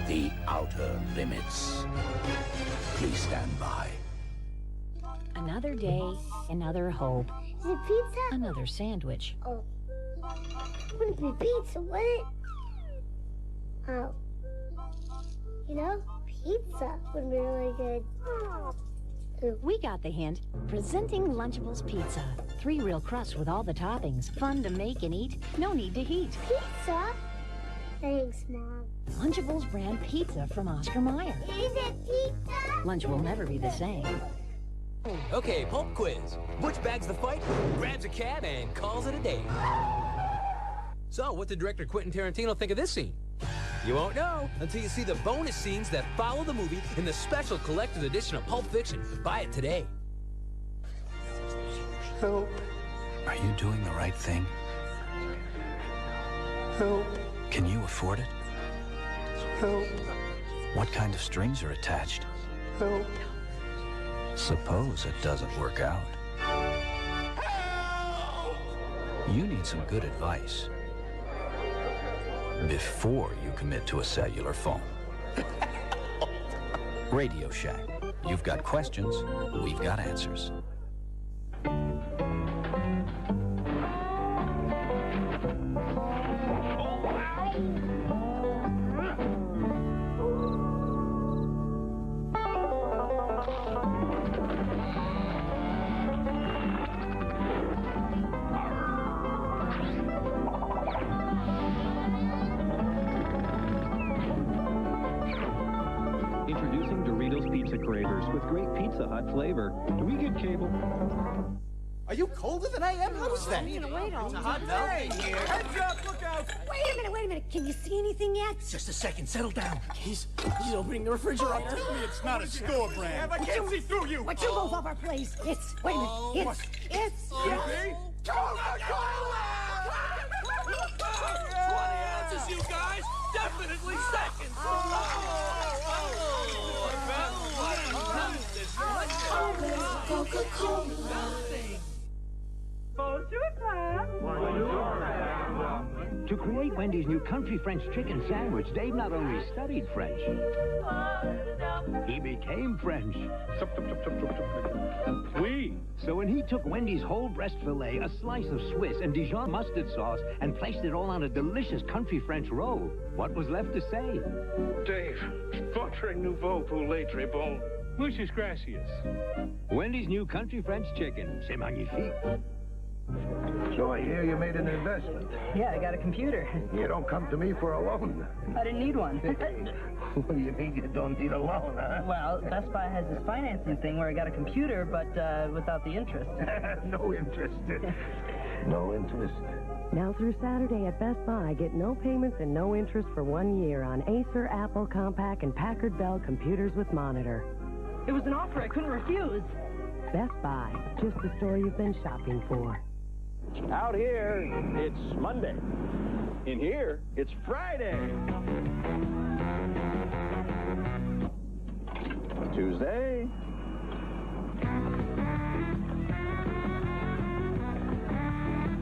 the outer limits. Please stand by. Another day, another hope. Is it pizza? Another sandwich. Oh. Wouldn't be pizza, would it? Oh. You know, pizza would be really good. Ooh. We got the hint. Presenting Lunchables Pizza. 3 real crusts with all the toppings. Fun to make and eat. No need to heat. Pizza? Thanks, Mom. Lunchables brand pizza from Oscar Mayer. Is it pizza? Lunch will never be the same. Okay, pulp quiz. Butch bags the fight, grabs a cab, and calls it a day. So, what did director Quentin Tarantino think of this scene? You won't know until you see the bonus scenes that follow the movie in the special collector's edition of Pulp Fiction. Buy it today. Help. Are you doing the right thing? Help. Can you afford it? Help. What kind of strings are attached? Help. Suppose it doesn't work out. You need some good advice before you commit to a cellular phone. Radio Shack. You've got questions, we've got answers. Introducing Doritos Pizza Cravers with great Pizza Hut flavor. Do we get cable? Are you colder than I am? How is that? I'm gonna wait all day. Hey, heads up, look out! Wait a minute. Can you see anything yet? Just a second, settle down. He's opening the refrigerator. Tell me it's not a store brand. I can't see through you. Would you move off our place? Wait a minute. It's... 20 ounces, you guys! Definitely seconds! To create Wendy's new country French chicken sandwich, Dave not only studied French, he became French. Oui. So when he took Wendy's whole breast fillet, a slice of Swiss, and Dijon mustard sauce, and placed it all on a delicious country French roll, what was left to say? Dave, votre nouveau poulet très bon. Muchas gracias. Wendy's new country French chicken. C'est magnifique. So I hear you made an investment. Yeah, I got a computer. You don't come to me for a loan. I didn't need one. What do you mean you don't need a loan, huh? Well, Best Buy has this financing thing where I got a computer, but without the interest. No interest. No interest. Now through Saturday at Best Buy, get no payments and no interest for 1 year on Acer, Apple, Compaq, and Packard Bell computers with monitor. It was an offer I couldn't refuse. Best Buy, just the store you've been shopping for. Out here, it's Monday. In here, it's Friday. Tuesday.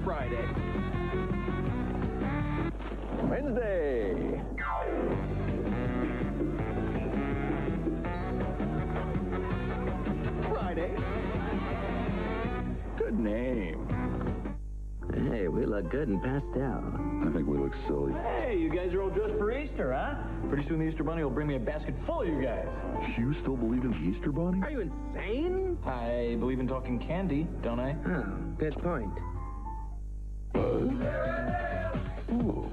Friday. Wednesday. Friday. Good name. Hey, we look good in pastel. I think we look silly. Hey, you guys are all dressed for Easter, huh? Pretty soon the Easter Bunny will bring me a basket full of you guys. You still believe in the Easter Bunny? Are you insane? I believe in talking candy, don't I? Oh, good point. Ooh.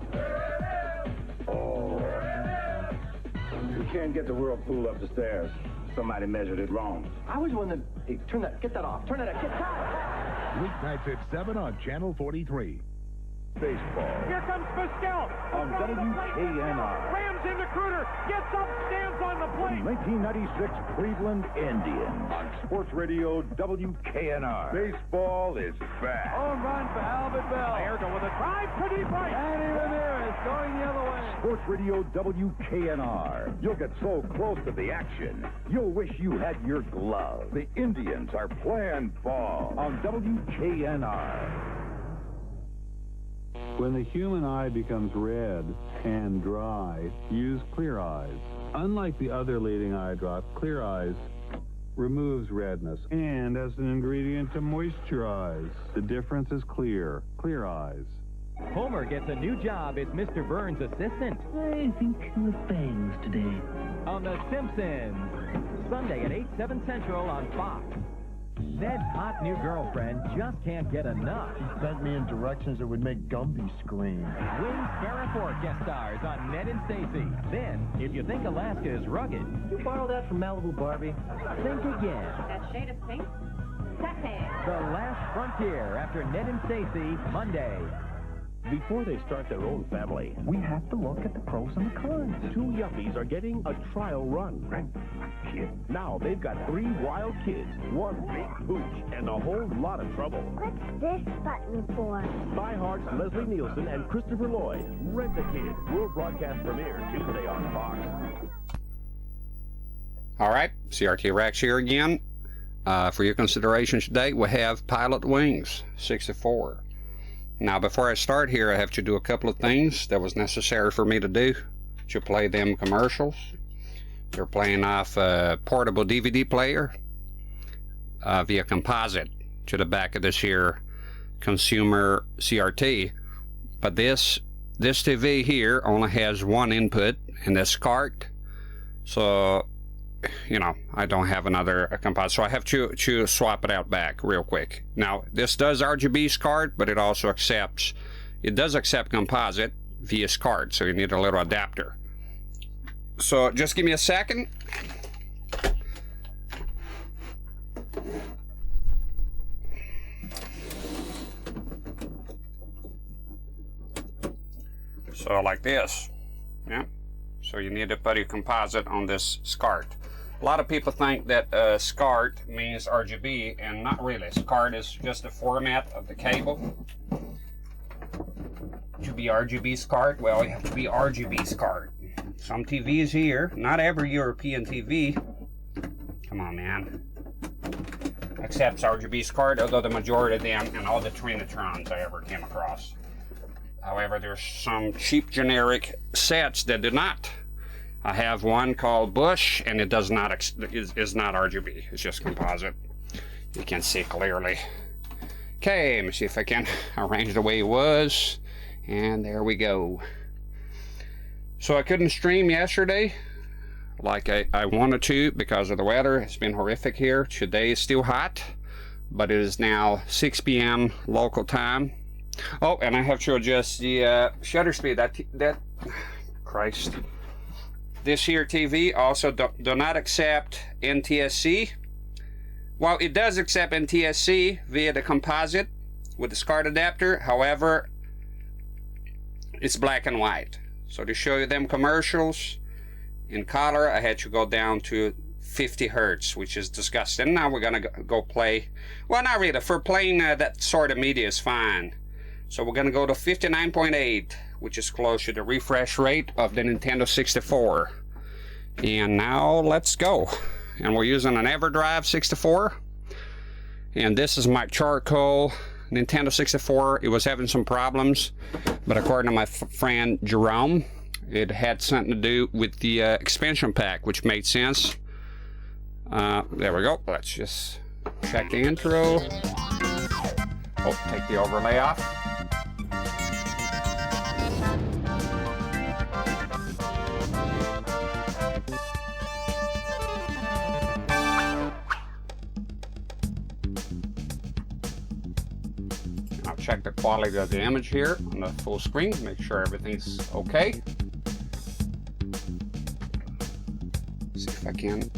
Oh. You can't get the whirlpool up the stairs. Somebody measured it wrong. I was one that... Hey, get that off. Turn it off. Get that. Weeknights at 7 on Channel 43. Baseball. Here comes Pascal. On WKNR. Rams into Cruder. Gets up, stands on the plate. 1996 Cleveland Indians. On Sports Radio WKNR. Baseball is back. Home run for Albert Bell. Ayrton with a drive to deep right. Andy Ramirez going the other way. Sports Radio WKNR. You'll get so close to the action, you'll wish you had your glove. The Indians are playing ball on WKNR. When the human eye becomes red and dry, use Clear Eyes. Unlike the other leading eye drop, Clear Eyes removes redness and as an ingredient to moisturize. The difference is clear. Clear Eyes. Homer gets a new job as Mr. Burns' assistant. I think with bangs today. On The Simpsons. Sunday at 8, 7 Central on Fox. Ned's hot new girlfriend just can't get enough. She sent me in directions that would make Gumby scream. Wings Farrah Gest stars on Ned and Stacy. Then, if you think Alaska is rugged, You borrow that from Malibu Barbie? think again. That shade of pink? Sexy. The Last Frontier after Ned and Stacy, Monday. Before they start their own family, We have to look at the pros and the cons. two yuppies are getting a trial run. Now they've got 3 wild kids, 1 big pooch, and a whole lot of trouble. What's this button for? Die Hard's Leslie Nielsen and Christopher Lloyd. Rent a Kid. World broadcast premiere Tuesday on Fox. All right, CRT-rex here again. For your consideration today, we have Pilotwings 64. Now, before I start here, I have to do a couple of things that was necessary for me to do to play them commercials. They're playing off a portable DVD player via composite to the back of this here consumer CRT. But this TV here only has one input, and that's CRT. So, you know, I don't have another composite, so I have to swap it out back real quick. Now, this does RGB SCART, but it also accepts, it does accept composite via SCART, so you need a little adapter. So just give me a second. So like this, yeah. So you need to put a composite on this SCART. A lot of people think that SCART means RGB, and not really. SCART is just the format of the cable. To be RGB SCART, well, you have to be RGB SCART. Some TVs here, not every European TV, come on man, accepts RGB SCART, although the majority of them and all the Trinitrons I ever came across. However, there's some cheap generic sets that do not. I have one called Bush, and it does not is not RGB. It's just composite. You can see clearly. Okay, let me see if I can arrange the way it was, and there we go. So I couldn't stream yesterday like I wanted to because of the weather. It's been horrific here. Today is still hot, but it is now 6 p.m. local time. Oh, and I have to adjust the shutter speed. That Christ. This here TV also do not accept NTSC. Well, it does accept NTSC via the composite with the SCART adapter. However, it's black and white. So to show you them commercials in color, I had to go down to 50 hertz, which is disgusting. Now we're gonna go play. Well, not really. For playing that sort of media is fine. So we're gonna go to 59.8, which is close to the refresh rate of the Nintendo 64. And now let's go. And we're using an EverDrive 64. And this is my charcoal Nintendo 64. It was having some problems, but according to my friend Jerome, it had something to do with the expansion pack, which made sense. There we go. Let's just check the intro. Oh, take the overlay off. I'll check the quality of the image here on the full screen, make sure everything's okay. See if I can.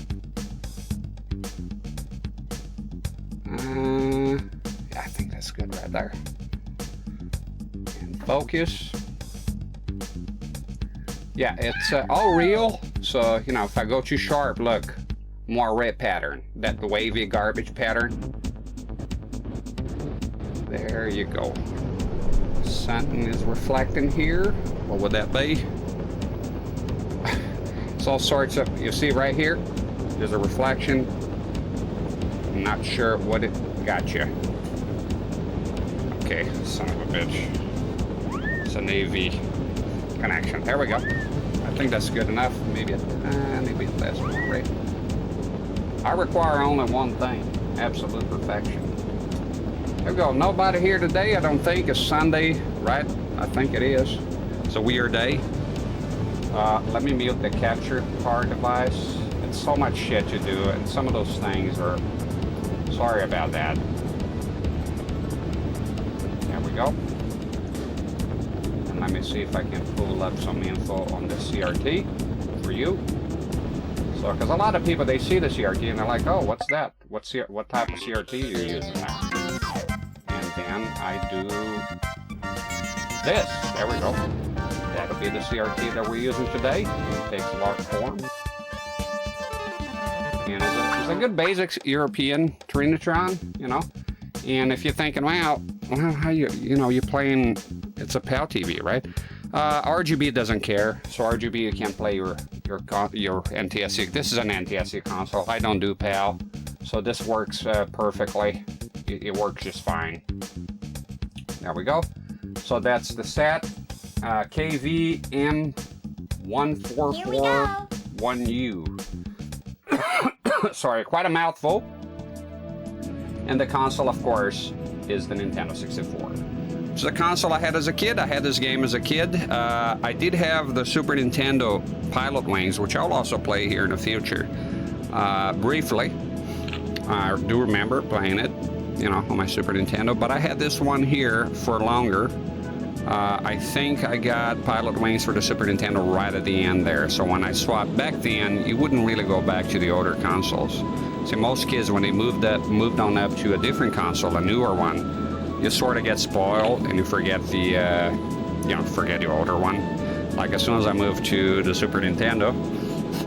Yeah, I think that's good right there. And focus. Yeah, it's all real. So, you know, if I go too sharp, look, more red pattern. That wavy garbage pattern. There you go. Something is reflecting here. What would that be? It's all sorts of, you see right here, there's a reflection. I'm not sure what it got you. Okay, son of a bitch. as an AV connection. There we go. I think that's good enough. Maybe less, right? I require only one thing, absolute perfection. There we go. Nobody here today, I don't think. It's Sunday, right? I think it is. It's a weird day. Let me mute the capture card device. It's so much shit to do, and some of those things are... Sorry about that. There we go. And let me see if I can pull up some info on the CRT for you. So, because a lot of people, they see the CRT and they're like, oh, what's that? What type of CRT are you using now? And then I do this. There we go. That'll be the CRT that we're using today. It takes a large form. And it's a good basic European Trinitron, you know. And if you're thinking, well, how you're playing, it's a PAL TV, right? RGB doesn't care, so RGB you can't play your NTSC. This is an NTSC console. I don't do PAL, so this works perfectly. It works just fine. There we go. So that's the set. KVM1441U. Sorry, quite a mouthful. And the console, of course, is the Nintendo 64. It's the console I had as a kid. I had this game as a kid. I did have the Super Nintendo Pilotwings, which I'll also play here in the future. Briefly. I do remember playing it, you know, on my Super Nintendo. But I had this one here for longer. I think I got Pilotwings for the Super Nintendo right at the end there. So when I swapped back then, you wouldn't really go back to the older consoles. See, most kids, when they moved on up to a different console, a newer one, you sort of get spoiled and you forget the, forget the older one. Like as soon as I moved to the Super Nintendo,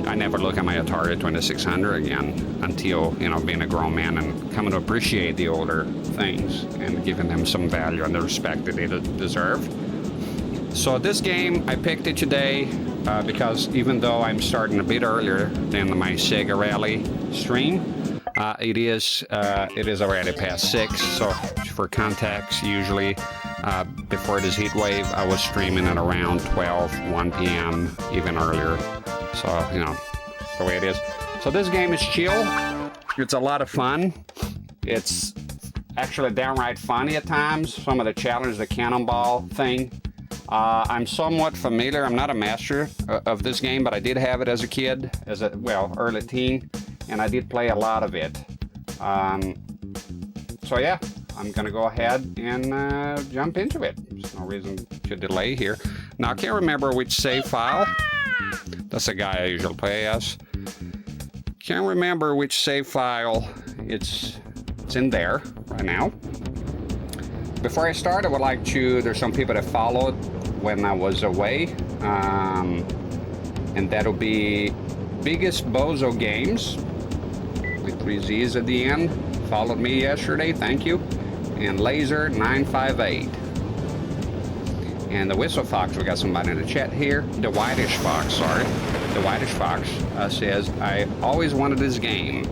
I never look at my Atari 2600 again until, you know, being a grown man and coming to appreciate the older things and giving them some value and the respect that they deserve. So this game, I picked it today because even though I'm starting a bit earlier than my Sega Rally stream, it is already past 6, so for context, usually before this heat wave, I was streaming at around 1 p.m., even earlier. So, you know, that's the way it is. So this game is chill. It's a lot of fun. It's actually downright funny at times. Some of the challenges, the Cannonball thing. I'm somewhat familiar. I'm not a master of this game, but I did have it as a kid, early teen, and I did play a lot of it. So yeah, I'm gonna go ahead and jump into it. There's no reason to delay here. Now I can't remember which save file. That's the guy I usually play as. Can't remember which save file it's in there right now. Before I start, I would like to, there's some people that followed when I was away, and that'll be Biggest Bozo Games, with 3 Z's at the end, followed me yesterday, thank you, and Laser958. And the Whistle Fox, we got somebody in the chat here, the Whitish Fox says, I always wanted this game.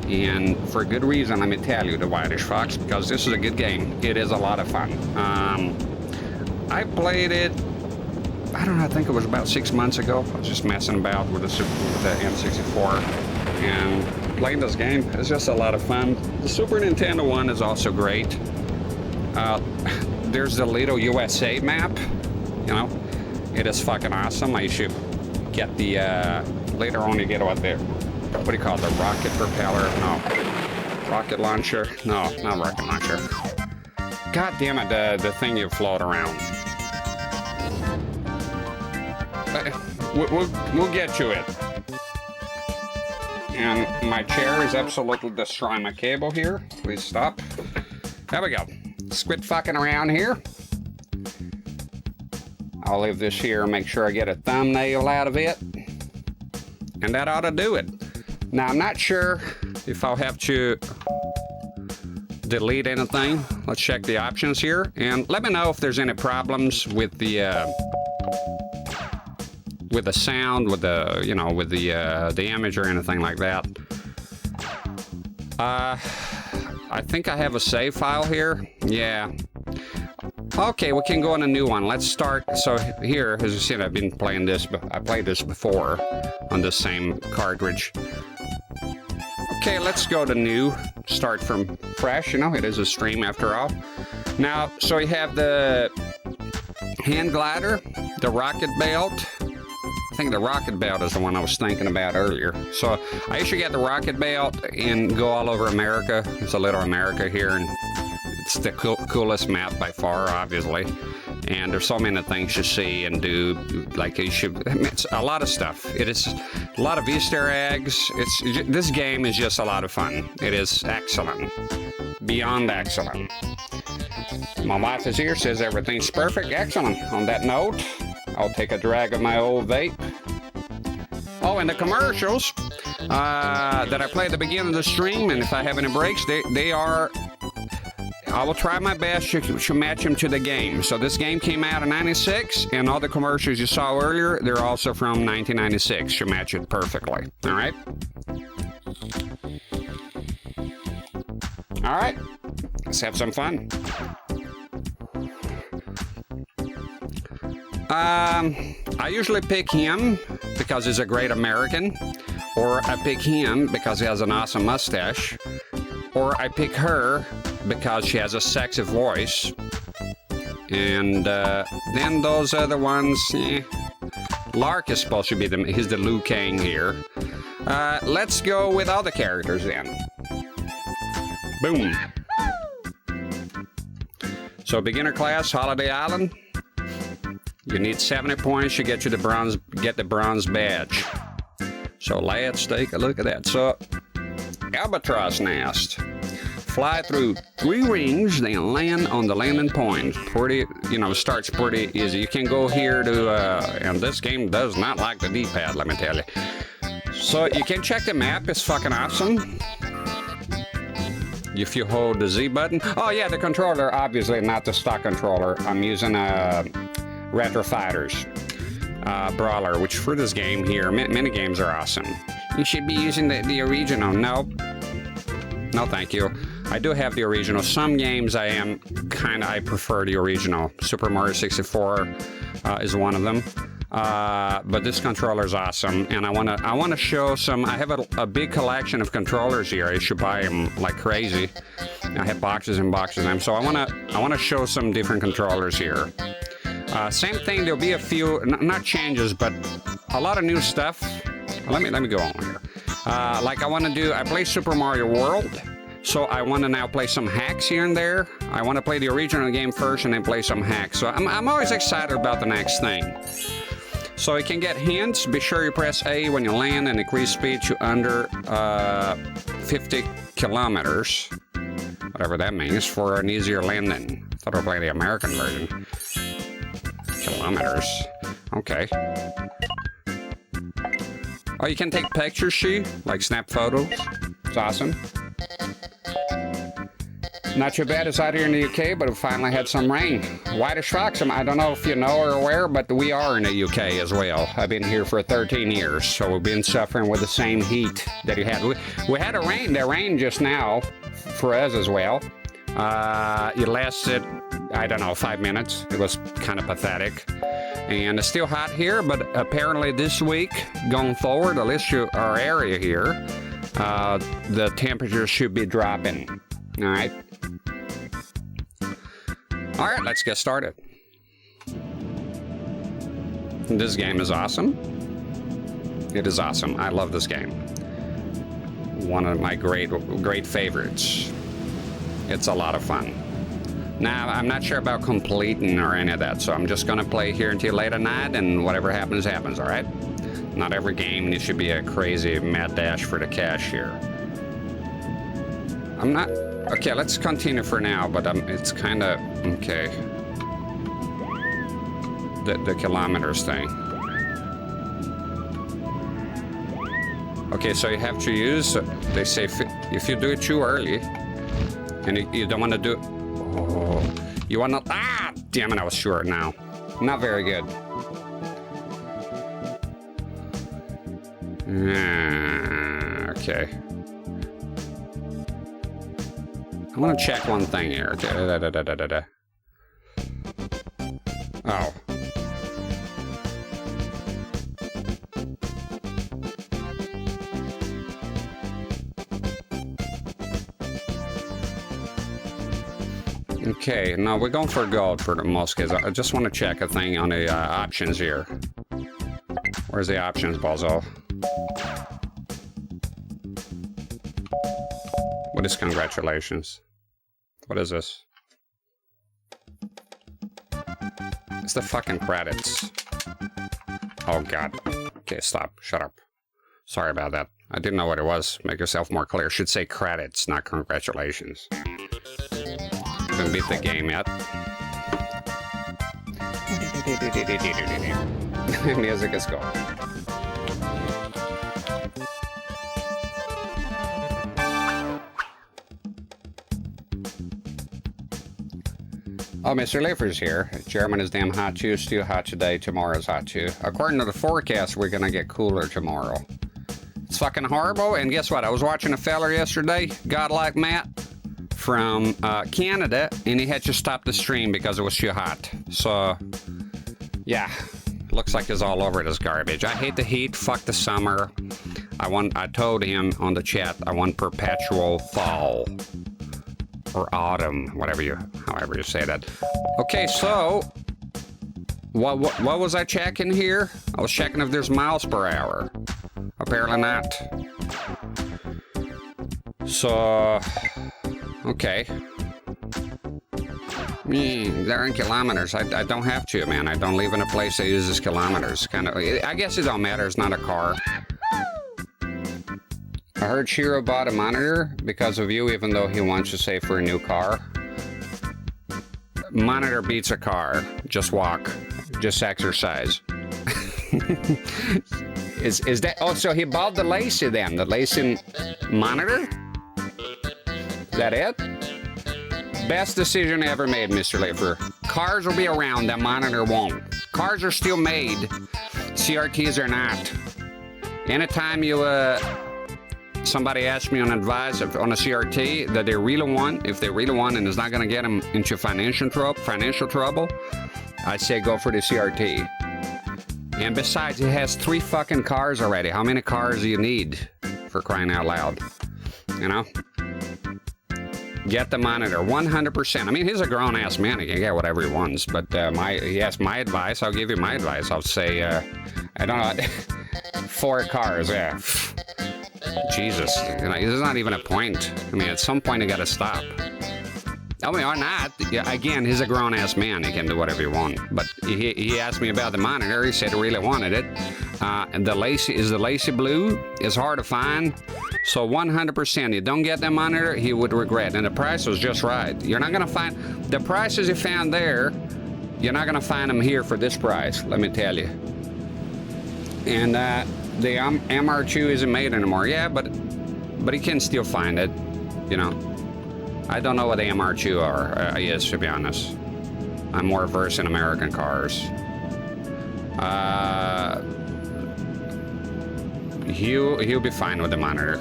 And for good reason, let me tell you, the Whitish Fox, because this is a good game. It is a lot of fun. I played it, I don't know, I think it was about 6 months ago. I was just messing about with the N64 and playing this game. It's just a lot of fun. The Super Nintendo one is also great. There's the little USA map, you know. It is fucking awesome. I should get the, later on you get what there. What do you call it? The rocket propeller? No. Rocket launcher? No, not rocket launcher. God damn it, the thing you float around. We'll get to it. And my chair is absolutely destroying my cable here. Please stop. There we go. Quit fucking around here. I'll leave this here and make sure I get a thumbnail out of it. And that ought to do it. Now, I'm not sure if I'll have to delete anything. Let's check the options here. And let me know if there's any problems with the sound, with the, you know, with the image or anything like that. I think I have a save file here. Yeah. Okay, we can go on a new one. Let's start. So here, as you see, I've been playing this, but I played this before on the same cartridge. Okay, let's go to new. Start from fresh, you know, it is a stream after all. Now, so we have the hand glider, the rocket belt. I think the rocket belt is the one I was thinking about earlier. So I usually get the rocket belt and go all over America. It's a little America here, and it's the coolest map by far, obviously. And there's so many things to see and do. Like you should, I mean, it's a lot of stuff. It is a lot of Easter eggs. This game is just a lot of fun. It is excellent, beyond excellent. My wife is here, says everything's perfect. Excellent. On that note, I'll take a drag of my old vape. Oh, and the commercials that I play at the beginning of the stream, and if I have any breaks, they are. I will try my best to match them to the game. So this game came out in '96, and all the commercials you saw earlier, they're also from 1996. To match it perfectly. All right. All right. Let's have some fun. I usually pick him because he's a great American, or I pick him because he has an awesome mustache, or I pick her because she has a sexy voice, and then those other ones, Lark is supposed to be he's the Liu Kang here. Let's go with other characters then. Boom. So beginner class, Holiday Island. You need 70 points to get you the bronze badge. So let's take a look at that. So albatross nest. Fly through 3 rings, then land on the landing point. Pretty, you know, starts pretty easy. You can go here to, and this game does not like the D-pad, let me tell you. So you can check the map, it's fucking awesome. If you hold the Z button. Oh yeah, the controller, obviously not the stock controller. I'm using Retro Fighters Brawler, which for this game here, many games are awesome. You should be using the original. No, thank you. I do have the original. Some games I prefer the original. Super Mario 64 is one of them. But this controller is awesome, and I wanna show some. I have a big collection of controllers here. I should buy them like crazy. I have boxes and boxes of them, so I wanna show some different controllers here. Same thing. There'll be a few, not changes, but a lot of new stuff. Let me go on here. Like I play Super Mario World. So I want to now play some hacks here and there. I want to play the original game first and then play some hacks. So I'm always excited about the next thing. So you can get hints. Be sure you press A when you land and increase speed to under 50 kilometers. Whatever that means, for an easier landing. I thought I'd play the American version. Kilometers. Okay. Oh, you can take pictures, like snap photos. It's awesome. Not too bad. It's out here in the UK, but we finally had some rain. Whitish Fox, I don't know if you know or aware, but we are in the UK as well. I've been here for 13 years, so we've been suffering with the same heat that you had. We had a rain. The rain just now for us as well. It lasted, I don't know, 5 minutes. It was kind of pathetic. And it's still hot here, but apparently this week, going forward, at least our area here, the temperature should be dropping. All right. All right, let's get started. This game is awesome. It is awesome. I love this game. One of my great favorites. It's a lot of fun. Now, I'm not sure about completing or any of that, so I'm just going to play here until late at night, and whatever happens, happens, all right? Not every game needs to be a crazy mad dash for the cash here. I'm not... Okay, let's continue for now, but it's kind of... Okay. The kilometers thing. Okay, so you have to use... They say if you do it too early, and you don't want to do... Oh, you want to... Ah! Damn it, I was short now. Not very good. Okay. I want to check one thing here. Okay. Oh. Okay, now we're going for gold for the most kids. I just want to check a thing on the options here. Where's the options, Bozo? What is congratulations? What is this? It's the fucking credits. Oh god. Okay, stop. Shut up. Sorry about that. I didn't know what it was. Make yourself more clear. Should say credits, not congratulations. Couldn't beat the game yet. Music is going. Oh, Mr. Leafer's here. German is damn hot too. Still hot today. Tomorrow's hot too. According to the forecast, we're gonna get cooler tomorrow. It's fucking horrible. And guess what? I was watching a feller yesterday, Godlike Matt, from Canada, and he had to stop the stream because it was too hot. So, yeah, looks like he's all over this garbage. I hate the heat. Fuck the summer. I told him on the chat I want perpetual fall. Or autumn, however you say that. Okay, so what was I checking here? I was checking if there's miles per hour. Apparently not. So, okay. They're in kilometers. I don't have to, man. I don't live in a place that uses kilometers. I guess it don't matter. It's not a car. I heard Shiro bought a monitor because of you, even though he wants to save for a new car. Monitor beats a car. Just walk. Just exercise. Is that... Oh, so he bought the Lacey then. The Lacey monitor? Is that it? Best decision ever made, Mr. Leifer. Cars will be around. That monitor won't. Cars are still made. CRTs are not. Anytime you... somebody asked me on advice on a CRT that they really want, if they really want and it's not going to get them into financial trouble, I'd say go for the CRT. And besides, it has 3 fucking cars already. How many cars do you need, for crying out loud? You know? Get the monitor, 100%. I mean, he's a grown-ass man. He can get whatever he wants. But he asked my advice. I'll give you my advice. I'll say, I don't know, 4 cars, yeah. Jesus, you know, there's not even a point. I mean, at some point, you gotta stop. I mean, or not. Yeah, again, he's a grown-ass man. He can do whatever he wants. But he asked me about the monitor. He said he really wanted it. And the Lacey blue is hard to find. So 100%, you don't get that monitor, he would regret. And the price was just right. You're not gonna find the prices you found there. You're not gonna find them here for this price. Let me tell you. And the MR2 isn't made anymore. Yeah, but he can still find it, you know. I don't know what the MR2 is, to be honest. I'm more versed in American cars. He'll be fine with the monitor.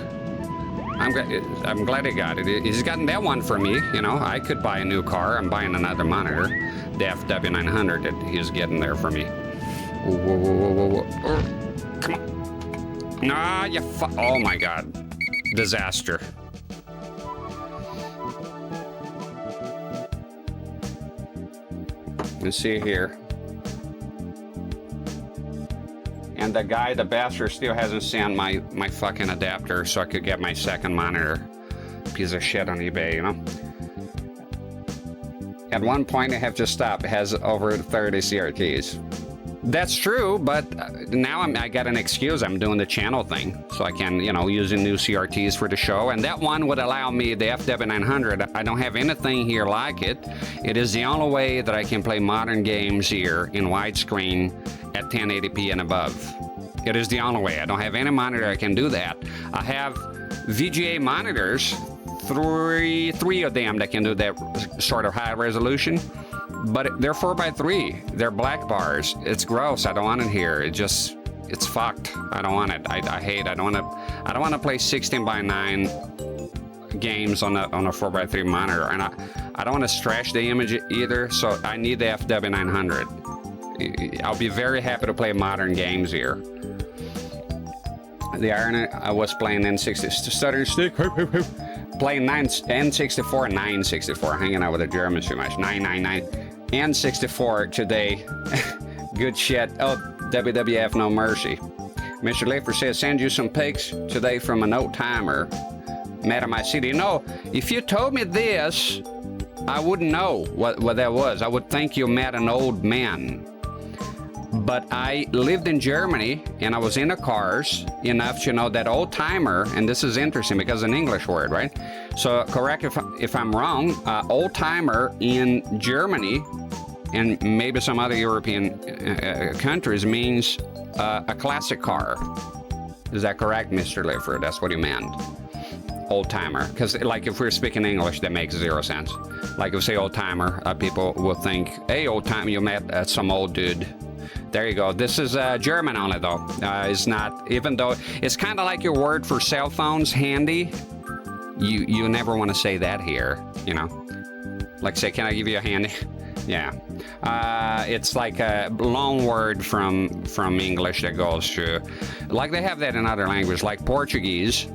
I'm glad he got it. He's gotten that one for me, you know. I could buy a new car. I'm buying another monitor, the FW900 that he's getting there for me. Whoa. Come on. Nah, oh my god. Disaster. Let's see here. And the bastard still hasn't sent my fucking adapter so I could get my second monitor. Piece of shit on eBay, you know? At one point I have to stop. It has over 30 CRTs. That's true, but now I got an excuse. I'm doing the channel thing, so I can, you know, using new CRTs for the show. And that one would allow me the FW900. I don't have anything here like it. It is the only way that I can play modern games here in widescreen at 1080p and above. It is the only way. I don't have any monitor that can do that. I have VGA monitors, three of them that can do that sort of high resolution. But they're 4x3. They're black bars. It's gross. I don't want it here. It's fucked. I don't want it. I don't want to play 16:9 games on a 4x3 monitor, and I don't want to stretch the image either. So I need the FW900. I'll be very happy to play modern games here. The irony, I was playing N64 stuttering stick, playing N64, 964, hanging out with the Germans too much. 999 N64 today. Good shit. Oh, WWF no mercy. Mr. Leifer says, send you some pics today from an old timer. Met in my city. No, if you told me this, I wouldn't know what that was. I would think you met an old man. But I lived in Germany, and I was into cars enough to know that old timer, and this is interesting because it's an English word, right? So correct if I'm wrong, old timer in Germany and maybe some other European countries means a classic car. Is that correct, Mr. Leifer? That's what you meant. Old timer, because like if we're speaking English, that makes zero sense. Like if we say old timer, people will think, hey, old timer, you met some old dude. There you go. This is German only though. It's not, even though it's kind of like your word for cell phones, handy. You never want to say that here, you know. Like say, can I give you a handy? Yeah. It's like a long word from English that goes to, like they have that in other languages, like Portuguese.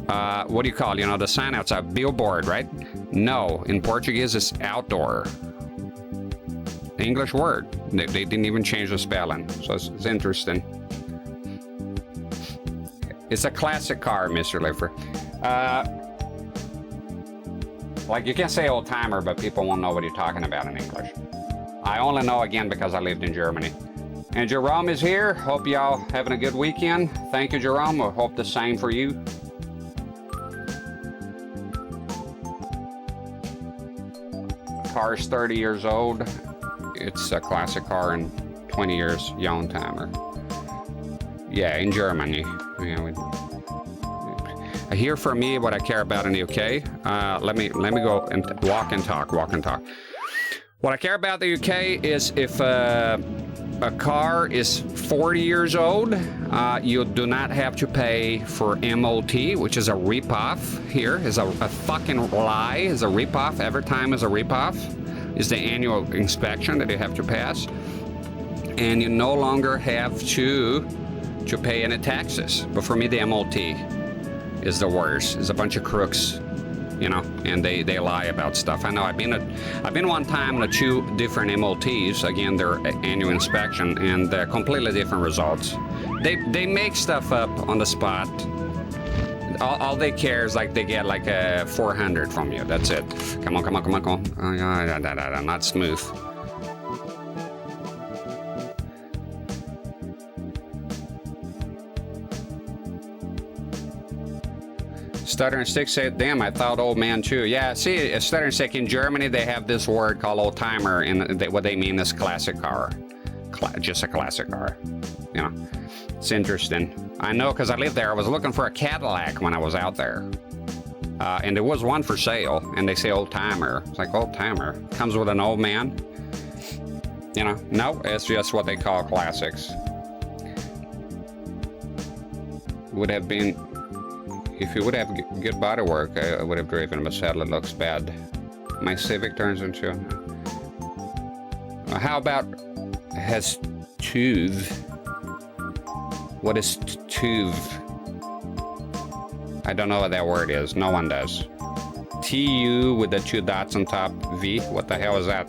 What do you call, you know, the sign outside, billboard, right? No, in Portuguese it's outdoor. English word. They didn't even change the spelling, so it's interesting. It's a classic car, Mr. Leifer. Like you can say old timer, but people won't know what you're talking about in English. I only know again because I lived in Germany. And Jerome is here. Hope y'all having a good weekend. Thank you, Jerome. I hope the same for you. Car's 30 years old. It's a classic car and 20 years young timer. Yeah, in Germany. Yeah, here for me, what I care about in the UK. Let me go and walk and talk. What I care about the UK is if a car is 40 years old, you do not have to pay for MOT, which is a ripoff. Here is a fucking lie. Is a ripoff. Every time is a ripoff. Is the annual inspection that you have to pass, and you no longer have to pay any taxes. But for me, the MOT is the worst. It's a bunch of crooks, you know, and they lie about stuff. I know. I've been one time to 2 different MOTs. Again, their annual inspection, and completely different results. They make stuff up on the spot. All they care is like they get like a 400 from you. That's it. Come on. Oh, yeah, not smooth. Stutter and Stick said, damn, I thought old man too. Yeah, see, Stutter and Stick in Germany, they have this word called old timer, and what they mean is classic car. Just a classic car. You know, it's interesting. I know because I lived there. I was looking for a Cadillac when I was out there. And there was one for sale, and they say old timer. It's like, old timer. Comes with an old man. You know, no, it's just what they call classics. Would have been, if you would have good body work, I would have driven, but sadly it looks bad. My Civic turns into, how about, has tooth? What is tuve? I don't know what that word is. No one does. TU with the 2 dots on top. V? What the hell is that?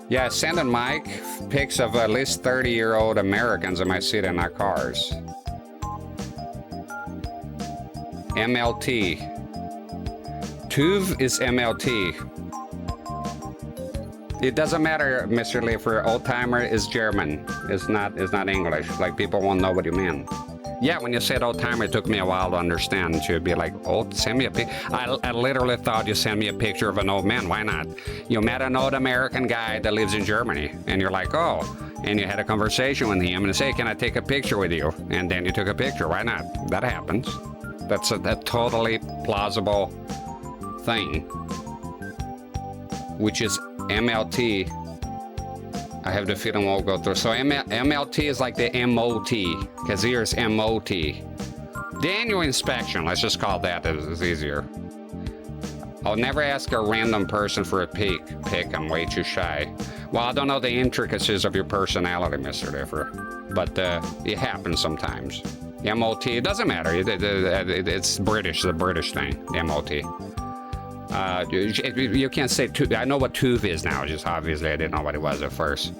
Yeah, sending Mike pics of at least 30-year-old Americans in my city in our cars. MLT. TUV is MLT. It doesn't matter, Mr. Leifer. Old timer is German. It's not English. Like, people won't know what you mean. Yeah, when you said old timer, it took me a while to understand. To be like, oh, send me a pic. I literally thought you sent me a picture of an old man. Why not? You met an old American guy that lives in Germany, and you're like, oh, and you had a conversation with him, and you say, can I take a picture with you? And then you took a picture. Why not? That happens. That's a totally plausible thing, which is MLT. I have the feeling we'll go through. So MLT is like the MOT, because here's MOT. The annual inspection, let's just call that, is easier. I'll never ask a random person for a pic. I'm way too shy. Well, I don't know the intricacies of your personality, Mr. Differ, but it happens sometimes. MOT, it doesn't matter. It's British, the British thing, MOT. You can't say tooth. I know what tooth is now, just obviously I didn't know what it was at first.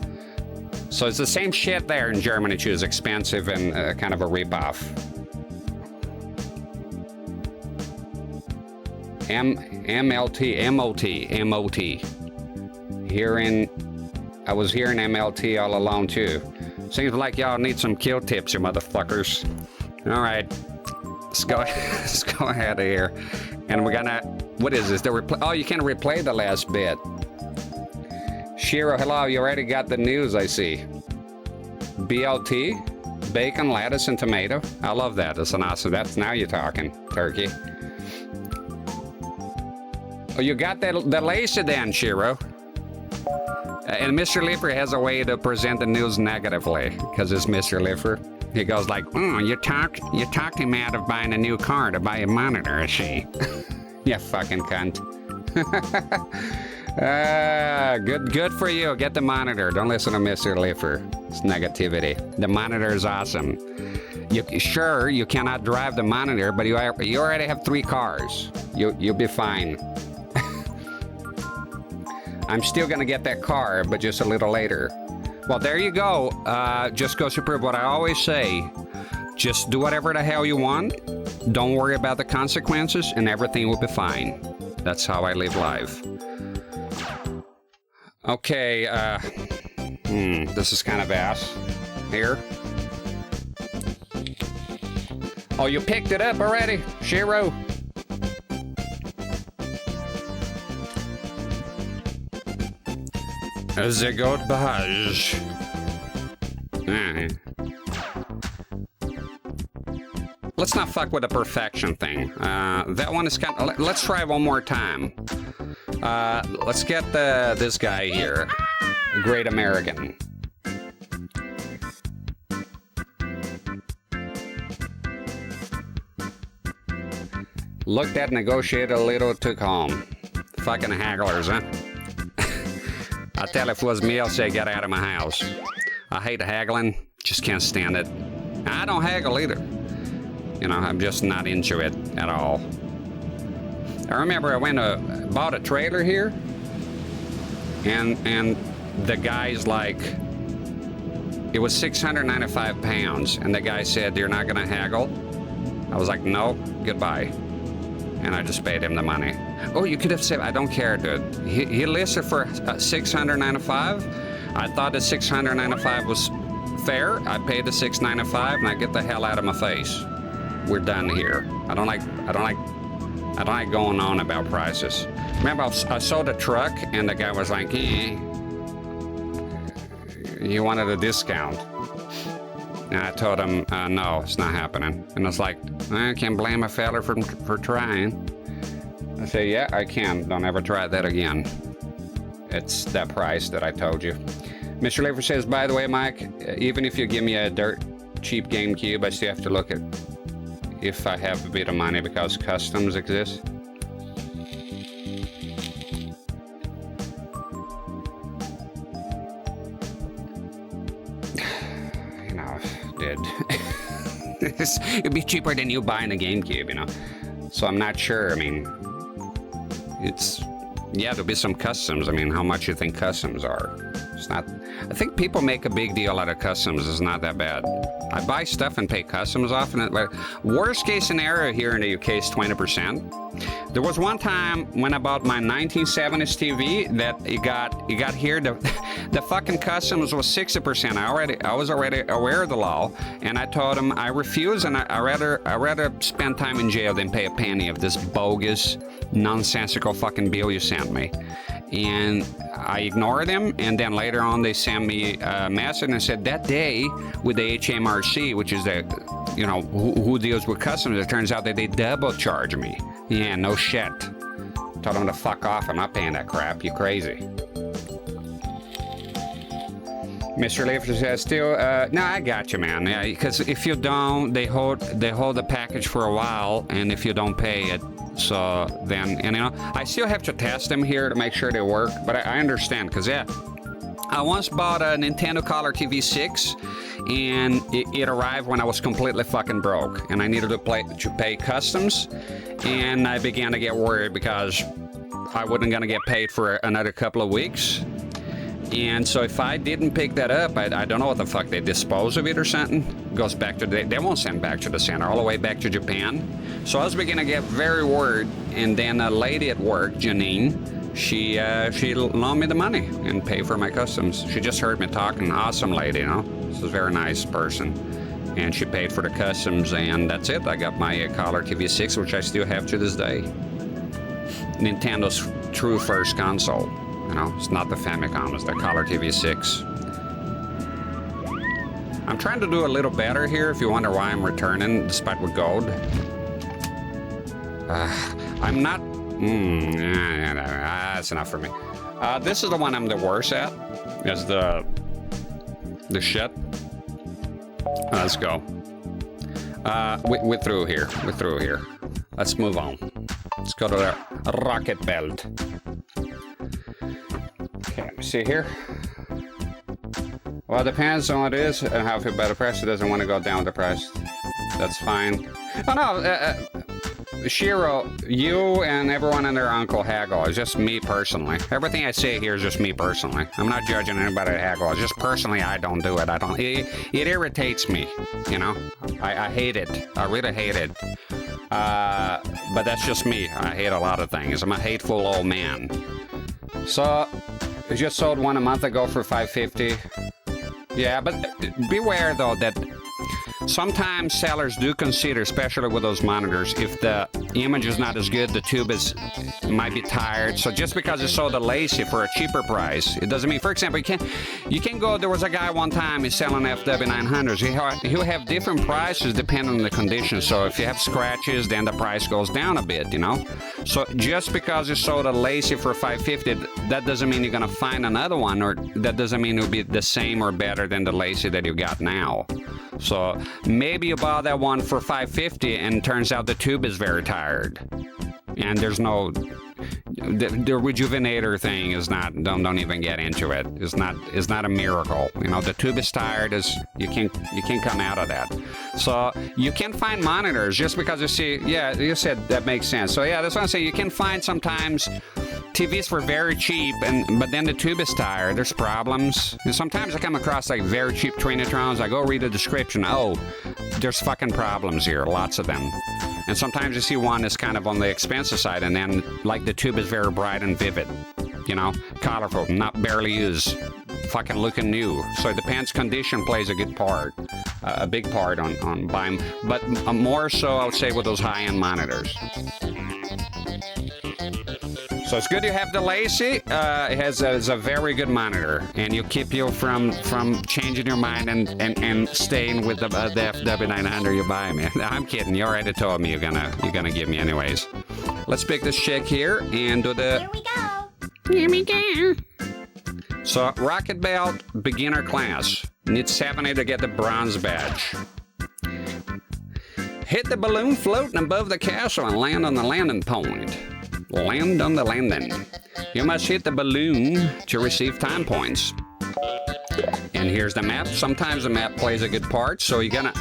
So it's the same shit there in Germany, too. It's expensive and kind of a ripoff. MOT. I was hearing MLT all along, too. Seems like y'all need some kill tips, you motherfuckers. All right, let's go ahead of here. And we're gonna, what is this? Oh, you can replay the last bit. Shiro, hello, you already got the news, I see. BLT, bacon, lettuce, and tomato. I love that. That's an awesome, now you're talking, turkey. Oh, you got the laser then, Shiro. And Mr. Liffer has a way to present the news negatively, because it's Mr. Liffer. He goes like, you talked him out of buying a new car to buy a monitor, is she? You fucking cunt. Good for you. Get the monitor. Don't listen to Mr. Liffer. It's negativity. The monitor is awesome. Sure, you cannot drive the monitor, but you already have 3 cars. You'll be fine. I'm still gonna get that car, but just a little later. Well, there you go. Just goes to prove what I always say. Just do whatever the hell you want. Don't worry about the consequences, and everything will be fine. That's how I live life. Okay, this is kind of ass. Here. Oh, you picked it up already, Shiro? The goat bahage. Let's not fuck with the perfection thing. That one is kind of, let's try one more time. Let's get this guy here. Great American. Look, that negotiated a little too calm. Fucking hagglers, huh? I tell if it was me, I'll say get out of my house. I hate haggling, just can't stand it. I don't haggle either. You know, I'm just not into it at all. I remember I went bought a trailer here, and the guy's like, it was 695 pounds, and the guy said, you're not gonna haggle? I was like, no, goodbye. And I just paid him the money. Oh, you could have said, I don't care, dude. He listed for 695. I thought the 695 was fair. I paid the 695, and I get the hell out of my face. We're done here. I don't like going on about prices. Remember, I sold a truck, and the guy was like, you wanted a discount. And I told him, no, it's not happening. And I was like, I can't blame a fella for trying. I say, yeah, I can. Don't ever try that again. It's that price that I told you. Mr. Lever says, by the way, Mike, even if you give me a dirt cheap GameCube, I still have to look at if I have a bit of money because customs exist. You know, dude. It'd be cheaper than you buying a GameCube, you know. So I'm not sure. I mean, there'll be some customs. I mean, how much you think customs are? It's not. I think people make a big deal out of customs. It's not that bad. I buy stuff and pay customs off, and worst case scenario here in the UK is 20%. There was one time when I bought my 1970s TV that it got here. The fucking customs was 60%. I was already aware of the law, and I told him I refuse, and I rather spend time in jail than pay a penny of this bogus, nonsensical fucking bill you sent me. And I ignored them, and then later on they sent me a message and said that day with the HMRC, which is the, you know, who deals with customs, it turns out that they double charge me. Yeah, no shit. Told them to fuck off. I'm not paying that crap. You crazy. Mr. Leifert says still, no, I got you, man. Yeah, because if you don't, they hold the package for a while, and if you don't pay it, So then, and you know, I still have to test them here to make sure they work, but I understand, because yeah, I once bought a Nintendo Color TV 6, and it arrived when I was completely fucking broke, and I needed to pay customs, and I began to get worried because I wasn't gonna get paid for another couple of weeks. And so if I didn't pick that up, I don't know what the fuck, they dispose of it or something. It goes back to they won't send back to the center, all the way back to Japan. So I was beginning to get very worried, and then a lady at work, Janine, she loaned me the money and paid for my customs. She just heard me talking, awesome lady, you know. She's a very nice person. And she paid for the customs, and that's it. I got my Color TV 6, which I still have to this day. Nintendo's true first console. You know, it's not the Famicom, it's the Color TV 6. I'm trying to do a little better here, if you wonder why I'm returning, despite with gold. I'm not... that's enough for me. This is the one I'm the worst at, is the shit. Let's go. We're through here. We're through here. Let's move on. Let's go to the rocket belt. Okay, let me see here. Well, it depends on what it is and how I feel about the price. It doesn't want to go down the price. That's fine. Oh no, Shiro, you and everyone and their Uncle haggle. It's just me personally. Everything I say here is just me personally. I'm not judging anybody that haggle. It's just personally, I don't do it. It irritates me, you know? I hate it. I really hate it. But that's just me. I hate a lot of things. I'm a hateful old man. So, I just sold one a month ago for $550. Yeah, but beware though that sometimes sellers do consider, especially with those monitors, if the image is not as good, the tube might be tired. So just because it's sold a lacy for a cheaper price, it doesn't mean, for example, you can go, there was a guy one time, he's selling FW900s. He'll have different prices depending on the condition. So if you have scratches, then the price goes down a bit, you know? So just because you sold a lacy for $550, that doesn't mean you're gonna find another one, or that doesn't mean it'll be the same or better than the lacy that you got now. So maybe you bought that one for $550 and turns out the tube is very tired. And there's no, the rejuvenator thing is not, don't even get into it. It's not a miracle. You know, the tube is tired, you can't come out of that. So you can find monitors just because you see, yeah, you said that makes sense. So yeah, that's what I'm saying. You can find sometimes TVs for very cheap, but then the tube is tired. There's problems. And sometimes I come across like very cheap Trinitrons. I go read the description. Oh, there's fucking problems here. Lots of them. And sometimes you see one that's kind of on the expensive side, and then like the tube is very bright and vivid. You know, colorful, not barely used, fucking looking new. So it depends. Condition plays a good part, a big part on buying, but more so I would say with those high-end monitors. So it's good you have the lacy. It's a very good monitor, and you keep you from changing your mind and staying with the FW900 you buy me. I'm kidding. You already told me you're gonna give me anyways. Let's pick this chick here and do the. Here we go. Here we go. So rocket belt beginner class. Need 70 to get the bronze badge. Hit the balloon floating above the castle and land on the landing point. Land on the landing. You must hit the balloon to receive time points. And here's the map. Sometimes the map plays a good part, so you're gonna...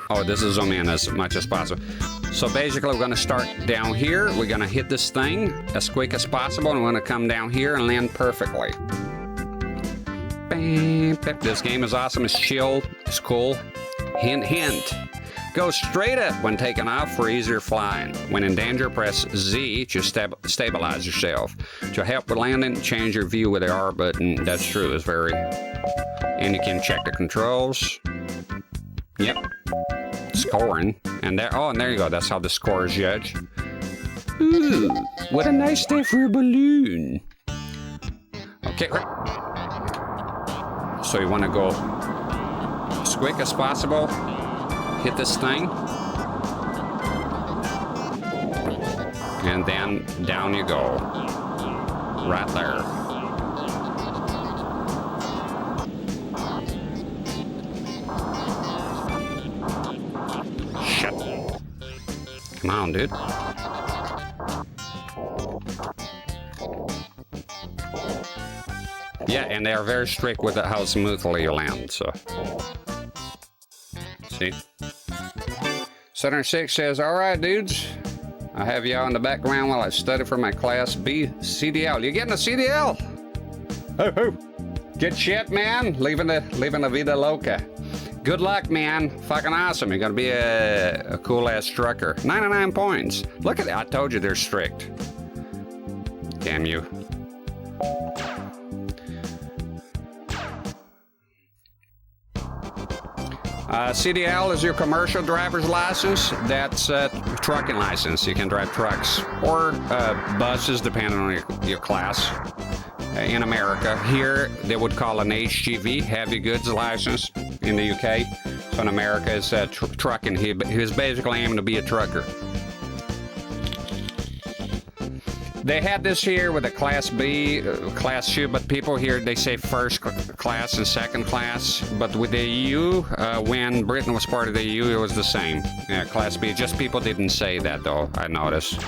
Oh, this is zoom in as much as possible. So basically, we're gonna start down here. We're gonna hit this thing as quick as possible, and we're gonna come down here and land perfectly. This game is awesome. It's chill. It's cool. Hint, hint. Go straight up when taking off for easier flying. When in danger, press Z to stabilize yourself. To help with landing, change your view with the R button. That's true, it's very... And you can check the controls. Yep. Scoring. And there, oh, and there you go. That's how the score is judged. Ooh, what a nice day for a balloon. Okay. So you want to go as quick as possible. Hit this thing, and then down you go, right there. Shit. Come on, dude. Yeah, and they are very strict with how smoothly you land, so. See? Southern 6 says, all right, dudes. I have y'all in the background while I study for my Class B CDL. You getting a CDL? Ho, ho. Good shit, man. Leaving the vida loca. Good luck, man. Fucking awesome. You're gonna be a cool-ass trucker. 99 points. Look at that. I told you they're strict. Damn you. CDL is your commercial driver's license. That's a trucking license. You can drive trucks or buses, depending on your class. In America, here they would call an HGV, heavy goods license, in the UK. So in America, it's trucking. He was basically aiming to be a trucker. They had this here with a Class B, Class 2, but people here, they say first class and second class. But with the EU, when Britain was part of the EU, it was the same. Class B, just people didn't say that, though, I noticed.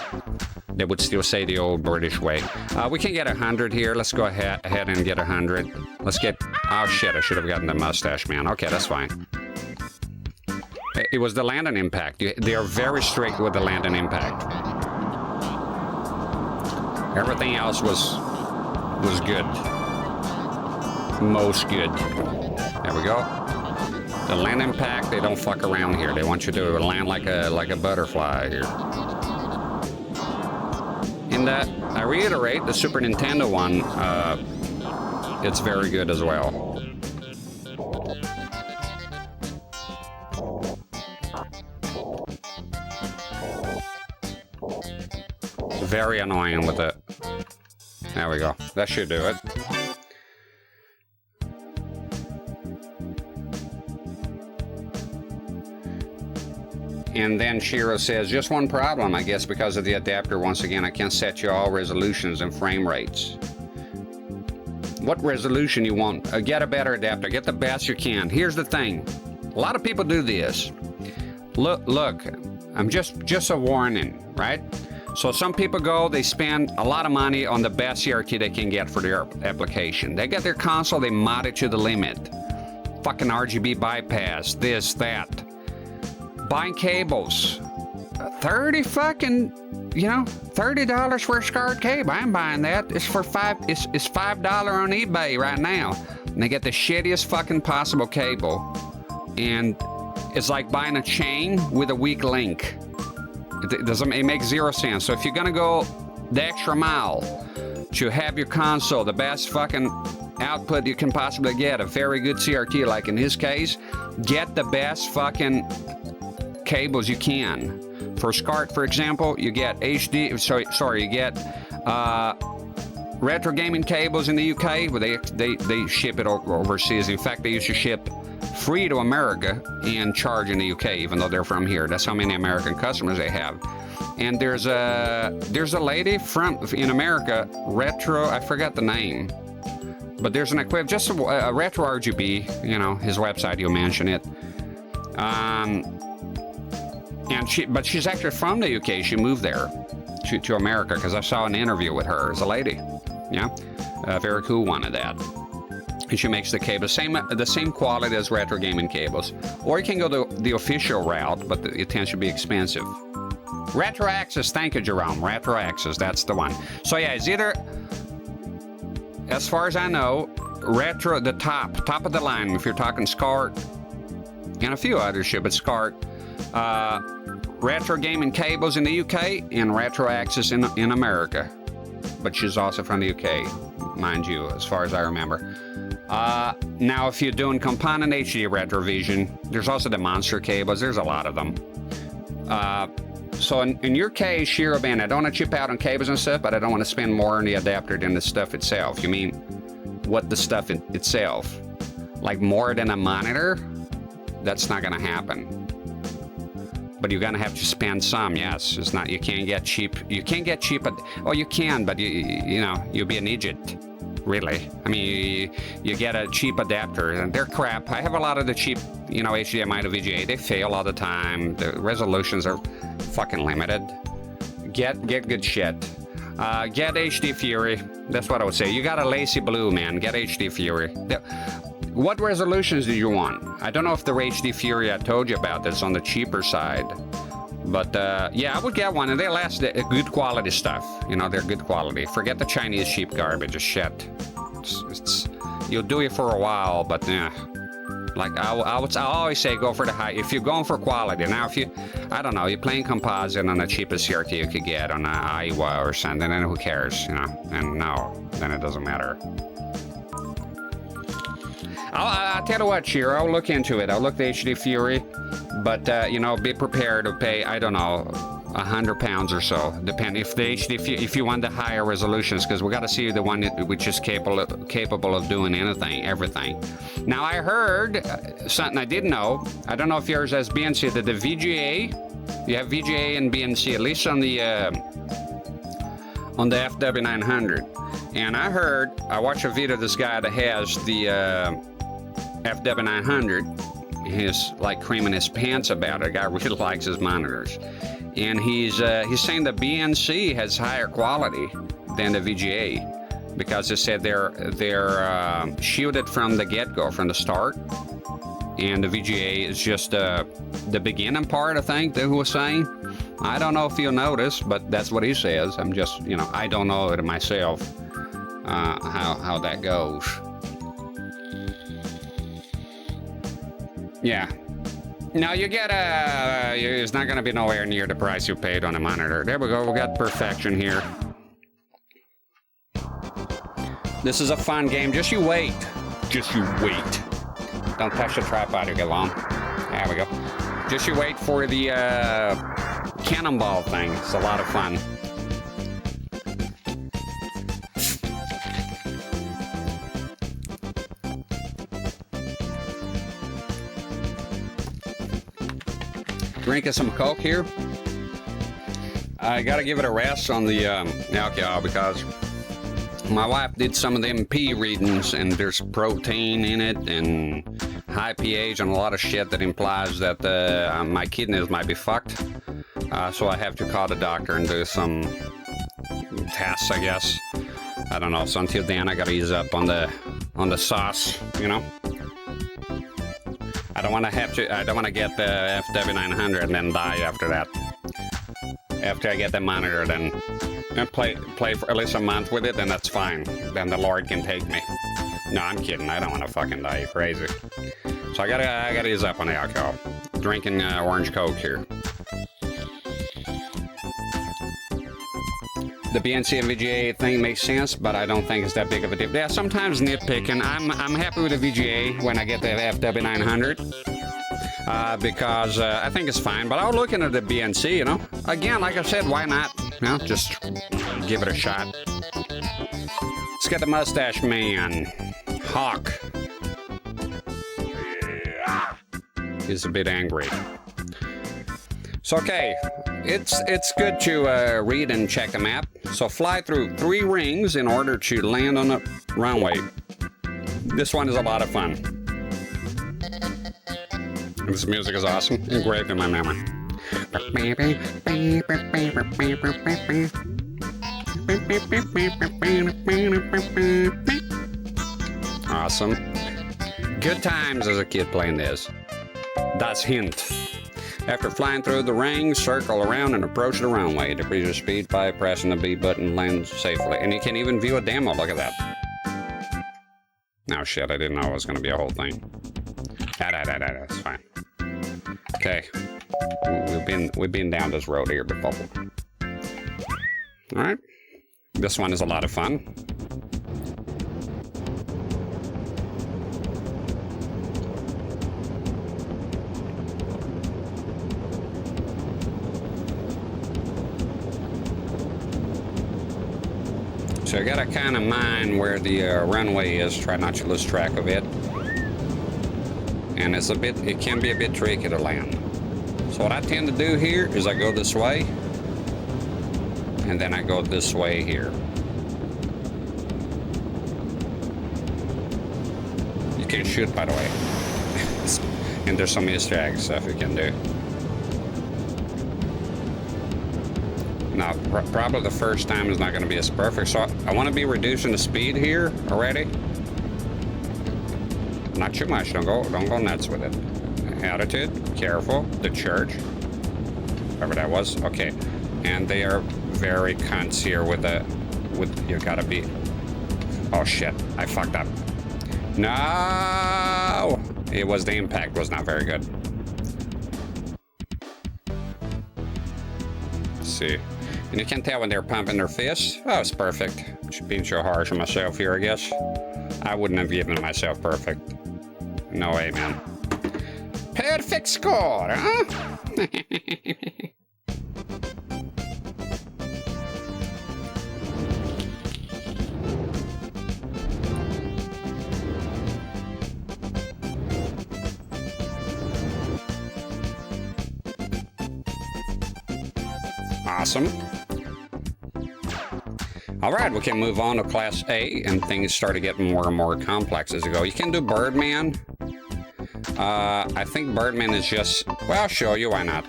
They would still say the old British way. We can get 100 here. Let's go ahead and get 100. Let's get... Oh, shit, I should have gotten the mustache man. Okay, that's fine. It was the land and impact. They are very strict with the land and impact. Everything else was good. Most good. There we go. The land impact, they don't fuck around here. They want you to land like a butterfly here. In that, I reiterate, the Super Nintendo one, it's very good as well. Very annoying with it. There we go. That should do it. And then Shiro says, just one problem, I guess, because of the adapter. Once again, I can't set you all resolutions and frame rates. What resolution you want? Get a better adapter. Get the best you can. Here's the thing. A lot of people do this. Look, I'm just a warning, right? So some people go, they spend a lot of money on the best CRT they can get for their application. They get their console, they mod it to the limit. Fucking RGB bypass, this, that. Buying cables. $30 for a SCART cable. I'm buying that. It's for it's $5 on eBay right now. And they get the shittiest fucking possible cable. And it's like buying a chain with a weak link. It makes zero sense. So if you're gonna go the extra mile to have your console the best fucking output you can possibly get, a very good CRT like in his case, get the best fucking cables you can. For SCART, for example, you get you get retro gaming cables in the UK, where they ship it overseas. In fact, they used to ship free to America and charge in the UK, even though they're from here. That's how many American customers they have. And there's a lady in America, retro, I forgot the name, but there's an equivalent, just a retro RGB, his website, you'll mention it. But she's actually from the UK. She moved there to America because I saw an interview with her as a lady. Yeah, a very cool one of that. And she makes the cable the same quality as retro gaming cables. Or you can go the official route, but it tends to be expensive. Retro Access, thank you, Jerome. Retro Access, that's the one. So yeah, it's either, as far as I know, retro, the top of the line, if you're talking SCART, and a few others ship at SCART, retro gaming cables in the UK, and Retro Access in America. But she's also from the UK, mind you, as far as I remember. Now, if you're doing component HD retrovision, there's also the monster cables. There's a lot of them. So in your case, Shiro Band, I don't want to chip out on cables and stuff, but I don't want to spend more on the adapter than the stuff itself. You mean what the stuff itself? Like more than a monitor? That's not going to happen. But you're going to have to spend some, yes. It's not, you can't get cheap. You can't get cheap, well, you can, but you'll be an idiot. really. I mean, you get a cheap adapter, and they're crap. I have a lot of the cheap, you know, HDMI to VGA. They fail all the time. The resolutions are fucking limited. Get good shit. Get HD Fury. That's what I would say. You got a lazy blue, man. Get HD Fury. What resolutions do you want? I don't know if the HD Fury I told you about that's on the cheaper side. But yeah, I would get one, and they last good quality stuff. You know, they're good quality. Forget the Chinese cheap garbage. It's shit. You'll do it for a while, but yeah. Like I always say, go for the high. If you're going for quality, now if you, I don't know, you're playing composite on the cheapest CRT you could get on Iowa or something, then who cares, you know? And no, then it doesn't matter. I'll tell you what, Cheer, I'll look into it. I'll look the HD Fury, but you know, be prepared to pay, I don't know, £100 or so, depending if the HD, if you want the higher resolutions, because we got to see the one which is capable of doing everything. Now I heard something I didn't know. I don't know if yours has BNC. That the VGA, you have VGA and BNC at least on the FW900. And I heard, I watched a video of this guy that has the FW900. He's like creaming his pants about it. The guy really likes his monitors. And he's saying the BNC has higher quality than the VGA because they said they're shielded from the get-go, from the start, and the VGA is just the beginning part, I think that he was saying. I don't know if you'll notice, but that's what he says. I'm just, you know, I don't know it myself how that goes. Yeah. Now you get it's not going to be nowhere near the price you paid on a monitor. There we go. We got perfection here. This is a fun game. Just you wait. Just you wait. Don't touch the tripod or get long. There we go. Just you wait for the Cannonball thing. It's a lot of fun. Drinking some Coke here. I gotta give it a rest on the alcohol because my wife did some of them pee readings, and there's protein in it and high pH and a lot of shit that implies that my kidneys might be fucked. So I have to call the doctor and do some tests, I guess. I don't know. So until then, I gotta ease up on the sauce, you know. I don't want to get the FW900 and then die after that. After I get the monitor, then play for at least a month with it, then that's fine. Then the Lord can take me. No, I'm kidding. I don't want to fucking die. You're crazy. So I gotta ease up on the alcohol. Drinking orange Coke here. The BNC and VGA thing makes sense, but I don't think it's that big of a deal. Yeah, sometimes nitpicking. I'm happy with the VGA when I get the FW900 because I think it's fine. But I'll look into the BNC, you know. Again, like I said, why not? You know, just give it a shot. Let's get the Mustache Man. Hawk. He's a bit angry. So, okay, it's good to read and check a map. So fly through 3 rings in order to land on the runway. This one is a lot of fun. This music is awesome, engraved in my memory. Awesome. Good times as a kid playing this. Das Hint. After flying through the ring, circle around and approach the runway. Decrease your speed by pressing the B button, land safely. And you can even view a demo. Look at that. Oh shit, I didn't know it was going to be a whole thing. That's fine. Okay. We've been down this road here before. Alright. This one is a lot of fun. So I gotta kind of mind where the runway is, try not to lose track of it. And it can be a bit tricky to land. So what I tend to do here is I go this way, and then I go this way here. can shoot, by the way. And there's some Easter egg stuff you can do. Now, probably the first time is not going to be as perfect, so I want to be reducing the speed here already. Not too much. Don't go nuts with it. Attitude, careful. The church, whatever that was. Okay, and they are very cunts here with you gotta be. Oh shit! I fucked up. No, it was the impact was not very good. Let's see. And you can tell when they're pumping their fists. Oh, it's perfect. Should be too harsh on myself here, I guess. I wouldn't have given myself perfect. No way, man. Perfect score, huh? Awesome. All right, we can move on to Class A, and things start to get more and more complex as you go. You can do Birdman. I think Birdman is just... Well, I'll show you, why not?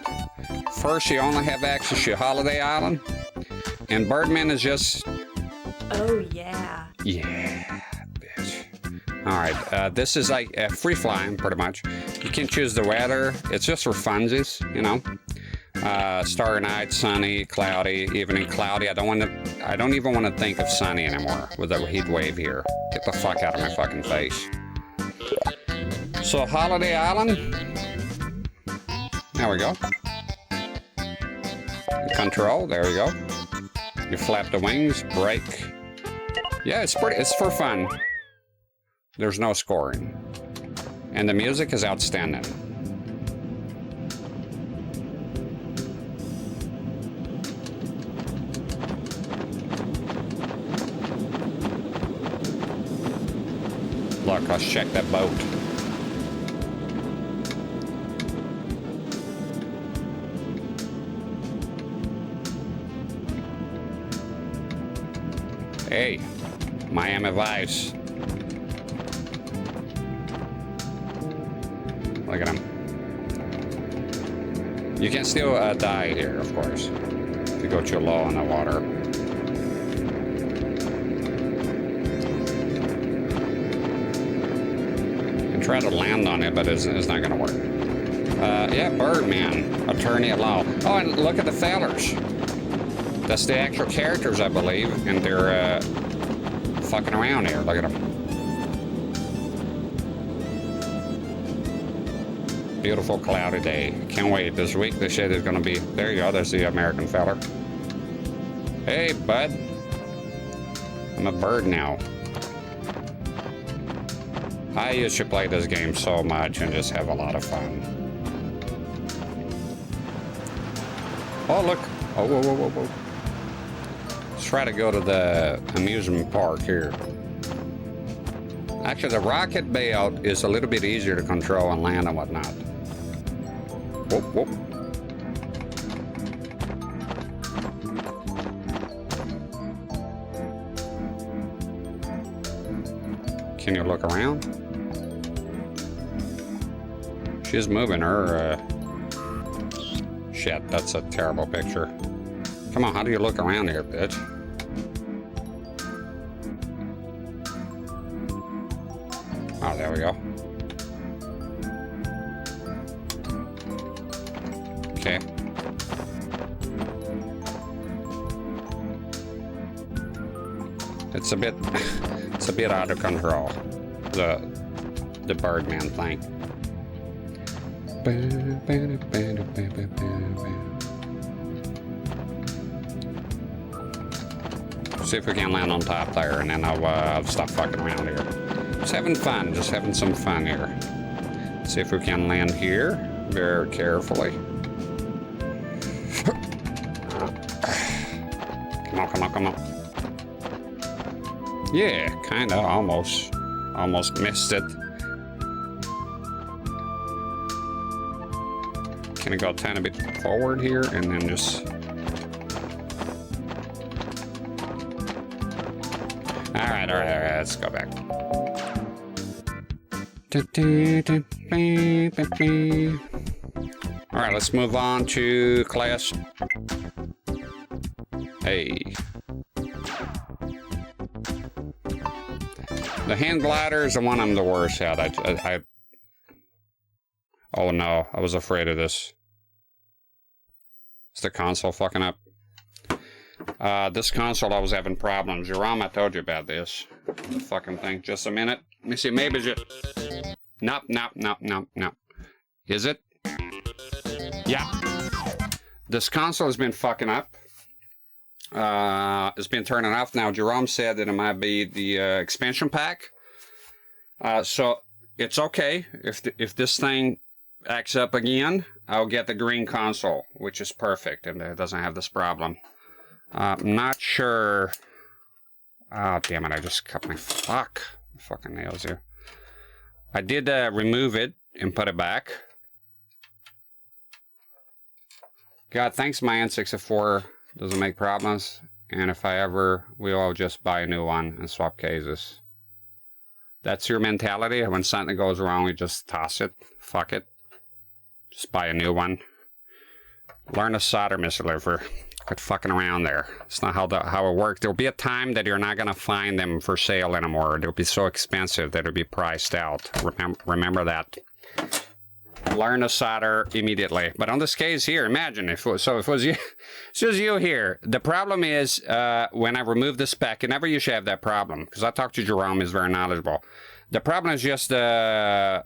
First, you only have access to Holiday Island, and Birdman is just... Oh, yeah. Yeah, bitch. All right, this is like free flying, pretty much. You can choose the weather. It's just for funsies, you know. Starry night, sunny, cloudy, evening cloudy. I don't even want to think of sunny anymore with the heat wave here. Get the fuck out of my fucking face. So Holiday Island. There we go. Control, there we go. You flap the wings, brake. Yeah, it's for fun. There's no scoring. And the music is outstanding. Look, let's check that boat. Hey, Miami Vice. Look at him. You can still die here, of course, if you go too low in the water. And try to land on it, but it's not going to work. Yeah, Birdman, attorney at law. Oh, and look at the fellers. That's the actual characters, I believe, and they're fucking around here. Look at them. Beautiful cloudy day. Can't wait. This week they say there's gonna be... There you go. There's the American feller. Hey, bud. I'm a bird now. I used to play this game so much and just have a lot of fun. Oh, look. Oh, whoa, whoa, whoa, whoa. Let's try to go to the amusement park here. Actually, the rocket layout is a little bit easier to control and land and whatnot. Whoop, whoop. Can you look around? She's moving her, Shit, that's a terrible picture. Come on, how do you look around here, bitch? Oh, there we go. Okay. It's a bit out of control. The Birdman thing. See if we can land on top there, and then I'll stop fucking around here. Just having fun, just having some fun here. See if we can land here very carefully. Come on, come on, come on. Yeah, kinda, almost missed it. Can I go a tiny bit forward here and then just... All right, let's go back. Alright, let's move on to class. Hey. The hand glider is the one I'm the worst at. Oh no, I was afraid of this. Is the console fucking up? This console I was having problems. Jerome, I told you about this. The fucking thing. Just a minute. Let me see, maybe it's just... Nope. Is it? Yeah. This console has been fucking up. It's been turning off now. Jerome said that it might be the expansion pack. So it's okay if this thing acts up again. I'll get the green console, which is perfect, and it doesn't have this problem. I'm not sure. Oh damn it! I just cut my fucking nails here. I did remove it and put it back. God, thanks my N64 doesn't make problems, and if I ever will, I'll just buy a new one and swap cases. That's your mentality. When something goes wrong, you just toss it. Fuck it. Just buy a new one. Learn to solder, Mr. Liver. Quit fucking around there. It's not how it works. There'll be a time that you're not gonna find them for sale anymore. They'll be so expensive that it'll be priced out. Remember that. Learn to solder immediately. But on this case here, imagine if it was you, it's just you here. The problem is when I remove this pack, and never you should have that problem because I talked to Jerome, he's very knowledgeable. The problem is just the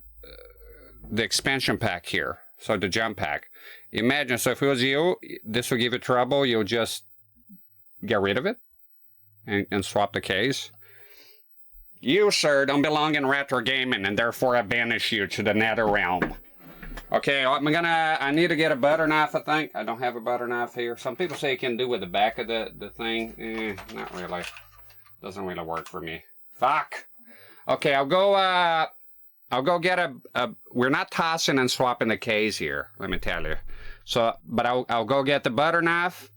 expansion pack here, so the jump pack. Imagine, so if it was you, this will give you trouble. You'll just get rid of it and swap the case. You, sir, don't belong in retro gaming, and therefore I banish you to the nether realm. Okay, I need to get a butter knife, I think. I don't have a butter knife here. Some people say you can do with the back of the thing. Not really. Doesn't really work for me. Fuck. Okay, I'll go get a we're not tossing and swapping the case here, let me tell you. So, but I'll go get the butter knife.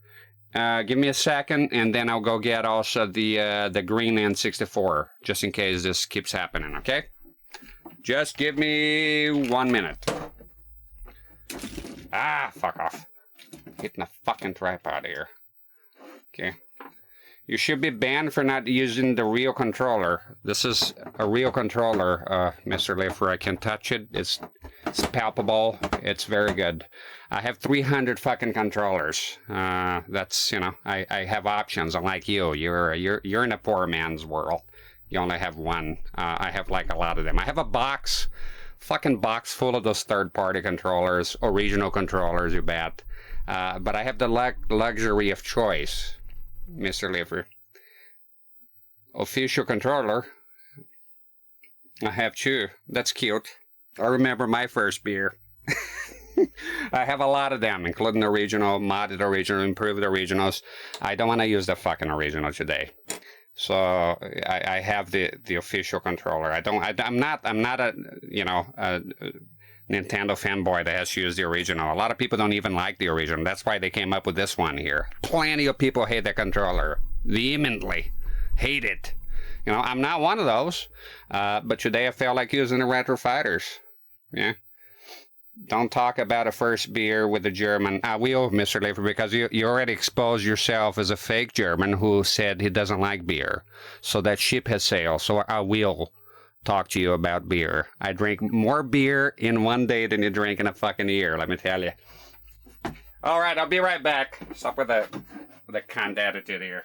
Give me a second, and then I'll go get also the green N64, just in case this keeps happening, okay? Just give me 1 minute. Ah, fuck off. Hitting a fucking tripod here. Okay. You should be banned for not using the real controller. This is a real controller, Mr. Lifer. I can touch it. It's palpable. It's very good. I have 300 fucking controllers. That's, you know, I have options. Unlike you, you're in a poor man's world. You only have one. I have like a lot of them. I have a fucking box full of those third-party controllers, original controllers, you bet. But I have the luxury of choice, Mr. Liver. Official controller. I have two. That's cute. I remember my first beer. I have a lot of them, including the original, modded original, improved originals. I don't want to use the fucking original today. So I have the official controller. I'm not a, you know, a Nintendo fanboy that has used the original. A lot of people don't even like the original. That's why they came up with this one here. Plenty of people hate the controller. Vehemently. Hate it. You know, I'm not one of those. But today I felt like using the Retro Fighters. Yeah. Don't talk about a first beer with a German. I will, Mr. Lefer, because you already exposed yourself as a fake German who said he doesn't like beer. So that ship has sailed. So I will talk to you about beer. I drink more beer in one day than you drink in a fucking year, let me tell you. All right, I'll be right back. Stop with the cont attitude here.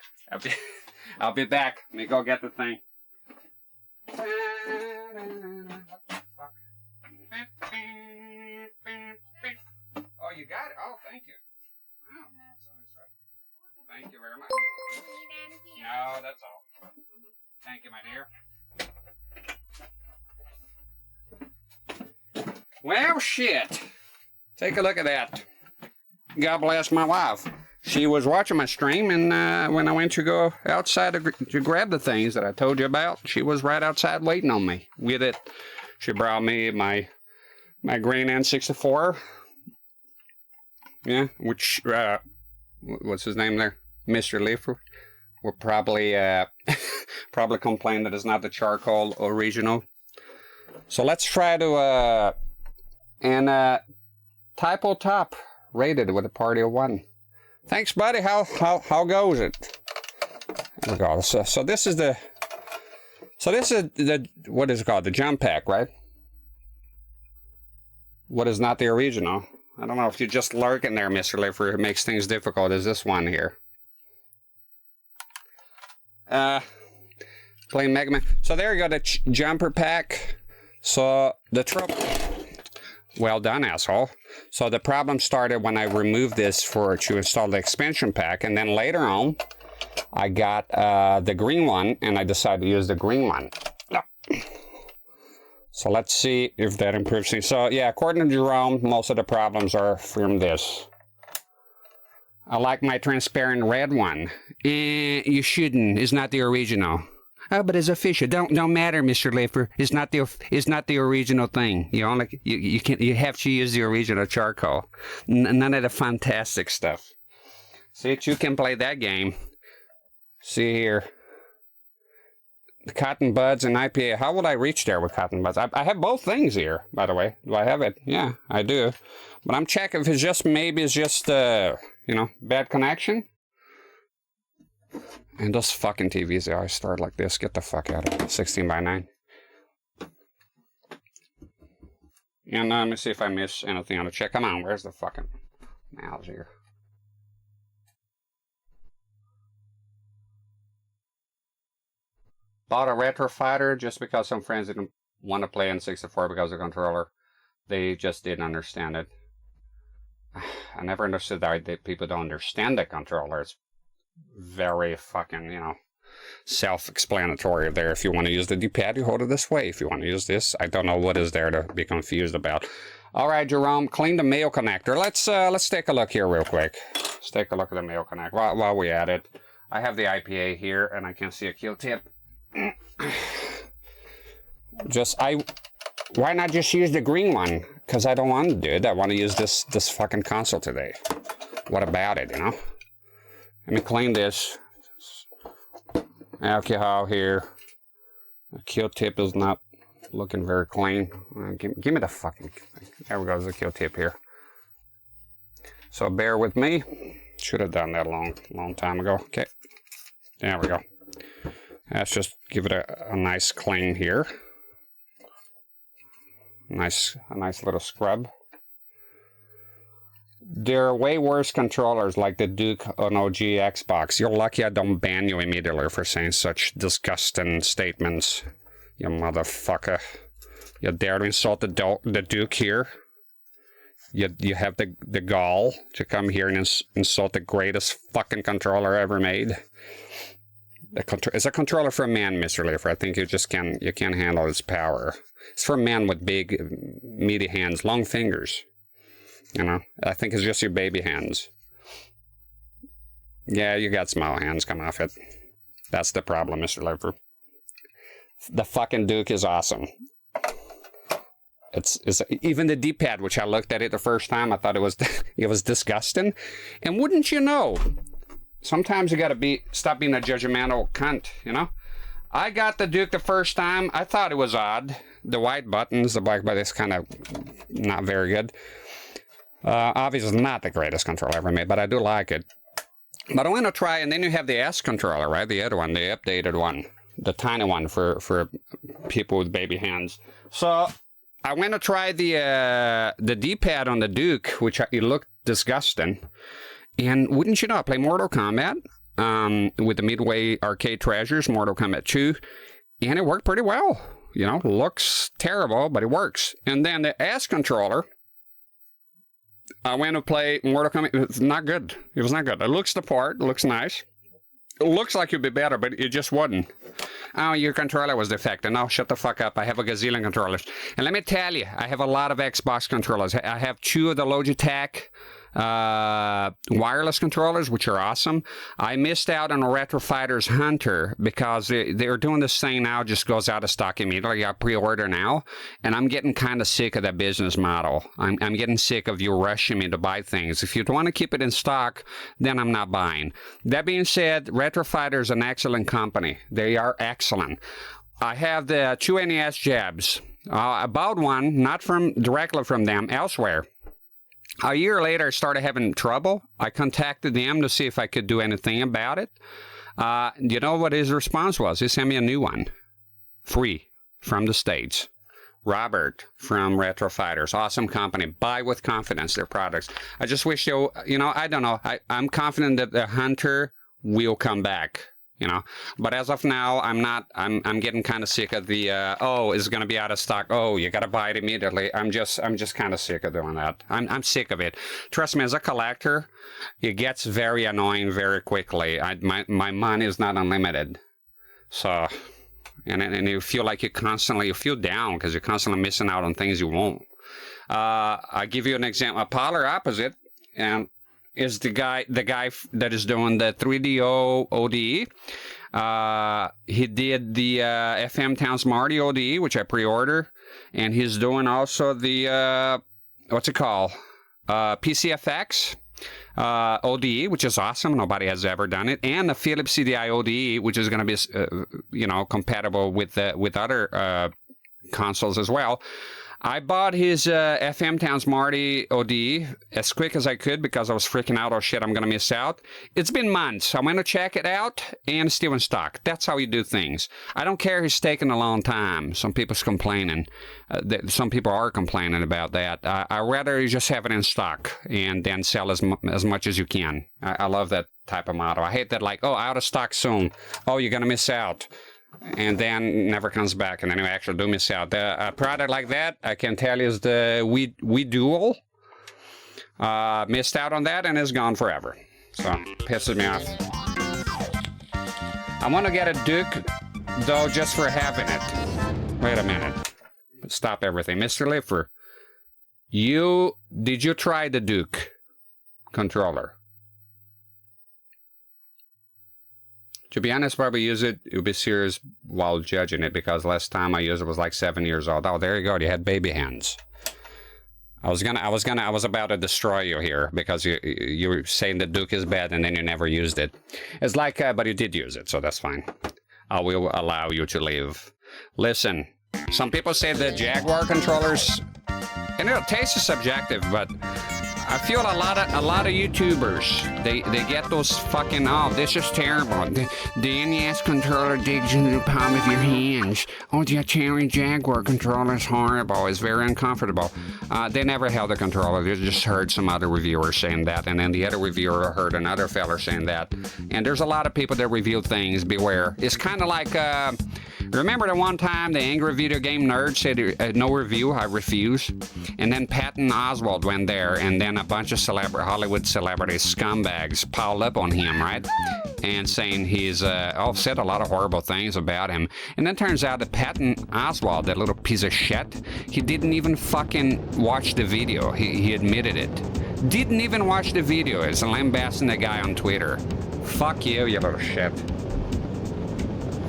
I'll be back. Let me go get the thing. Oh, you got it? Oh, thank you. Oh, thank you very much. No, that's all. Thank you, my dear. Well, shit. Take a look at that. God bless my wife. She was watching my stream, and when I went to go outside to grab the things that I told you about, she was right outside waiting on me with it. She brought me my green N64. Yeah, which, what's his name there? Mr. Lefer will probably, probably complain that it's not the charcoal original. So let's try to, typo top rated with a party of 1. Thanks, buddy. How goes it? There we go. So this is the, what is it called? The jump pack, right? What is not the original? I don't know if you're just lurking there, Mr. Liffer. It makes things difficult. Is this one here? Playing Mega Man. So there you go, the jumper pack. So the trouble. Well done, asshole. So the problem started when I removed this to install the expansion pack, and then later on, I got the green one, and I decided to use the green one. So let's see if that improves things. So yeah, according to Jerome, most of the problems are from this. I like my transparent red one. You shouldn't. It's not the original. Oh, but it's official. Don't matter, Mr. Liffer. It's not the original thing. You have to use the original charcoal. None of the fantastic stuff. See, you can play that game. See here. The cotton buds and IPA. How would I reach there with cotton buds? I have both things here, by the way. Do I have it? Yeah, I do. But I'm checking if it's just, maybe it's just, bad connection. And those fucking TVs, they always start like this. Get the fuck out of it. 16:9. And let me see if I miss anything on the check. Come on, where's the fucking mouse here? Bought a retro fighter just because some friends didn't want to play N64 because of the controller. They just didn't understand it. I never understood that people don't understand the controller. It's very fucking, self-explanatory there. If you want to use the D-pad, you hold it this way. If you want to use this, I don't know what is there to be confused about. All right, Jerome, clean the mail connector. Let's take a look here real quick. Let's take a look at the mail connector while we at it. I have the IPA here, and I can see a Q-tip. Why not just use the green one? Because I don't want to do it. I want to use this fucking console today. What about it, Let me clean this. Alcohol here. The Q-tip is not looking very clean. Give me the fucking thing. There we go, there's a Q-tip here. So bear with me. Should have done that a long time ago. Okay. There we go. Let's just give it a nice clean here. A nice little scrub. There are way worse controllers like the Duke on OG Xbox. You're lucky I don't ban you immediately for saying such disgusting statements. You motherfucker. You dare to insult the Duke here? You have the gall to come here and insult the greatest fucking controller ever made? It's a controller for a man, Mr. Liffer. I think you can't handle its power. It's for a man with big, meaty hands, long fingers. I think it's just your baby hands. Yeah, you got small hands. Come off it. That's the problem, Mr. Liffer. The fucking Duke is awesome. It's even the D-pad, which I looked at it the first time, I thought it was disgusting. And wouldn't you know? Sometimes you gotta stop being a judgmental cunt, I got the Duke the first time. I thought it was odd. The white buttons, the black buttons, kind of not very good. Obviously not the greatest controller ever made, but I do like it. But I want to try, and then you have the S controller, right? The other one, the updated one, the tiny one for people with baby hands. So I went to try the D-pad on the Duke, which it looked disgusting. And wouldn't you know, I play Mortal Kombat with the Midway Arcade Treasures, Mortal Kombat 2, and it worked pretty well. Looks terrible, but it works. And then the S controller, I went to play Mortal Kombat. It's not good. It was not good. It looks the part. It looks nice. It looks like it'd be better, but it just wouldn't. Oh, your controller was defective. No, shut the fuck up. I have a gazillion controllers. And let me tell you, I have a lot of Xbox controllers. I have 2 of the Logitech wireless controllers, which are awesome. I missed out on a Retro Fighters Hunter because they're doing this thing now, just goes out of stock immediately. I pre-order now, and I'm getting kind of sick of that business model. I'm getting sick of you rushing me to buy things. If you want to keep it in stock, then I'm not buying. That being said, Retro Fighter is an excellent company. They are excellent. I have the 2 NES jabs. I bought one, not directly from them, elsewhere. A year later, I started having trouble. I contacted them to see if I could do anything about it. You know what his response was? He sent me a new one. Free. From the States. Robert from Retro Fighters. Awesome company. Buy with confidence their products. I just wish you know, I don't know. I'm confident that the Hunter will come back. You know, but as of now, I'm not. I'm getting kind of sick of the. Oh, it's gonna be out of stock. Oh, you gotta buy it immediately. I'm just kind of sick of doing that. I'm sick of it. Trust me, as a collector, it gets very annoying very quickly. My money is not unlimited, so and you feel like you feel down because you're constantly missing out on things you want. I give you an example. A polar opposite and. Is the guy that is doing the 3DO ODE. He did the FM Towns Marty ODE, which I pre-order, and he's doing also the what's it called? PCFX ODE, which is awesome. Nobody has ever done it, and the Philips CDI ODE, which is going to be compatible with other consoles as well. I bought his FM Towns Marty OD as quick as I could because I was freaking out. Oh, shit, I'm going to miss out. It's been months. I went to check it out, and it's still in stock. That's how you do things. I don't care if it's taking a long time. Some people's complaining. Some people are complaining about that. I'd rather you just have it in stock and then sell as much as you can. I love that type of motto. I hate that, like, oh, out of stock soon. Oh, you're going to miss out. And then never comes back, and then you actually do miss out. A product like that, I can tell you, is the Wii Dual. Missed out on that, and it's gone forever. So, pisses me off. I want to get a Duke, though, just for having it. Wait a minute. Stop everything. Mr. Liffer, did you try the Duke controller? To be honest, probably use it. You'll be serious while judging it because last time I used it was like 7 years old. Oh, there you go. You had baby hands. I was about to destroy you here because you were saying the Duke is bad and then you never used it. It's like, but you did use it, so that's fine. I will allow you to leave. Listen, some people say the Jaguar controllers, and taste is subjective, but I feel a lot of YouTubers, they get those fucking, oh, this is terrible. The NES controller digs into the palm of your hands. Oh, the Atari Jaguar controller is horrible. It's very uncomfortable. They never held a controller. They just heard some other reviewers saying that, and then the other reviewer heard another fella saying that. And there's a lot of people that review things. Beware. It's kind of like, remember the one time the angry video game nerd said no review, I refuse? And then Patton Oswalt went there, and then a bunch of Hollywood celebrities, scumbags, piled up on him, right? And saying he's said a lot of horrible things about him. And then turns out that Patton Oswalt, that little piece of shit, he didn't even fucking watch the video. He admitted it. Didn't even watch the video. He's lambasting the guy on Twitter. Fuck you, you little shit.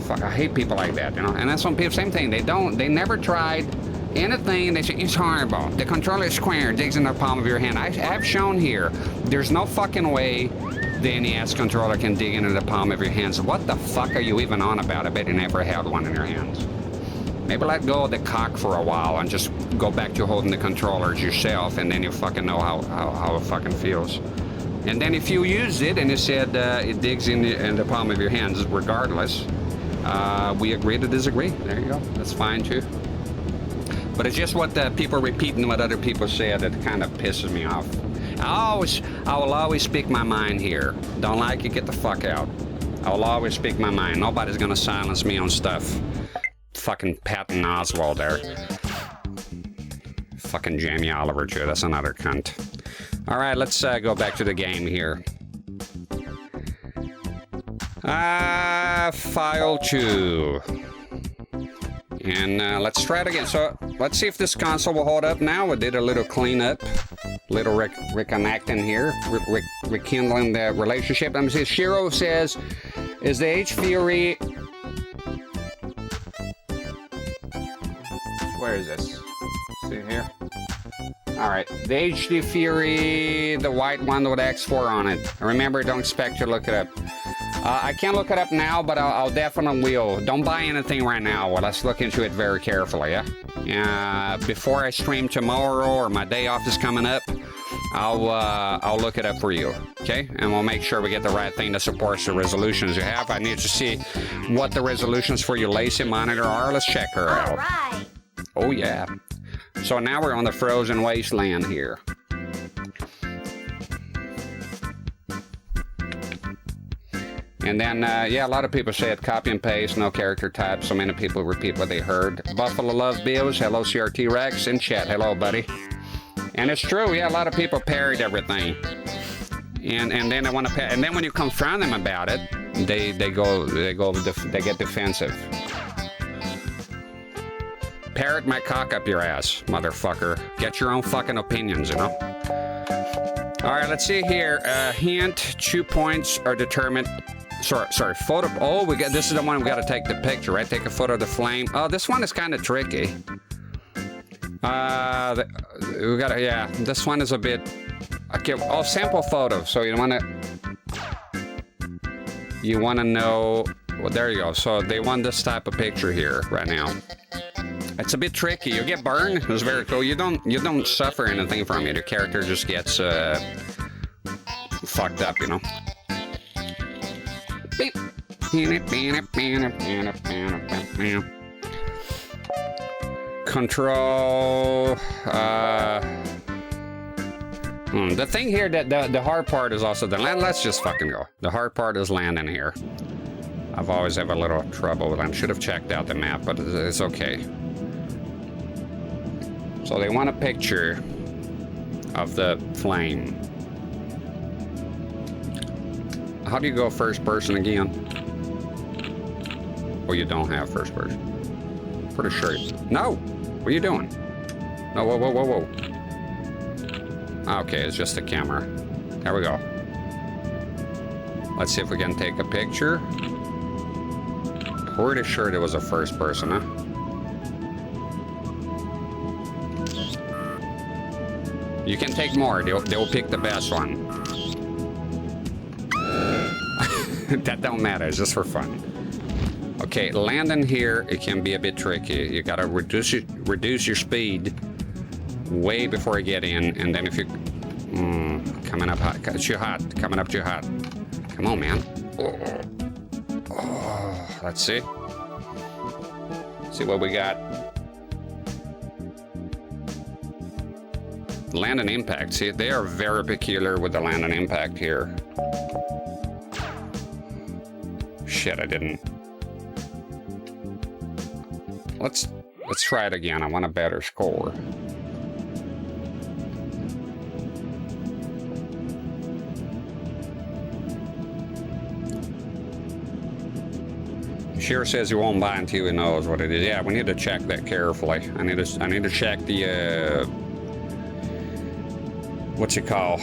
Fuck, I hate people like that, you know. And that's when people, same thing. They never tried anything. They say it's horrible. The controller is square, digs in the palm of your hand. I have shown here. There's no fucking way the NES controller can dig into the palm of your hands. What the fuck are you even on about? I bet you never held one in your hands. Maybe let go of the cock for a while and just go back to holding the controllers yourself, and then you fucking know how it fucking feels. And then if you used it and you said it digs in the palm of your hands regardless, we agree to disagree. There you go. That's fine too. But it's just what people repeating what other people said that kind of pisses me off. I will always speak my mind here. Don't like it, get the fuck out. I will always speak my mind. Nobody's gonna silence me on stuff. Fucking Patton Oswalt there. Fucking Jamie Oliver too. That's another cunt. All right, let's go back to the game here. File 2. And let's try it again. So let's see if this console will hold up now. We did a little cleanup, little reconnecting here, rekindling the relationship. Let me see. Shiro says, is the H-Fury... Where is this? See here? All right, the HD Fury, the white one with X4 on it. Remember, don't expect to look it up. I can't look it up now, but I'll definitely will. Don't buy anything right now. Well, let's look into it very carefully, yeah? Before I stream tomorrow or my day off is coming up, I'll look it up for you, okay? And we'll make sure we get the right thing that supports the resolutions you have. I need to see what the resolutions for your lazy monitor are. Let's check her out. All right. Oh, yeah. So now we're on the frozen wasteland here. And then, yeah, a lot of people say it copy and paste, no character type. So many people repeat what they heard. Buffalo Love Bills, hello CRT-rex, in chat, hello buddy. And it's true, yeah, a lot of people parried everything. And then they want to, and then when you confront them about it, they get defensive. Parrot my cock up your ass, motherfucker. Get your own fucking opinions, you know. All right, let's see here. Hint: 2 points are determined. Sorry, photo. Oh, this is the one we got to take the picture, right? Take a photo of the flame. Oh, this one is kind of tricky. We gotta, yeah, this one is a bit. Okay, oh, sample photo. So you wanna know. Well, there you go. So they want this type of picture here right now. It's a bit tricky. You get burned. It's very cool. You don't suffer anything from it. Your character just gets fucked up, you know. Beep. Control. The thing here that the hard part is also the land. Let's just fucking go. The hard part is landing here. I've always have a little trouble with them. Should have checked out the map, but it's okay. So they want a picture of the flame. How do you go first person again? Oh, you don't have first person. Pretty sure. No! What are you doing? No, whoa. Okay, it's just a camera. There we go. Let's see if we can take a picture. Pretty sure there was a first person, huh? You can take more. They'll pick the best one. That don't matter. It's just for fun. Okay, landing here, it can be a bit tricky. You gotta reduce your speed way before you get in, and then if you coming up hot, too hot, coming up too hot. Come on, man. Oh, let's see. See what we got. Land and impact. See, they are very peculiar with the land and impact here. Shit, I didn't. Let's try it again. I want a better score. Shira says he won't buy until he knows what it is. Yeah, we need to check that carefully. I need to check the what's it called?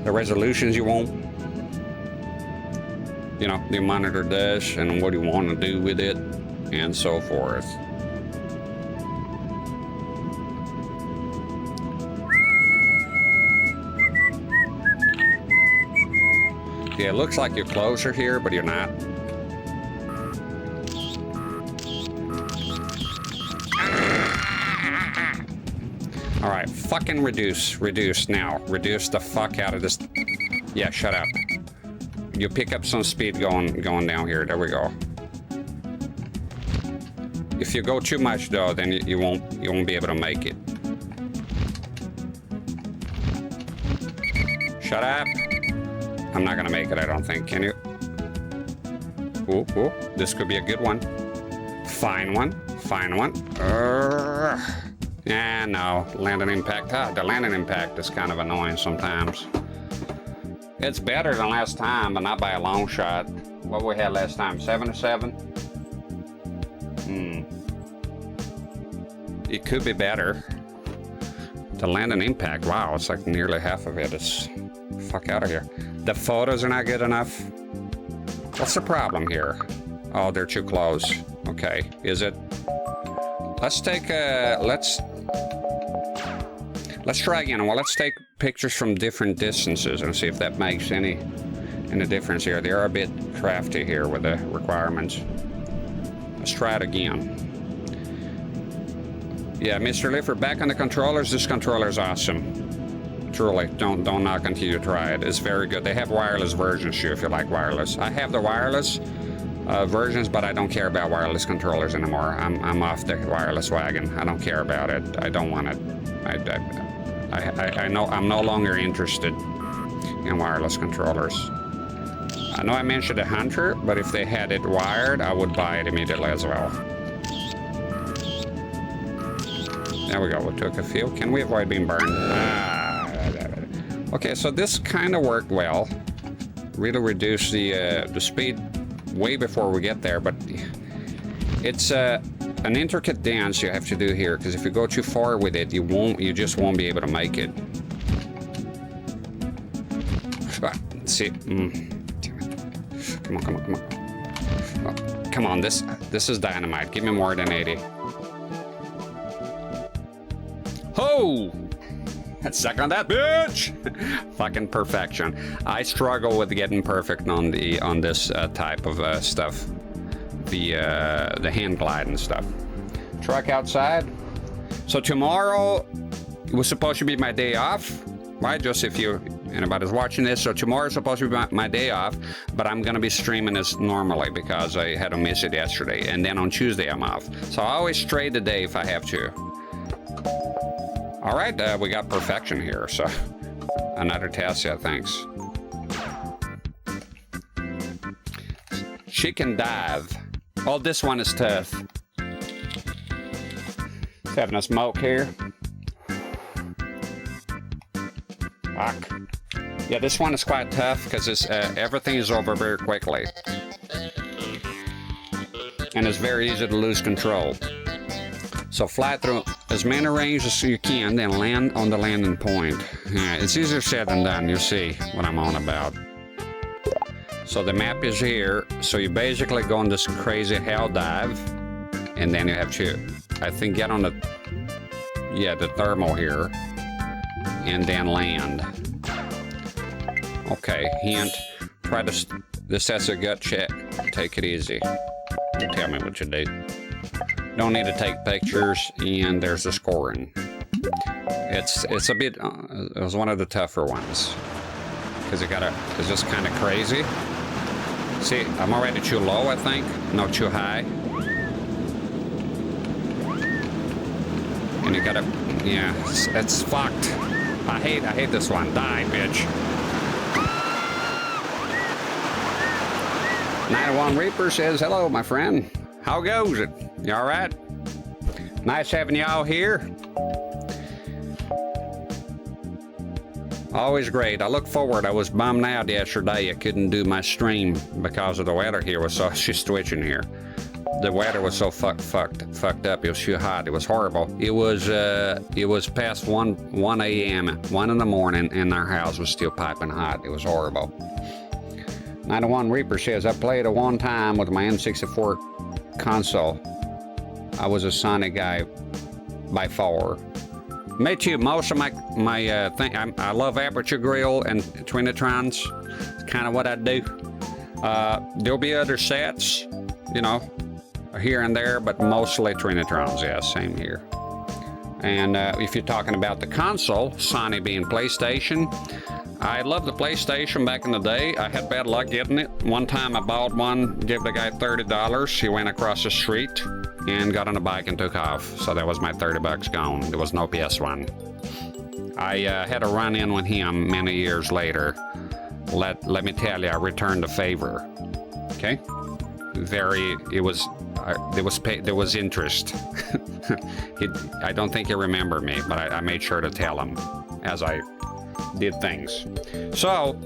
The resolutions you want. You know, the monitor does, and what you want to do with it, and so forth. Yeah, it looks like you're closer here, but you're not. All right, fucking reduce now. Reduce the fuck out of this. Yeah, shut up. You pick up some speed going down here. There we go. If you go too much though, then you won't be able to make it. Shut up. I'm not gonna make it, I don't think. Can you? Ooh, this could be a good one. Fine one. Yeah, no. Land and impact. The land and impact is kind of annoying sometimes. It's better than last time, but not by a long shot. What we had last time, 7 to 7? It could be better. The land and impact, wow, it's like nearly half of it. It's fuck out of here. The photos are not good enough. What's the problem here? Oh, they're too close. Okay, is it? Let's take let's try again. Well, let's take pictures from different distances and see if that makes any any difference here. They are a bit crafty here with the requirements. Let's try it again. Yeah, Mr. Lifford, back on the controllers. This controller is awesome. Truly, don't knock until you try it. It's very good. They have wireless versions too if you like wireless. I have the wireless versions, but I don't care about wireless controllers anymore. I'm off the wireless wagon. I don't care about it. I don't want it. I know I'm no longer interested in wireless controllers. I know I mentioned the Hunter, but if they had it wired, I would buy it immediately as well. There we go. We took a few. Can we avoid being burned? Okay, so this kind of worked well. Really reduced the speed way before we get there, but it's an intricate dance you have to do here, because if you go too far with it, you just won't be able to make it. See, come on. Oh, come on, this is dynamite. Give me more than 80. Ho! Let's suck on that, bitch! Fucking perfection. I struggle with getting perfect on this type of stuff. The hand glide and stuff. Truck outside. So tomorrow was supposed to be my day off, right? Just if anybody's watching this. So tomorrow's supposed to be my day off, but I'm gonna be streaming this normally because I had to miss it yesterday. And then on Tuesday I'm off. So I always trade the day if I have to. All right, we got perfection here. So another test, yeah, thanks. Chicken dive. Oh, this one is tough. It's having a smoke here. Fuck. Yeah, this one is quite tough because it's everything is over very quickly, and it's very easy to lose control. So fly through as many ranges as you can, then land on the landing point. Yeah, it's easier said than done. You'll see what I'm on about. So the map is here. So you basically go on this crazy hell dive, and then you have to, I think, get on the thermal here, and then land. Okay, hint. Try to. This has a gut check. Take it easy. Tell me what you do. Don't need to take pictures, and there's the scoring. It's a bit. It was one of the tougher ones because it's just kind of crazy. See, I'm already too low, I think. No, too high. And you gotta, yeah, it's fucked. I hate this one. Die, bitch. 91 Reaper says, hello, my friend. How goes it? You all right? Nice having y'all here. Always great. I look forward. I was bummed out yesterday. I couldn't do my stream because of the weather here was so she's twitching here. The weather was so fucked up. It was too hot. It was horrible. It was past 1 a.m. 1 in the morning, and our house was still piping hot. It was horrible. 91 Reaper says, I played at one time with my N64 console. I was a Sony guy by far. Me too. Most of my thing, I love aperture grill and Trinitrons. It's kind of what I do. There'll be other sets, you know, here and there, but mostly Trinitrons. Yeah, same here. And if you're talking about the console, Sony being PlayStation, I loved the PlayStation back in the day. I had bad luck getting it. One time I bought one, gave the guy $30. He went across the street and got on a bike and took off. So that was my $30 gone. There was no PS1. I had a run-in with him many years later. Let me tell you, I returned the favor. Okay? There was interest. I don't think he remembered me, but I made sure to tell him as I did things. So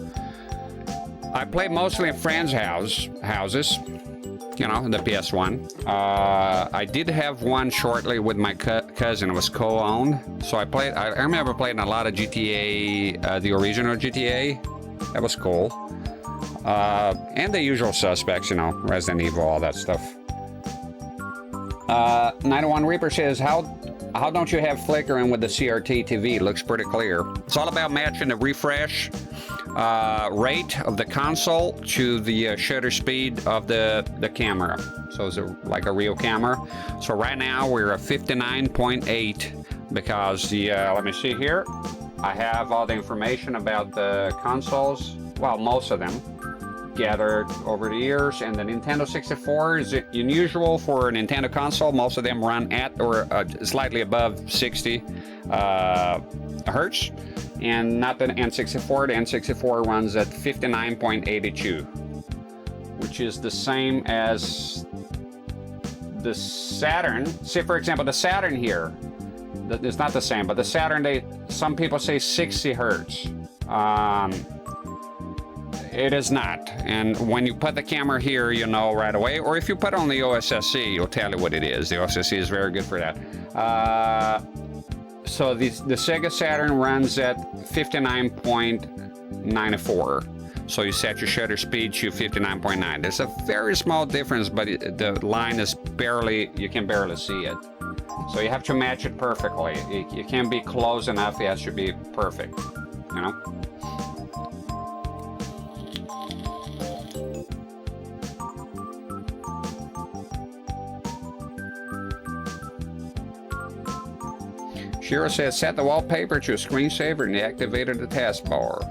I played mostly in friends' houses, you know, the PS1. I did have one shortly with my cousin. It was co-owned. So I remember playing a lot of GTA, the original GTA. That was cool. And the usual suspects, you know, Resident Evil, all that stuff. 91 Reaper says, how don't you have flickering with the CRT TV? Looks pretty clear. It's all about matching the refresh rate of the console to the shutter speed of the camera. So it's like a real camera. So right now we're at 59.8 because the, let me see here. I have all the information about the consoles, well, most of them, gathered over the years, and the Nintendo 64 is unusual for a Nintendo console. Most of them run at or slightly above 60 hertz, and not the N64. The N64 runs at 59.82, which is the same as the Saturn. See, for example, the Saturn here, it's not the same, but the Saturn, some people say 60 hertz. It is not, and when you put the camera here, you know right away, or if you put it on the OSSC, it'll tell you what it is. The OSSC is very good for that. So the Sega Saturn runs at 59.94. So you set your shutter speed to 59.9. There's a very small difference, but the line is barely, you can barely see it. So you have to match it perfectly. You can't be close enough, it has to be perfect, you know? Shiro says, set the wallpaper to a screensaver and deactivated the taskbar.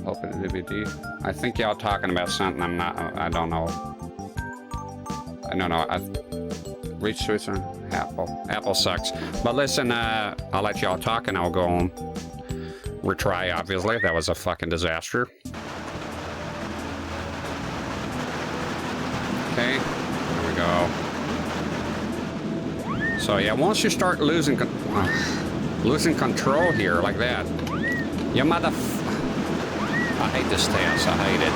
Open the DVD. I think y'all talking about something I don't know. I don't know. Reach Switzerland. Apple sucks. But listen, I'll let y'all talk and I'll go on. Retry, obviously. That was a fucking disaster. Okay, there we go. So yeah, once you start losing control here like that, you I hate this task, I hate it.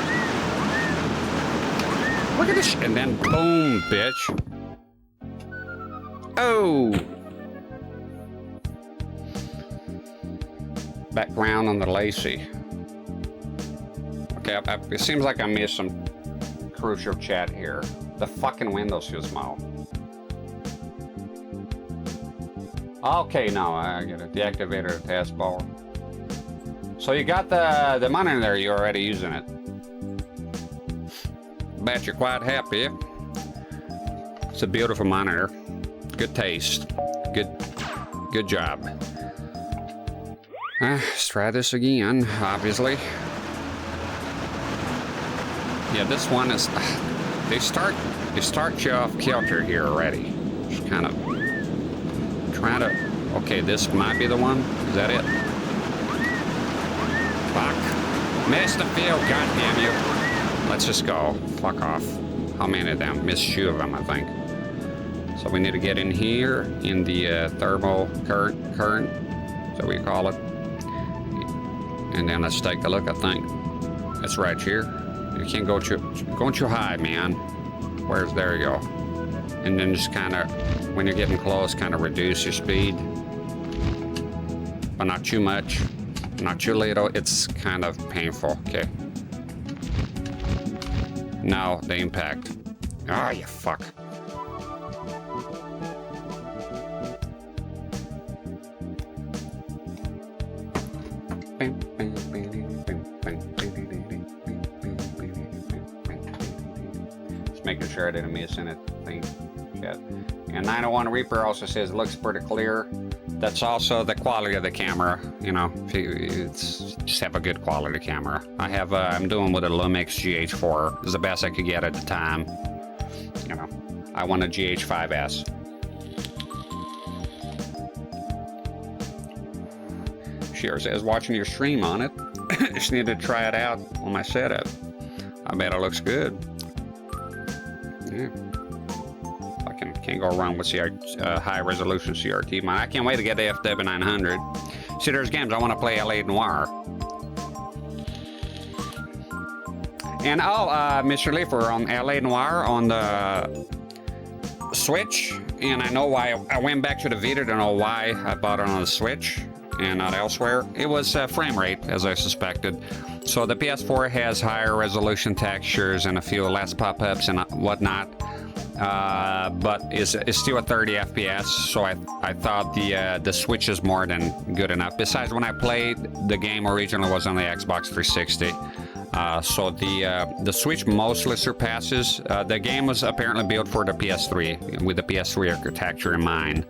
Look at this, and then boom, bitch. Oh! Background on the Lacey. Okay, it seems like I missed some crucial chat here. The fucking window's too small. Okay, no, I get it. Deactivated the taskbar. So you got the monitor there, you're already using it. Bet you're quite happy. It's a beautiful monitor. Good taste. Good job. Let's try this again, obviously. Yeah, this one is, they start you off kilter here already. Just kind of trying to, okay, this might be the one. Is that it? Fuck. Missed the field, goddamn you. Let's just go. Fuck off. How many of them? Missed 2 of them, I think. So we need to get in here in the thermal current, is that what you call it? And then let's take a look, I think. It's right here. You can't go too high, man. There you go. And then just kind of, when you're getting close, kind of reduce your speed. But not too much, not too little. It's kind of painful, okay. Now, the impact. Ah, you fuck. Making sure I didn't miss anything yet. And 901 Reaper also says it looks pretty clear. That's also the quality of the camera, you know. Just have a good quality camera. I'm doing with a Lumix GH4. It's the best I could get at the time. You know, I want a GH5S. Shiro says watching your stream on it. Just need to try it out on my setup. I bet it looks good. Yeah. I can't go wrong with high resolution CRT. I can't wait to get the FW900. See, there's games I want to play LA Noire. And Mr. Leafer on LA Noire on the Switch. And I know why I went back to the Vita to know why I bought it on the Switch and not elsewhere. It was frame rate, as I suspected. So the PS4 has higher resolution textures and a few less pop-ups and whatnot. but it's still a 30 FPS, so I thought the Switch is more than good enough. Besides, when I played, the game originally was on the Xbox 360. So the Switch mostly surpasses. The game was apparently built for the PS3, with the PS3 architecture in mind.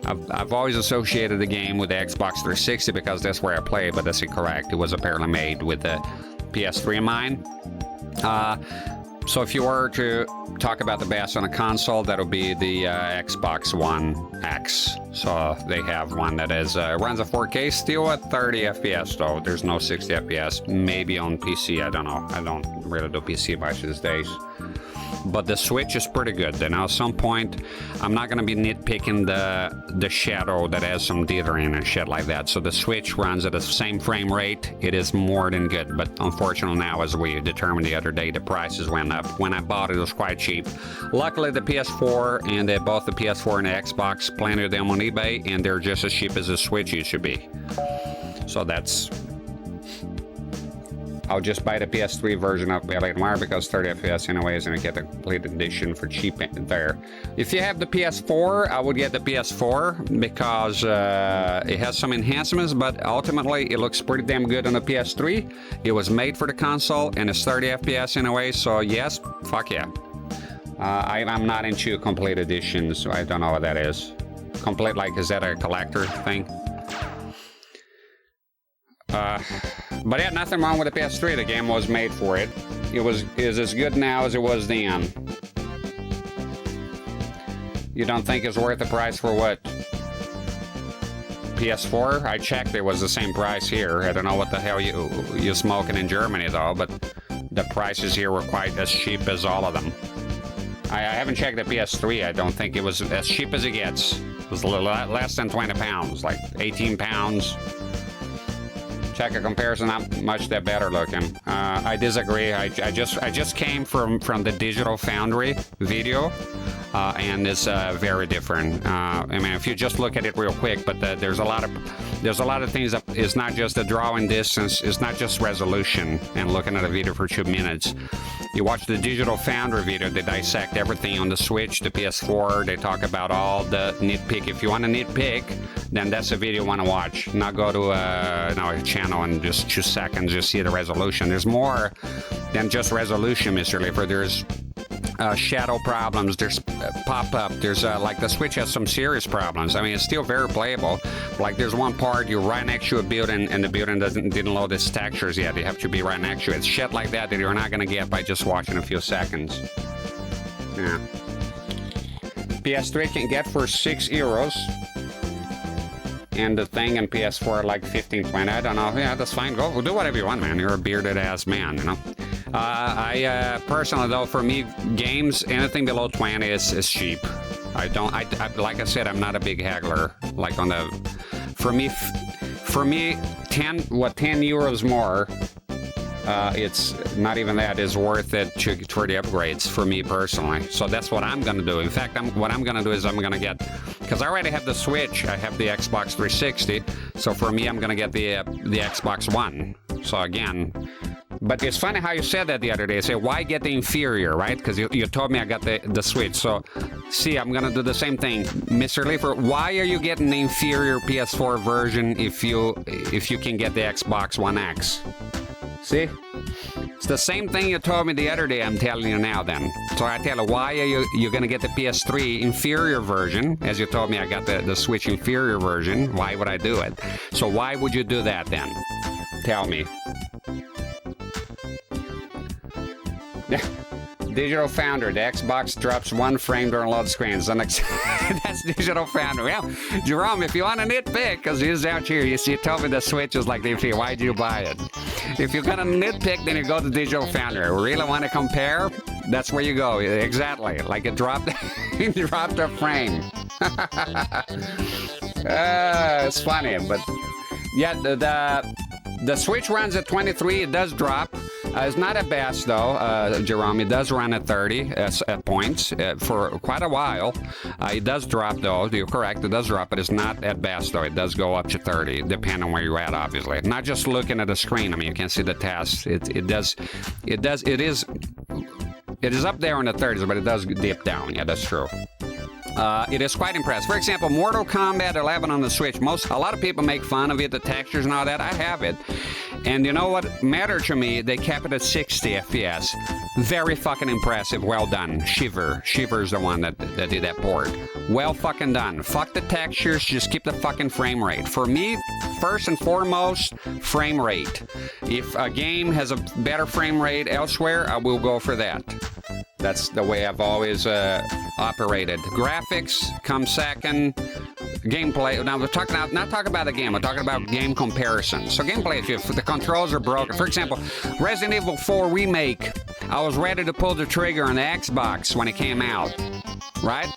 I've always associated the game with the Xbox 360 because that's where I play, but that's incorrect. It was apparently made with the PS3 in mind. So if you were to talk about the best on a console, that'll be the Xbox One X. So they have one that is runs at 4K, still at 30 FPS though. There's no 60 FPS. Maybe on PC, I don't know. I don't really do PC much these days. But the Switch is pretty good. And at some point, I'm not going to be nitpicking the shadow that has some dithering and shit like that. So the Switch runs at the same frame rate. It is more than good. But unfortunately now, as we determined the other day, the prices went up. When I bought it, it was quite cheap. Luckily, the PS4 and both the PS4 and the Xbox, plenty of them on eBay, and they're just as cheap as the Switch used to be. So that's... I'll just buy the PS3 version of Pilotwings because 30 FPS anyways, and I get the complete edition for cheap there. If you have the PS4, I would get the PS4 because it has some enhancements, but ultimately it looks pretty damn good on the PS3. It was made for the console and it's 30 FPS anyway, so yes, fuck yeah. I'm not into complete editions, so I don't know what that is. Complete, like, is that a collector thing? But yeah, nothing wrong with the PS3. The game was made for it. It is as good now as it was then. You don't think it's worth the price for what? PS4? I checked, it was the same price here. I don't know what the hell you're smoking in Germany though, but the prices here were quite as cheap as all of them. I haven't checked the PS3. I don't think it was as cheap as it gets. It was a little less than 20 pounds, like 18 pounds. Check a comparison, not much that better looking. I disagree. I just came from the Digital Foundry video, and it's very different. I mean, if you just look at it real quick, but there's a lot of things that it's not just the drawing distance, it's not just resolution and looking at a video for 2 minutes. You watch the Digital Foundry video, they dissect everything on the Switch, the PS4, they talk about all the nitpick. If you want to nitpick, then that's a video you want to watch. Not go to a channel and just 2 seconds, just see the resolution. There's more than just resolution, Mr. Leaper. There's shadow problems, there's pop-up, there's like the Switch has some serious problems. I mean, it's still very playable. Like there's one part you're right next to a building and the building didn't load its textures yet. You have to be right next to it. It's shit like that you're not gonna get by just watching a few seconds. Yeah. PS3 can get for €6. And the thing in PS4 like 15, 20, I don't know. Yeah, that's fine. Go do whatever you want, man. You're a bearded ass man, you know. I personally though, for me, games anything below 20 is cheap. I like I said, I'm not a big haggler. Like on the, for me, 10 euros more. It's not even that is worth it for the upgrades for me personally. So that's what I'm gonna do. In fact, what I'm gonna do is I'm gonna get, because I already have the Switch, I have the Xbox 360. So for me, I'm gonna get the Xbox One. So again, but it's funny how you said that the other day. Say, why get the inferior, right? Because you told me I got the Switch. So see, I'm gonna do the same thing, Mr. Leafer. Why are you getting the inferior PS4 version if you can get the Xbox One X? See? It's the same thing you told me the other day, I'm telling you now then. So I tell you, why are you going to get the PS3 inferior version? As you told me, I got the Switch inferior version. Why would I do it? So why would you do that then? Tell me. Digital Foundry, the Xbox drops 1 frame during load screens. That's Digital Foundry. Well, Jerome, if you want to nitpick, because he's out here, you told me the Switch is like the inferior. Why'd you buy it? If you're gonna nitpick, then you go to Digital Foundry. Really want to compare? That's where you go. Exactly. Like it dropped, it dropped a frame. It's funny, but yeah, the Switch runs at 23. It does drop. It's not at best though, Jerome. It does run at 30 points for quite a while. It does drop though. You're correct. It does drop, but it's not at best though. It does go up to 30, depending on where you're at, obviously. Not just looking at the screen. I mean, you can see the test. It is It is up there in the 30s, but it does dip down. Yeah, that's true. It is quite impressive. For example, Mortal Kombat 11 on the Switch. A lot of people make fun of it, the textures and all that. I have it. And you know what mattered to me? They kept it at 60 FPS. Very fucking impressive. Well done. Shiver's the one that did that port. Well fucking done. Fuck the textures. Just keep the fucking frame rate. For me, first and foremost, frame rate. If a game has a better frame rate elsewhere, I will go for that. That's the way I've always operated. Graphics come second. Gameplay. Now we're talking not talking about the game. We're talking about game comparison. So gameplay, if the controls are broken. For example, Resident Evil 4 Remake. I was ready to pull the trigger on the Xbox when it came out. Right?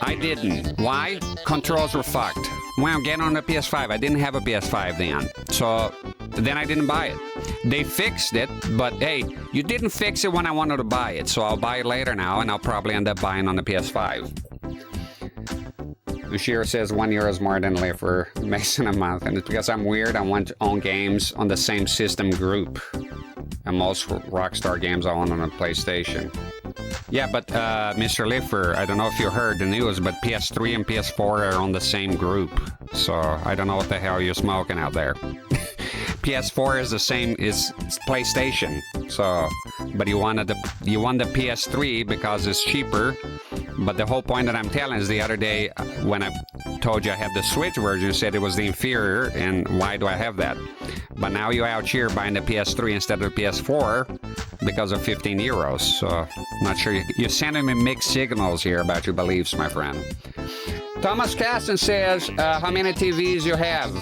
I didn't. Why? Controls were fucked. Well, get on the PS5. I didn't have a PS5 then. So then I didn't buy it. They fixed it, but hey, you didn't fix it when I wanted to buy it. So I'll buy it later now, and I'll probably end up buying on the PS5. Ushiro says €1 is more than for Mason a month, and it's because I'm weird. I want to own games on the same system group. And most Rockstar games I own on a PlayStation. Yeah, but Mr. Liffer, I don't know if you heard the news, but PS3 and PS4 are on the same group. So I don't know what the hell you're smoking out there. PS4 is the same as PlayStation. So, but you want the PS3 because it's cheaper. But the whole point that I'm telling is the other day when I told you I had the Switch version, you said it was the inferior, and why do I have that? But now you're out here buying the PS3 instead of the PS4 because of €15. So, I'm not sure. You're sending me mixed signals here about your beliefs, my friend. Thomas Caston says, how many TVs you have?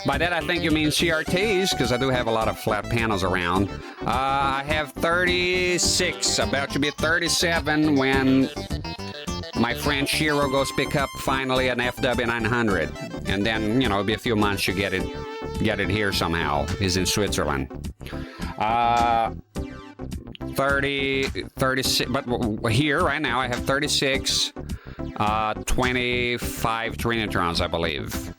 By that, I think you mean CRTs, because I do have a lot of flat panels around. I have 36, about to be 37 when my friend Shiro goes pick up finally an FW900. And then, you know, it'll be a few months to get it here somehow. He's in Switzerland. 36, but here right now I have 36, 25 Trinitrons, I believe.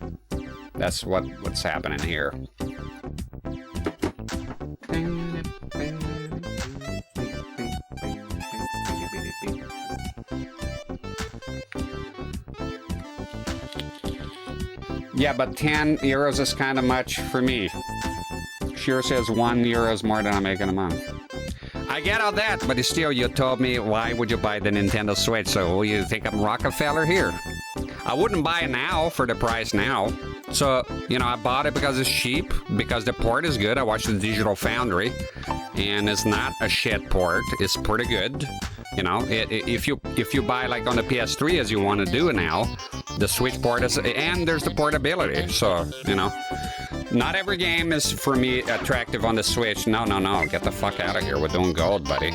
That's what's happening here. Yeah, but €10 is kind of much for me. Sure says €1 is more than I make in a month. I get all that, but still, you told me, why would you buy the Nintendo Switch? So you think I'm Rockefeller here? I wouldn't buy it now for the price now. So, you know, I bought it because it's cheap, because the port is good. I watched the Digital Foundry, and it's not a shit port. It's pretty good. You know, if you buy like on the PS3 as you want to do now, the Switch port is, and there's the portability. So, you know, not every game is for me attractive on the Switch. No, get the fuck out of here. We're doing gold, buddy.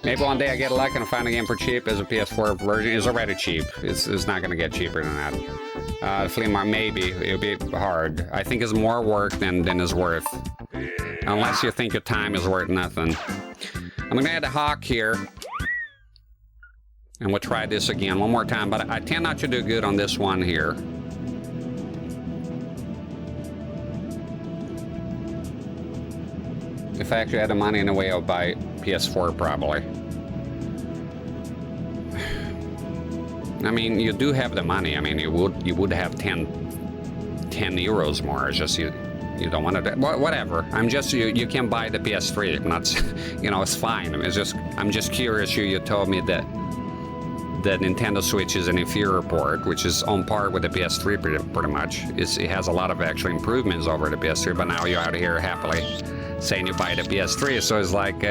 Maybe one day I get lucky and find a game for cheap as a PS4 version. It's already cheap. It's not going to get cheaper than that. Flea market, maybe. It'll be hard. I think it's more work than it's worth. Unless you think your time is worth nothing. I'm going to add a hawk here. And we'll try this again one more time. But I tend not to do good on this one here. If I actually had the money in a way, I'll buy PS4 probably. I mean, you do have the money. I mean, you would have 10 euros more. It's just you don't want to. Whatever. I'm just you can buy the PS3. Not, you know, it's fine. I'm just curious. You told me that the Nintendo Switch is an inferior port, which is on par with the PS3 pretty much. It has a lot of actual improvements over the PS3. But now you're out here happily saying you buy the PS3. So it's like,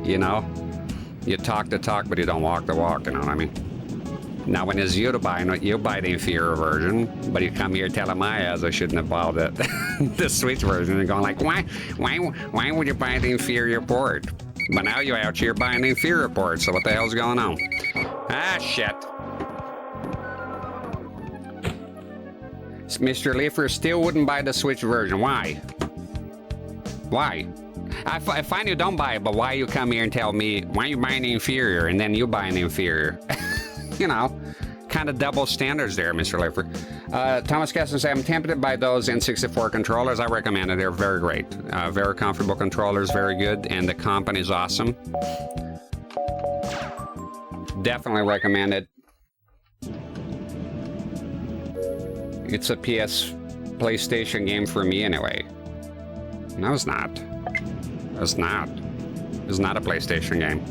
you know, you talk the talk, but you don't walk the walk. You know what I mean? Now, when it's you to buy, you buy the inferior version, but you come here telling my ass I shouldn't have bought it, the Switch version, and going like, why would you buy the inferior port? But now you're out here buying the inferior port, so what the hell's going on? Ah, shit. Mr. Leafer still wouldn't buy the Switch version. Why? Why? I find you don't buy it, but why you come here and tell me, why you buying the inferior, and then you buying the inferior? You know, kind of double standards there, Mr. Leafer. Thomas Casson says, I'm tempted by those N64 controllers. I recommend it. They're very great. Very comfortable controllers, very good, and the company is awesome. Definitely recommend it. It's a PlayStation game for me anyway. No, it's not. It's not. It's not a PlayStation game.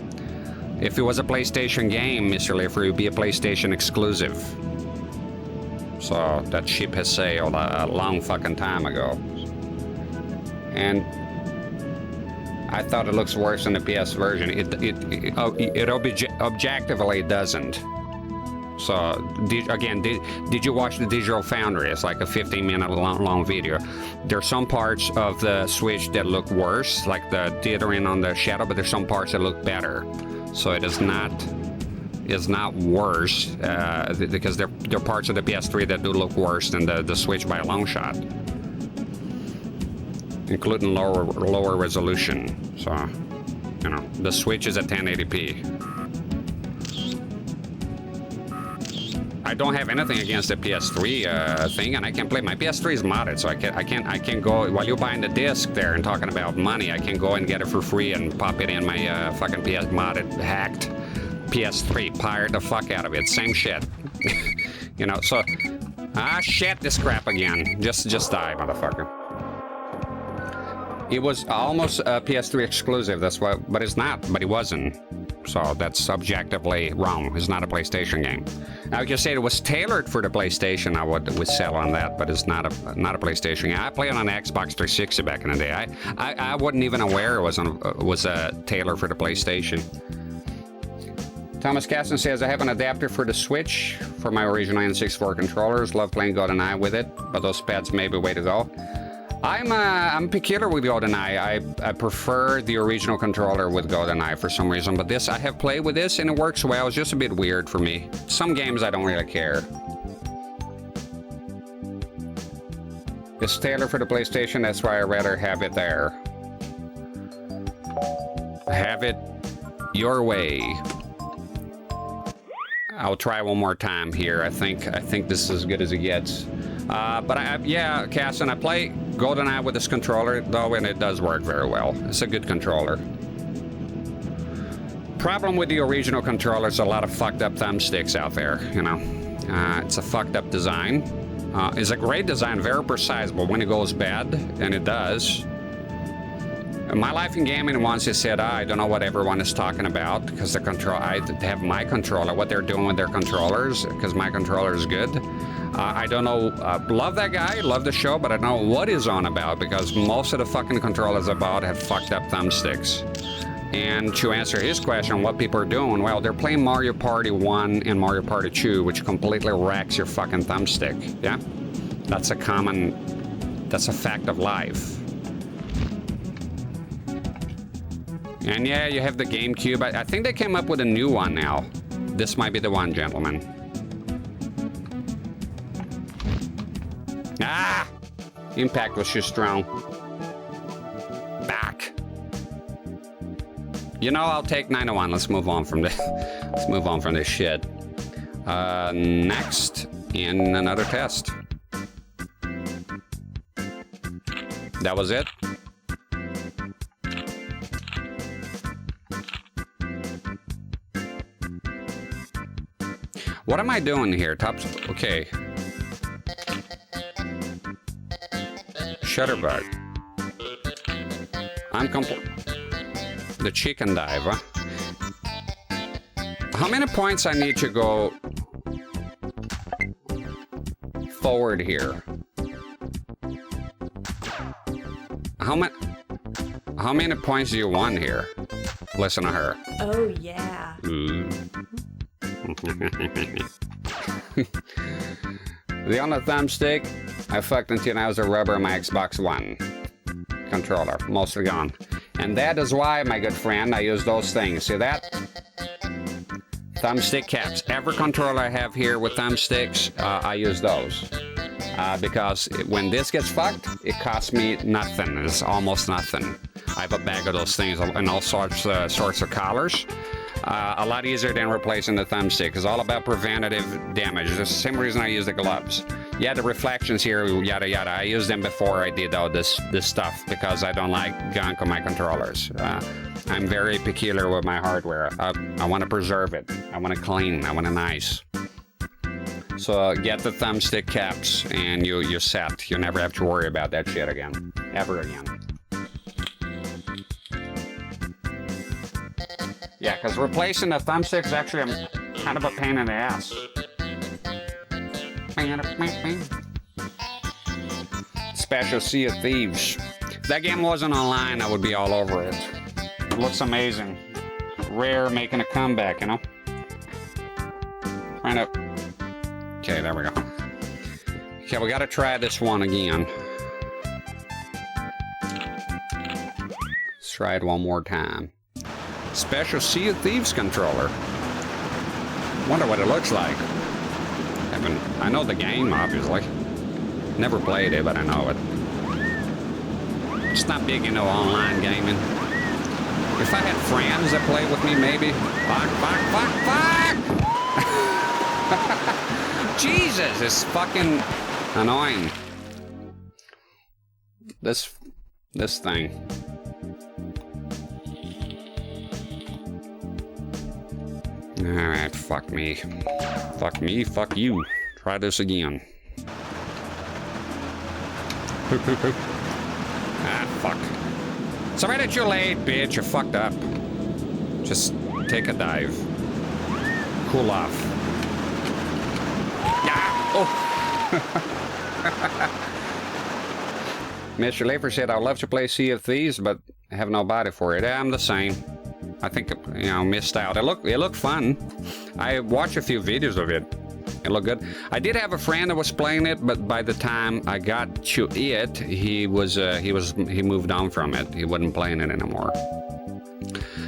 If it was a PlayStation game, Mr. Leifert, it would be a PlayStation exclusive. So that ship has sailed a long fucking time ago. And I thought it looks worse than the PS version. It objectively doesn't. So, did you watch the Digital Foundry? It's like a 15-minute long video. There's some parts of the Switch that look worse, like the dithering on the shadow, but there's some parts that look better. So it is not worse, because there are parts of the PS3 that do look worse than the Switch by a long shot, including lower resolution. So, you know, the Switch is at 1080p. I don't have anything against the PS3 thing, and I can play. My PS3 is modded, so I can go while you're buying the disc there and talking about money. I can go and get it for free and pop it in my fucking modded, hacked PS3. Pirate the fuck out of it. Same shit. You know. So, shit, this crap again. Just die, motherfucker. It was almost a PS3 exclusive. That's what, but it's not. But it wasn't. So that's objectively wrong. It's not a PlayStation game. Now, if you say it was tailored for the PlayStation, I would sell on that, but it's not a PlayStation game. I played on an Xbox 360 back in the day. I wasn't even aware it was tailored for the PlayStation. Thomas Casson says, I have an adapter for the Switch for my original N64 controllers. Love playing GoldenEye with it, but those pads may be way to go. I'm peculiar with GoldenEye. I prefer the original controller with GoldenEye for some reason, but I have played with this and it works well. It's just a bit weird for me. Some games I don't really care. It's tailored for the PlayStation, that's why I'd rather have it there. Have it your way. I'll try one more time here. I think this is as good as it gets. Yeah, Casson, I play GoldenEye with this controller, though, and it does work very well. It's a good controller. Problem with the original controller is a lot of fucked up thumbsticks out there, you know. It's a fucked up design. It's a great design, very precise, but when it goes bad, and it does. My life in gaming once he said, I don't know what everyone is talking about, because I have my controller, what they're doing with their controllers, because my controller is good. I don't know, love that guy, love the show, but I don't know what he's on about, because most of the fucking controllers about have fucked up thumbsticks. And to answer his question, what people are doing, well, they're playing Mario Party 1 and Mario Party 2, which completely wrecks your fucking thumbstick, yeah? That's a fact of life. And yeah, you have the GameCube. I think they came up with a new one now. This might be the one, gentlemen. Ah! Impact was too strong. Back. You know, I'll take 901. Let's move on from this. Let's move on from this shit. Next, in another test. That was it. What am I doing here? Okay. Shutterbug. The chicken dive, huh? How many points I need to go forward here? How many points do you want here? Listen to her. Oh, yeah. The on the thumbstick, I fucked until I was a rubber on my Xbox One controller, mostly gone. And that is why, my good friend, I use those things. See that? Thumbstick caps. Every controller I have here with thumbsticks, I use those. Because when this gets fucked, it costs me nothing. It's almost nothing. I have a bag of those things in all sorts of colors. A lot easier than replacing the thumbstick. It's all about preventative damage. It's the same reason I use the gloves. Yeah, the reflections here, yada yada. I used them before I did all this stuff because I don't like gunk on my controllers. I'm very peculiar with my hardware. I want to preserve it. I want to clean. I want it nice. So get the thumbstick caps and you're set. You never have to worry about that shit again. Ever again. Yeah, because replacing the thumbstick is actually kind of a pain in the ass. Special Sea of Thieves. If that game wasn't online, I would be all over it. It looks amazing. Rare making a comeback, you know? Trying to... Okay, there we go. Okay, we gotta try this one again. Let's try it one more time. Special Sea of Thieves controller. Wonder what it looks like. I know the game, obviously. Never played it, but I know it. It's not big into online gaming. If I had friends that played with me, maybe. Fuck. Jesus, it's fucking annoying. This thing. Alright, fuck me. Fuck me, fuck you. Try this again. Ah, fuck. Sorry that you're late, bitch. You fucked up. Just take a dive. Cool off. Yeah! Oh! Mr. Lafer said, I'd love to play Sea of Thieves, but I have no body for it. I'm the same. I think, you know, missed out. It looked fun. I watched a few videos of it. It looked good. I did have a friend that was playing it, but by the time I got to it, he moved on from it. He wasn't playing it anymore.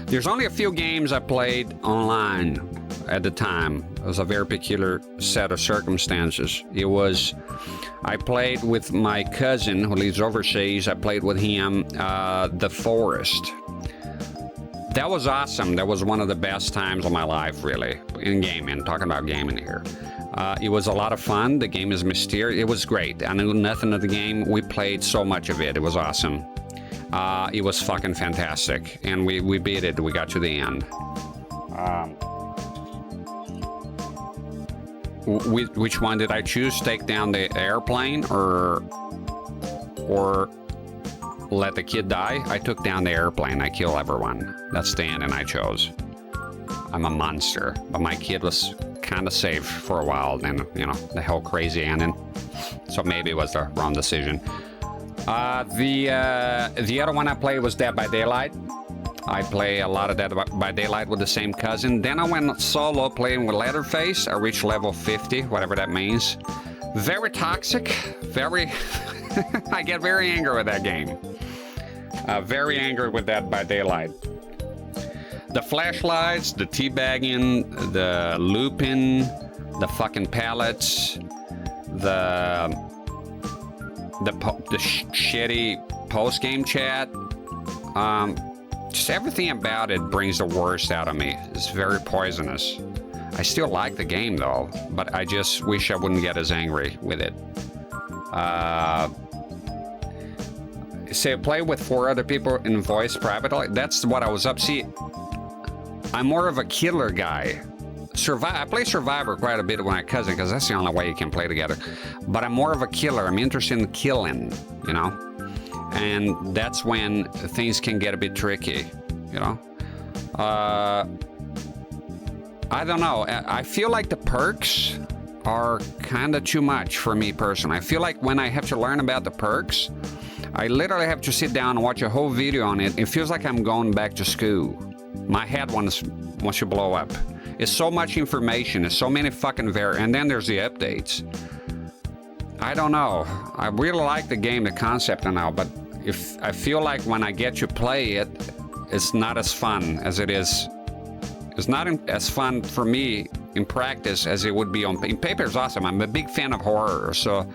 There's only a few games I played online at the time. It was a very peculiar set of circumstances. I played with my cousin who lives overseas. I played with him, The Forest. That was awesome. That was one of the best times of my life, really, in gaming. Talking about gaming here. It was a lot of fun. The game is mysterious. It was great. I knew nothing of the game. We played so much of it. It was awesome. It was fucking fantastic. And we beat it. We got to the end. Which one did I choose? Take down the airplane or let the kid die? I took down the airplane. I kill everyone. That's the ending I chose. I'm a monster. But my kid was kind of safe for a while. Then, you know, the whole crazy ending. So maybe it was the wrong decision. The other one I played was Dead by Daylight. I play a lot of Dead by Daylight with the same cousin. Then I went solo playing with Leatherface. I reached level 50, whatever that means. Very toxic. Very... I get very angry with that game. Very angry with Dead by Daylight. The flashlights, the teabagging, the looping, the fucking pallets, the shitty post-game chat. Just everything about it brings the worst out of me. It's very poisonous. I still like the game though, but I just wish I wouldn't get as angry with it. Say play with 4 other people in voice privately. That's what I was up. See, I'm more of a killer guy. I play Survivor quite a bit with my cousin because that's the only way you can play together. But I'm more of a killer. I'm interested in killing, you know? And that's when things can get a bit tricky, you know? I don't know. I feel like the perks are kind of too much for me personally. I feel like when I have to learn about the perks, I literally have to sit down and watch a whole video on it. It feels like I'm going back to school. My head wants to blow up. It's so much information. It's so many fucking and then there's the updates. I don't know. I really like the game, the concept and all, but if I feel like when I get to play it, it's not as fun as it is. It's not as fun for me in practice as it would be in paper. It's awesome. I'm a big fan of horror, so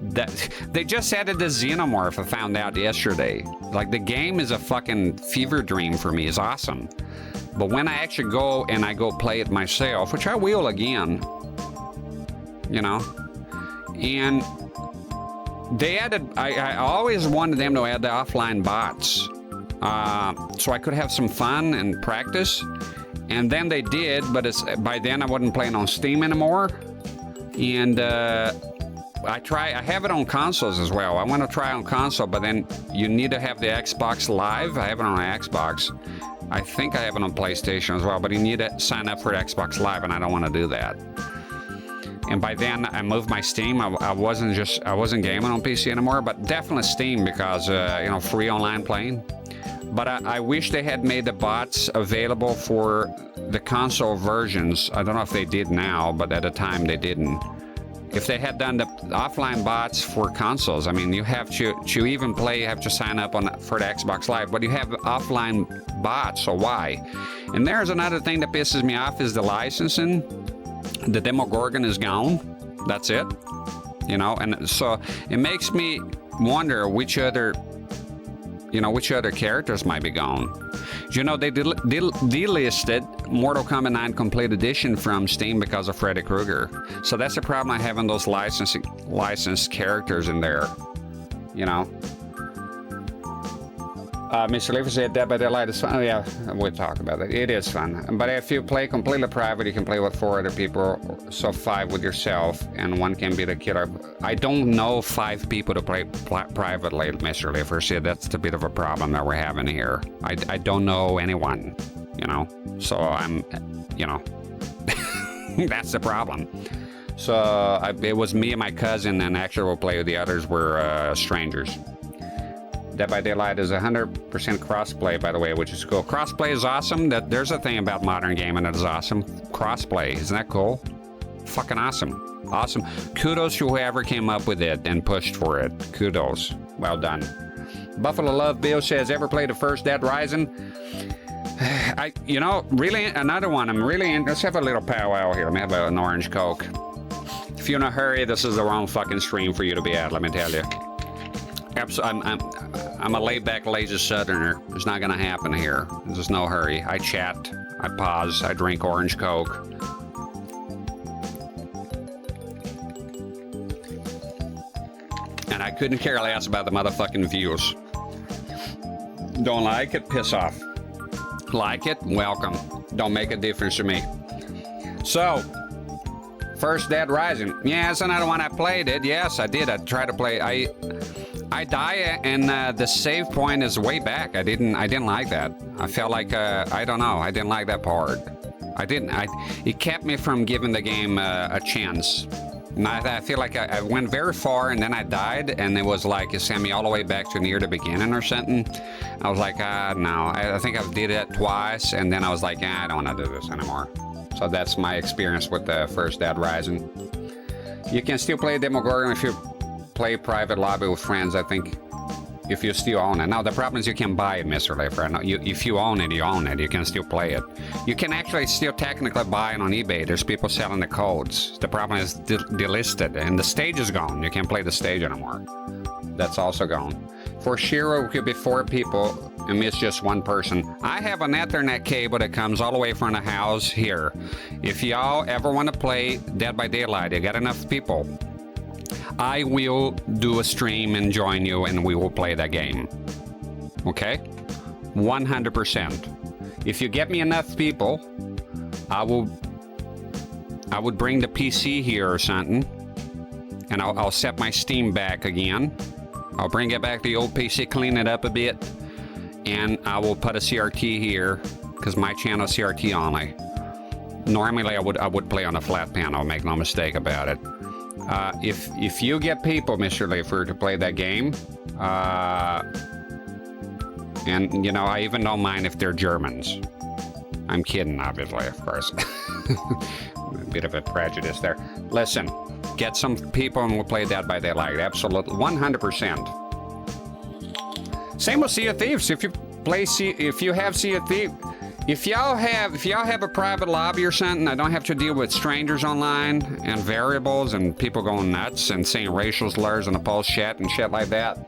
that they just added the xenomorph. I found out yesterday. Like the game is a fucking fever dream for me. It's awesome. But when I actually go play it myself, which I will again, you know, And they added, I always wanted them to add the offline bots, so I could have some fun and practice. And then they did, but by then I wasn't playing on Steam anymore. And I have it on consoles as well. I want to try on console, but then you need to have the Xbox Live. I have it on Xbox. I think I have it on PlayStation as well, but you need to sign up for Xbox Live, and I don't want to do that. And by then, I moved my Steam. I wasn't gaming on PC anymore, but definitely Steam because you know, free online playing. But I wish they had made the bots available for the console versions. I don't know if they did now, but at the time they didn't. If they had done the offline bots for consoles, I mean, you have to even play, you have to sign up for the Xbox Live, but you have offline bots, so why? And there's another thing that pisses me off is the licensing. The Demogorgon is gone. That's it. You know, and so it makes me wonder which other characters might be gone. You know, they delisted Mortal Kombat 9 Complete Edition from Steam because of Freddy Krueger. So that's the problem I have in those licensed characters in there. You know. Mr. Lever said Dead by Daylight is fun. Oh, yeah, we'll talk about it. It is fun. But if you play completely private, you can play with 4 other people, so 5 with yourself, and 1 can be the killer. I don't know 5 people to play privately, Mr. Lever said. That's a bit of a problem that we're having here. I don't know anyone, you know, so I'm, you know, that's the problem. So it was me and my cousin, and actually we'll play with the others were strangers. Dead by Daylight is 100% crossplay, by the way, which is cool. Crossplay is awesome. There's a thing about modern gaming that is awesome. Crossplay, isn't that cool? Fucking awesome. Awesome. Kudos to whoever came up with it and pushed for it. Kudos. Well done. Buffalo Love Bill says, ever played the first Dead Rising? You know, really, another one. I'm really in. Let's have a little powwow here. Let me have an orange Coke. If you're in a hurry, this is the wrong fucking stream for you to be at, let me tell you. I'm a laid-back, lazy Southerner. It's not gonna happen here. There's no hurry. I chat, I pause, I drink orange Coke. And I couldn't care less about the motherfucking views. Don't like it? Piss off. Like it? Welcome. Don't make a difference to me. So, first Dead Rising. Yeah, it's another one I played it. Yes, I did. I tried to play. I die and the save point is way back. I didn't like that. I felt like I don't know. I didn't like that part. It kept me from giving the game a chance. And I feel like I went very far and then I died and it was like it sent me all the way back to near the beginning or something. I was like, no. I think I did it twice and then I was like, I don't want to do this anymore. So that's my experience with the first Dead Rising. You can still play Demogorgon if you play private lobby with friends, I think, if you still own it. Now, the problem is you can buy it, Mr. Lefer. If you own it, you own it. You can still play it. You can actually still technically buy it on eBay. There's people selling the codes. The problem is delisted, and the stage is gone. You can't play the stage anymore. That's also gone. For Shiro, it could be 4 people, and it's just 1 person. I have an Ethernet cable that comes all the way from the house here. If y'all ever want to play Dead by Daylight, you got enough people, I will do a stream and join you and we will play that game. Okay? 100%. If you get me enough people, I would bring the PC here or something, and I'll set my Steam back again. I'll bring it back to the old PC, clean it up a bit, and I will put a CRT here because my channel is CRT only. Normally I would play on a flat panel, make no mistake about it. If you get people, Mr. Lefer, to play that game, and, you know, I even don't mind if they're Germans. I'm kidding, obviously, of course. A bit of a prejudice there. Listen, get some people and we'll play Dead by Daylight. Absolutely, 100%. Same with Sea of Thieves. If you have Sea of Thieves, if y'all have a private lobby or something, I don't have to deal with strangers online and variables and people going nuts and saying racial slurs in the post chat and shit like that,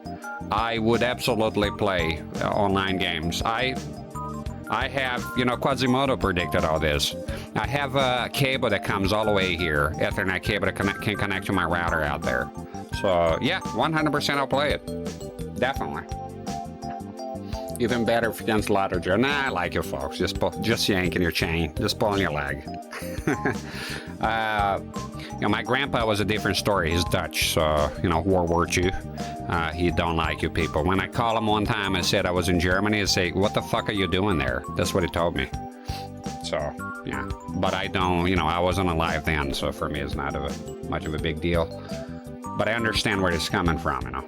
I would absolutely play online games. I have, you know, Quasimodo predicted all this. I have a cable that comes all the way here, Ethernet cable that can connect to my router out there. So, yeah, 100% I'll play it. Definitely. Even better against Lottery. Nah, I like you folks. Just yanking your chain. Just pulling your leg. You know, my grandpa was a different story. He's Dutch, so, you know, World War II. He don't like you people. When I called him one time and said I was in Germany, he'd say, what the fuck are you doing there? That's what he told me. So, yeah. But I don't, you know, I wasn't alive then, so for me it's not much of a big deal. But I understand where it's coming from, you know.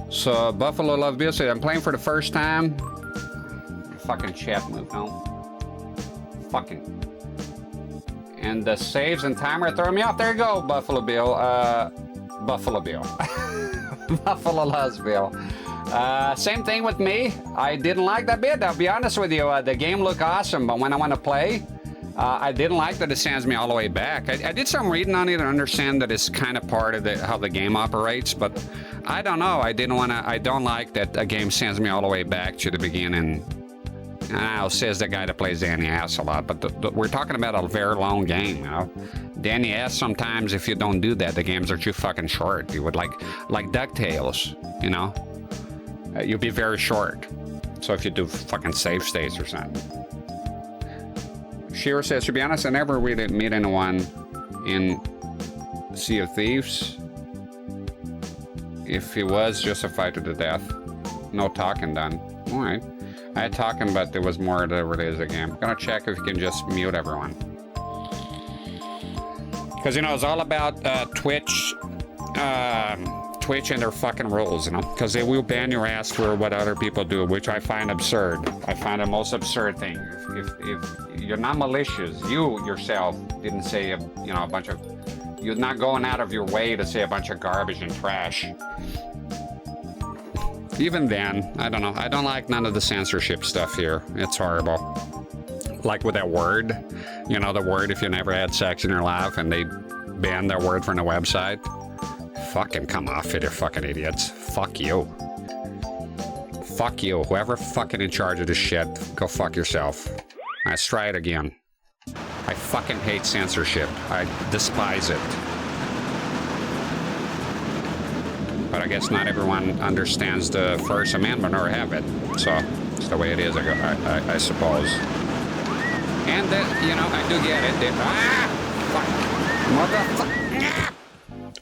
So, Buffalo Love Bill said, I'm playing for the first time. Fucking chat move, no. Fucking. And the saves and timer throw me off. There you go, Buffalo Bill. Buffalo Bill. Buffalo Loves Bill. Same thing with me. I didn't like that bit. I'll be honest with you. The game looked awesome, but when I want to play, I didn't like that it sends me all the way back. I did some reading on it and understand that it's kind of part of how the game operates, but I don't know. I don't like that a game sends me all the way back to the beginning. Says the guy that plays Danny S a lot, but we're talking about a very long game, you know. Danny S, sometimes if you don't do that, the games are too fucking short. You would like DuckTales, you know. You'll be very short. So if you do fucking save states or something. Shira says, to be honest, I never really meet anyone in Sea of Thieves. If he was just a fight to the death, no talking done. All right. I had talking, but there was more to release the game. I'm gonna check if you can just mute everyone. Because, you know, it's all about Twitch and their fucking rules, you know? Because they will ban your ass for what other people do, which I find absurd. I find the most absurd thing. If you're not malicious, you yourself didn't say, a bunch of... You're not going out of your way to say a bunch of garbage and trash. Even then, I don't know. I don't like none of the censorship stuff here. It's horrible. Like with that word, you know, the word if you never had sex in your life and they banned that word from the website. Fucking come off it, you fucking idiots. Fuck you. Fuck you. Whoever fucking in charge of this shit, go fuck yourself. Let's try it again. I fucking hate censorship. I despise it. But I guess not everyone understands the First Amendment or have it. So, it's the way it is, I suppose. And that, you know, I do get it. Fuck.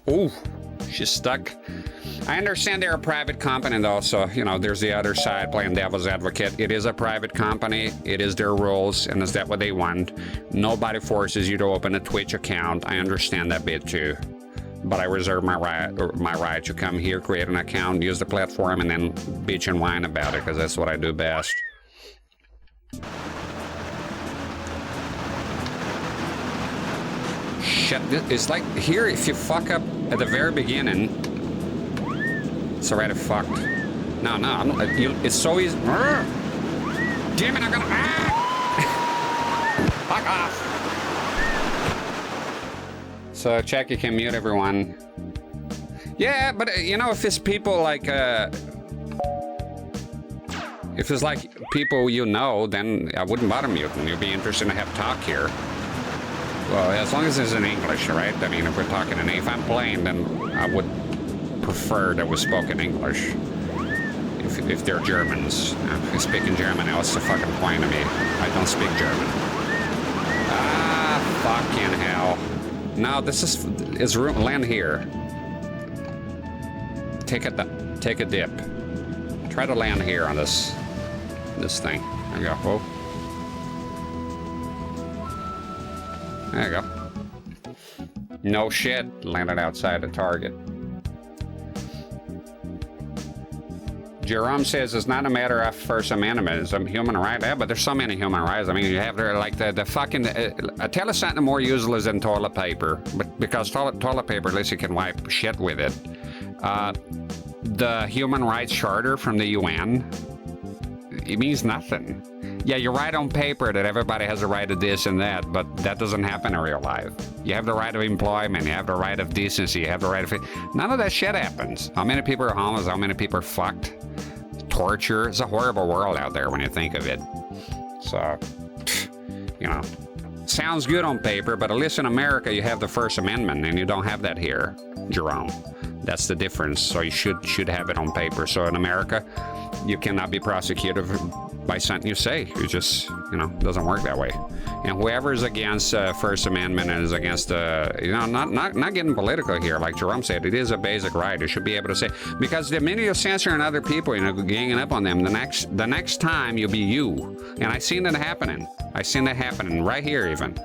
Motherfucker. Ooh, she's stuck. I understand they're a private company, and also, you know, there's the other side playing devil's advocate. It is a private company. It is their rules, and is that what they want? Nobody forces you to open a Twitch account. I understand that bit, too. But I reserve my right to come here, create an account, use the platform, and then bitch and whine about it, because that's what I do best. Shit, it's like here, if you fuck up at the very beginning, it's already fucked. No, it's so easy. Damn it, I'm gonna... Fuck off. So, check, you can mute everyone. Yeah, but, you know, if it's people like, if it's like people you know, then I wouldn't bother muting. You'd be interested to have talk here. Well, as long as it's in English, right? I mean, if we're talking in... If I'm playing, then I would prefer that we spoke in English. If they're Germans. If you speak in German, what's the fucking point of me? I don't speak German. Ah, fucking hell. No, this is room. Land here. Take a dip. Try to land here on this thing. There you go. Whoa. There you go. No shit. Landed outside the target. Jerome says it's not a matter of First Amendment, it's a human right. Yeah, but there's so many human rights. I mean, you have to, like, the fucking... tell us something more useless than toilet paper, but because toilet paper, at least you can wipe shit with it. The Human Rights Charter from the UN, it means nothing. Yeah, you're right on paper that everybody has a right to this and that, but that doesn't happen in real life. You have the right of employment, you have the right of decency, you have the right of... None of that shit happens. How many people are homeless? How many people are fucked? torture. It's a horrible world out there when you think of it. So, you know, sounds good on paper, but at least in America you have the First Amendment, and you don't have that here, Jerome. That's the difference. So you should have it on paper. So in America, you cannot be prosecuted by something you say. It just, you know, doesn't work that way. And whoever is against First Amendment and is against, you know, not getting political here, like Jerome said, it is a basic right. You should be able to say, because the minute you're censoring other people, you know, ganging up on them, the next time you'll be you. And I seen that happening. I seen that happening right here even.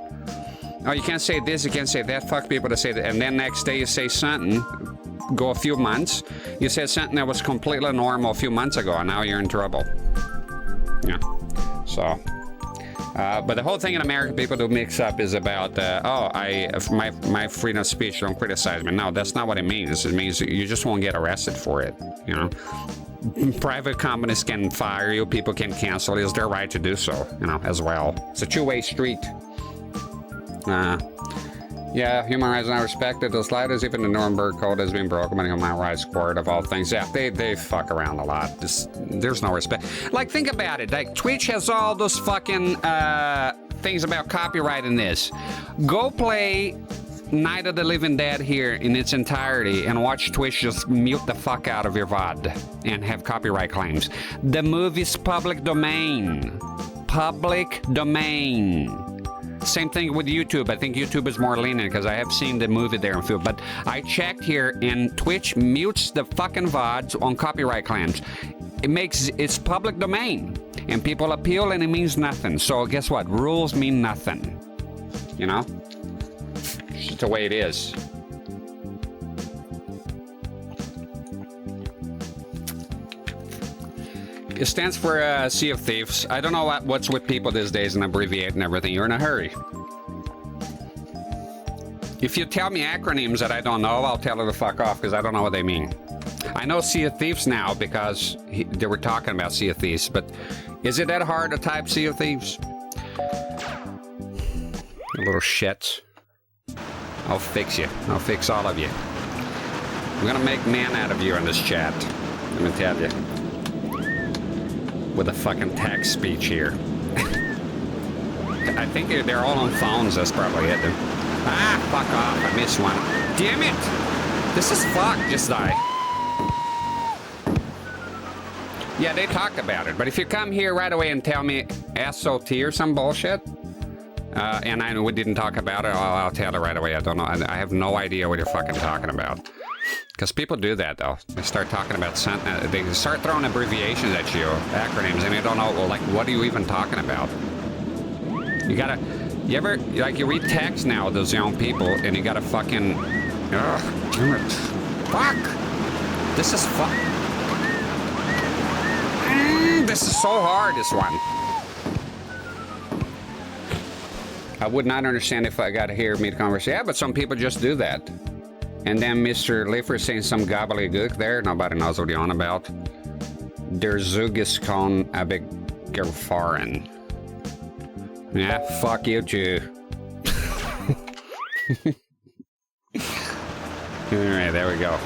Oh, you can't say this, you can't say that. Fuck people to say that. And then next day you say something. Go a few months, you said something that was completely normal a few months ago, and now you're in trouble. Yeah. So, but the whole thing in America, people do mix up is about, my freedom of speech, don't criticize me. No, that's not what it means. It means you just won't get arrested for it, you know. Private companies can fire you, people can cancel you. It's their right to do so, you know, as well. It's a two-way street. Yeah, human rights are not respected. The slightest, even the Nuremberg Code has been broken by the Human Rights Court of all things. Yeah, they fuck around a lot. There's no respect. Like, think about it. Like, Twitch has all those fucking things about copyright in this. Go play Night of the Living Dead here in its entirety and watch Twitch just mute the fuck out of your VOD and have copyright claims. The movie's public domain. Public domain. Same thing with YouTube. I think YouTube is more lenient because I have seen the movie there and feel. But I checked here, and Twitch mutes the fucking VODs on copyright claims. It's public domain, and people appeal, and it means nothing. So guess what? Rules mean nothing. You know, it's just the way it is. It stands for Sea of Thieves. I don't know what's with people these days and abbreviate and everything. You're in a hurry. If you tell me acronyms that I don't know, I'll tell her to fuck off because I don't know what they mean. I know Sea of Thieves now because they were talking about Sea of Thieves, but is it that hard to type Sea of Thieves? You little shits. I'll fix you. I'll fix all of you. I'm gonna make man out of you in this chat. Let me tell you. With a fucking text speech here. I think they're all on phones, that's probably it. Ah, fuck off, I missed one. Damn it! This is fucked, just die. Yeah, they talked about it, but if you come here right away and tell me SOT or some bullshit, and we didn't talk about it, I'll tell it right away. I don't know, I have no idea what you're fucking talking about. Because people do that, though. They start talking about something, they start throwing abbreviations at you, acronyms, and you don't know, well, like, what are you even talking about? You gotta, you ever, like, you read text now, those young people, and you gotta fucking, ugh, damn it. Fuck! This is this is so hard, this one. I would not understand if I got to hear me converse. Yeah, but some people just do that. And then Mr. Liffer saying some gobbledygook there. Nobody knows what you're on about. Der Zug ist kein abgefahren. Yeah, fuck you too. Alright, there we go.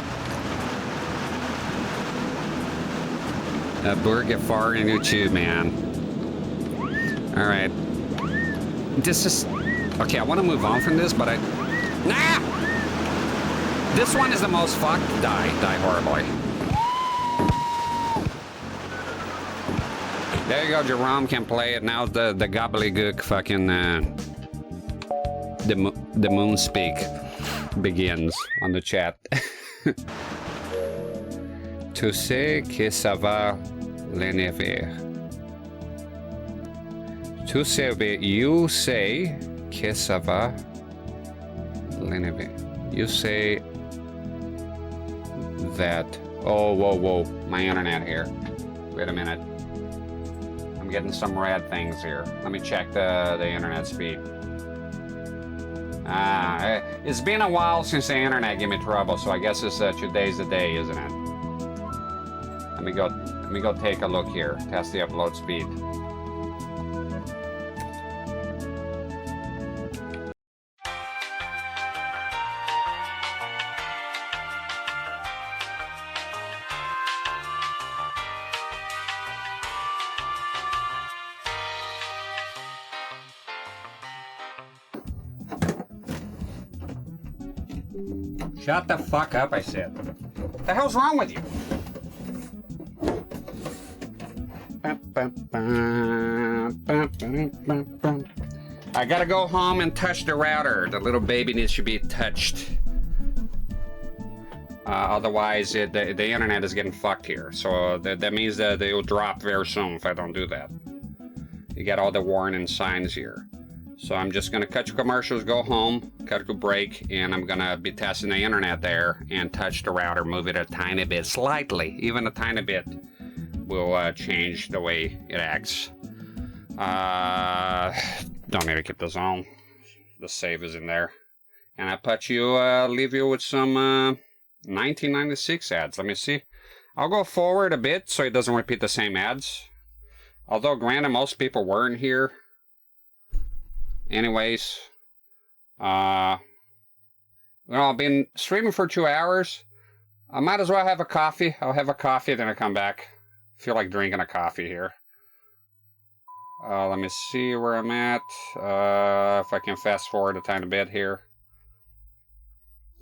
Burgefahren you too, man. Alright. This is... Okay, I want to move on from this, but Nah! This one is the most fucked. Die horribly. There you go, Jerome can play it. Now the gobbledygook fucking, the moon speak begins on the chat. Tu sais que ça va l'enlever. Tu sais, you say que ça va l'enlever. You say that. Oh, whoa, my internet here. Wait a minute. I'm getting some rad things here. Let me check the internet speed. It's been a while since the internet gave me trouble, so I guess it's today's the day, isn't it? Let me go take a look here. Test the upload speed. Shut the fuck up, I said. What the hell's wrong with you? I gotta go home and touch the router. The little baby needs to be touched. Otherwise, the internet is getting fucked here. So that means that it will drop very soon if I don't do that. You get all the warning signs here. So I'm just gonna cut your commercials, go home, cut a break, and I'm gonna be testing the internet there and touch the router, move it a tiny bit, slightly, even a tiny bit will change the way it acts. Don't need to keep this on. The save is in there. And I leave you with some 1996 ads. Let me see. I'll go forward a bit so it doesn't repeat the same ads. Although, granted, most people weren't here. Anyways, well, I've been streaming for 2 hours. I might as well have a coffee. I'll have a coffee, then I come back. Feel like drinking a coffee here. Let me see where I'm at. If I can fast forward a tiny bit here.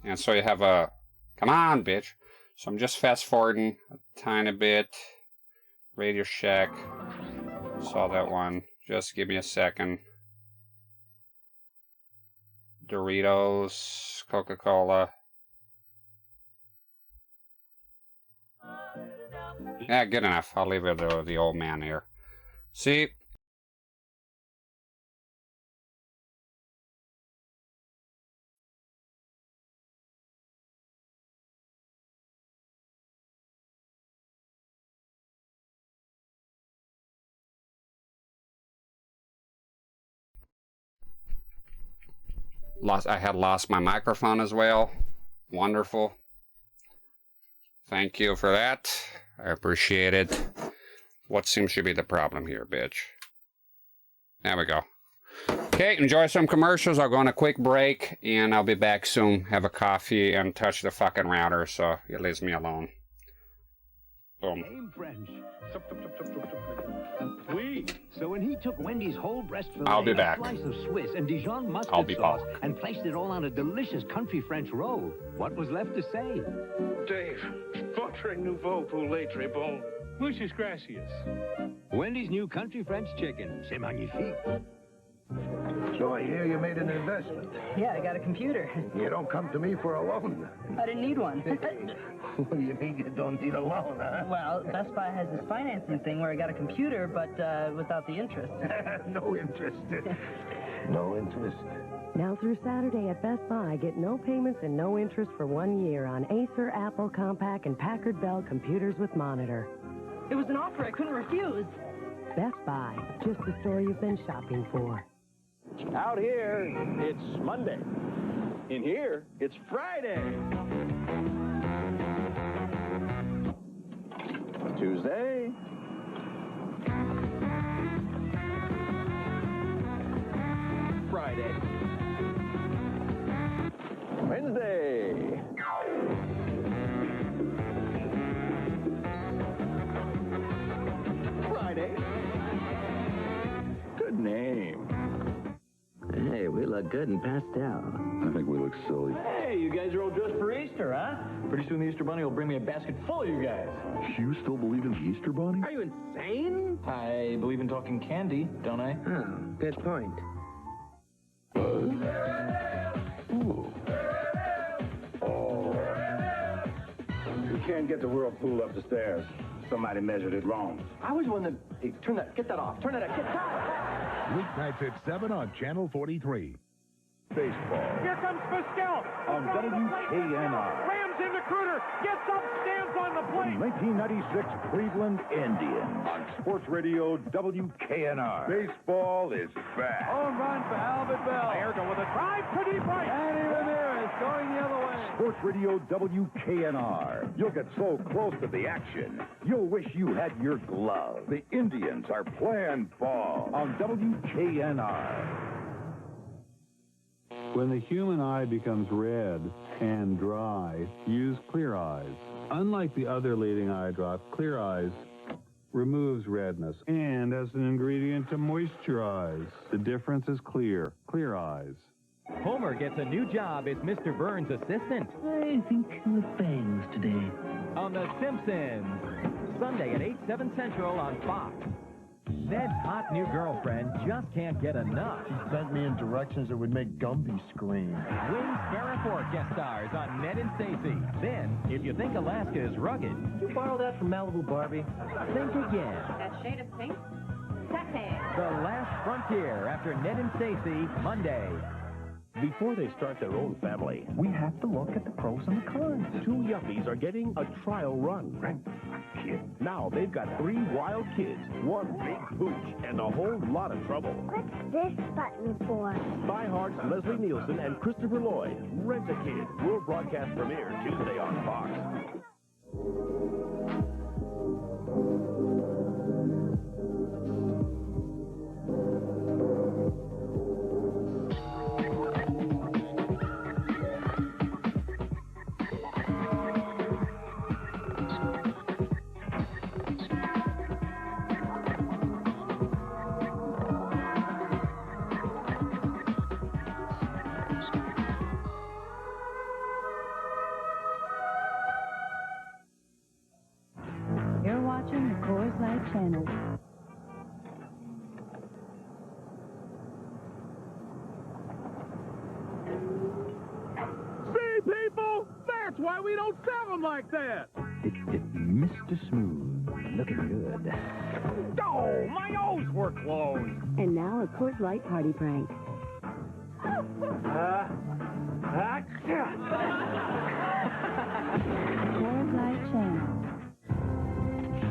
And so you have a... Come on, bitch. So I'm just fast forwarding a tiny bit. Radio Shack. Saw that one. Just give me a second. Doritos, Coca-Cola. Yeah, good enough. I'll leave it to the old man here. See? I had lost my microphone as well. Wonderful. Thank you for that. I appreciate it. What seems to be the problem here, bitch? There we go. Okay, enjoy some commercials. I'll go on a quick break, and I'll be back soon. Have a coffee and touch the fucking router so it leaves me alone. Boom. Name French. Oui. So when he took Wendy's whole breast fillet, I'll be back. a slice of Swiss and Dijon mustard I'll be sauce, back. and placed it all on a delicious country French roll, what was left to say? Dave, votre nouveau poulet très bon. Muchas gracias. Wendy's new country French chicken. C'est magnifique. So I hear you made an investment. Yeah, I got a computer. You don't come to me for a loan. I didn't need one. What do you mean you don't need a loan, huh? Well, Best Buy has this financing thing where I got a computer, but without the interest. No interest. No interest. Now through Saturday at Best Buy, get no payments and no interest for 1 year on Acer, Apple, Compaq, and Packard Bell computers with monitor. It was an offer I couldn't refuse. Best Buy, just the store you've been shopping for. Out here, it's Monday. In here, it's Friday. Tuesday. Friday. Wednesday. Friday. Good name. Hey, we look good in pastel. I think we look silly. Hey, you guys are all dressed for Easter, huh? Pretty soon the Easter Bunny will bring me a basket full of you guys. You still believe in the Easter Bunny? Are you insane? I believe in talking candy, don't I? Oh, good point. Ooh. Oh. You can't get the whirlpool up the stairs. Somebody measured it wrong. I was one that... Hey, get that off. Turn it off. Get that. Weeknights at 7 on Channel 43. Baseball Here comes Pascal. on WKNR. Rams into Cruder. Gets up, stands on the plate. 1996 Cleveland Indians on Sports Radio WKNR. Baseball is back. Home run for Albert Bell. Ayrton with a drive to deep right. And Ramirez going the other way. Sports Radio WKNR. You'll get so close to the action, you'll wish you had your glove. The Indians are playing ball on WKNR. When the human eye becomes red and dry, use Clear Eyes. Unlike the other leading eye drop, Clear Eyes removes redness and as an ingredient to moisturize. The difference is clear. Clear Eyes. Homer gets a new job as Mr. Burns' assistant. I think with bangs today. On The Simpsons, Sunday at 8/7 Central on Fox. Ned's hot new girlfriend just can't get enough. She sent me in directions that would make Gumby scream. Wings Barrett guest stars on Ned and Stacy. Then, if you think Alaska is rugged, Did you borrow that from Malibu Barbie? think again. That shade of pink? Sexy. The Last Frontier after Ned and Stacy, Monday. Before they start their own family, we have to look at the pros and the cons. Two yuppies are getting a trial run. Kid. Now they've got 3 wild kids, 1 big pooch, and a whole lot of trouble. What's this button for? Die Hard's Leslie Nielsen and Christopher Lloyd. Rent a Kid. World broadcast premiere Tuesday on Fox. You're watching the Coors Light channel. See, people? That's why we don't sell them like that. Mr. Smooth, looking good. Oh, my O's were closed. And now a Coors Light party prank. Coors Light channel.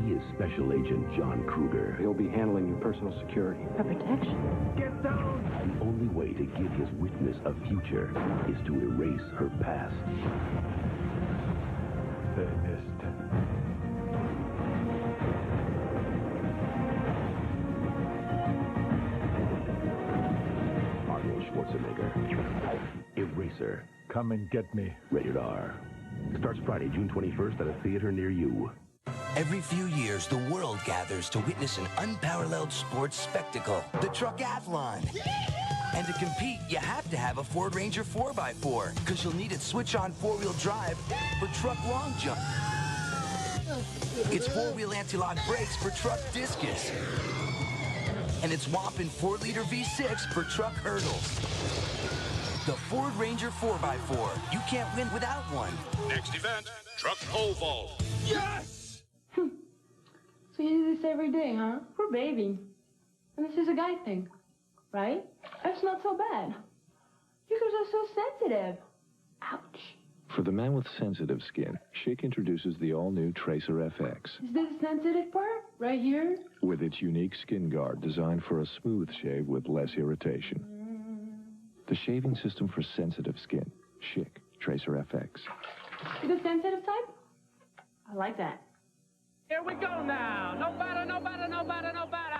He is Special Agent John Kruger. He'll be handling your personal security. For protection. Get down! The only way to give his witness a future is to erase her past. They missed. Arnold Schwarzenegger. Eraser. Come and get me. Rated R. Starts Friday, June 21st at a theater near you. Every few years, the world gathers to witness an unparalleled sports spectacle, the Truckathlon. And to compete, you have to have a Ford Ranger 4x4, because you'll need its switch-on four-wheel drive for truck long jump. Its four-wheel anti-lock brakes for truck discus. And its whopping 4-liter V6 for truck hurdles. The Ford Ranger 4x4. You can't win without one. Next event, truck pole vault. Yes! So you do this every day, huh? Poor baby. And this is a guy thing, right? That's not so bad. You guys are so sensitive. Ouch. For the man with sensitive skin, Schick introduces the all-new Tracer FX. Is this the sensitive part? Right here? With its unique skin guard designed for a smooth shave with less irritation. The shaving system for sensitive skin. Schick Tracer FX. The sensitive type? I like that. Here we go now. No batter, no batter, no batter, no batter.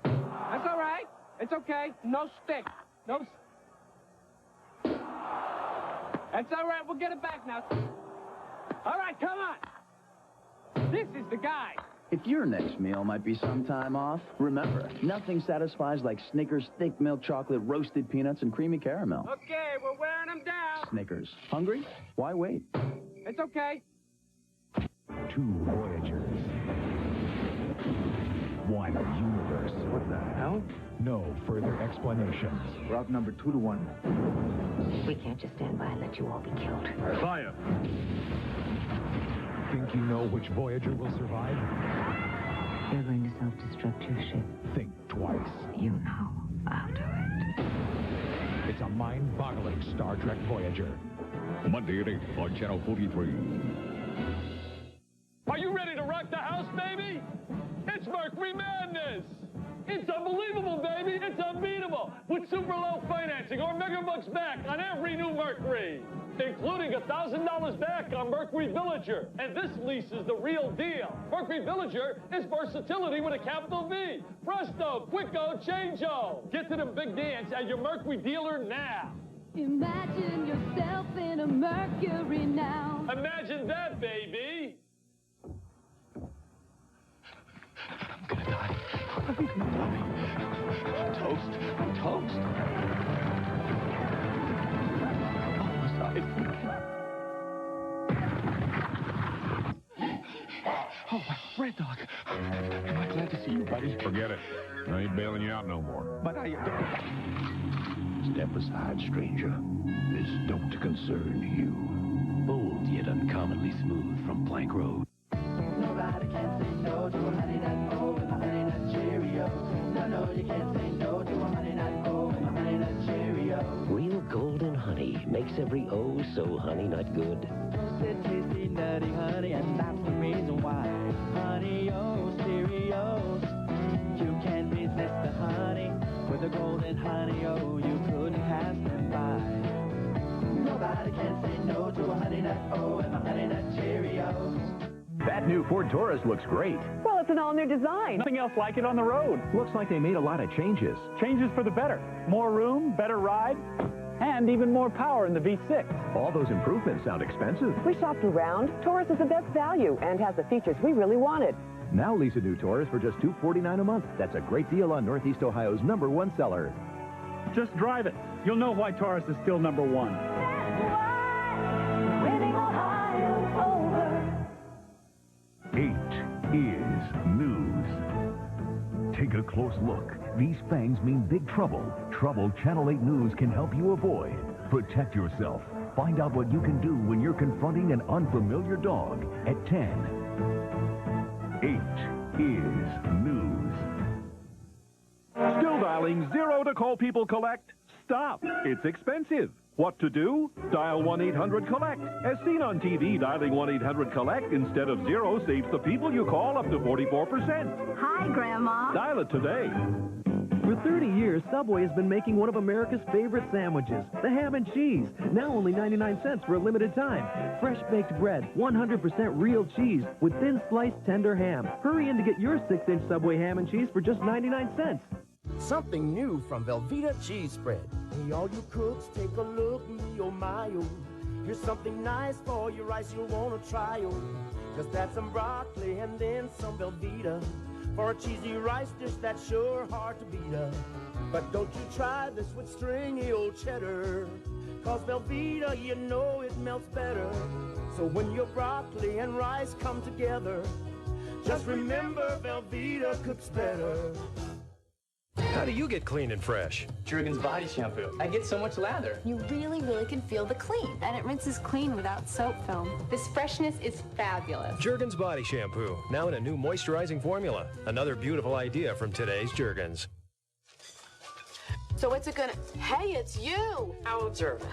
That's all right. It's okay. No stick. No. That's all right. We'll get it back now. All right, come on. This is the guy. If your next meal might be some time off, remember, nothing satisfies like Snickers thick milk chocolate, roasted peanuts, and creamy caramel. Okay, we're wearing them down. Snickers. Hungry? Why wait? It's okay. 2 Voyagers. 1 universe. What the hell? No further explanations. Route number 2 to 1. We can't just stand by and let you all be killed. Fire! Think you know which Voyager will survive? You're going to self-destruct your ship. Think twice. You know I'll do it. It's a mind-boggling Star Trek Voyager. Monday at 8 on Channel 43. Are you ready to rock the house, baby? It's Mercury Madness! It's unbelievable, baby! It's unbeatable! With super low financing or megabucks back on every new Mercury! Including $1,000 back on Mercury Villager. And this lease is the real deal. Mercury Villager is versatility with a capital V. Presto, quicko, changeo. Get to the big dance at your Mercury dealer now. Imagine yourself in a Mercury now. Imagine that, baby. I'm gonna die. Toast. Oh, Red Dog. Am I glad to see you, buddy? Forget it. I ain't bailing you out no more. But I... Step aside, stranger. This don't concern you. Bold yet uncommonly smooth from Plank Road. Nobody can say no to a honey nut O and a honey nut Cheerio. No, you can't say no to a honey nut O and a honey nut Cheerio. Real golden honey makes every O so honey nut good. Roasted, tasty, nutty honey, and that's the reason why. Honey O Cheerios. You can't resist the honey. With a golden honey O, you couldn't pass them by. Nobody can say no to a honey nut O and a honey nut Cheerios. That new Ford Taurus looks great. Well, it's an all-new design. Nothing else like it on the road. Looks like they made a lot of changes. Changes for the better. More room, better ride, and even more power in the V6. All those improvements sound expensive. We shopped around. Taurus is the best value and has the features we really wanted. Now lease a new Taurus for just $249 a month. That's a great deal on Northeast Ohio's #1 seller. Just drive it. You'll know why Taurus is still #1. Winning Ohio's over. 8 is news. Take a close look. These fangs mean big trouble. Trouble Channel 8 News can help you avoid. Protect yourself. Find out what you can do when you're confronting an unfamiliar dog at 10. 8 is news. Still dialing 0 to call people collect? Stop. It's expensive. What to do? Dial 1-800-COLLECT. As seen on TV, dialing 1-800-COLLECT instead of 0 saves the people you call up to 44%. Hi, Grandma. Dial it today. For 30 years, Subway has been making one of America's favorite sandwiches, the ham and cheese. Now only 99 cents for a limited time. Fresh baked bread, 100% real cheese with thin sliced tender ham. Hurry in to get your 6-inch Subway ham and cheese for just 99 cents. Something new from Velveeta Cheese Spread. Hey, all you cooks, take a look, me oh my oh. Here's something nice for your rice you'll want to try oh. Just add some broccoli and then some Velveeta for a cheesy rice dish that's sure hard to beat up. But don't you try this with stringy old cheddar, cause Velveeta, you know it melts better. So when your broccoli and rice come together, just remember Velveeta cooks better. How do you get clean and fresh? Jergens body shampoo. I get so much lather. You really can feel the clean. And it rinses clean without soap film. This freshness is fabulous. Jergens body shampoo, now in a new moisturizing formula. Another beautiful idea from today's Jergens. So what's it gonna... Hey, it's you! How observant.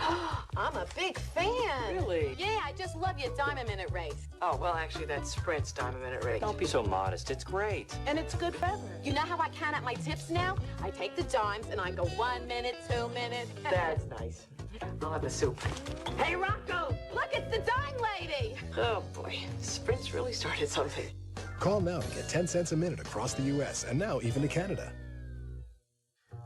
I'm a big fan. Really? Yeah, I just love your Diamond Minute race. Oh, well, actually, that's Sprint's Diamond Minute race. Don't be so modest. It's great. And it's good feather. You know how I count out my tips now? I take the dimes and I go 1 minute, 2 minutes. That's nice. I'll have the soup. Hey, Rocco, look, it's the dime lady. Oh, boy. Sprint's really started something. Call now to get 10 cents a minute across the U.S. and now even to Canada.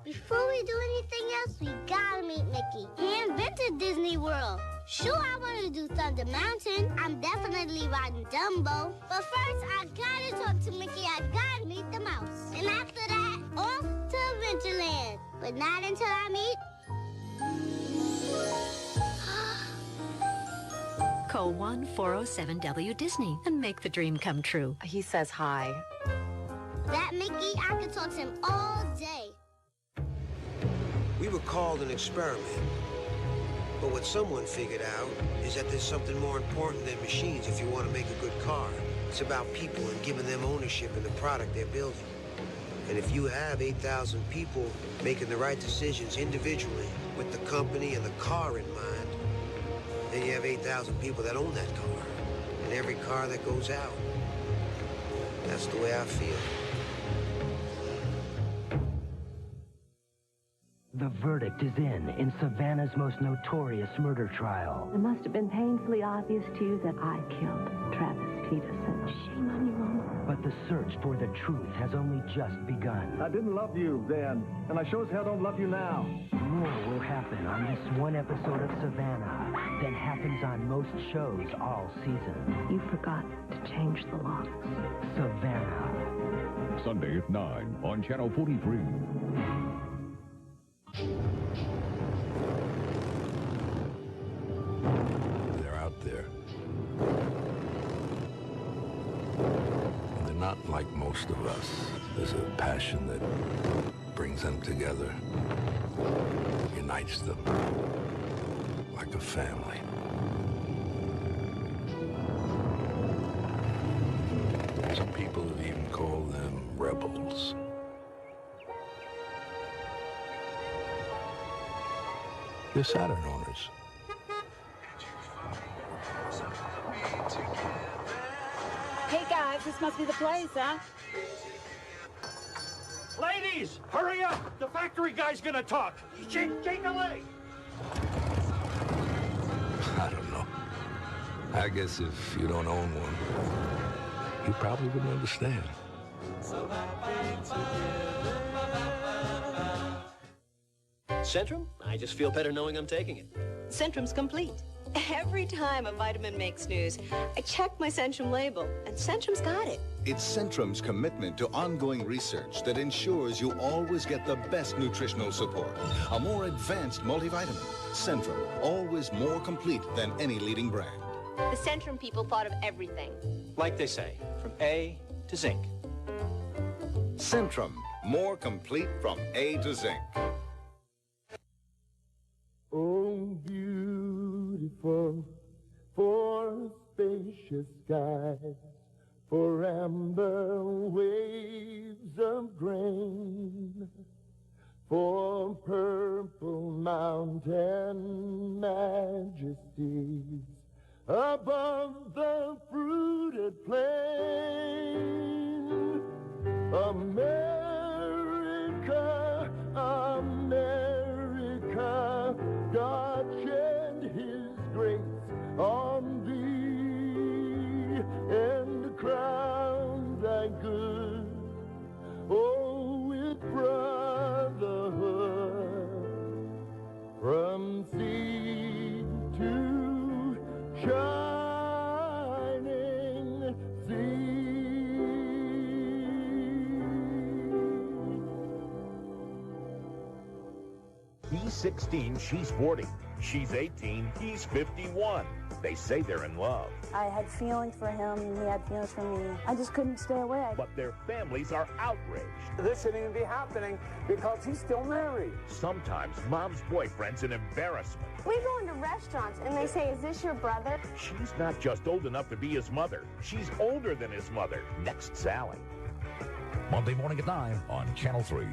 Before we do anything else, we gotta meet Mickey. He invented Disney World. Sure, I want to do Thunder Mountain. I'm definitely riding Dumbo. But first, I gotta talk to Mickey. I gotta meet the mouse. And after that, off to Adventureland. But not until I meet... Call 1-407-W-Disney and make the dream come true. He says hi. That Mickey, I could talk to him all day. We were called an experiment. But what someone figured out is that there's something more important than machines if you want to make a good car. It's about people and giving them ownership in the product they're building. And if you have 8,000 people making the right decisions individually with the company and the car in mind, then you have 8,000 people that own that car and every car that goes out. That's the way I feel. The verdict is in Savannah's most notorious murder trial. It must have been painfully obvious to you that I killed Travis Peterson. Shame on you, Mama. But the search for the truth has only just begun. I didn't love you then, and I sure as hell don't love you now. More will happen on this one episode of Savannah than happens on most shows all season. You forgot to change the locks. Savannah. Sunday at 9 on Channel 43. They're out there. not like most of us. There's a passion that brings them together, unites them like a family. Some people have even called them rebels. They're Saturn owners. Hey guys, this must be the place, huh? Ladies, hurry up! The factory guy's gonna talk. Shake a leg. I don't know. I guess if you don't own one, you probably wouldn't understand. Centrum? I just feel better knowing I'm taking it. Centrum's complete. Every time a vitamin makes news, I check my Centrum label, and Centrum's got it. It's Centrum's commitment to ongoing research that ensures you always get the best nutritional support. A more advanced multivitamin. Centrum, always more complete than any leading brand. The Centrum people thought of everything. Like they say, from A to zinc. Centrum, more complete from A to zinc. Oh, beautiful, for spacious skies, for amber waves of grain, for purple mountain majesties above the fruited plain. America, America, God shed his grace on thee and crown thy good, oh, with brotherhood, from sea to shining sea. He's 16, she's 40. She's 18, he's 51. They say they're in love. I had feelings for him, and he had feelings for me. I just couldn't stay away. But their families are outraged. This shouldn't even be happening because he's still married. Sometimes mom's boyfriend's an embarrassment. We go into restaurants and they say, "Is this your brother?" She's not just old enough to be his mother. She's older than his mother. Next, Sally. Monday morning at 9 on Channel 3.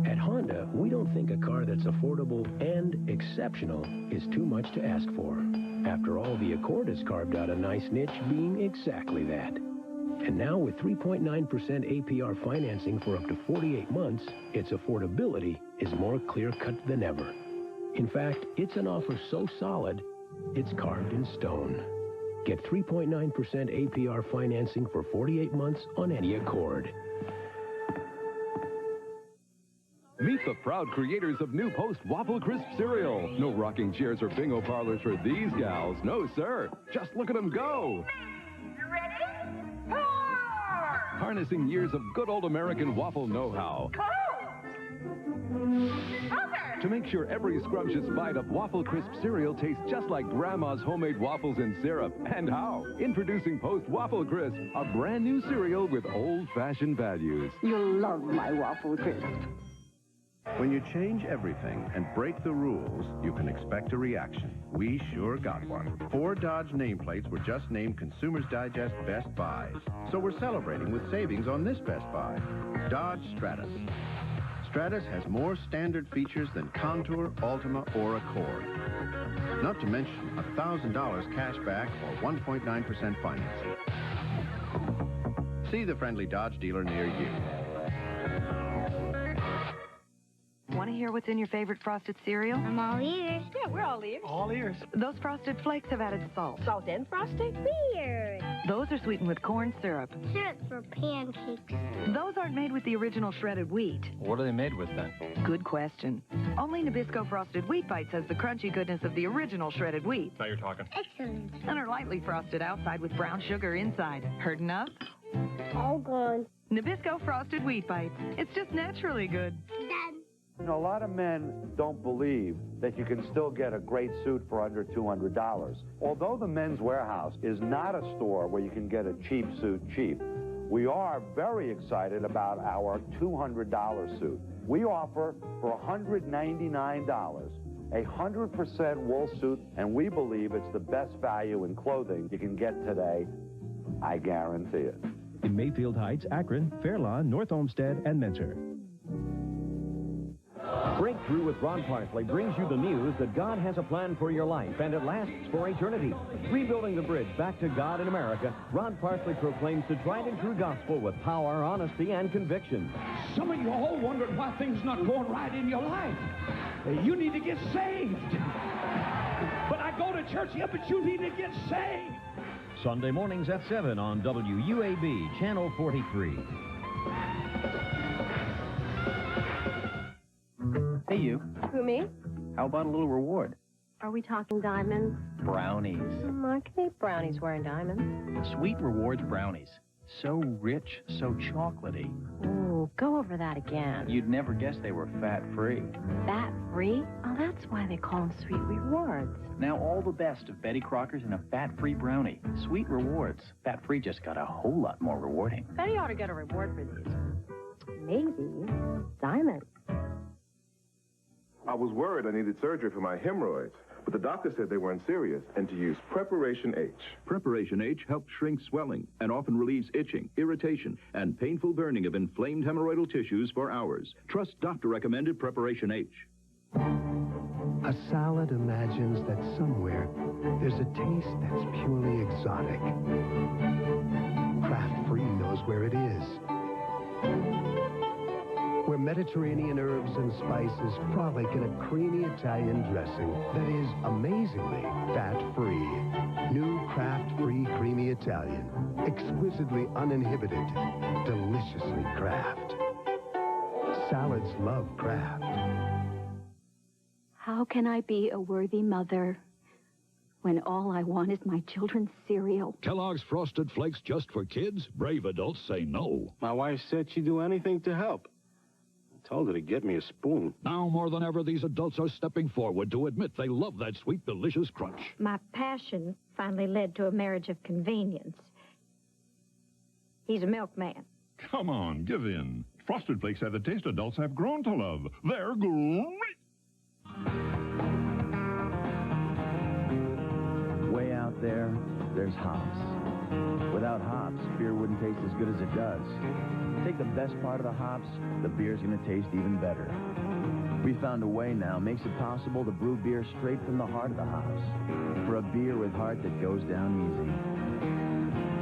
At Honda, we don't think a car that's affordable and exceptional is too much to ask for. After all, the Accord has carved out a nice niche being exactly that. And now with 3.9% APR financing for up to 48 months, its affordability is more clear-cut than ever. In fact, it's an offer so solid, it's carved in stone. Get 3.9% APR financing for 48 months on any Accord. Meet the proud creators of New Post Waffle Crisp cereal. No rocking chairs or bingo parlors for these gals. No, sir. Just look at them go. Harnessing years of good old American waffle know-how. To make sure every scrumptious bite of Waffle Crisp cereal tastes just like Grandma's homemade waffles and syrup. And how? Introducing Post Waffle Crisp, a brand new cereal with old-fashioned values. You'll love my Waffle Crisp. When you change everything and break the rules, you can expect a reaction. We sure got one. 4 Dodge nameplates were just named Consumers Digest Best Buys. So we're celebrating with savings on this Best Buy. Dodge Stratus. Stratus has more standard features than Contour, Altima, or Accord. Not to mention $1,000 cash back or 1.9% financing. See the friendly Dodge dealer near you. Want to hear what's in your favorite frosted cereal? I'm all ears. Yeah, we're all ears. All ears. Those frosted flakes have added salt. Salt and frosting? Weird. Those are sweetened with corn syrup. Syrup for pancakes. Those aren't made with the original shredded wheat. What are they made with then? Good question. Only Nabisco Frosted Wheat Bites has the crunchy goodness of the original shredded wheat. Now you're talking. Excellent. And are lightly frosted outside with brown sugar inside. Heard enough? All gone. Nabisco Frosted Wheat Bites. It's just naturally good. Done. You know, a lot of men don't believe that you can still get a great suit for under $200. Although the Men's Warehouse is not a store where you can get a cheap suit cheap, we are very excited about our $200 suit. We offer for $199 a 100% wool suit, and we believe it's the best value in clothing you can get today. I guarantee it. In Mayfield Heights, Akron, Fairlawn, North Olmsted, and Mentor. Breakthrough with Ron Parsley brings you the news that God has a plan for your life, and it lasts for eternity. Rebuilding the bridge back to God in America, Ron Parsley proclaims the tried and true gospel with power, honesty, and conviction. Some of you all wondered why things not going right in your life. You need to get saved. But I go to church, yeah, but you need to get saved. Sunday mornings at 7 on WUAB, Channel 43. Hey, you. Who, me? How about a little reward? Are we talking diamonds? Brownies. I can eat brownies wearing diamonds. Sweet Rewards brownies. So rich, so chocolatey. Ooh, go over that again. You'd never guess they were fat-free. Fat-free? Oh, that's why they call them Sweet Rewards. Now all the best of Betty Crocker's in a fat-free brownie. Sweet Rewards. Fat-free just got a whole lot more rewarding. Betty ought to get a reward for these. Maybe diamonds. I was worried I needed surgery for my hemorrhoids, but the doctor said they weren't serious and to use Preparation H. Preparation H helps shrink swelling and often relieves itching, irritation, and painful burning of inflamed hemorrhoidal tissues for hours. Trust doctor-recommended Preparation H. A salad imagines that somewhere there's a taste that's purely exotic. Kraft Free knows where it is. Where Mediterranean herbs and spices frolic in a creamy Italian dressing that is amazingly fat-free. New Kraft-Free Creamy Italian. Exquisitely uninhibited. Deliciously Kraft. Salads love Kraft. How can I be a worthy mother when all I want is my children's cereal? Kellogg's Frosted Flakes just for kids? Brave adults say no. My wife said she'd do anything to help. Told her to get me a spoon. Now more than ever, these adults are stepping forward to admit they love that sweet, delicious crunch. My passion finally led to a marriage of convenience. He's a milkman. Come on, give in. Frosted Flakes have the taste adults have grown to love. They're great. Way out there, there's hops. Without hops, beer wouldn't taste as good as it does. Take the best part of the hops, the beer's going to taste even better. We found a way now, makes it possible to brew beer straight from the heart of the hops. For a beer with heart that goes down easy.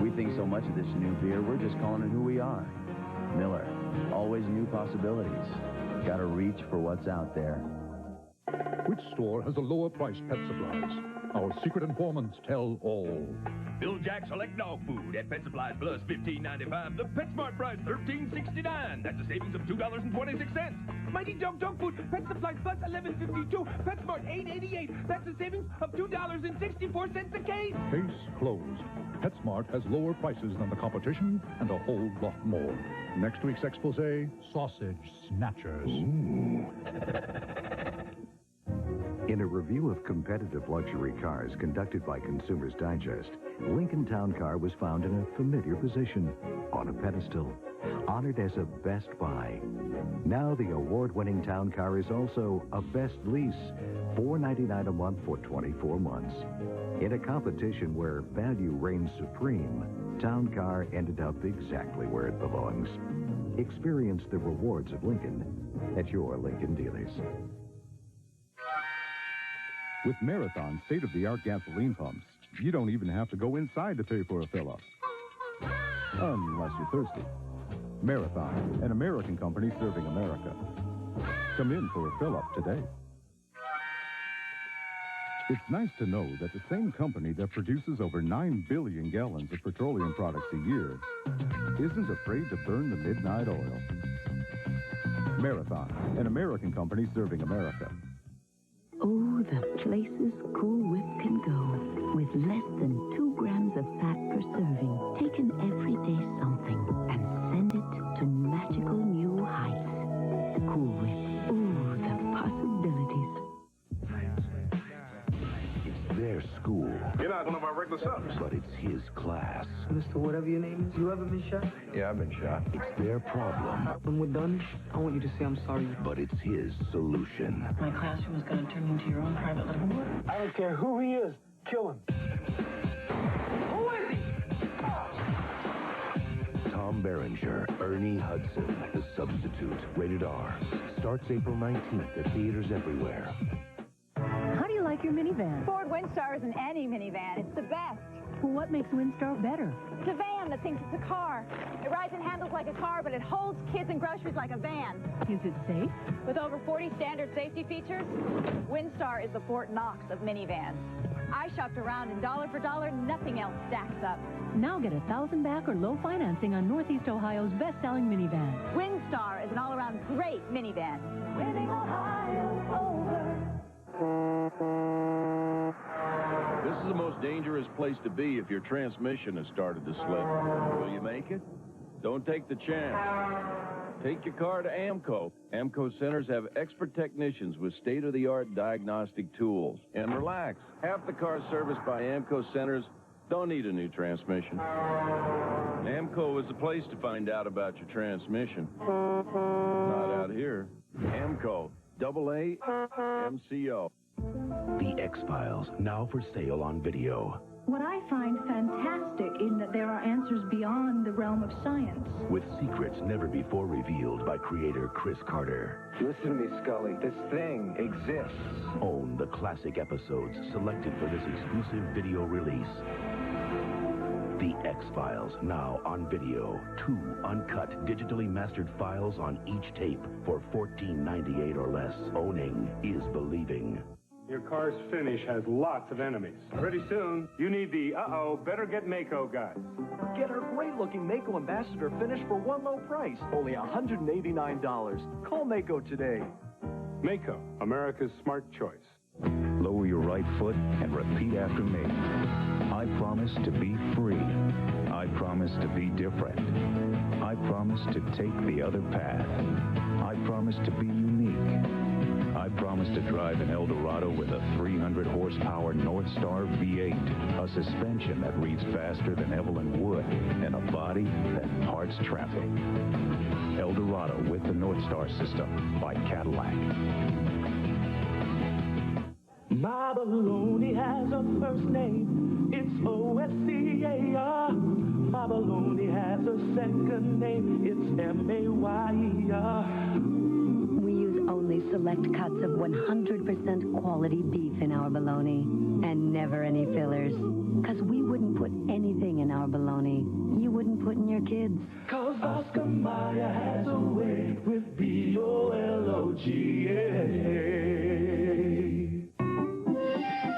We think so much of this new beer, we're just calling it who we are. Miller, always new possibilities. Gotta reach for what's out there. Which store has the lower priced pet supplies? Our secret informants tell all. Bill Jack Select Dog Food at Pet Supplies Plus $15.95. The PetSmart price $13.69. That's a savings of $2.26. Mighty Dog Dog Food Pet Supplies Plus $11.52. PetSmart $8.88. That's a savings of $2.64 a case. Case closed. PetSmart has lower prices than the competition and a whole lot more. Next week's expose, sausage snatchers. In a review of competitive luxury cars conducted by Consumers Digest, Lincoln Town Car was found in a familiar position, on a pedestal, honored as a Best Buy. Now the award-winning Town Car is also a Best Lease, $4.99 a month for 24 months. In a competition where value reigns supreme, Town Car ended up exactly where it belongs. Experience the rewards of Lincoln at your Lincoln dealers. With Marathon state-of-the-art gasoline pumps, you don't even have to go inside to pay for a fill-up. Unless you're thirsty. Marathon, an American company serving America. Come in for a fill-up today. It's nice to know that the same company that produces over 9 billion gallons of petroleum products a year isn't afraid to burn the midnight oil. Marathon, an American company serving America. Oh, the places Cool Whip can go with less than 2 grams of fat per serving. Take an everyday something and send it to magical new heights. Cool Whip. Ooh, their school. You're not one of our regular subs. But it's his class. Mr. Whatever your name is, you ever been shot? Yeah, I've been shot. It's their problem. When we're done, I want you to say I'm sorry. But it's his solution. My classroom is going to turn into your own private little ward. I don't care who he is. Kill him. Who is he? Tom Berenger, Ernie Hudson, The Substitute, rated R. Starts April 19th at theaters everywhere. How do you like your minivan? Ford Windstar isn't any minivan. It's the best. Well, what makes Windstar better? It's a van that thinks it's a car. It rides and handles like a car, but it holds kids and groceries like a van. Is it safe? With over 40 standard safety features, Windstar is the Fort Knox of minivans. I shopped around, and dollar for dollar, nothing else stacks up. Now get $1,000 back or low financing on Northeast Ohio's best-selling minivan. Windstar is an all-around great minivan. Winning Ohio's over. This is the most dangerous place to be if your transmission has started to slip. Will you make it? Don't take the chance. Take your car to AMCO. AMCO centers have expert technicians with state-of-the-art diagnostic tools. And relax, half the cars serviced by AMCO centers don't need a new transmission. AMCO is the place to find out about your transmission. Not out here. AMCO, AA MCO. The X-Files, now for sale on video. What I find fantastic is that there are answers beyond the realm of science. With secrets never before revealed by creator Chris Carter. Listen to me, Scully. This thing exists. Own the classic episodes selected for this exclusive video release. The X-Files, now on video. 2 uncut, digitally mastered files on each tape for $14.98 or less. Owning is believing. Your car's finish has lots of enemies. Pretty soon, you need the better get Mako guys. Get our great-looking Mako Ambassador finish for one low price, only $189. Call Mako today. Mako, America's smart choice. Lower your right foot and repeat after me. I promise to be free. I promise to be different. I promise to take the other path. I promise to be unique. I promise to drive an Eldorado with a 300-horsepower North Star V8, a suspension that reads faster than Evelyn would, and a body that parts traffic. Eldorado with the North Star system by Cadillac. My baloney has a first name, it's O-S-C-A-R. My baloney has a second name, it's M-A-Y-E-R. We use only select cuts of 100% quality beef in our bologna, and never any fillers. Because we wouldn't put anything in our bologna you wouldn't put in your kids. Cause Oscar Mayer has a way with B-O-L-O-G-A.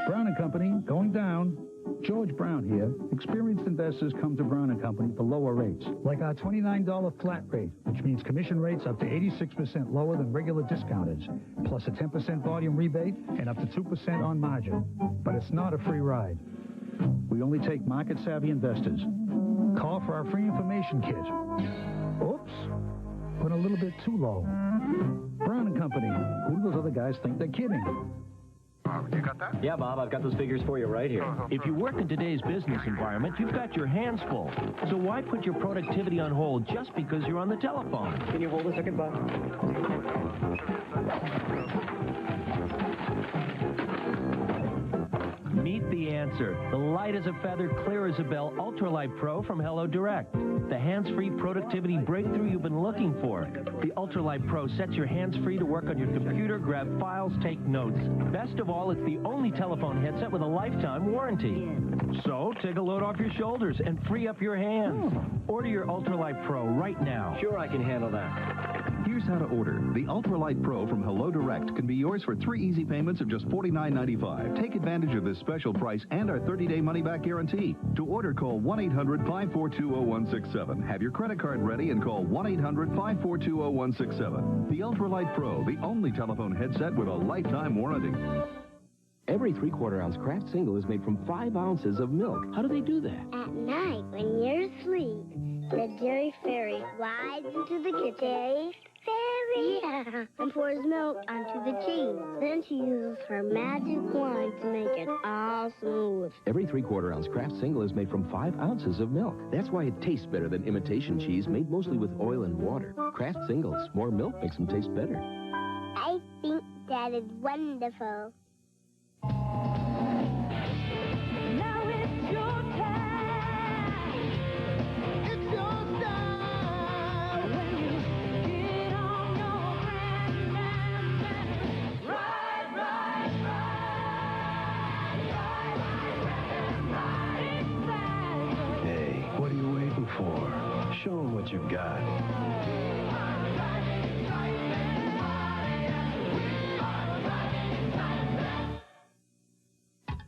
Brown & Company, going down. George Brown here. Experienced investors come to Brown & Company for lower rates, like our $29 flat rate, which means commission rates up to 86% lower than regular discounters, plus a 10% volume rebate and up to 2% on margin. But it's not a free ride. We only take market-savvy investors. Call for our free information kit. Oops, went a little bit too low. Brown & Company, who do those other guys think they're kidding? You got that? Yeah, Bob, I've got those figures for you right here. If you work in today's business environment, you've got your hands full. So why put your productivity on hold just because you're on the telephone? Can you hold a second, Bob? Meet the answer. The light as a feather, clear as a bell, Ultralight Pro from Hello Direct. The hands-free productivity breakthrough you've been looking for. The Ultralight Pro sets your hands free to work on your computer, grab files, take notes. Best of all, it's the only telephone headset with a lifetime warranty. So, take a load off your shoulders and free up your hands. Order your Ultralight Pro right now. Sure, I can handle that. Here's how to order. The Ultralight Pro from Hello Direct can be yours for 3 easy payments of just $49.95. Take advantage of this special price and our 30-day money-back guarantee. To order, call 1-800-542-0167. Have your credit card ready and call 1-800-542-0167. The Ultralight Pro, the only telephone headset with a lifetime warranty. Every 3/4 ounce Kraft single is made from 5 ounces of milk. How do they do that? At night, when you're asleep, the Dairy Fairy slides into the kitchen. Dairy Fairy? Yeah. And pours milk onto the cheese. Then she uses her magic wand to make it all all smooth. Every 3/4 ounce Kraft single is made from 5 ounces of milk. That's why it tastes better than imitation cheese made mostly with oil and water. Kraft singles. More milk makes them taste better. I think that is wonderful. Now it's your time. It's your style. When you get on your grand and ride, ride, ride. Hey, what are you waiting for? Show them what you've got.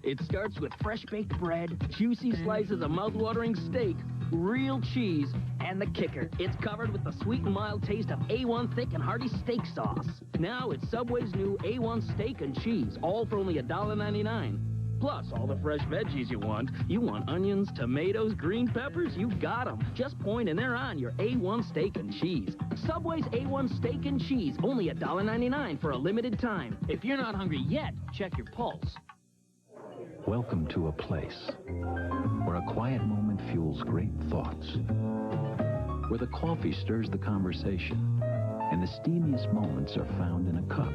It starts with fresh-baked bread, juicy slices of mouth-watering steak, real cheese, and the kicker. It's covered with the sweet and mild taste of A1 thick and hearty steak sauce. Now it's Subway's new A1 steak and cheese, all for only $1.99. Plus, all the fresh veggies you want. You want onions, tomatoes, green peppers? You got them. Just point and they're on your A1 steak and cheese. Subway's A1 steak and cheese, only $1.99 for a limited time. If you're not hungry yet, check your pulse. Welcome to a place where a quiet moment fuels great thoughts, where the coffee stirs the conversation, and the steamiest moments are found in a cup.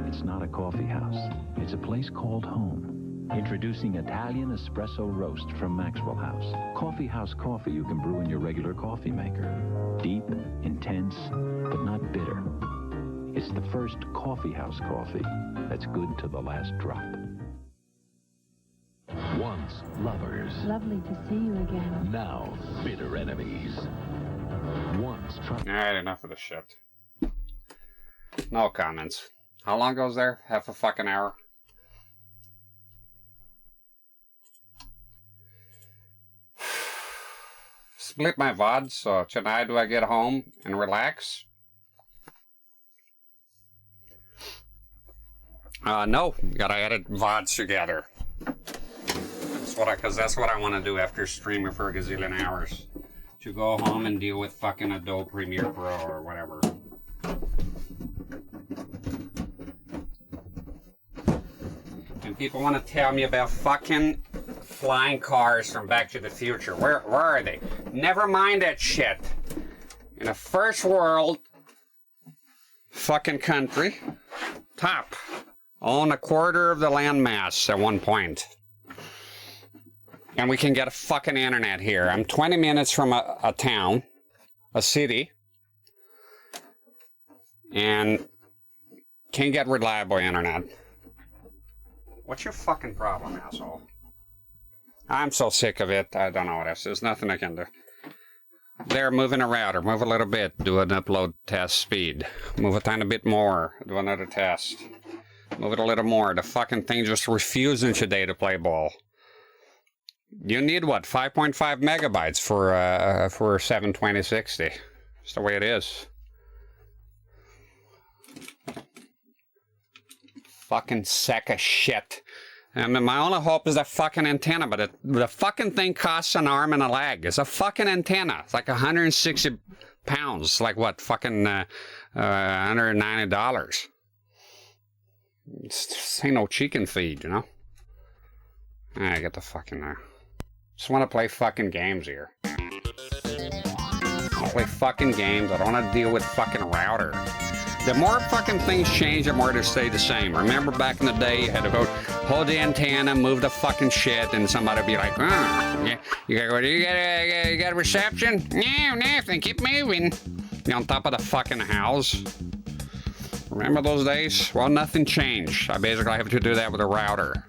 It's not a coffee house. It's a place called home. Introducing Italian Espresso Roast from Maxwell House. Coffee house coffee you can brew in your regular coffee maker. Deep, intense, but not bitter. It's the first coffee house coffee that's good to the last drop. Once lovers. Lovely to see you again. Now bitter enemies. Once Alright, enough of the shit. No comments. How long goes there? Half a fucking hour? Split my VOD, so tonight do I get home and relax? No. Gotta edit VODs together. Because that's what I want to do after streaming for a gazillion hours. To go home and deal with fucking Adobe Premiere Pro or whatever. And people want to tell me about fucking flying cars from Back to the Future. Where are they? Never mind that shit. In a first world fucking country, top, own a quarter of the land mass at one point. And we can get a fucking internet here. I'm 20 minutes from a town, a city, and can't get reliable internet. What's your fucking problem, asshole? I'm so sick of it. I don't know what else. There's nothing I can do. There, moving a router. Move a little bit. Do an upload test speed. Move a tiny bit more. Do another test. Move it a little more. The fucking thing just refusing today to play ball. You need what? 5.5 megabytes for 720/60. It's the way it is. Fucking sack of shit. I mean, my only hope is that fucking antenna, but the fucking thing costs an arm and a leg. It's a fucking antenna. It's like 160 pounds. It's like what? Fucking $190. This ain't no chicken feed, you know? I get the fucking just want to play fucking games here. I play fucking games. I don't want to deal with fucking router. The more fucking things change, the more they stay the same. Remember back in the day, you had to go hold the antenna, move the fucking shit, and somebody would be like, you got a reception? No, nothing. Keep moving. You're on top of the fucking house. Remember those days? Well, nothing changed. I basically have to do that with a router.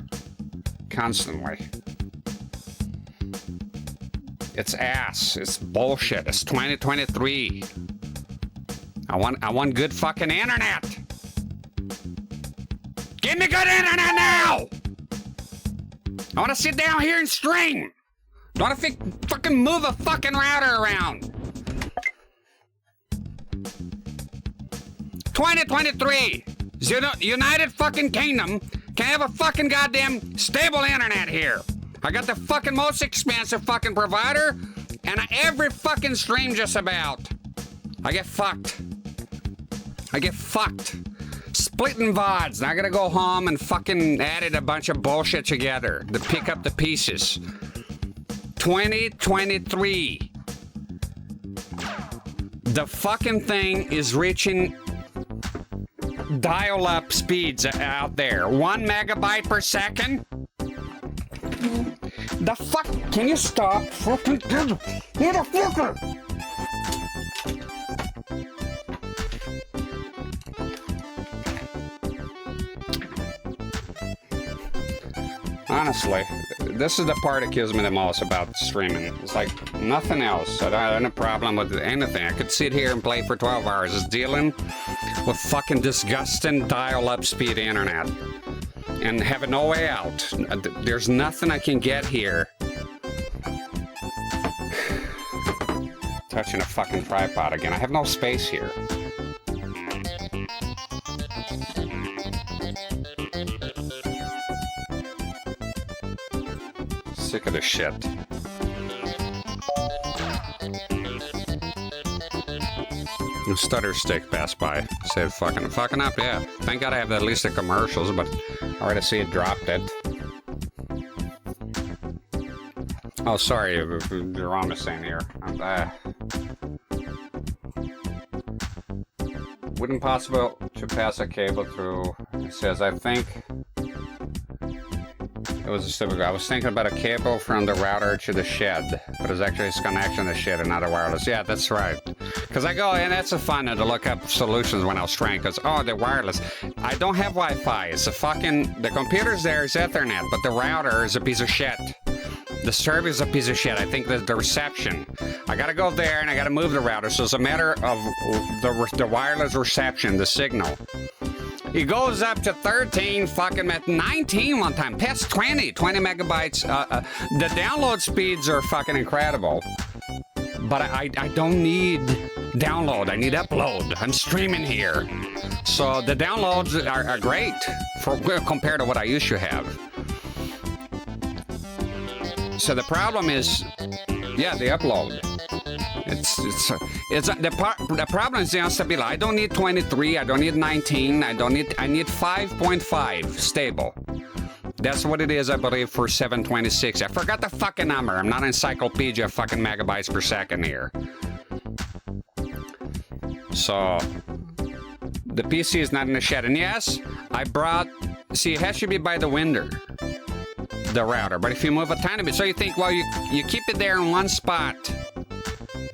Constantly. It's ass. It's bullshit. It's 2023. I want good fucking internet. Give me good internet now. I want to sit down here and stream. I want to fucking move a fucking router around. 2023. United fucking Kingdom can have a fucking goddamn stable internet here. I got the fucking most expensive fucking provider, and every fucking stream just about. I get fucked. splitting VODs. Now I gotta go home and fucking edit a bunch of bullshit together to pick up the pieces. 2023. The fucking thing is reaching dial-up speeds out there. 1 megabyte per second? The fuck? Can you stop? Fucking motherfucker! Honestly, this is the part that kills me the most about streaming. It's like nothing else. I don't have any problem with anything. I could sit here and play for 12 hours. It's dealing with fucking disgusting dial-up speed internet and having no way out. There's nothing I can get here. Touching a fucking tripod again. I have no space here. Sick of this shit. Stutter stick Best Buy. Said fucking up, yeah. Thank God I have at least the commercials, but I already see it dropped it. Oh, sorry, Jerome is saying here. Wouldn't possible to pass a cable through. It says, I think it was a stupid. I was thinking about a cable from the router to the shed, but it's actually a connection to the shed and not a wireless. Yeah, that's right. Because I go, and that's fun to look up solutions when I was trying, because, oh, they're wireless. I don't have Wi-Fi. It's a fucking, the computer's there is Ethernet, but the router is a piece of shit. The server is a piece of shit. I think the reception. I gotta go there and I gotta move the router, so it's a matter of the wireless reception, the signal. It goes up to 13, fucking at 19 one time, past 20 megabytes. The download speeds are fucking incredible. But I don't need download, I need upload. I'm streaming here. So the downloads are great compared to what I used to have. So the problem is, yeah, the upload. The problem is the instability. I don't need 23, I don't need 19, I need 5.5 stable. That's what it is, I believe, for 726. I forgot the fucking number. I'm not an encyclopedia of fucking megabytes per second here. So the PC is not in the shed. And yes, I brought, see, it has to be by the window, the router. But if you move a tiny bit, so you think, well, you keep it there in one spot.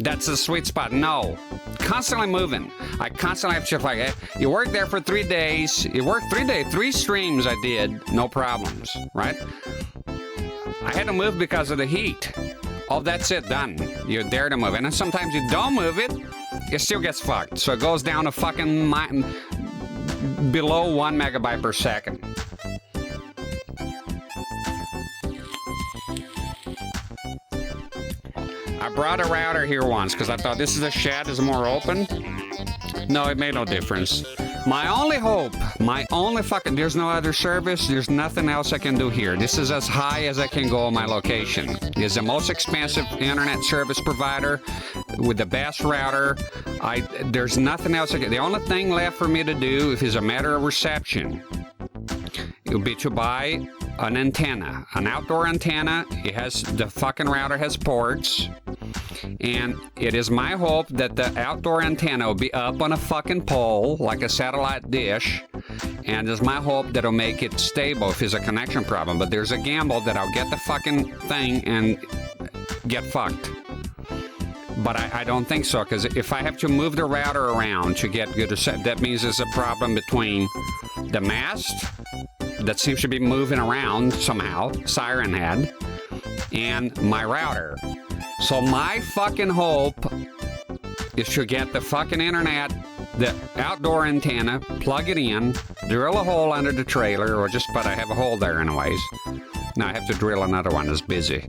That's the sweet spot. No. Constantly moving. I constantly have to like, hey, you worked there for 3 days. You worked 3 days. 3 streams I did. No problems. Right? I had to move because of the heat. Oh, that's it. Done. You're there to move. And then sometimes you don't move it. It still gets fucked. So it goes down to fucking below 1 megabyte per second. I brought a router here once because I thought this is a shed, is more open. No, it made no difference. My only hope, there's no other service, there's nothing else I can do here. This is as high as I can go on my location. It's the most expensive internet service provider with the best router. There's nothing else I can, the only thing left for me to do, if it's a matter of reception, it would be to buy an antenna, an outdoor antenna. It has, the fucking router has ports. And it is my hope that the outdoor antenna will be up on a fucking pole, like a satellite dish. And it's my hope that it'll make it stable if there's a connection problem. But there's a gamble that I'll get the fucking thing and get fucked. But I don't think so, because if I have to move the router around to get good reception, that means there's a problem between the mast that seems to be moving around somehow, Siren Head, and my router. So my fucking hope is to get the fucking internet, the outdoor antenna, plug it in, drill a hole under the trailer, or just, but I have a hole there anyways. Now I have to drill another one, it's busy.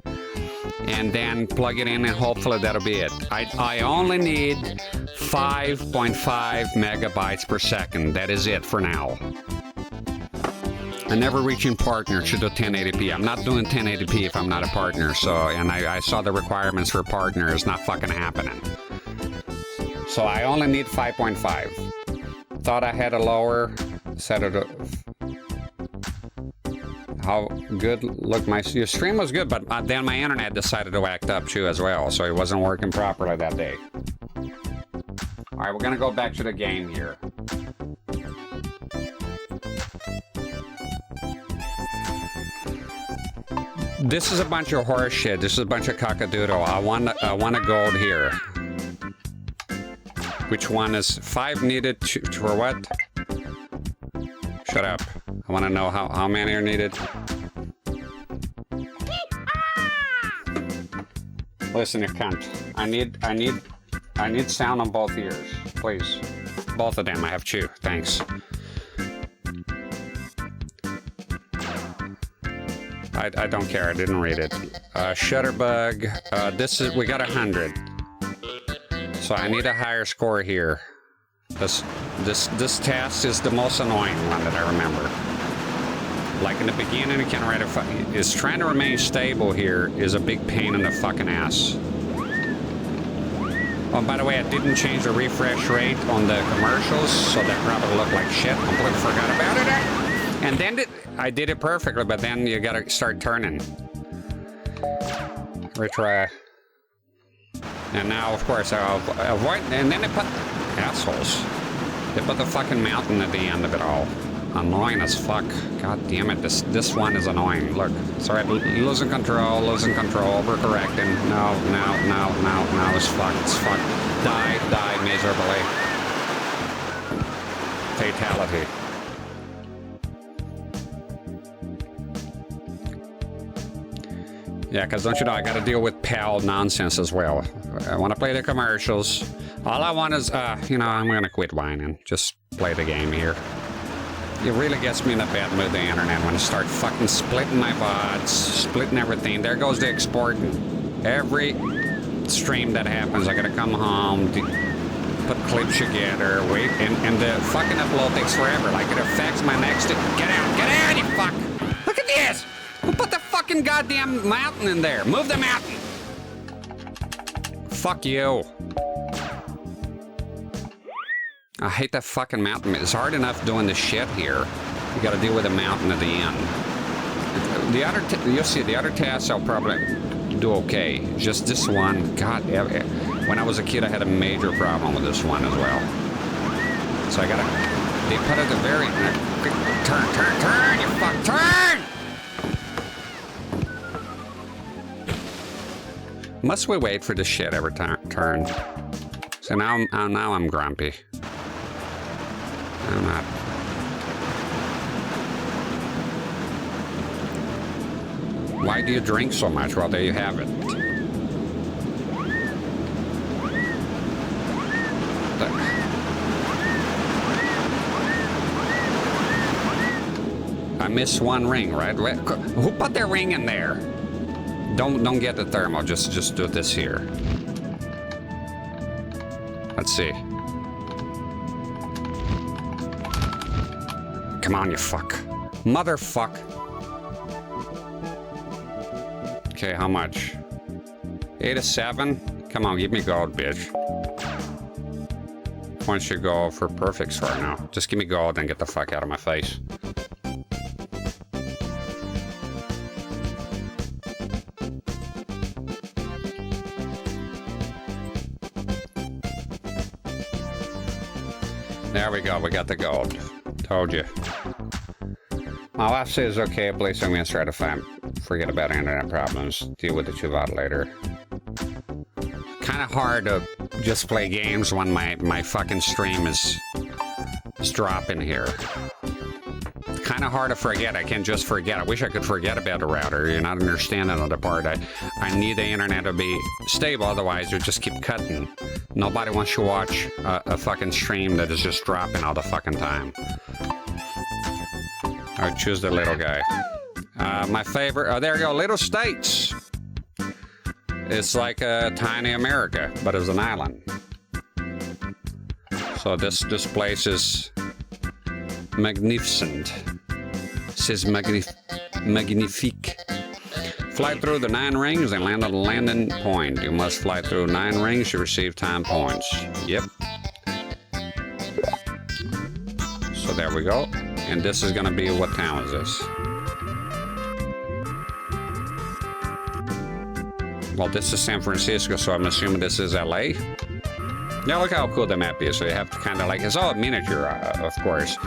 And then plug it in and hopefully that'll be it. I only need 5.5 megabytes per second. That is it for now. I never reaching partner to do 1080p. I'm not doing 1080p if I'm not a partner. So, and I saw the requirements for a partner. It's not fucking happening. So I only need 5.5. Thought I had a lower set it up. How good look your stream was good, but then my internet decided to act up too as well, so it wasn't working properly that day. All right, we're gonna go back to the game here. This is a bunch of horse shit. This is a bunch of cockadoodle. I want a gold here. Which one is 5 needed for what? Shut up. I want to know how many are needed. Listen, you cunt. I need sound on both ears, please. Both of them. I have 2. Thanks. I don't care. I didn't read it. Shutterbug. We got 100. So I need a higher score here. This task is the most annoying one that I remember. Like in the beginning, I can't write is trying to remain stable here is a big pain in the fucking ass. Oh, by the way, I didn't change the refresh rate on the commercials, so that probably looked like shit. Completely forgot about it. And then I did it perfectly, but then you gotta start turning. Retry. And now, of course, I'll avoid. And then they put assholes. They put the fucking mountain at the end of it all. Annoying as fuck. God damn it. This one is annoying. Look. Sorry, losing control. Overcorrecting. No. It's fucked. It's fucked. Die miserably. Fatality. Yeah, because don't you know, I got to deal with PAL nonsense as well. I want to play the commercials. All I want is, you know, I'm going to quit whining. Just play the game here. It really gets me in a bad mood, the internet, when I start fucking splitting my VODs, splitting everything. There goes the exporting. Every stream that happens, I got to come home, put clips together, wait, and the fucking upload takes forever. Like, it affects my next... Get out, you fuck! Look at this! Who put the fucking goddamn mountain in there? Move the mountain! Fuck you. I hate that fucking mountain. It's hard enough doing this shit here. You gotta deal with the mountain at the end. You'll see, the other tasks I'll probably do okay. Just this one, God, when I was a kid I had a major problem with this one as well. So I gotta, they put it at the very, turn, you fuck, turn! Must we wait for this shit every turn? So now I'm grumpy. I'm not. Why do you drink so much? Well, there you have it. I missed one ring, right? Who put their ring in there? Don't get the thermal. Just do this here. Let's see. Come on, you fuck. Motherfuck. Okay, how much? 87? Come on, give me gold, bitch. Points should go for perfect score now. Just give me gold and get the fuck out of my face. There we go, we got the gold. Told you. My wife says okay, please, I'm gonna try to forget about internet problems. Deal with the VOD later. Kinda hard to just play games when my fucking stream is dropping here. Kinda hard to forget. I can't just forget. I wish I could forget about the router. You're not understanding the part. I need the internet to be stable, otherwise you just keep cutting. Nobody wants to watch a fucking stream that is just dropping all the fucking time. I would choose the little guy. My favorite, oh, there you go, Little States. It's like a tiny America, but it's an island. So this place is magnificent. This is magnifique. Fly through the 9 rings and land on the landing point. You must fly through 9 rings to receive time points. Yep. So there we go. And this is gonna be, what town is this? Well, this is San Francisco, so I'm assuming this is LA. Yeah, look how cool the map is. So you have to kind of like, it's all miniature, of course.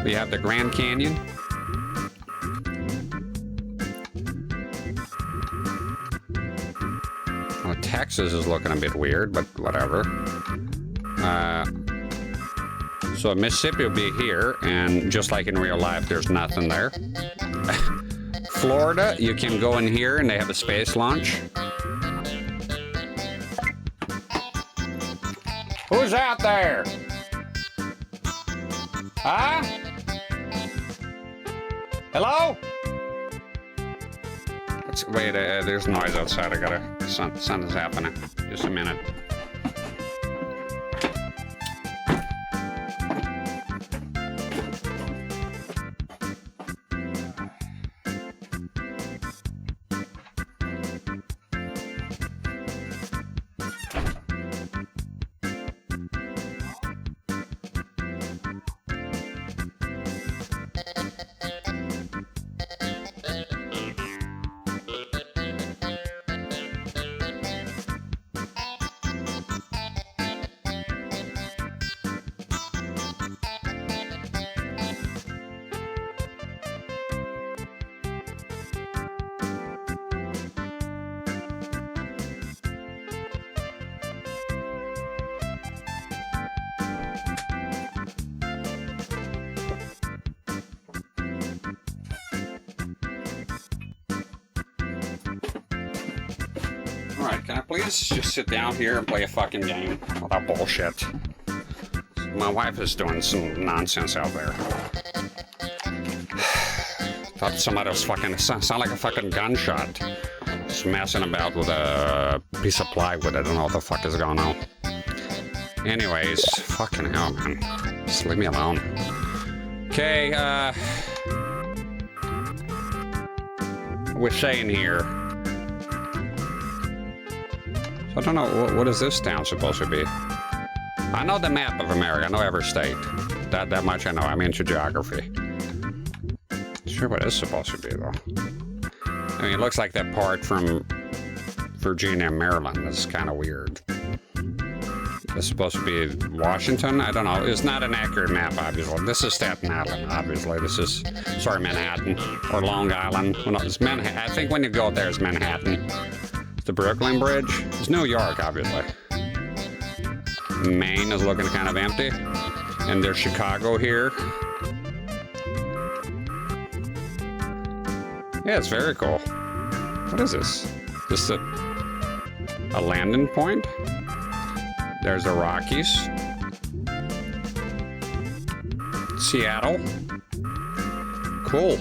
We have the Grand Canyon. Well, Texas is looking a bit weird, but whatever. So Mississippi will be here, and just like in real life, there's nothing there. Florida, you can go in here, and they have a space launch. Who's out there? Huh? Hello? Wait, there's noise outside. I gotta, something's happening. Just a minute. Alright, can I please just sit down here and play a fucking game without bullshit? My wife is doing some nonsense out there. Thought somebody was fucking, sound like a fucking gunshot. Just messing about with a piece of plywood. I don't know what the fuck is going on. Anyways, fucking hell, man. Just leave me alone. Okay, we're saying here. I don't know, what is this town supposed to be? I know the map of America, I know every state. That much I know, I'm into geography. Not sure what it's supposed to be, though. I mean, it looks like that part from Virginia and Maryland. That's kind of weird. It's supposed to be Washington? I don't know. It's not an accurate map, obviously. This is Staten Island, obviously. This is, sorry, Manhattan. Or Long Island. Well, no, it's Manhattan. I think when you go there, it's Manhattan. The Brooklyn Bridge. It's New York, obviously. Maine is looking kind of empty. And there's Chicago here. Yeah, it's very cool. What is this? This a landing point? There's the Rockies. Seattle. Cool.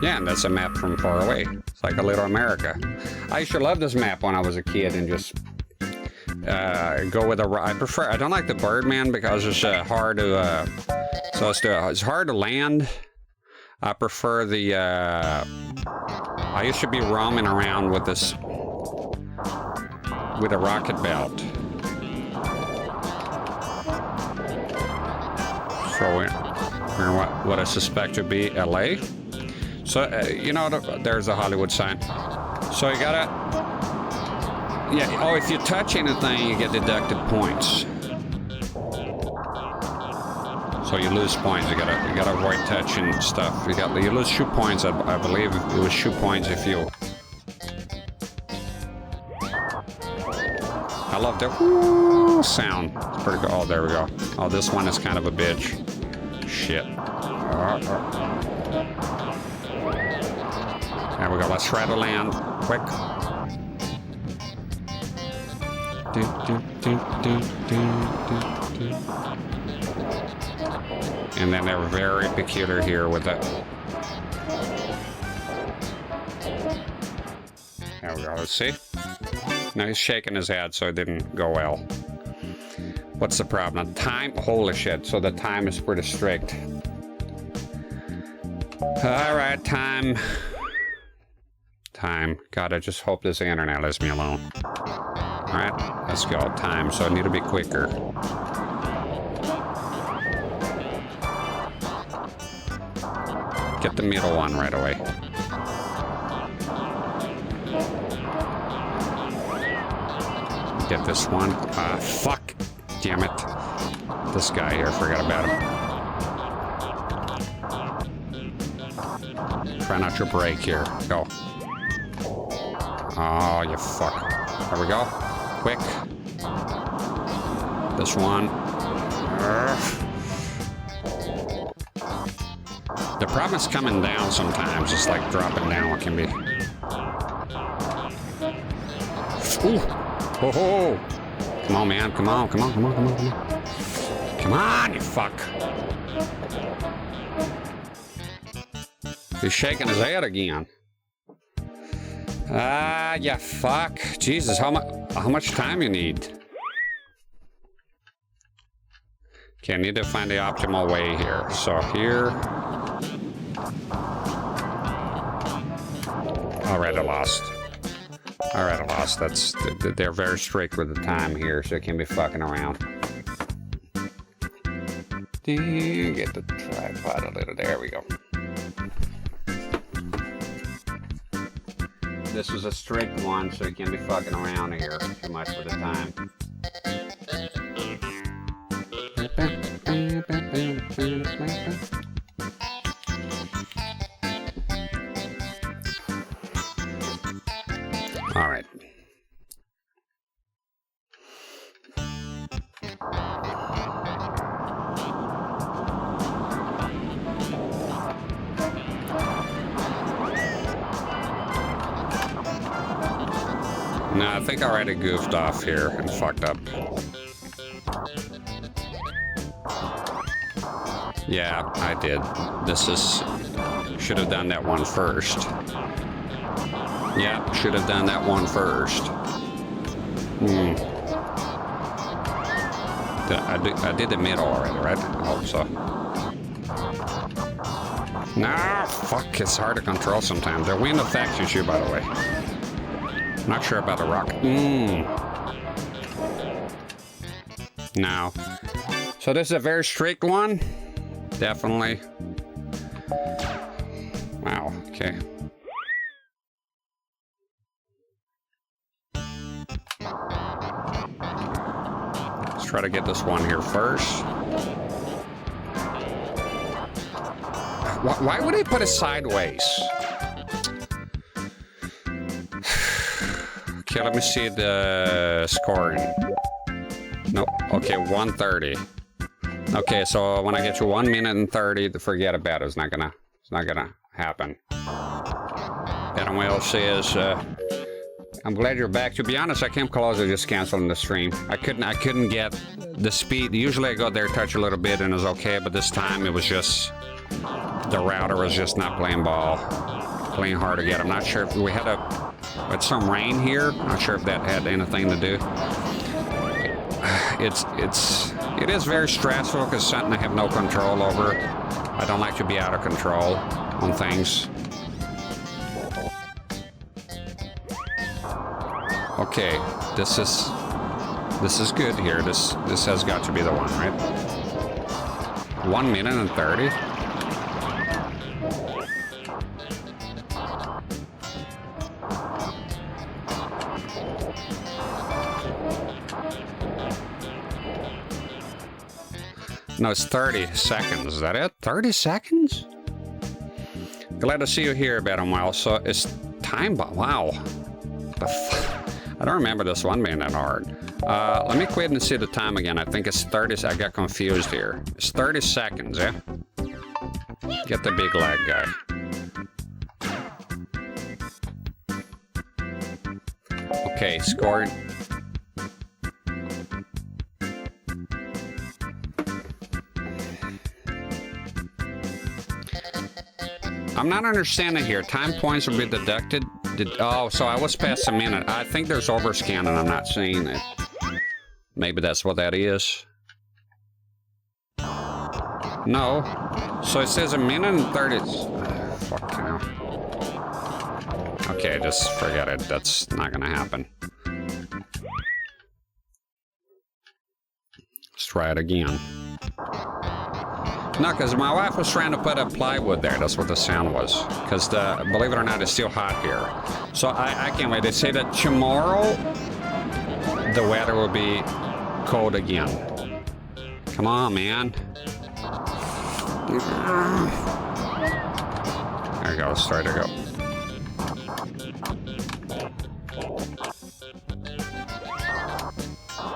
Yeah, and that's a map from far away. It's like a little America. I used to love this map when I was a kid and just go with I don't like the Birdman because it's hard to, it's hard to land. I prefer the, I used to be roaming around with this, with a rocket belt. So we're what I suspect to be LA. So, you know, there's a Hollywood sign. So you gotta, yeah, oh, if you touch anything, you get deducted points. So you lose points, you gotta avoid touching stuff. You lose shoe points, I believe it was shoe points if you. I love the whoo sound, it's pretty good. Oh, there we go. Oh, this one is kind of a bitch. Shit. There we go, let's try to land quick. And then they're very peculiar here with it. There we go, let's see. Now he's shaking his head, so it didn't go well. What's the problem? Time? Holy shit, so the time is pretty strict. Alright, time. God, I just hope this internet lets me alone. Alright, let's go. Time, so I need to be quicker. Get the middle one right away. Get this one. Fuck. Damn it. This guy here, forgot about him. Try not to break here. Go. Oh, you fuck. There we go. Quick. This one. The problem is coming down sometimes. It's like dropping down. What can be. Ooh. Ho ho! Come on, man. Come on, come on, come on, come on, come on. Come on, you fuck. He's shaking his head again. Ah, you fuck. Jesus, how much time you need? Okay, I need to find the optimal way here. So here. Alright, I lost. Alright, I lost. They're very strict with the time here, so it can be fucking around. Get the tripod a little. There we go. This is a strict one, so you can't be fucking around here too much with the time. All right. No, I think I already goofed off here and fucked up. Yeah, I did. Should have done that one first. Yeah, should have done that one first. I did the middle already, right? I hope so. No, fuck, it's hard to control sometimes. The wind affects you, by the way. Not sure about the rock. No. So this is a very strict one. Definitely. Wow, okay. Let's try to get this one here first. Why would they put it sideways? Okay, let me see the scoring. Nope. Okay, 130. Okay, so when I get to 1 minute and 30, forget about it. It's not gonna happen. Anyway, says, I'm glad you're back. To be honest, I came close to just canceling the stream. I couldn't get the speed. Usually I go there, touch a little bit, and it's okay. But this time it was just the router was just not playing ball, playing hard to get. I'm not sure if we had some rain here. Not sure if that had anything to do. It is very stressful because something I have no control over. I don't like to be out of control on things. Okay, this is good here. This has got to be the one, right? 1 minute and 30. No, it's 30 seconds. Is that it? 30 seconds? Glad to see you here, Battlewell. So it's time bomb. Wow. I don't remember this one being that hard. Let me quit and see the time again. I think it's 30. I got confused here. It's 30 seconds, yeah? Get the big lag guy. Okay, scored. I'm not understanding here. Time points will be deducted. Oh, so I was past a minute. I think there's overscan and I'm not seeing it. Maybe that's what that is. No. So it says 1 minute and 30. Fuck now. Okay, just forget it. That's not gonna happen. Let's try it again. No, because my wife was trying to put up plywood there. That's what the sound was. Because, believe it or not, it's still hot here. So I can't wait. They say that tomorrow the weather will be cold again. Come on, man. There you go. Let's try to go.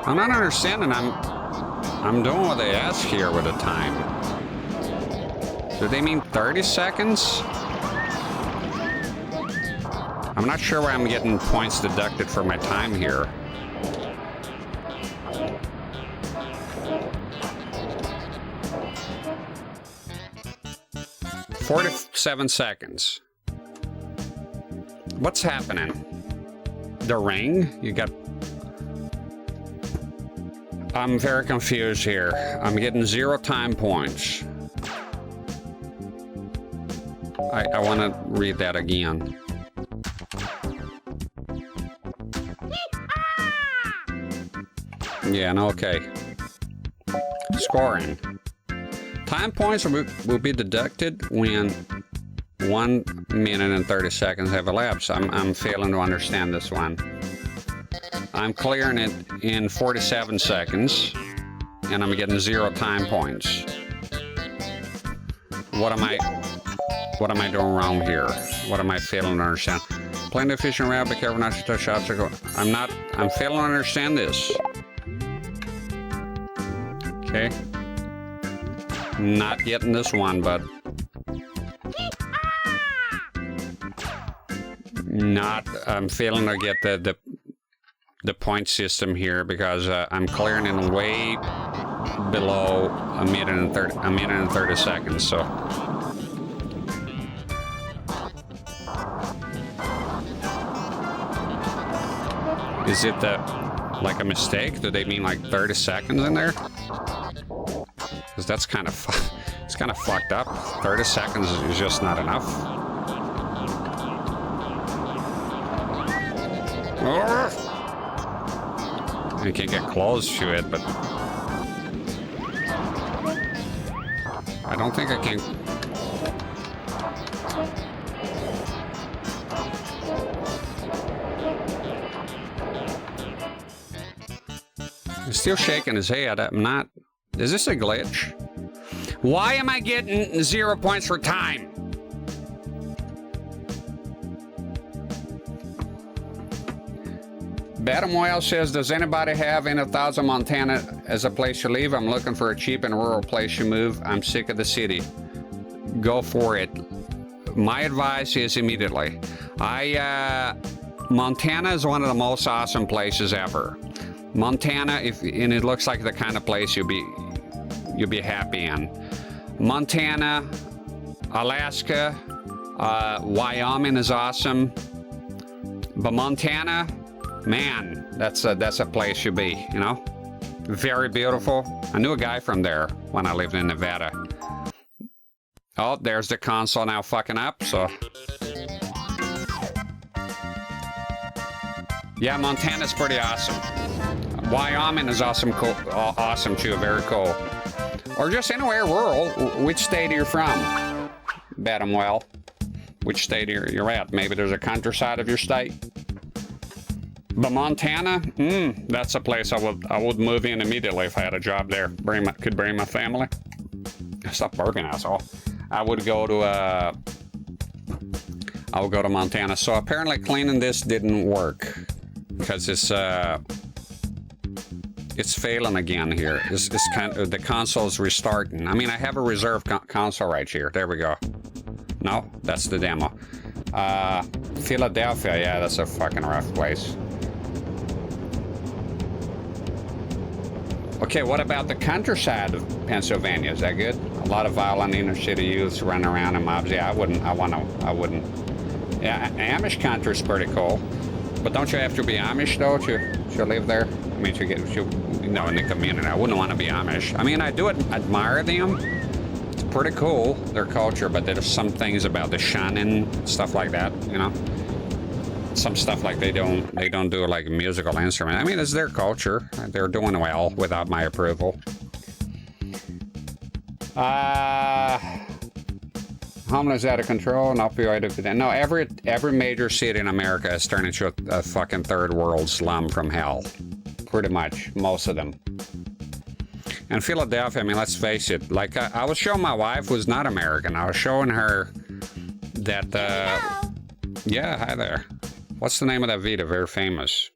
I'm not understanding. I'm doing what they ask here with the time. Do they mean 30 seconds? I'm not sure why I'm getting points deducted for my time here. "47 seconds. What's happening? The ring? You got... I'm very confused here. I'm getting 0 time points. I want to read that again. Yeah, no, okay. Scoring. Time points will be deducted when 1 minute and 30 seconds have elapsed. I'm failing to understand this one. I'm clearing it in 47 seconds, and I'm getting 0 time points. What am I doing wrong here? What am I failing to understand? Playing the efficient route, be careful not to touch obstacle. I'm failing to understand this. Okay. Not getting this one, but I'm failing to get the point system here because I'm clearing in way below a minute and 30 seconds. So is it like a mistake? Do they mean like 30 seconds in there? Because that's kind of it's kind of fucked up. 30 seconds is just not enough. You can't get close to it, but I don't think I can. He's still shaking his head. I'm not. Is this a glitch? Why am I getting 0 points for time? Badamoyle says, does anybody have in 1000 Montana as a place to live? I'm looking for a cheap and rural place to move. I'm sick of the city. Go for it. My advice is immediately. Montana is one of the most awesome places ever. Montana, and it looks like the kind of place you'll be happy in. Montana, Alaska, Wyoming is awesome, but Montana, man, that's a place you be, you know? Very beautiful. I knew a guy from there when I lived in Nevada. Oh, there's the console now fucking up, so. Yeah, Montana's pretty awesome. Wyoming is awesome, cool, awesome too, very cool. Or just anywhere rural. Which state are you from? Badamoyle. Which state you're at? Maybe there's a countryside of your state. But Montana, that's a place I would move in immediately if I had a job there. Could bring my family. Stop burping, asshole. I would go to Montana. So apparently cleaning this didn't work because it's failing again here. It's kind of, the console's restarting. I mean, I have a reserve console right here. There we go. No, that's the demo. Philadelphia, yeah, that's a fucking rough place. Okay, what about the countryside of Pennsylvania? Is that good? A lot of violent inner city youths running around in mobs. Yeah, I wouldn't. Yeah, Amish country's pretty cool. But don't you have to be Amish though to live there? I mean, in the community. I wouldn't want to be Amish. I mean, I do admire them. It's pretty cool, their culture, but there's some things about the shunning, stuff like that, you know? Some stuff like they don't do like a musical instrument. I mean, it's their culture. They're doing well without my approval. Homeless out of control and opioid epidemic. No, every major city in America has turned into a fucking third world slum from hell. Pretty much, most of them. And Philadelphia, I mean, let's face it. Like, I was showing my wife who's not American. I was showing her that, yeah, hi there. What's the name of that video? Very famous.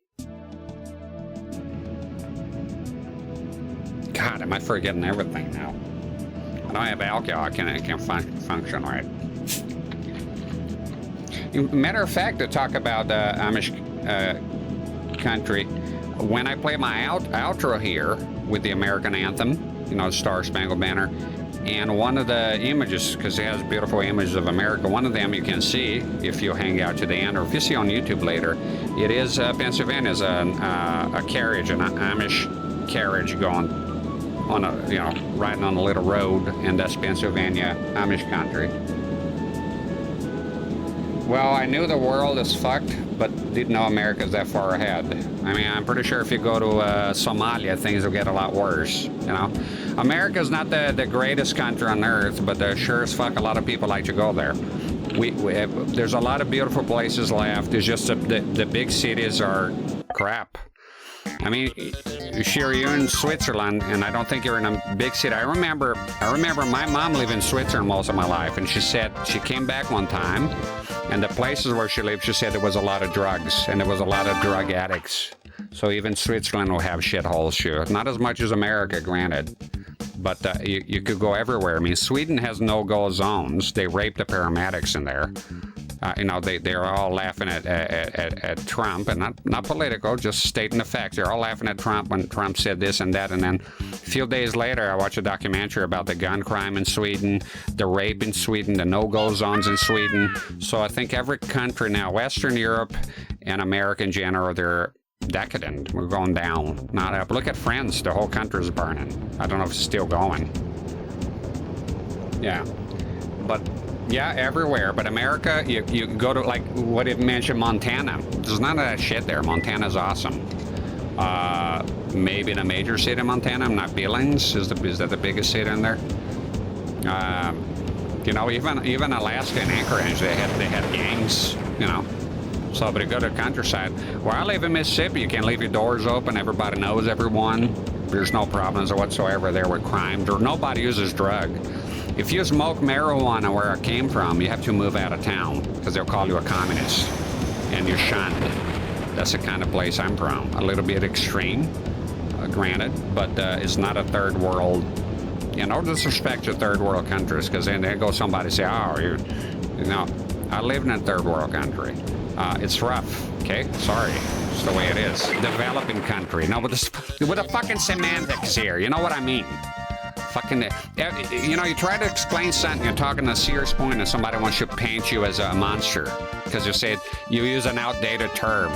God, am I forgetting everything now? I don't have alcohol. I can't function right. Matter of fact, to talk about Amish country, when I play my outro here with the American anthem, you know, Star Spangled Banner, and one of the images, because it has beautiful images of America, one of them you can see if you hang out to the end, or if you see on YouTube later, it is Pennsylvania's a carriage, an Amish carriage going on a, you know, riding on a little road, and that's Pennsylvania, Amish country. Well, I knew the world is fucked, but didn't know America's that far ahead. I mean, I'm pretty sure if you go to Somalia, things will get a lot worse, you know? America's not the greatest country on earth, but sure as fuck a lot of people like to go there. There's a lot of beautiful places left. It's just the big cities are crap. I mean, sure, you're in Switzerland, and I don't think you're in a big city. I remember my mom lived in Switzerland most of my life, and she said she came back one time, and the places where she lived, she said there was a lot of drugs, and there was a lot of drug addicts. So even Switzerland will have shitholes, sure. Not as much as America, granted, but you could go everywhere. I mean, Sweden has no-go zones. They rape the paramedics in there. You know, they're all laughing at Trump, and not political, just stating the facts. They're all laughing at Trump when Trump said this and that, and then a few days later, I watched a documentary about the gun crime in Sweden, the rape in Sweden, the no-go zones in Sweden. So I think every country now, Western Europe and America in general, they're decadent. We're going down, not up. Look at France, the whole country's burning. I don't know if it's still going. Yeah, but... yeah, everywhere. But America, you go to, like, what it mentioned, Montana. There's none of that shit there. Montana's awesome. Maybe in a major city in Montana. I'm not Billings. Is that the biggest city in there? You know, even Alaska and Anchorage, they had gangs, you know. So, but you go to the countryside. Where I live in Mississippi, you can leave your doors open. Everybody knows everyone. There's no problems whatsoever there with crime. Nobody uses drug. If you smoke marijuana where I came from, you have to move out of town because they'll call you a communist and you're shunned. That's the kind of place I'm from. A little bit extreme, granted, but it's not a third world. You know, disrespect to third world countries, because then there goes somebody say, oh, you know, I live in a third world country. It's rough, okay? Sorry. It's the way it is. Developing country. No, with the fucking semantics here. You know what I mean? Fucking, you know, you try to explain something, you're talking a serious point, and somebody wants to paint you as a monster because you said you use an outdated term.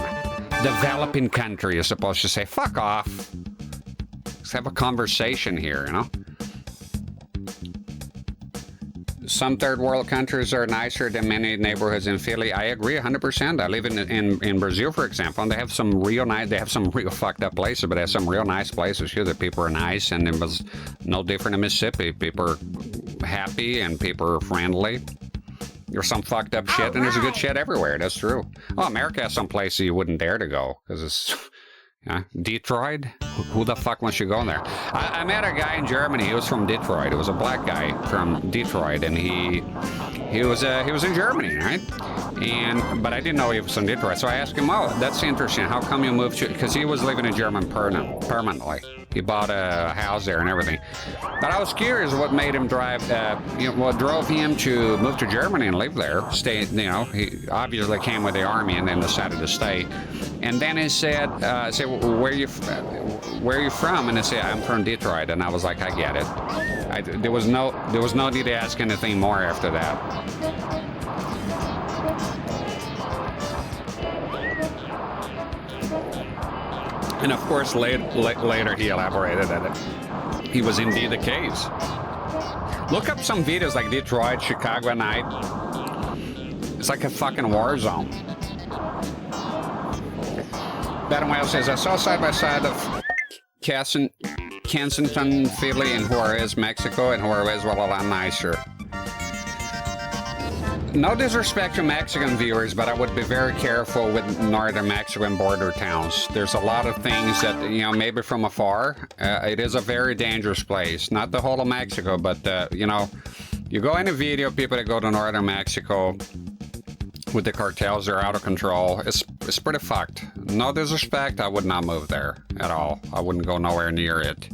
Developing country, you're supposed to say, fuck off. Let's have a conversation here, you know? Some third world countries are nicer than many neighborhoods in Philly. I agree 100%. I live in Brazil, for example, and they have some real nice, they have some real fucked up places, but they have some real nice places here that people are nice, and it was no different in Mississippi. People are happy and people are friendly. There's some fucked up shit, and there's a good shit everywhere. That's true. Oh, America has some places you wouldn't dare to go because it's... Detroit? Who the fuck wants to go there? I met a guy in Germany. He was from Detroit. It was a black guy from Detroit, and he was in Germany, right? But I didn't know he was from Detroit. So I asked him, "Oh, that's interesting. How come you moved to?" Because he was living in Germany permanently. He bought a house there and everything. But I was curious what made him drive. What drove him to move to Germany and live there? Stay. You know, he obviously came with the army and then decided to stay. And then he said, where are you from? And he said, I'm from Detroit. And I was like, I get it. There was no need to ask anything more after that. And of course, later he elaborated that he was indeed the case. Look up some videos like Detroit, Chicago at night. It's like a fucking war zone. Adam Wales says, I saw side by side of Kensington, Philly, and Juarez, Mexico, and Juarez was a lot nicer. No disrespect to Mexican viewers, but I would be very careful with northern Mexican border towns. There's a lot of things that, you know, maybe from afar, it is a very dangerous place. Not the whole of Mexico, but, you know, you go in a video, people that go to northern Mexico with the cartels, they're out of control. It's pretty fucked. No disrespect, I would not move there at all. I wouldn't go nowhere near it.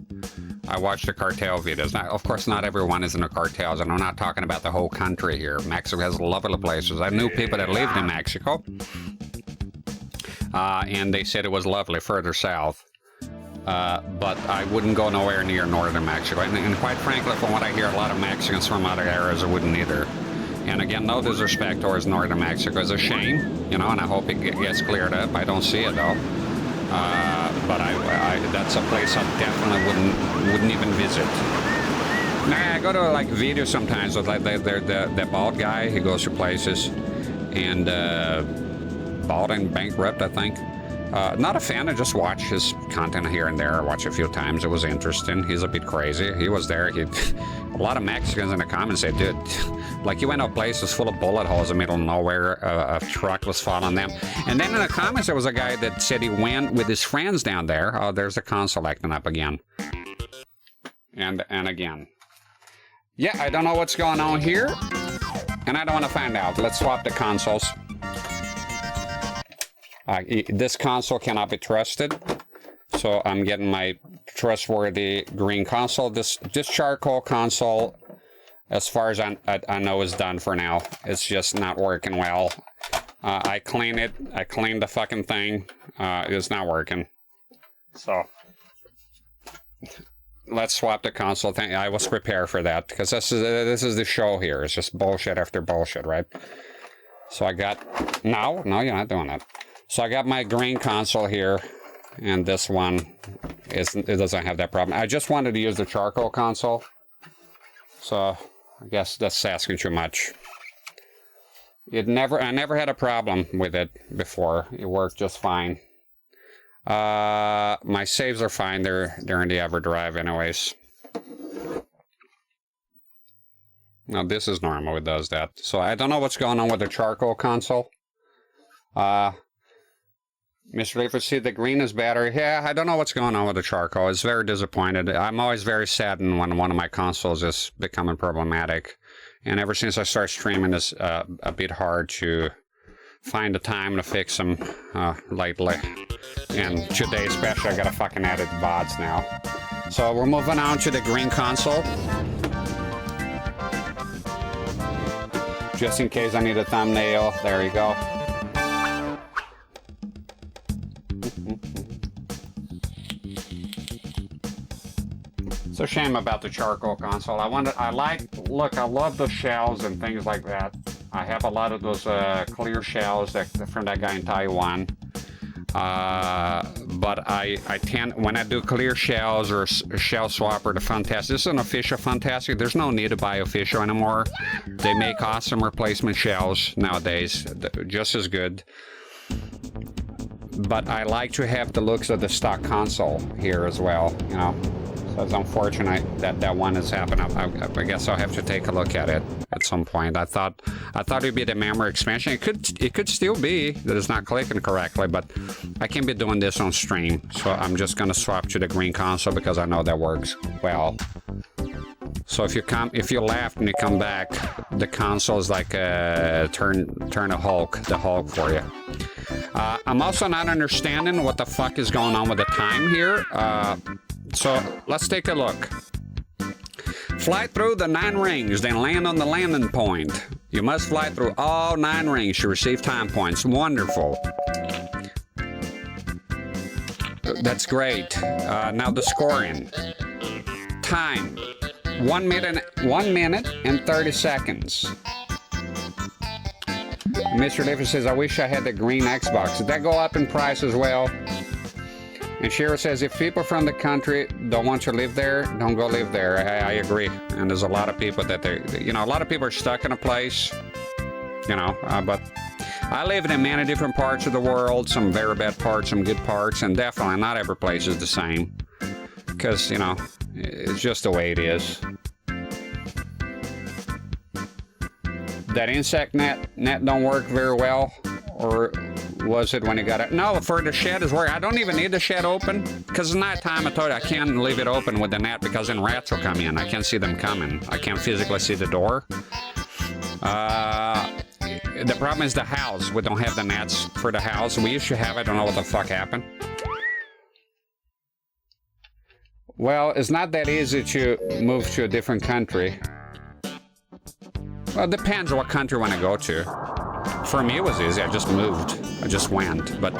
I watch the cartel videos. Now, of course, not everyone is in the cartels, and I'm not talking about the whole country here. Mexico has lovely places. I knew people that lived in Mexico, and they said it was lovely further south. But I wouldn't go nowhere near northern Mexico. And quite frankly, from what I hear, a lot of Mexicans from other areas wouldn't either. And again, no disrespect towards northern Mexico. It's a shame, you know, and I hope it gets cleared up. I don't see it, though. But that's a place I definitely wouldn't even visit. Nah, I go to like videos sometimes with like the bald guy. He goes to places and bald and bankrupt, I think. Not a fan. I just watch his content here and there. I watch a few times. It was interesting. He's a bit crazy. He was there. A lot of Mexicans in the comments said, dude, like you went to places full of bullet holes in the middle of nowhere. A truck was following them. And then in the comments, there was a guy that said he went with his friends down there. Oh, there's the console acting up again. And again. Yeah, I don't know what's going on here. And I don't want to find out. Let's swap the consoles. This console cannot be trusted, so I'm getting my trustworthy green console. This charcoal console, as far as I know, is done for now. It's just not working well. I cleaned it. I cleaned the fucking thing. It's not working. So let's swap the console thing. I was prepared for that because this is the show here. It's just bullshit after bullshit, right? So I got no, you're not doing that. So I got my green console here, and this one it doesn't have that problem. I just wanted to use the charcoal console, so I guess that's asking too much. I never had a problem with it before. It worked just fine. My saves are fine. They're in the EverDrive anyways. Now this is normal. It does that. So I don't know what's going on with the charcoal console. Mr. Leafer, see, the green is better. Yeah, I don't know what's going on with the charcoal. It's very disappointed. I'm always very saddened when one of my consoles is becoming problematic. And ever since I started streaming, it's a bit hard to find the time to fix them lately. And today especially, I gotta fucking edit VODs now. So we're moving on to the green console. Just in case I need a thumbnail, there you go. It's a shame about the charcoal console. I love the shells and things like that. I have a lot of those clear shells from that guy in Taiwan. But I tend, when I do clear shells or shell swapper, the Funtastic, this is an official Funtastic. There's no need to buy official anymore. They make awesome replacement shells nowadays, just as good. But I like to have the looks of the stock console here as well, you know. So it's unfortunate that one has happened. I guess I'll have to take a look at it at some point. I thought it'd be the memory expansion. It could still be that it's not clicking correctly, but I can be doing this on stream. So I'm just gonna swap to the green console because I know that works well. So if you left and you come back, the console is like turn the Hulk for you. I'm also not understanding what the fuck is going on with the time here. So let's take a look. Fly through the 9 rings, then land on the landing point. You must fly through all 9 rings to receive time points. Wonderful. That's great. Now the scoring. Time. 1 minute and 30 seconds. Mr. Davis says, I wish I had the green Xbox. Did that go up in price as well? And Shira says, if people from the country don't want to live there, don't go live there. I agree. And there's a lot of people that a lot of people are stuck in a place, but I live in many different parts of the world, some very bad parts, some good parts, and definitely not every place is the same. because, you know, it's just the way it is. That insect net don't work very well, or was it when you got it? No, for the shed is working. I don't even need the shed open, because it's nighttime. I told you I can't leave it open with the net, because then rats will come in. I can't see them coming. I can't physically see the door. The problem is the house. We don't have the nets for the house. We used to have. I don't know what the fuck happened. Well, it's not that easy to move to a different country. Well, it depends what country you want to go to. For me, it was easy. I just moved. I just went. But,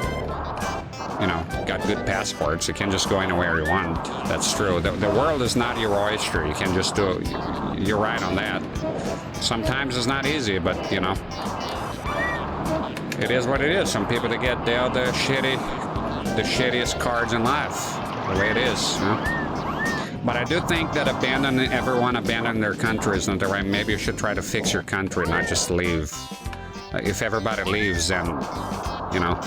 you know, got good passports. You can just go anywhere you want. That's true. The world is not your oyster. You can just do it. You're right on that. Sometimes it's not easy, but, you know, it is what it is. Some people, they get dealt the shittiest cards in life. The way it is, you know? But I do think that everyone abandoning their country is not the right. Maybe you should try to fix your country, not just leave. If everybody leaves, then, you know,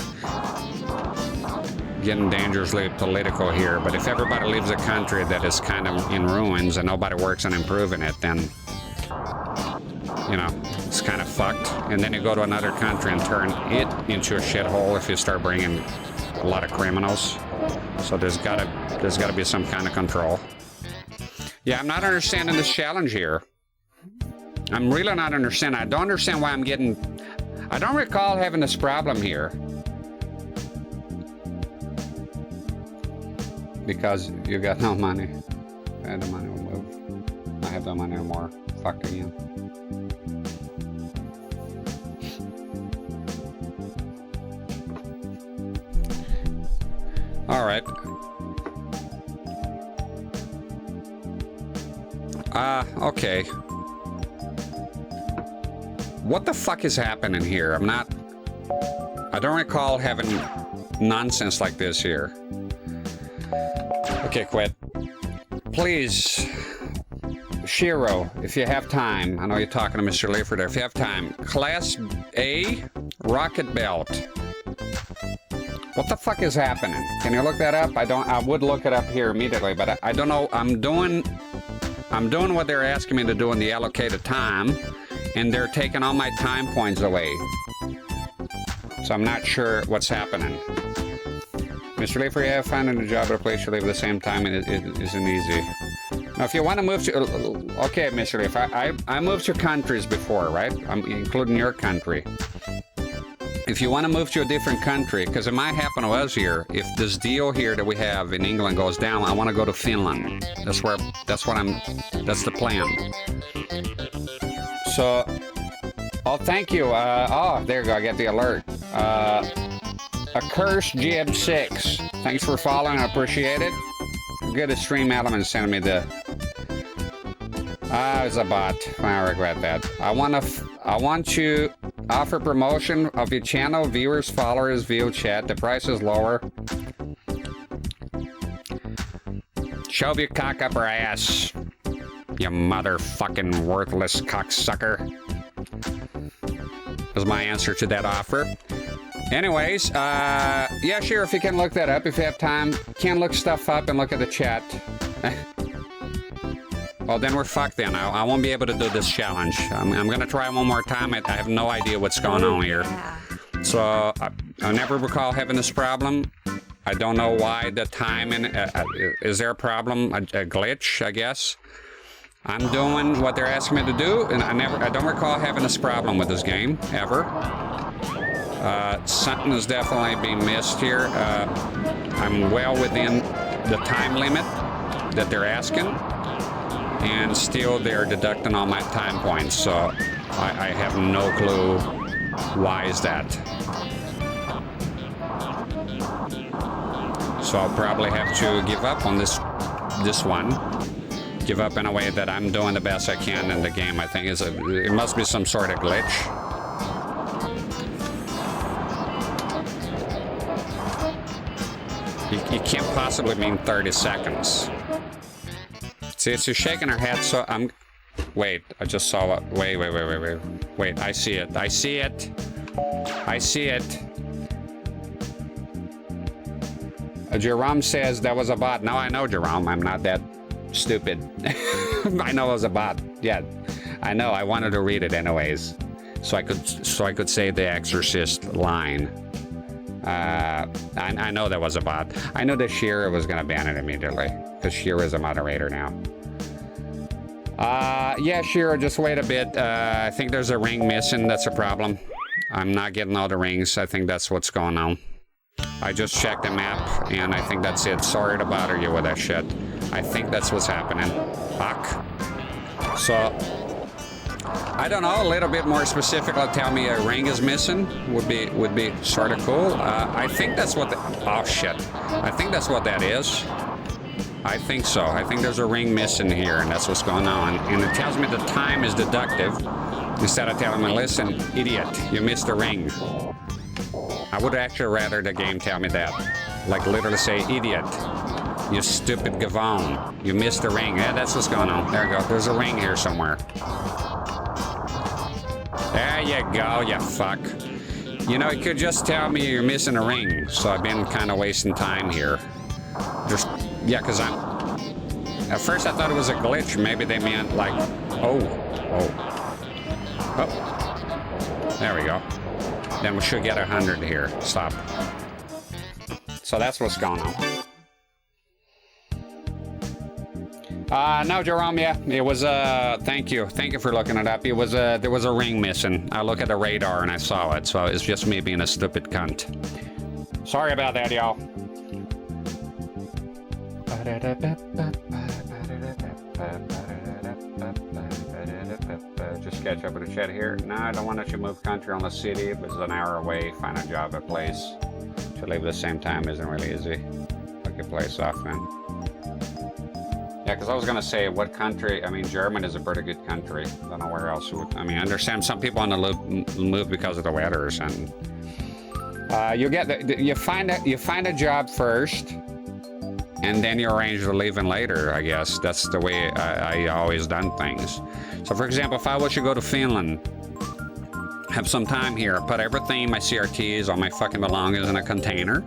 getting dangerously political here. But if everybody leaves a country that is kind of in ruins and nobody works on improving it, then, you know, it's kind of fucked. And then you go to another country and turn it into a shithole if you start bringing a lot of criminals. So there's gotta be some kind of control. Yeah, I'm not understanding this challenge here. I'm really not understanding. I don't understand why I'm getting... I don't recall having this problem here. Because you got no money. And the money will move. I have no money anymore. Fuck again. Alright. Okay. What the fuck is happening here? I don't recall having nonsense like this here. Okay, quit. Please, Shiro, if you have time, I know you're talking to Mr. Leifer there, if you have time, Class A rocket belt. What the fuck is happening? Can you look that up? I would look it up here immediately, but I don't know. I'm doing what they're asking me to do in the allocated time, and they're taking all my time points away. So I'm not sure what's happening. Mr. Leifer, yeah, finding a job at a place you leave at the same time it isn't easy. Now, if you want to move to... Okay, Mr. Leifer, I moved to countries before, right? I'm including your country. If you want to move to a different country, because it might happen to us here, if this deal here that we have in England goes down, I want to go to Finland. That's the plan. So, oh, thank you. Oh, there you go. I get the alert. Accursed Jib6. Thanks for following. I appreciate it. Good to stream element sending me the... it's a bot. I regret that. I want to offer promotion of your channel. Viewers, followers, view chat. The price is lower. Shove your cock up her ass. You motherfucking worthless cocksucker. Is my answer to that offer. Anyways, yeah, sure, if you can look that up, if you have time. Can look stuff up and look at the chat. Well, then we're fucked then. I won't be able to do this challenge. I'm gonna try one more time. I have no idea what's going on here. So, I never recall having this problem. I don't know why the timing... is there a problem? A glitch, I guess? I'm doing what they're asking me to do, and I don't recall having this problem with this game, ever. Something is definitely being missed here. I'm well within the time limit that they're asking, and still they're deducting all my time points, so I have no clue why is that. So I'll probably have to give up on this one. Give up in a way that I'm doing the best I can in the game. I think it must be some sort of glitch. You can't possibly mean 30 seconds. See, she's shaking her head, so I'm... Wait, I just saw it. Wait. Wait, I see it. I see it. Jerome says that was a bot. No, I know, Jerome. I'm not that stupid. I know it was a bot. Yeah, I know. I wanted to read it anyways, so I could say the Exorcist line. I know that was a bot. I know that Shearer was gonna ban it immediately because Shearer is a moderator now. Yeah, Shearer, just wait a bit. I think there's a ring missing. That's a problem. I'm not getting all the rings. I think that's what's going on. I just checked the map, and I think that's it. Sorry to bother you with that shit. I think that's what's happening. Fuck. So, I don't know. A little bit more specifically, tell me a ring is missing would be sort of cool. I think that's what. Oh shit. I think that's what that is. I think so. I think there's a ring missing here, and that's what's going on. And it tells me the time is deductive instead of telling me, listen, idiot, you missed a ring. I would actually rather the game tell me that. Like literally say, idiot, you stupid gavone, you missed a ring. Yeah, that's what's going on. There you go. There's a ring here somewhere. There you go, you fuck. You know, it could just tell me you're missing a ring, so I've been kind of wasting time here. Just, yeah, because at first I thought it was a glitch. Maybe they meant like, oh. There we go. Then we should get 100 here. Stop. So that's what's going on. No, Jerome, yeah, it was, thank you for looking it up. It was, there was a ring missing. I look at the radar and I saw it, so it's just me being a stupid cunt. Sorry about that, y'all. Just catch up with the chat here. No, I don't want to move country on the city. It was an hour away. Find a job at place. To leave at the same time isn't really easy. Look your place off, man. Yeah, because I was going to say, what country? I mean, Germany is a pretty good country. I don't know where else. I mean, I understand some people want to move because of the weather or something. You find a job first, and then you arrange to leave in later, I guess. That's the way I always done things. So, for example, if I was to go to Finland, have some time here, put everything, my CRTs, all my fucking belongings in a container,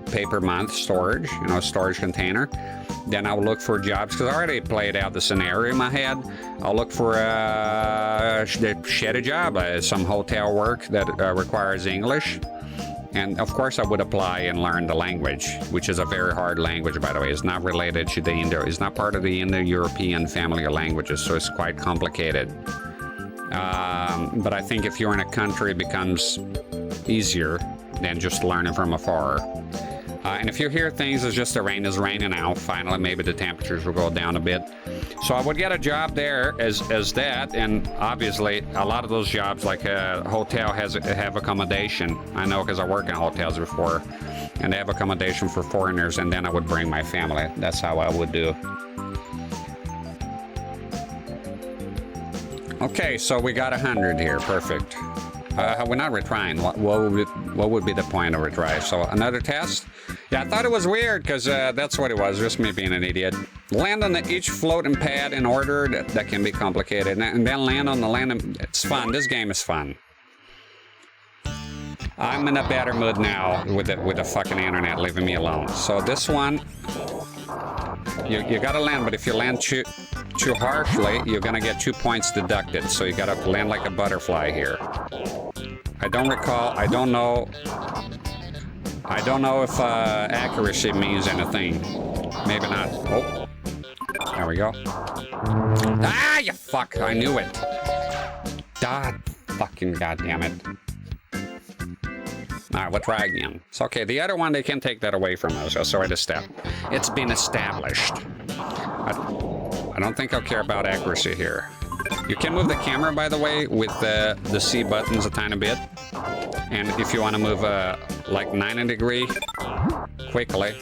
paper month storage, you know, storage container. Then I'll look for jobs, because I already played out the scenario in my head. I'll look for a shitty job, some hotel work that requires English. And of course I would apply and learn the language, which is a very hard language, by the way. It's not related to the it's not part of the Indo-European family of languages, so it's quite complicated. But I think if you're in a country, it becomes easier than just learning from afar. And if you hear things, it's just the rain is raining out. Finally, maybe the temperatures will go down a bit. So I would get a job there as that, and obviously a lot of those jobs, like a hotel, have accommodation. I know because I work in hotels before, and they have accommodation for foreigners, and then I would bring my family. That's how I would do. Okay, so we got 100 here. Perfect. We're not retrying. What would be the point of retry? So another test? Yeah, I thought it was weird because that's what it was, just me being an idiot. Land on each floating pad in order, that can be complicated. And then land on the landing. It's fun. This game is fun. I'm in a better mood now with the fucking internet leaving me alone. So this one, you gotta land, but if you land too harshly, you're gonna get 2 points deducted. So you gotta land like a butterfly here. I don't recall. I don't know if accuracy means anything. Maybe not. Oh, there we go. Ah, you fuck! I knew it. Fucking goddamn it. All right, we'll try again. It's okay. The other one, they can take that away from us. So it's been established. I don't think I'll care about accuracy here. You can move the camera, by the way, with the C buttons a tiny bit. And if you want to move like 90 degree quickly,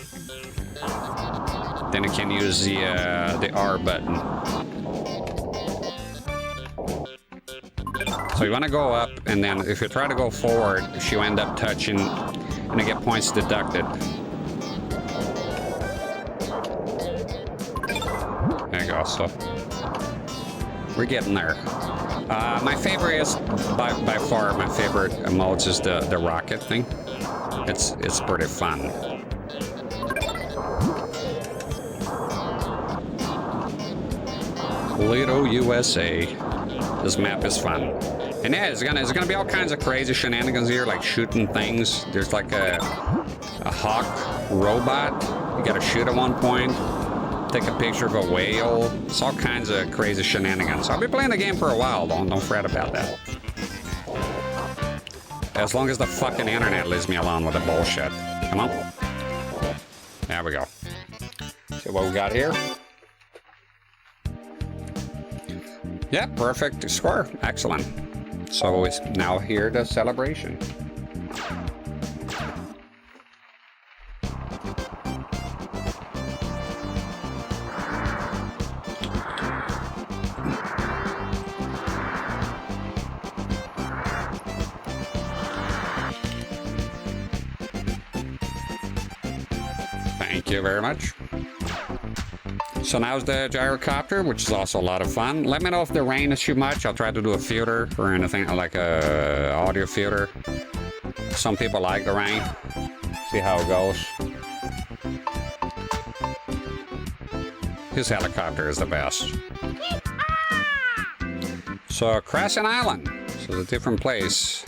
then you can use the R button. So you want to go up, and then if you try to go forward, you end up touching, and you get points deducted. There you go. So we're getting there. My favorite is, by far, my favorite modes is the rocket thing. It's pretty fun. Toledo, USA. This map is fun. And yeah, it's gonna be all kinds of crazy shenanigans here, like shooting things. There's like a hawk robot. You gotta shoot at one point. Take a picture of a whale. It's all kinds of crazy shenanigans. I'll be playing the game for a while, don't fret about that. As long as the fucking internet leaves me alone with the bullshit. Come on. There we go. See what we got here? Yeah, perfect score. Excellent. So it's now here the celebration. Thank you very much. So now's the gyrocopter, which is also a lot of fun. Let me know if the rain is too much. I'll try to do a filter or anything like a audio filter. Some people like the rain. See how it goes. His helicopter is the best. So Crescent Island. So it's a different place.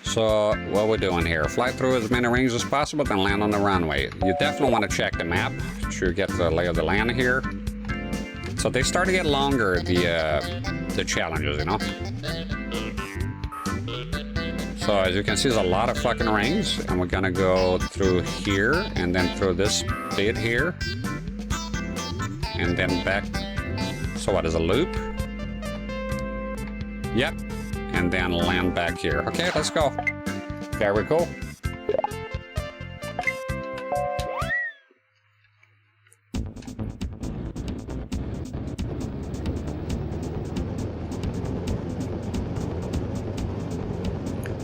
So what we're doing here, fly through as many rings as possible, then land on the runway. You definitely want to check the map to get the lay of the land here. So they start to get longer, the challenges, you know? So as you can see, there's a lot of fucking rings, and we're gonna go through here, and then through this bit here, and then back. So what is a loop? Yep. And then land back here. Okay, let's go. Very cool.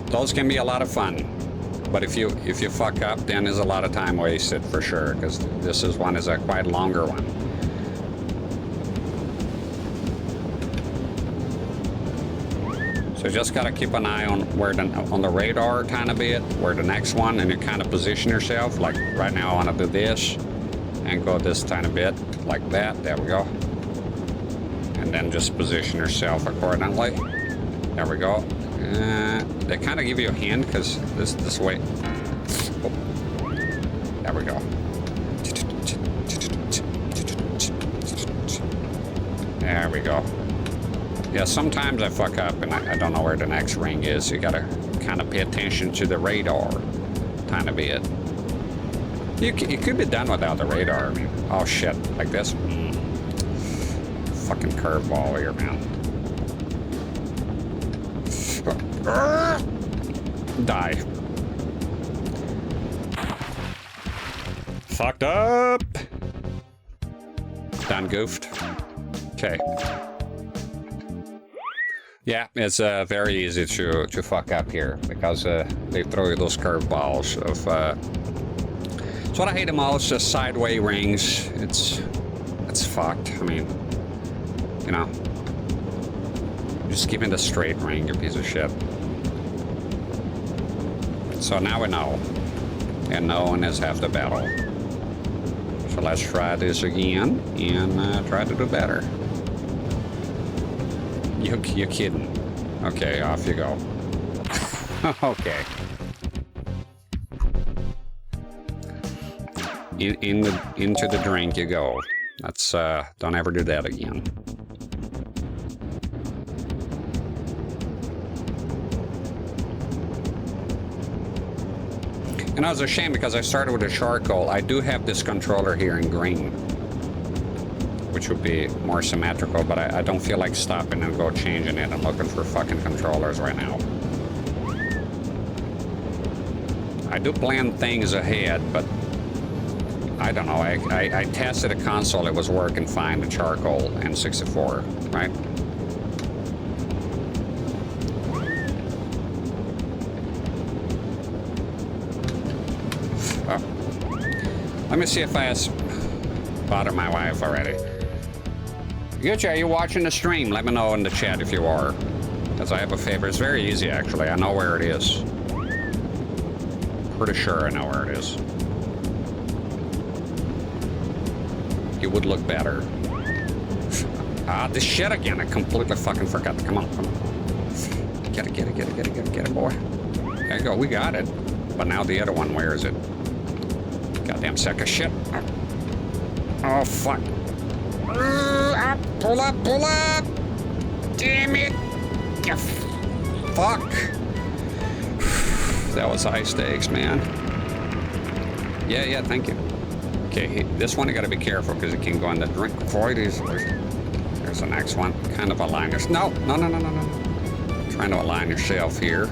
Those can be a lot of fun, but if you fuck up, then there's a lot of time wasted for sure. Because this is a quite longer one. So you just gotta keep an eye on where on the radar kind of bit, where the next one, and you kind of position yourself. Like right now, I want to do this, and go this tiny bit like that. There we go. And then just position yourself accordingly. There we go. They kind of give you a hint because this way. Oh. There we go. There we go. Yeah, sometimes I fuck up and I don't know where the next ring is. You gotta kind of pay attention to the radar, kind of bit. You could be done without the radar. I mean, oh shit, like this. Fucking curveball here, man. Die. Fucked up. Done goofed. Okay. Yeah, it's very easy to fuck up here because they throw you those curveballs of. It's what I hate the most, just sideway rings. It's fucked. I mean, you know, just give me the straight ring, you piece of shit. So now we know, and knowing is half the battle. So let's try this again and try to do better. You're kidding. Okay, off you go. Okay. Into the drink you go. That's don't ever do that again. And it was a shame because I started with a charcoal. I do have this controller here in green, which would be more symmetrical, but I don't feel like stopping and go changing it. I'm looking for fucking controllers right now. I do plan things ahead, but I don't know. I tested a console, it was working fine, the charcoal N64, right? Oh. Let me see if I bothered my wife already. Bitchy, are you watching the stream? Let me know in the chat if you are. Because I have a favor. It's very easy, actually. I know where it is. Pretty sure I know where it is. It would look better. Ah, this shit again. I completely fucking forgot. Come on, come on. Get it, boy. There you go, we got it. But now the other one, where is it? Goddamn sack of shit. Oh, fuck. Pull up. Damn it. Fuck. That was high stakes, man. Yeah, thank you. Okay, this one I gotta be careful because it can go in the drink. There's the next one. Kind of align yourself. No. Trying to align yourself here.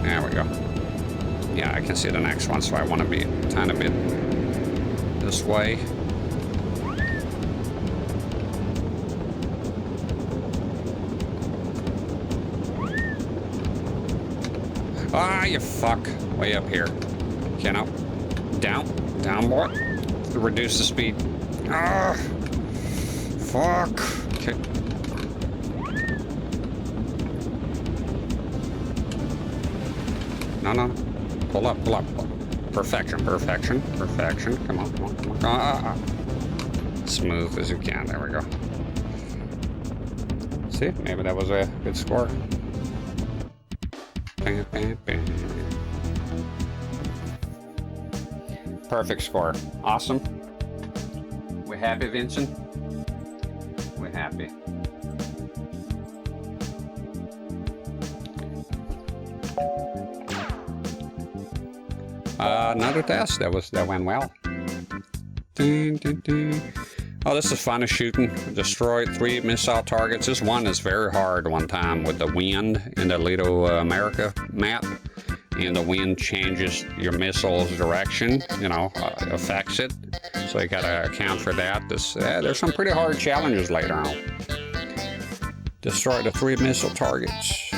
There we go. Yeah, I can see the next one, so I want to be a tiny bit this way. Ah, you fuck. Way up here. You know? Down, boy. Reduce the speed. Ah! Fuck. Okay. No. Pull up. Perfection. Come on. Ah. Smooth as you can. There we go. See? Maybe that was a good score. Bam. Perfect score. Awesome. We're happy, Vincent? We're happy. Another test. That went well. Oh, this is fun as shooting. Destroyed 3 missile targets. This one is very hard one time with the wind in the Little America map. And the wind changes your missile's direction, affects it. So you gotta account for that. There's some pretty hard challenges later on. Destroy the 3 missile targets.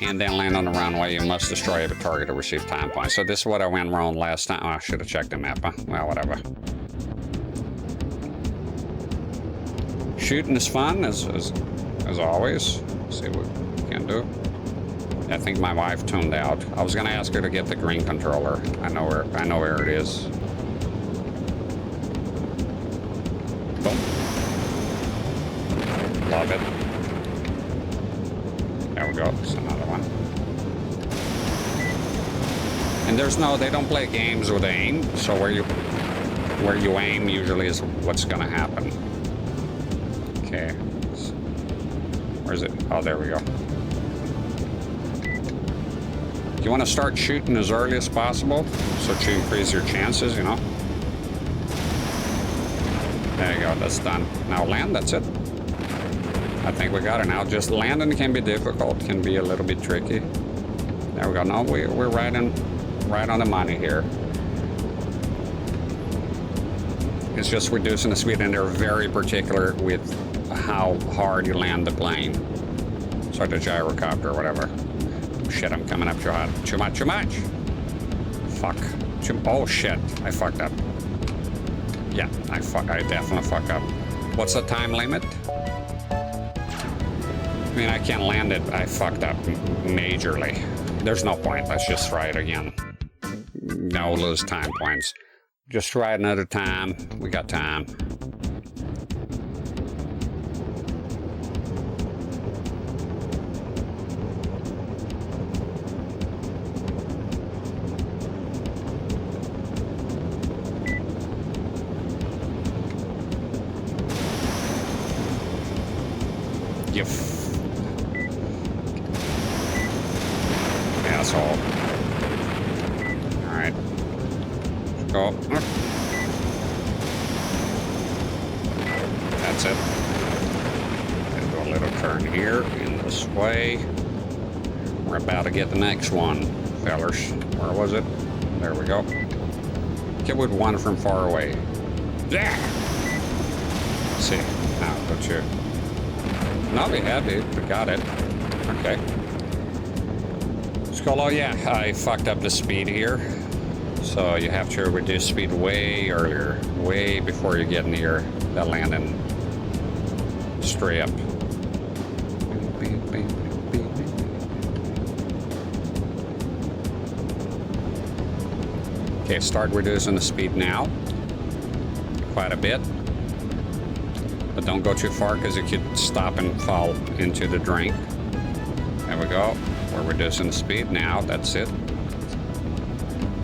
And then land on the runway. You must destroy every target to receive time points. So this is what I went wrong last time. Oh, I should have checked the map, huh? Well, whatever. Shooting is fun, as always. Let's see what we can do. I think my wife tuned out. I was gonna ask her to get the green controller. I know where it is. Boom. Love it. There we go. There's another one. And they don't play games with aim. So where you aim usually is what's gonna happen. Okay. Where's it? Oh, there we go. You want to start shooting as early as possible, so to increase your chances, There you go, that's done. Now land, that's it. I think we got it now. Just landing can be difficult, can be a little bit tricky. There we go. No, we're right on the money here. It's just reducing the speed, and they're very particular with how hard you land the plane. Sorry, the gyrocopter or whatever. Shit, I'm coming up too hot. Too much. Fuck. Oh shit, I fucked up. Yeah, I definitely fucked up. What's the time limit? I mean, I can't land it. I fucked up majorly. There's no point. Let's just try it again. No lose time points. Just try it another time. We got time. Asshole. Alright. Go. That's it. Do a little turn here in this way. We're about to get the next one, fellers. Where was it? There we go. Get with one from far away. Yeah! Let's see. Now, don't you... I'll be happy. We got it. Okay. Skull, oh yeah, I fucked up the speed here. So you have to reduce speed way earlier. Way before you get near the landing strip. Okay, start reducing the speed now. quite a bit. But don't go too far because you could stop and fall into the drain. There we go. We're reducing the speed now. That's it.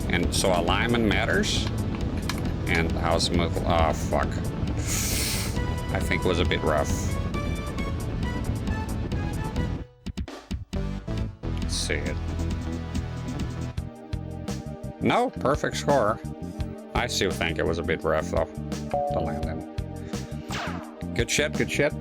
And so alignment matters. And how smooth. Oh, fuck. I think it was a bit rough. Let's see it. No, perfect score. I still think it was a bit rough though. The landing. Good shit, good shit.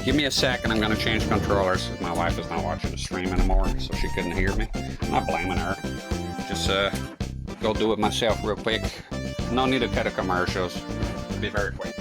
Give me a second, I'm gonna change controllers. My wife is not watching the stream anymore, so she couldn't hear me. I'm not blaming her. Just go do it myself real quick. No need to cut the commercials. Be very quick.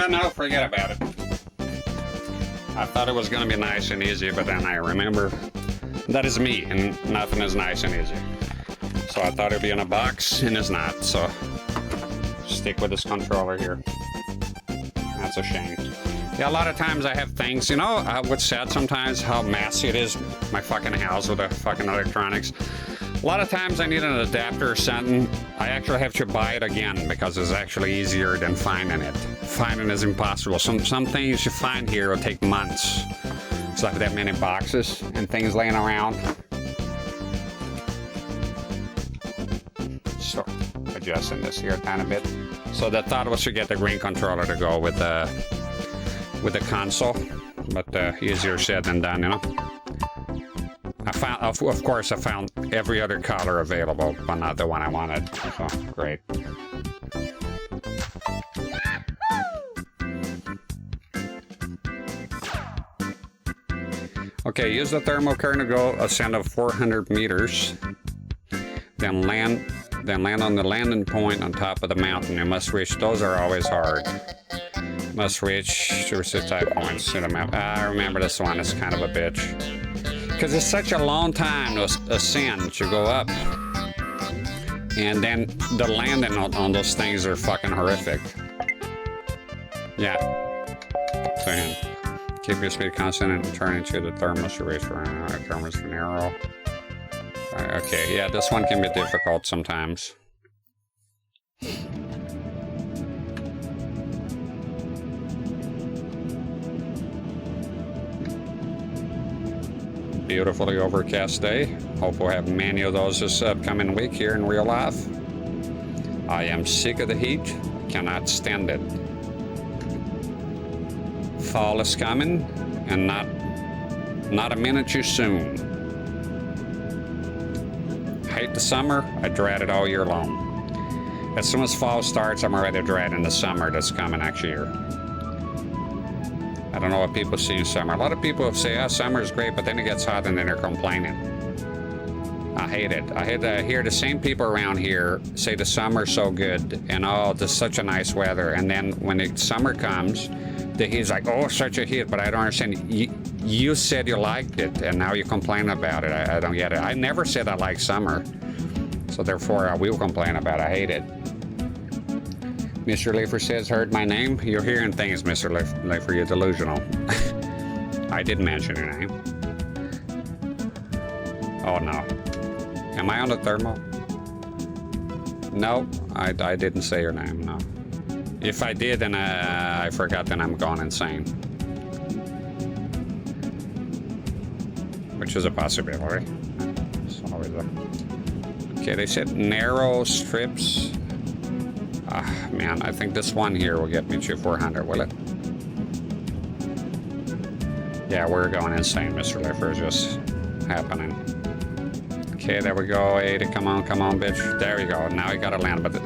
No, forget about it. I thought it was gonna be nice and easy, but then I remember that is me, and nothing is nice and easy. So I thought it'd be in a box, and it's not, so stick with this controller here. That's a shame. Yeah, a lot of times I have things, you know, what's sad sometimes, how messy it is, my fucking house with the fucking electronics. A lot of times I need an adapter or something. I actually have to buy it again because it's actually easier than finding it. Finding is impossible. Some things you find here will take months. It's like that many boxes and things laying around. So, adjusting this here a tiny bit. So the thought was to get the green controller to go with the console, but easier said than done, you know. I found, of course, I found every other color available, but not the one I wanted. So great. Okay, use the thermal current to go ascend of 400 meters. Then land on the landing point on top of the mountain. You must reach. Those are always hard. Must reach 2 or 6 type points to the map. I remember this one is kind of a bitch. Because it's such a long time to ascend, to go up. And then the landing on those things are fucking horrific. Yeah. So again, keep your speed constant and turn into the thermos eraser. Thermos narrow. Okay, yeah, this one can be difficult sometimes. Beautifully overcast day. Hope we'll have many of those this upcoming week here in real life. I am sick of the heat. Cannot stand it. Fall is coming, and not a minute too soon. Hate the summer. I dread it all year long. As soon as fall starts, I'm already dreading the summer that's coming next year. I don't know what people see in summer. A lot of people say, oh, summer is great, but then it gets hot and then they're complaining. I hate it. I hate to hear the same people around here say the summer's so good and oh, this is such a nice weather. And then when the summer comes, the heat's like, oh, such a heat, but I don't understand. You said you liked it and now you complain about it. I don't get it. I never said I like summer. So therefore, I will complain about it. I hate it. Mr. Leifer says, heard my name. You're hearing things, Mr. Leifer. You're delusional. I didn't mention your name. Oh, no. Am I on the thermal? No, I didn't say your name, no. If I did and I forgot, then I'm gone insane. Which is a possibility. Okay, they said narrow strips. Ah, man, I think this one here will get me to 400, will it? Yeah, we're going insane, Mr. Leifer. It's just happening. Okay, there we go. 80, come on, bitch. There you go. Now you gotta land, but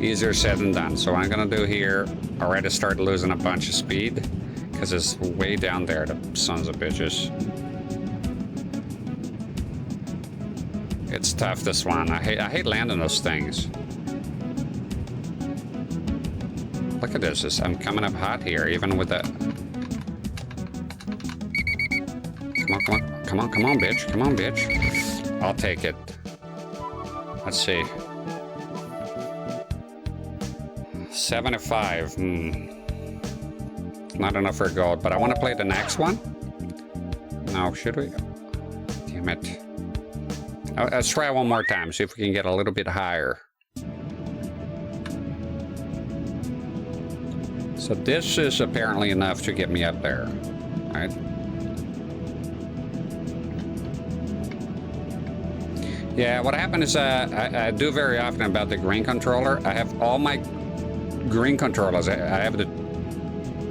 easier said than done. So what I'm gonna do here, already start losing a bunch of speed, because it's way down there, the sons of bitches. It's tough, this one. I hate landing those things. Look at this. I'm coming up hot here, even with the... Come on, bitch. Come on, bitch. I'll take it. Let's see. 75. Not enough for gold, but I want to play the next one. No, should we? Damn it. Let's try one more time, see if we can get a little bit higher. So this is apparently enough to get me up there, right? Yeah, what happened is I do very often about the green controller. I have all my green controllers. I have the...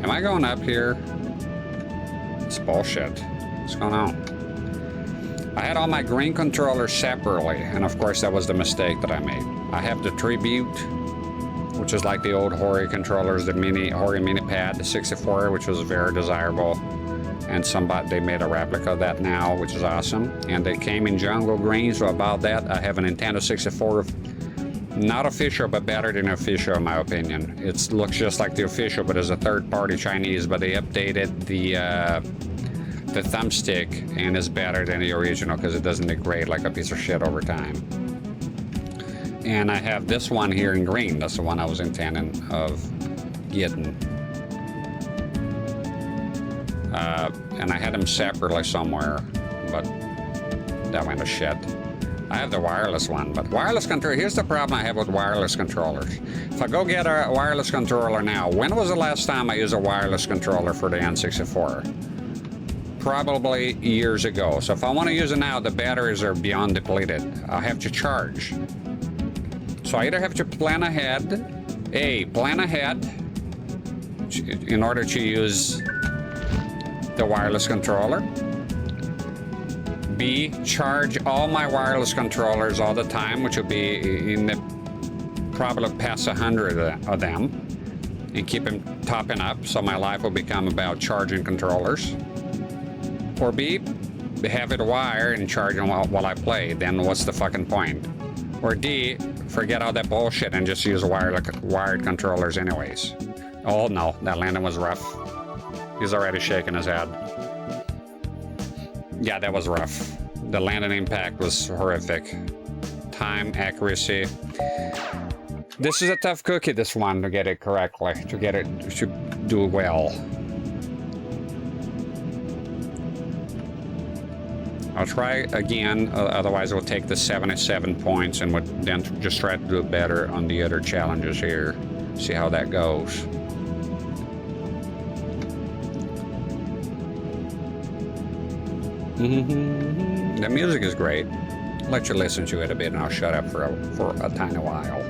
Am I going up here? It's bullshit. What's going on? I had all my green controllers separately, and of course that was the mistake that I made. I have the Tribute, which is like the old Hori controllers, the Hori Mini Pad, the 64, which was very desirable. And they made a replica of that now, which is awesome. And they came in jungle green, so about that, I have a Nintendo 64, not official, but better than official in my opinion. It looks just like the official, but as a third-party Chinese, but they updated the thumbstick and is better than the original because it doesn't degrade like a piece of shit over time. And I have this one here in green. That's the one I was intending of getting. And I had them separately somewhere, but that went to shit. I have the wireless one, but wireless controller, here's the problem I have with wireless controllers. If I go get a wireless controller now, when was the last time I used a wireless controller for the N64? Probably years ago. So if I want to use it now, the batteries are beyond depleted. I have to charge. So I either have to plan ahead, in order to use the wireless controller. B, charge all my wireless controllers all the time, which will be in the probably past 100 of them, and keep them topping up, so my life will become about charging controllers. Or B, have it wired and charge them while I play, then what's the fucking point? Or D, forget all that bullshit and just use wired controllers anyways. Oh no, that landing was rough. He's already shaking his head. Yeah, that was rough. The landing impact was horrific. Time, accuracy. This is a tough cookie, this one, to get it correctly. To get it to do well. I'll try again, otherwise we'll take the 77 points and we'll then just try to do it better on the other challenges here. See how that goes. The music is great. I'll let you listen to it a bit and I'll shut up for a tiny while.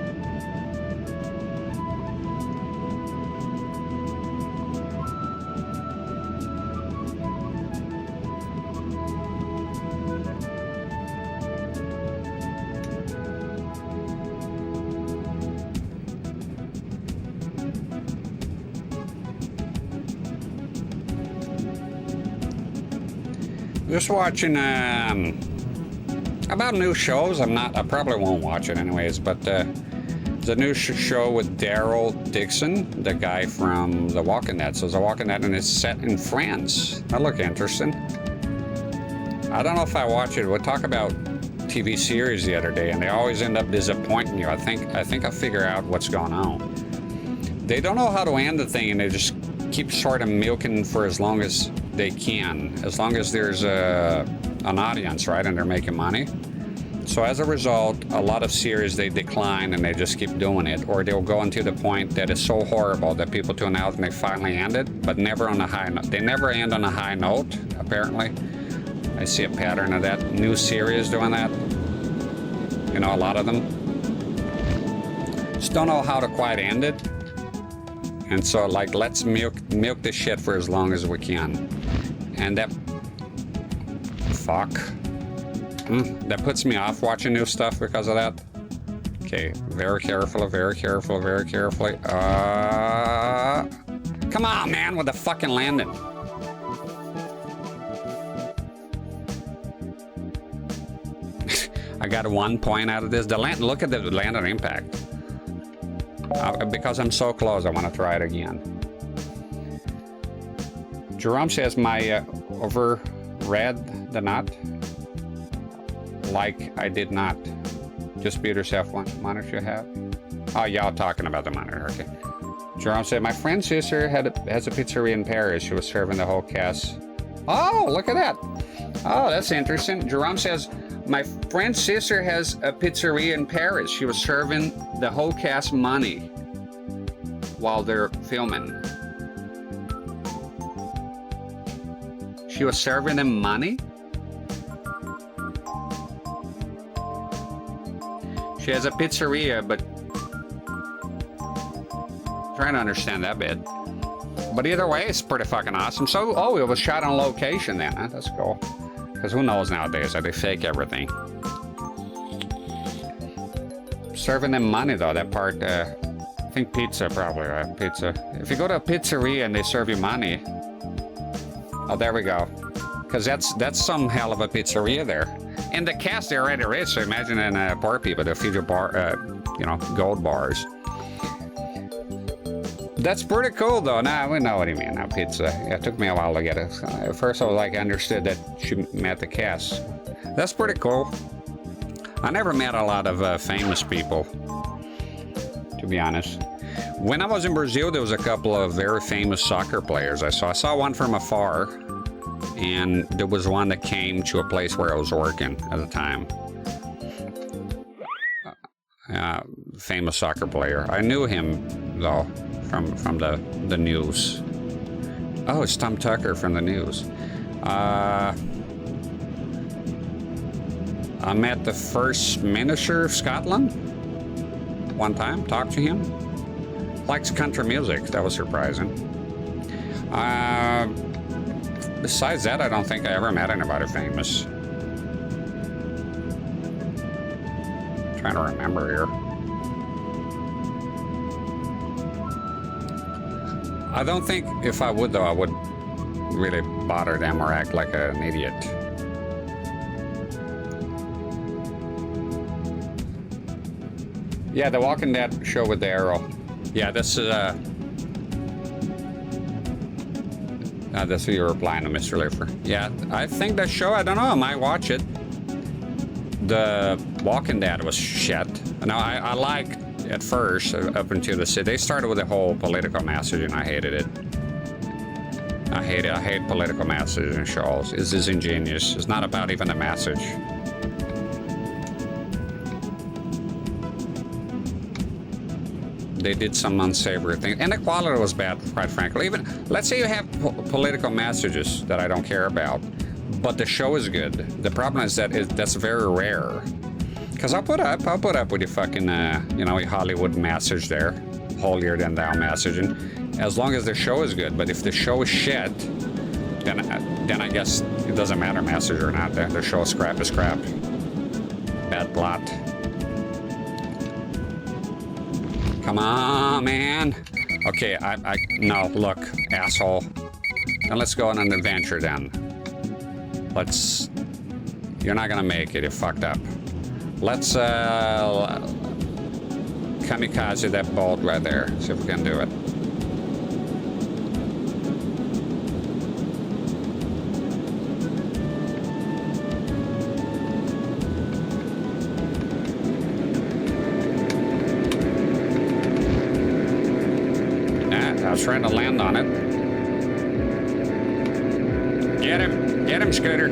Just watching about new shows. I probably won't watch it anyways, but the new show with Daryl Dixon, the guy from The Walking Dead. So The Walking Dead, and it's set in France. That look interesting. I don't know if I watch it. We'll talk about TV series the other day, and they always end up disappointing you. I think I figure out what's going on. They don't know how to end the thing, and they just keep sort of milking for as long as they can, as long as there's an audience, right, and they're making money. So as a result, a lot of series, they decline and they just keep doing it, or they'll go into the point that is so horrible that people tune out and they finally end it, but never on a high note. They never end on a high note, apparently. I see a pattern of that. New series doing that. You know, a lot of them. Just don't know how to quite end it. And so, like, let's milk this shit for as long as we can. And that... Fuck. That puts me off watching new stuff because of that. Okay, very carefully, very carefully, very carefully. Come on, man, with the fucking landing. I got 1 point out of this. Look at the landing impact. Because I'm so close, I want to try it again. Jerome says my overread the knot. Like I did not. Just beat yourself one monitor you have. Oh, y'all talking about the monitor, okay. Jerome said my friend's sister has a pizzeria in Paris. She was serving the whole cast. Oh, look at that. Oh, that's interesting. Jerome says my friend's sister has a pizzeria in Paris. She was serving the whole cast money while they're filming. She was serving them money? She has a pizzeria, but trying to understand that bit. But either way, it's pretty fucking awesome. So, oh, it was shot on location then, huh? That's cool. Because who knows nowadays that they fake everything. Serving them money though, that part, I think pizza probably, right? Pizza. If you go to a pizzeria and they serve you money, oh, there we go. Because that's some hell of a pizzeria there. And the cast, they're already rich, so imagine in poor people, they'll feed you gold bars. That's pretty cool though. Now we know what you mean. Now pizza. Yeah, it took me a while to get it. At first I was like, I understood that she met the cast. That's pretty cool. I never met a lot of famous people, to be honest. When I was in Brazil, there was a couple of very famous soccer players I saw. I saw one from afar, and there was one that came to a place where I was working at the time. Famous soccer player. I knew him though from the news. Oh, it's Tom Tucker from the news. I met the first minister of Scotland one time, talked to him. Likes country music, that was surprising. Besides that, I don't think I ever met anybody famous. Trying to remember here. I don't think if I would though, I would really bother them or act like an idiot. Yeah, the Walking Dead show with the arrow. Yeah, this is that's who you're replying to, Mr. Liffer. Yeah, I think that show, I don't know, I might watch it. The Walking Dead was shit. No, I like at first, up until they started with the whole political messaging. I hated it. I hate political messaging shows. It's disingenuous. It's not about even the message. They did some unsavory things, and the quality was bad, quite frankly. Even, let's say you have political messages that I don't care about, but the show is good. The problem is that that's very rare. Because I'll put up with your fucking, you know, Hollywood message there, holier than thou messaging, as long as the show is good. But if the show is shit, then I guess it doesn't matter message or not. The show is crap is crap. Bad plot. Come on, man. Okay, no, look, asshole. Then let's go on an adventure then. You're not gonna make it, you fucked up. Let's, kamikaze that bolt right there. See if we can do it. I was trying to land on it. Get him, Scooter.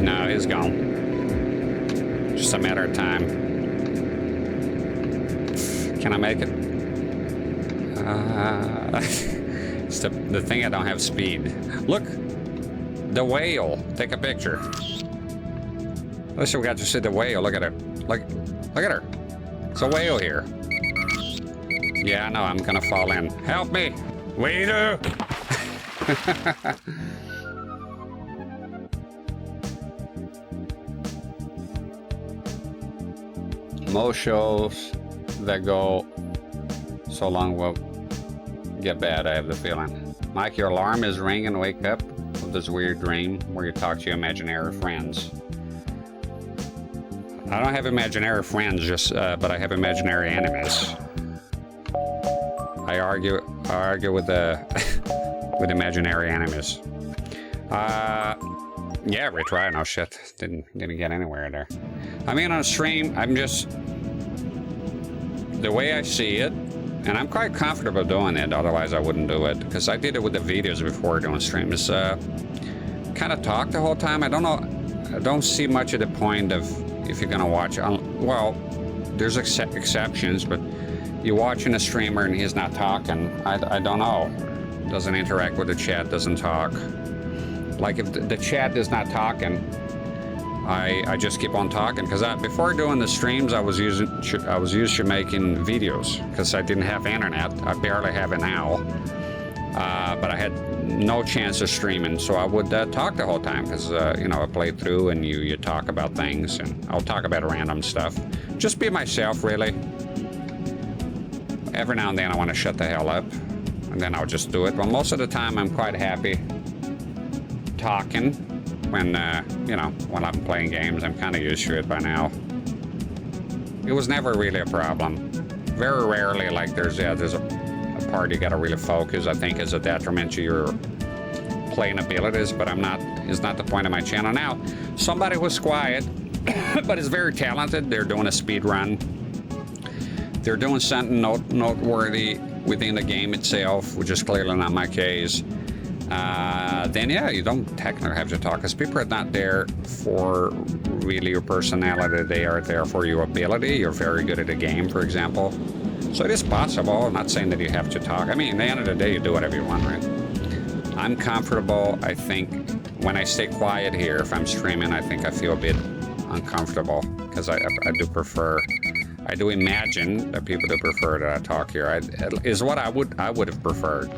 No, he's gone. Just a matter of time. Can I make it? It's the thing, I don't have speed. Look, the whale. Take a picture. At least we got to see the whale. Look at her. Look at her. It's a whale here. Yeah, I know, I'm gonna fall in. Help me! Waiter! Most shows that go so long will get bad, I have the feeling. Mike, your alarm is ringing. Wake up with this weird dream where you talk to your imaginary friends. I don't have imaginary friends, but I have imaginary enemies. I argue with with imaginary enemies. Yeah, retry. No shit. Didn't get anywhere there. I mean, on stream, I'm just the way I see it, and I'm quite comfortable doing it. Otherwise, I wouldn't do it because I did it with the videos before doing stream. Is kind of talk the whole time. I don't know. I don't see much of the point of if you're gonna watch. Well, there's exceptions, but. You're watching a streamer and he's not talking. I don't know. Doesn't interact with the chat, doesn't talk. Like if the chat is not talking, I just keep on talking. Because before doing the streams, I was used to making videos because I didn't have internet. I barely have it now. But I had no chance of streaming, so I would talk the whole time because you know, I play through and you talk about things, and I'll talk about random stuff. Just be myself, really. Every now and then I want to shut the hell up, and then I'll just do it. Well, most of the time I'm quite happy talking when, you know, when I'm playing games. I'm kind of used to it by now. It was never really a problem. Very rarely, like there's a part you gotta really focus, I think is a detriment to your playing abilities, but it's not the point of my channel. Now, somebody who's quiet, but is very talented, they're doing a speed run. They're doing something noteworthy within the game itself, which is clearly not my case. Then yeah, you don't technically have to talk, because people are not there for really your personality. They are there for your ability. You're very good at a game, for example. So it is possible. I'm not saying that you have to talk. I mean, at the end of the day, you do whatever you want, right? I'm comfortable. I think when I stay quiet here, if I'm streaming, I think I feel a bit uncomfortable, because I do prefer. I do imagine that people do prefer that I talk here. Is what I would have preferred.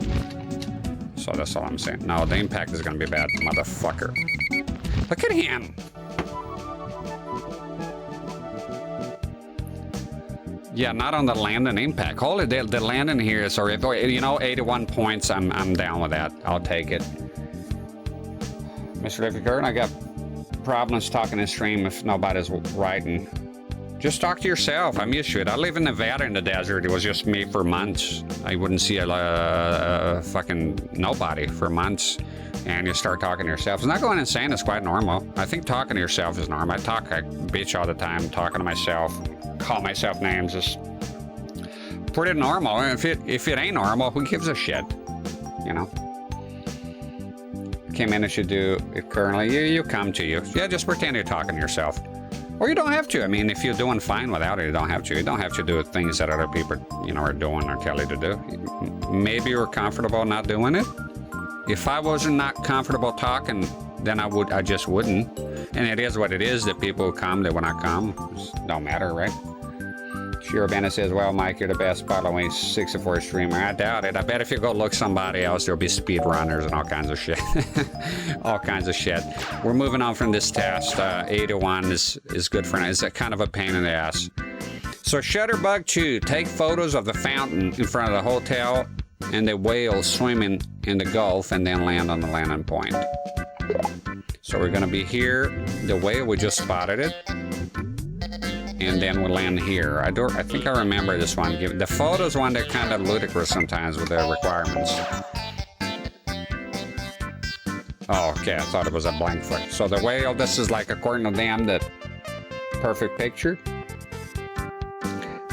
So that's all I'm saying. No, the impact is gonna be bad, motherfucker. Look at him. Yeah, not on the landing impact. Holy, the landing here is already, you know, 81 points. I'm down with that. I'll take it. Mr. David Curtin, I got problems talking in stream if nobody's writing. Just talk to yourself. I'm used to it. I live in Nevada in the desert. It was just me for months. I wouldn't see a fucking nobody for months. and you start talking to yourself. It's not going insane, it's quite normal. I think talking to yourself is normal. I talk like bitch all the time, talking to myself, call myself names is pretty normal. And if it ain't normal, who gives a shit? You know? Okay, man, it should do it currently. You come to you. Yeah, just pretend you're talking to yourself. Or you don't have to. I mean, if you're doing fine without it, you don't have to. You don't have to do things that other people, you know, are doing or tell you to do. Maybe you're comfortable not doing it. If I wasn't not comfortable talking, then I just wouldn't. And it is what it is. The people who come, they will not come. It don't matter, right? Sure, Bennett says, well, Mike, you're the best Pilotwings 64 streamer. I doubt it. I bet if you go look somebody else, there'll be speedrunners and all kinds of shit. All kinds of shit. We're moving on from this test. 81 is good for now. It's a kind of a pain in the ass. So Shutterbug 2, take photos of the fountain in front of the hotel and the whale swimming in the Gulf and then land on the landing point. So we're going to be here. The whale, we just spotted it. And then we'll land here. I think I remember this one. The photos one, they're kind of ludicrous sometimes with the requirements. Oh, okay, I thought it was a blank foot. So the whale, this is like, according to them, the perfect picture.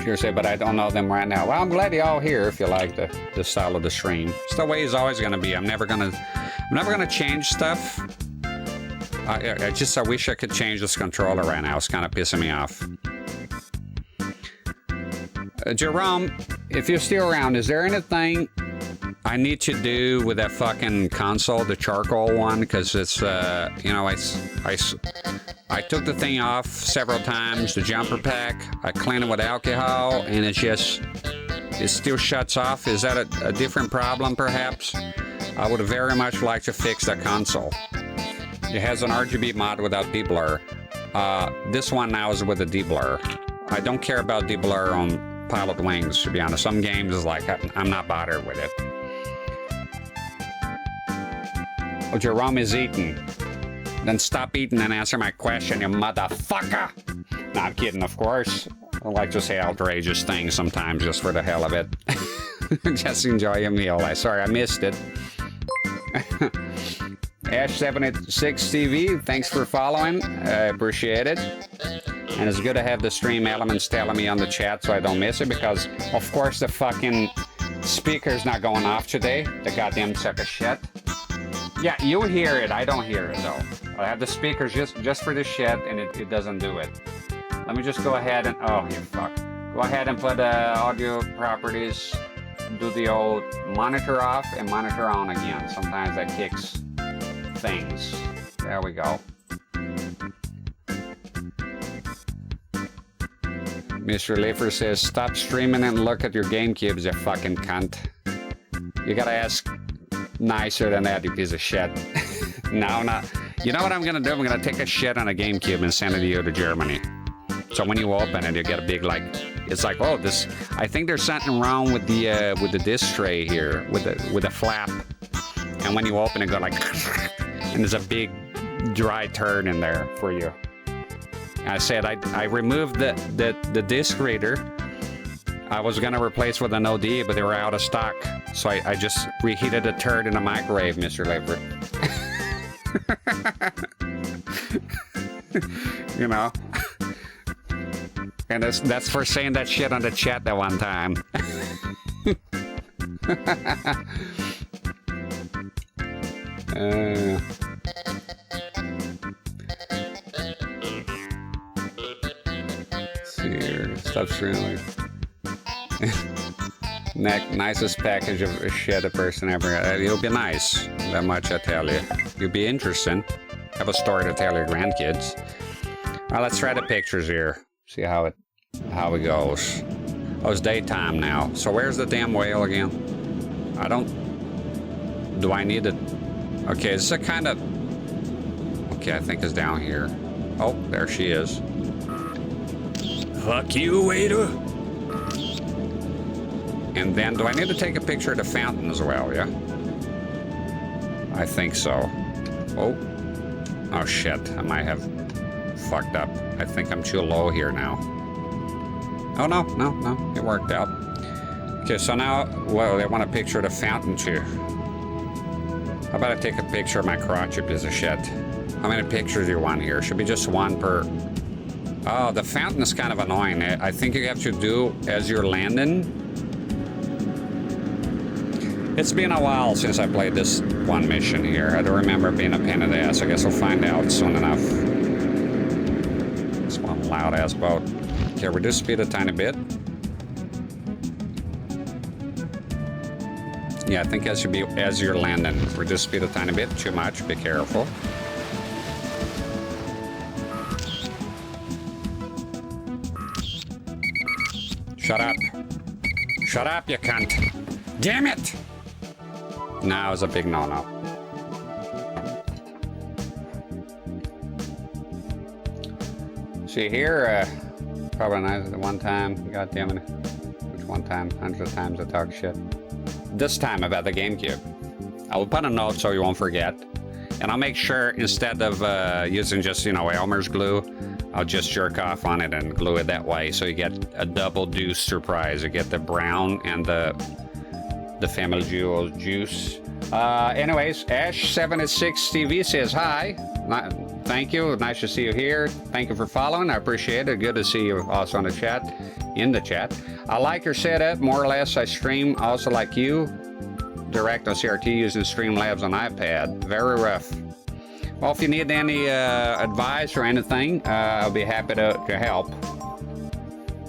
Sure say, but I don't know them right now. Well, I'm glad you're all here if you like the style of the stream. It's the way it's always going to be. I'm never gonna change stuff. I wish I could change this controller right now. It's kind of pissing me off. Jerome, if you're still around, is there anything I need to do with that fucking console, the charcoal one? Because it's, you know, I took the thing off several times, the jumper pack. I cleaned it with alcohol, and it still shuts off. Is that a different problem, perhaps? I would very much like to fix that console. It has an RGB mod without de-blur. This one now is with a de-blur. I don't care about de-blur on Pilotwings, to be honest. Some games is like, I'm not bothered with it. Oh, Jerome is eating. Then stop eating and answer my question, you motherfucker! No, I'm kidding, of course. I like to say outrageous things sometimes just for the hell of it. Just enjoy your meal. Sorry, I missed it. Ash786TV, thanks for following. I appreciate it. And it's good to have the stream elements telling me on the chat so I don't miss it, because, of course, the fucking speaker's not going off today. The goddamn suck of shit. Yeah, you hear it. I don't hear it, though. I have the speakers just for the shit, and it doesn't do it. Let me just go ahead and... Oh, you fuck. Go ahead and put audio properties. Do the old monitor off and monitor on again. Sometimes that kicks things. There we go. Mr. Leifer says, stop streaming and look at your GameCubes, you fucking cunt. You gotta ask nicer than that, you piece of shit. No, not. You know what I'm gonna do? I'm gonna take a shit on a GameCube and send it to you to Germany. So when you open it, you get a big, like, it's like, oh, this. I think there's something wrong with the disc tray here, with the flap. And when you open it, go like, and there's a big dry turd in there for you. I said I removed the disc reader. I was gonna replace with an OD, but they were out of stock. So I just reheated a turd in a microwave, Mr. Leifer. You know. And that's for saying that shit on the chat that one time. Let's see here. Stop streaming. Nicest package of shit a person ever. It'll be nice. That much I tell you. You'll be interesting. Have a story to tell your grandkids. All right, let's try the pictures here. See how it goes. Oh, it's daytime now. So where's the damn whale again? Do I need it? Okay, it's a kind of... Okay, I think it's down here. Oh, there she is. Fuck you, waiter. And then, do I need to take a picture of the fountain as well, yeah? I think so. Oh. Oh, shit. I might have fucked up. I think I'm too low here now. Oh, no. It worked out. Okay, so now, well, they want a picture of the fountain too. How about I take a picture of my crotch, you piece of shit? How many pictures do you want here? Should be just one per... Oh, the fountain is kind of annoying. I think you have to do as you're landing. It's been a while since I played this one mission here. I don't remember it being a pain in the ass. I guess we'll find out soon enough. This one loud-ass boat. Okay, reduce speed a tiny bit. Yeah, I think it should be as you're landing. Reduce speed a tiny bit. Too much. Be careful. Shut up. Shut up, you cunt. Damn it! Now is a big no-no. See here, probably not the one time, god damn it. Which one time? Hundreds of times I talk shit. This time about the GameCube. I will put a note so you won't forget. And I'll make sure instead of using just, you know, Elmer's glue, I'll just jerk off on it and glue it that way, so you get a double deuce surprise. You get the brown and the Family Jewels juice. Anyways, Ash76 TV says hi. Thank you. Nice to see you here. Thank you for following. I appreciate it. Good to see you also in the chat. I like your setup. More or less, I stream also like you. Direct on CRT using Streamlabs on iPad. Very rough. Well, if you need any advice or anything, I'll be happy to help.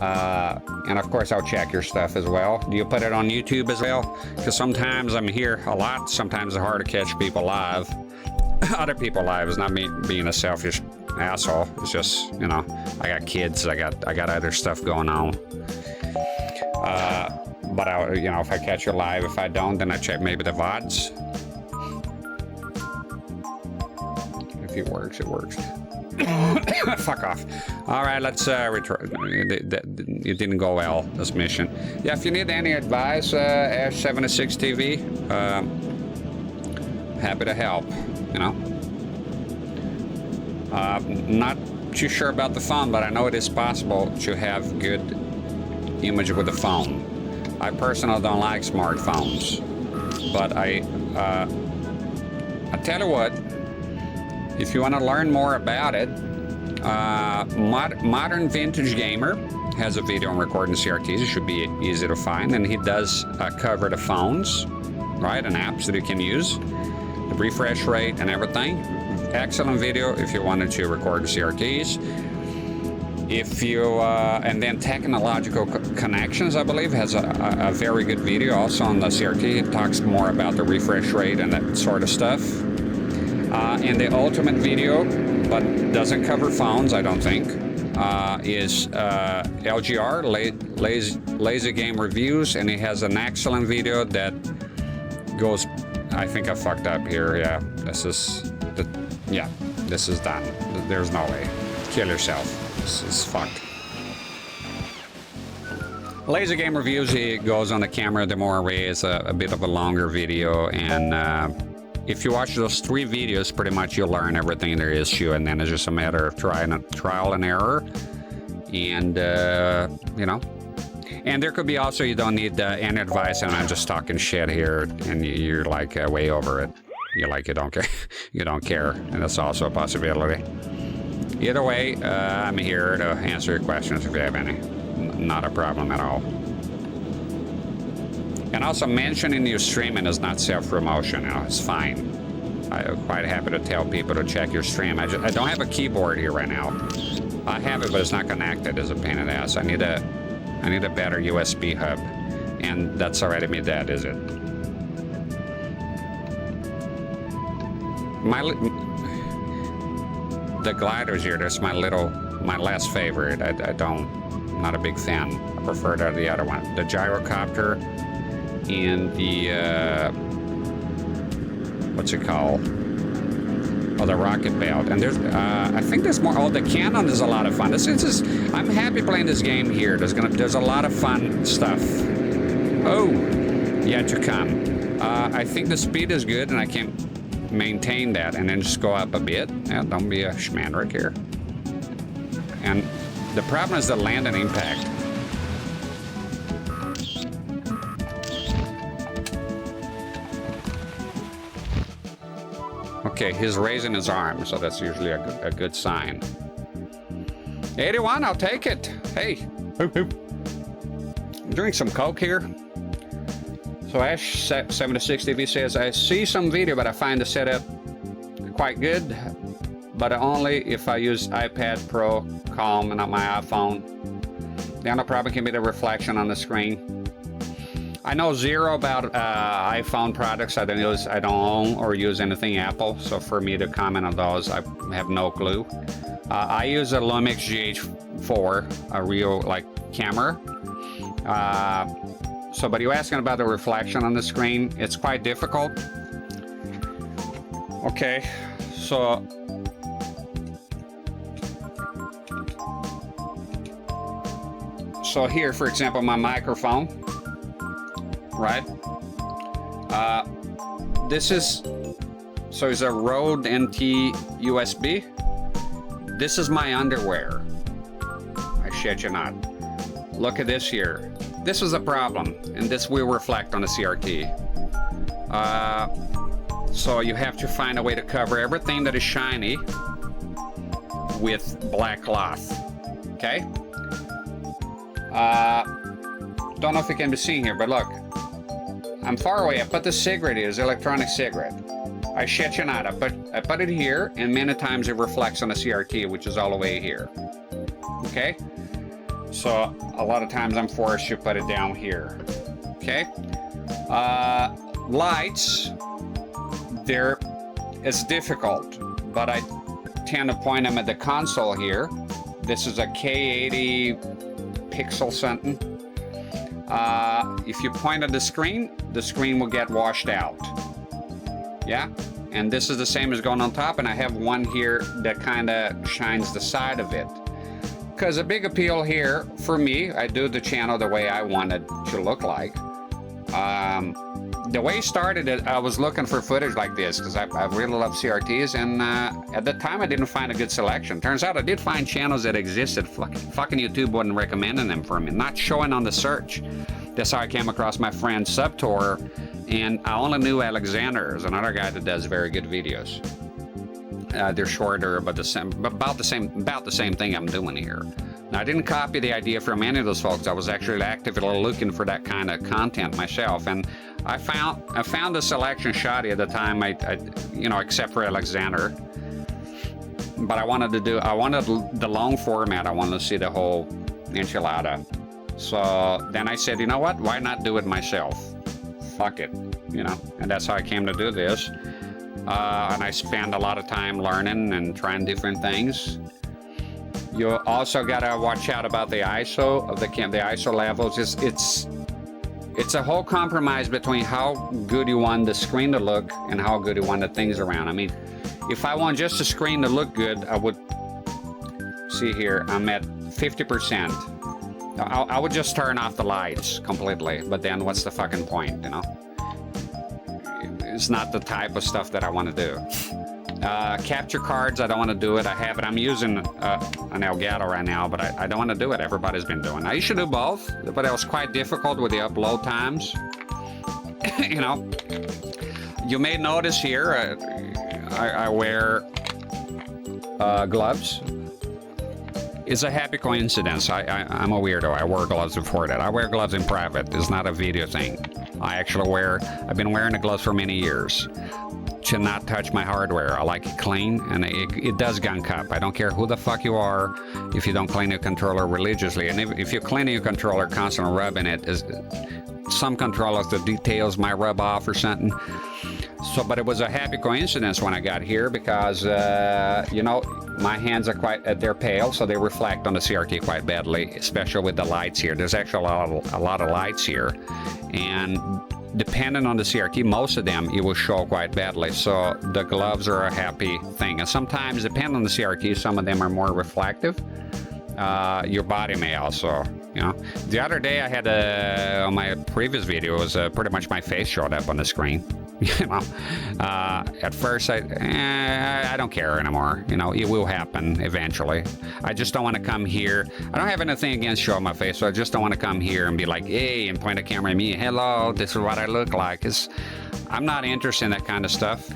And of course, I'll check your stuff as well. Do you put it on YouTube as well? Because sometimes I'm here a lot. Sometimes it's hard to catch people live. Other people live is not me being a selfish asshole. It's just, you know, I got kids. I got other stuff going on. But I, you know, if I catch you live, if I don't, then I check maybe the VODs. If it works, it works. Fuck off. All right, let's retry. It didn't go well, this mission. Yeah, if you need any advice, Ash76 TV, happy to help, you know. Not too sure about the phone, but I know it is possible to have good image with the phone. I personally don't like smartphones, but I tell you what, if you want to learn more about it, Modern Vintage Gamer has a video on recording CRTs. It should be easy to find, and he does cover the phones, right, and apps that you can use, the refresh rate and everything. Excellent video if you wanted to record CRTs. If you, and then Technological Connections, I believe, has a very good video also on the CRT. It talks more about the refresh rate and that sort of stuff. And the ultimate video, but doesn't cover phones, I don't think, is LGR, Lazy Game Reviews, and he has an excellent video that goes, I think I fucked up here, yeah, this is done. There's no way. Kill yourself. This is fucked. Lazy Game Reviews, he goes on the camera the more way, is a bit of a longer video, and if you watch those 3 videos, pretty much you'll learn everything there is to, and then it's just a matter of trial and error. And, you know, and there could be also, you don't need any advice, and I'm just talking shit here, and you're like way over it. You're like, you don't care, you don't care, and that's also a possibility. Either way, I'm here to answer your questions if you have any. Not a problem at all. And also, mentioning your streaming is not self-promotion, you know, it's fine. I'm quite happy to tell people to check your stream. I don't have a keyboard here right now. I have it, but it's not connected. It's a pain in the ass. I need a better USB hub. And that's already me dead, is it? The gliders here, that's my last favorite. I'm not a big fan. I prefer the other one. The gyrocopter and the, what's it called? Oh, the rocket belt. And there's, I think there's more, the cannon is a lot of fun. I'm happy playing this game here. There's a lot of fun stuff. Oh, yet to come. I think the speed is good, and I can maintain that and then just go up a bit. Yeah, don't be a schmandrick here. And the problem is the land and impact. Okay, he's raising his arm, so that's usually a good sign. 81, I'll take it. Hey. Drink some Coke here. So Ash76TV says, I see some video, but I find the setup quite good, but only if I use iPad Pro, Calm, and not my iPhone. The only problem can be the reflection on the screen. I know zero about iPhone products. I don't own or use anything Apple, so for me to comment on those, I have no clue. I use a Lumix GH4, a real camera. But you're asking about the reflection on the screen. It's quite difficult. Okay, so here, for example, my microphone, right? This is, so it's a Rode NT USB. This is my underwear. I shit you not. Look at this here. This is a problem, and this will reflect on the CRT. So you have to find a way to cover everything that is shiny with black cloth. Okay? Don't know if it can be seen here, but look. I'm far away. I put the cigarette here, it's electronic cigarette. I shit you not. I put it here, and many times it reflects on the CRT, which is all the way here. Okay? So a lot of times I'm forced to put it down here. Okay? Lights, it's difficult, but I tend to point them at the console here. This is a K80 pixel something. If you point at the screen will get washed out. Yeah? And this is the same as going on top, and I have one here that kind of shines the side of it. Because a big appeal here, for me, I do the channel the way I want it to look like. The way it started, I was looking for footage like this, because I really love CRTs, and at the time I didn't find a good selection. Turns out I did find channels that existed, fucking YouTube wasn't recommending them for me, not showing on the search. That's how I came across my friend Subtor, and I only knew Alexander is another guy that does very good videos. They're shorter, but about the same thing I'm doing here. Now, I didn't copy the idea from any of those folks. I was actually actively looking for that kind of content myself, and I found the selection shoddy at the time. Except for Alexander. But I wanted the long format. I wanted to see the whole enchilada. So then I said, you know what? Why not do it myself? Fuck it, And that's how I came to do this. And I spend a lot of time learning and trying different things. You also gotta watch out about the ISO of the ISO levels. It's a whole compromise between how good you want the screen to look and how good you want the things around. I mean, if I want just the screen to look good, I would see here. I'm at 50%. I would just turn off the lights completely. But then, what's the fucking point? It's not the type of stuff that I want to do. Capture cards, I don't want to do it. I have it. I'm using an Elgato right now, but I don't want to do it. Everybody's been doing it. I used to do both, but it was quite difficult with the upload times. You may notice here, I wear gloves. It's a happy coincidence. I'm a weirdo. I wore gloves before that. I wear gloves in private. It's not a video thing. I've been wearing the gloves for many years to not touch my hardware. I like it clean, and it does gunk up. I don't care who the fuck you are if you don't clean your controller religiously. And if you're cleaning your controller, constantly rubbing it, some controllers, the details might rub off or something. So, but it was a happy coincidence when I got here because, my hands are they're pale, so they reflect on the CRT quite badly, especially with the lights here. There's actually a lot of lights here. And depending on the CRT, most of them, it will show quite badly. So the gloves are a happy thing. And sometimes, depending on the CRT, some of them are more reflective. Your body may also, The other day I had on my previous video, was pretty much my face showed up on the screen. At first I don't care anymore. It will happen eventually. I just don't want to come here. I don't have anything against showing my face, so I just don't want to come here and be like, hey, and point a camera at me. Hello, this is what I look like. I'm not interested in that kind of stuff.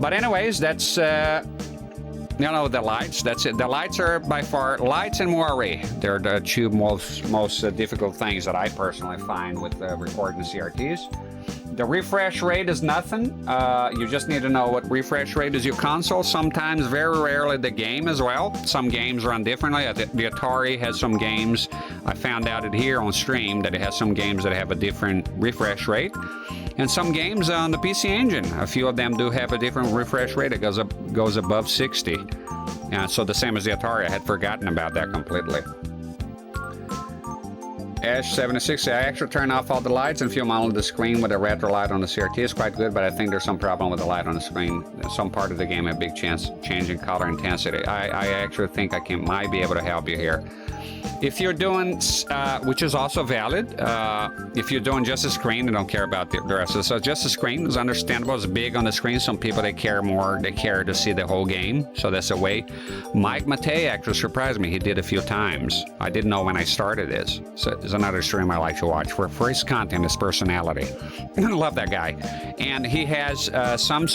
But anyways, that's you know, the lights. That's it. The lights are by far lights and moire. They're the two most difficult things that I personally find with recording CRTs. The refresh rate is nothing. You just need to know what refresh rate is your console. Sometimes, very rarely, the game as well. Some games run differently. The Atari has some games. I found out it here on stream that it has some games that have a different refresh rate. And some games on the PC Engine, a few of them do have a different refresh rate. It goes above 60. So the same as the Atari. I had forgotten about that completely. Ash76, I actually turn off all the lights and film only the screen with a retro light on the CRT. It's quite good, but I think there's some problem with the light on the screen. Some part of the game had a big change in color intensity. I actually think I might be able to help you here. If you're doing, which is also valid, if you're doing just a screen, they don't care about the rest. So just a screen is understandable. It's big on the screen. Some people, they care more. They care to see the whole game. So that's a way. Mike Matei actually surprised me. He did a few times. I didn't know when I started this. So it's another stream I like to watch for his content, his personality. I love that guy. And he has some.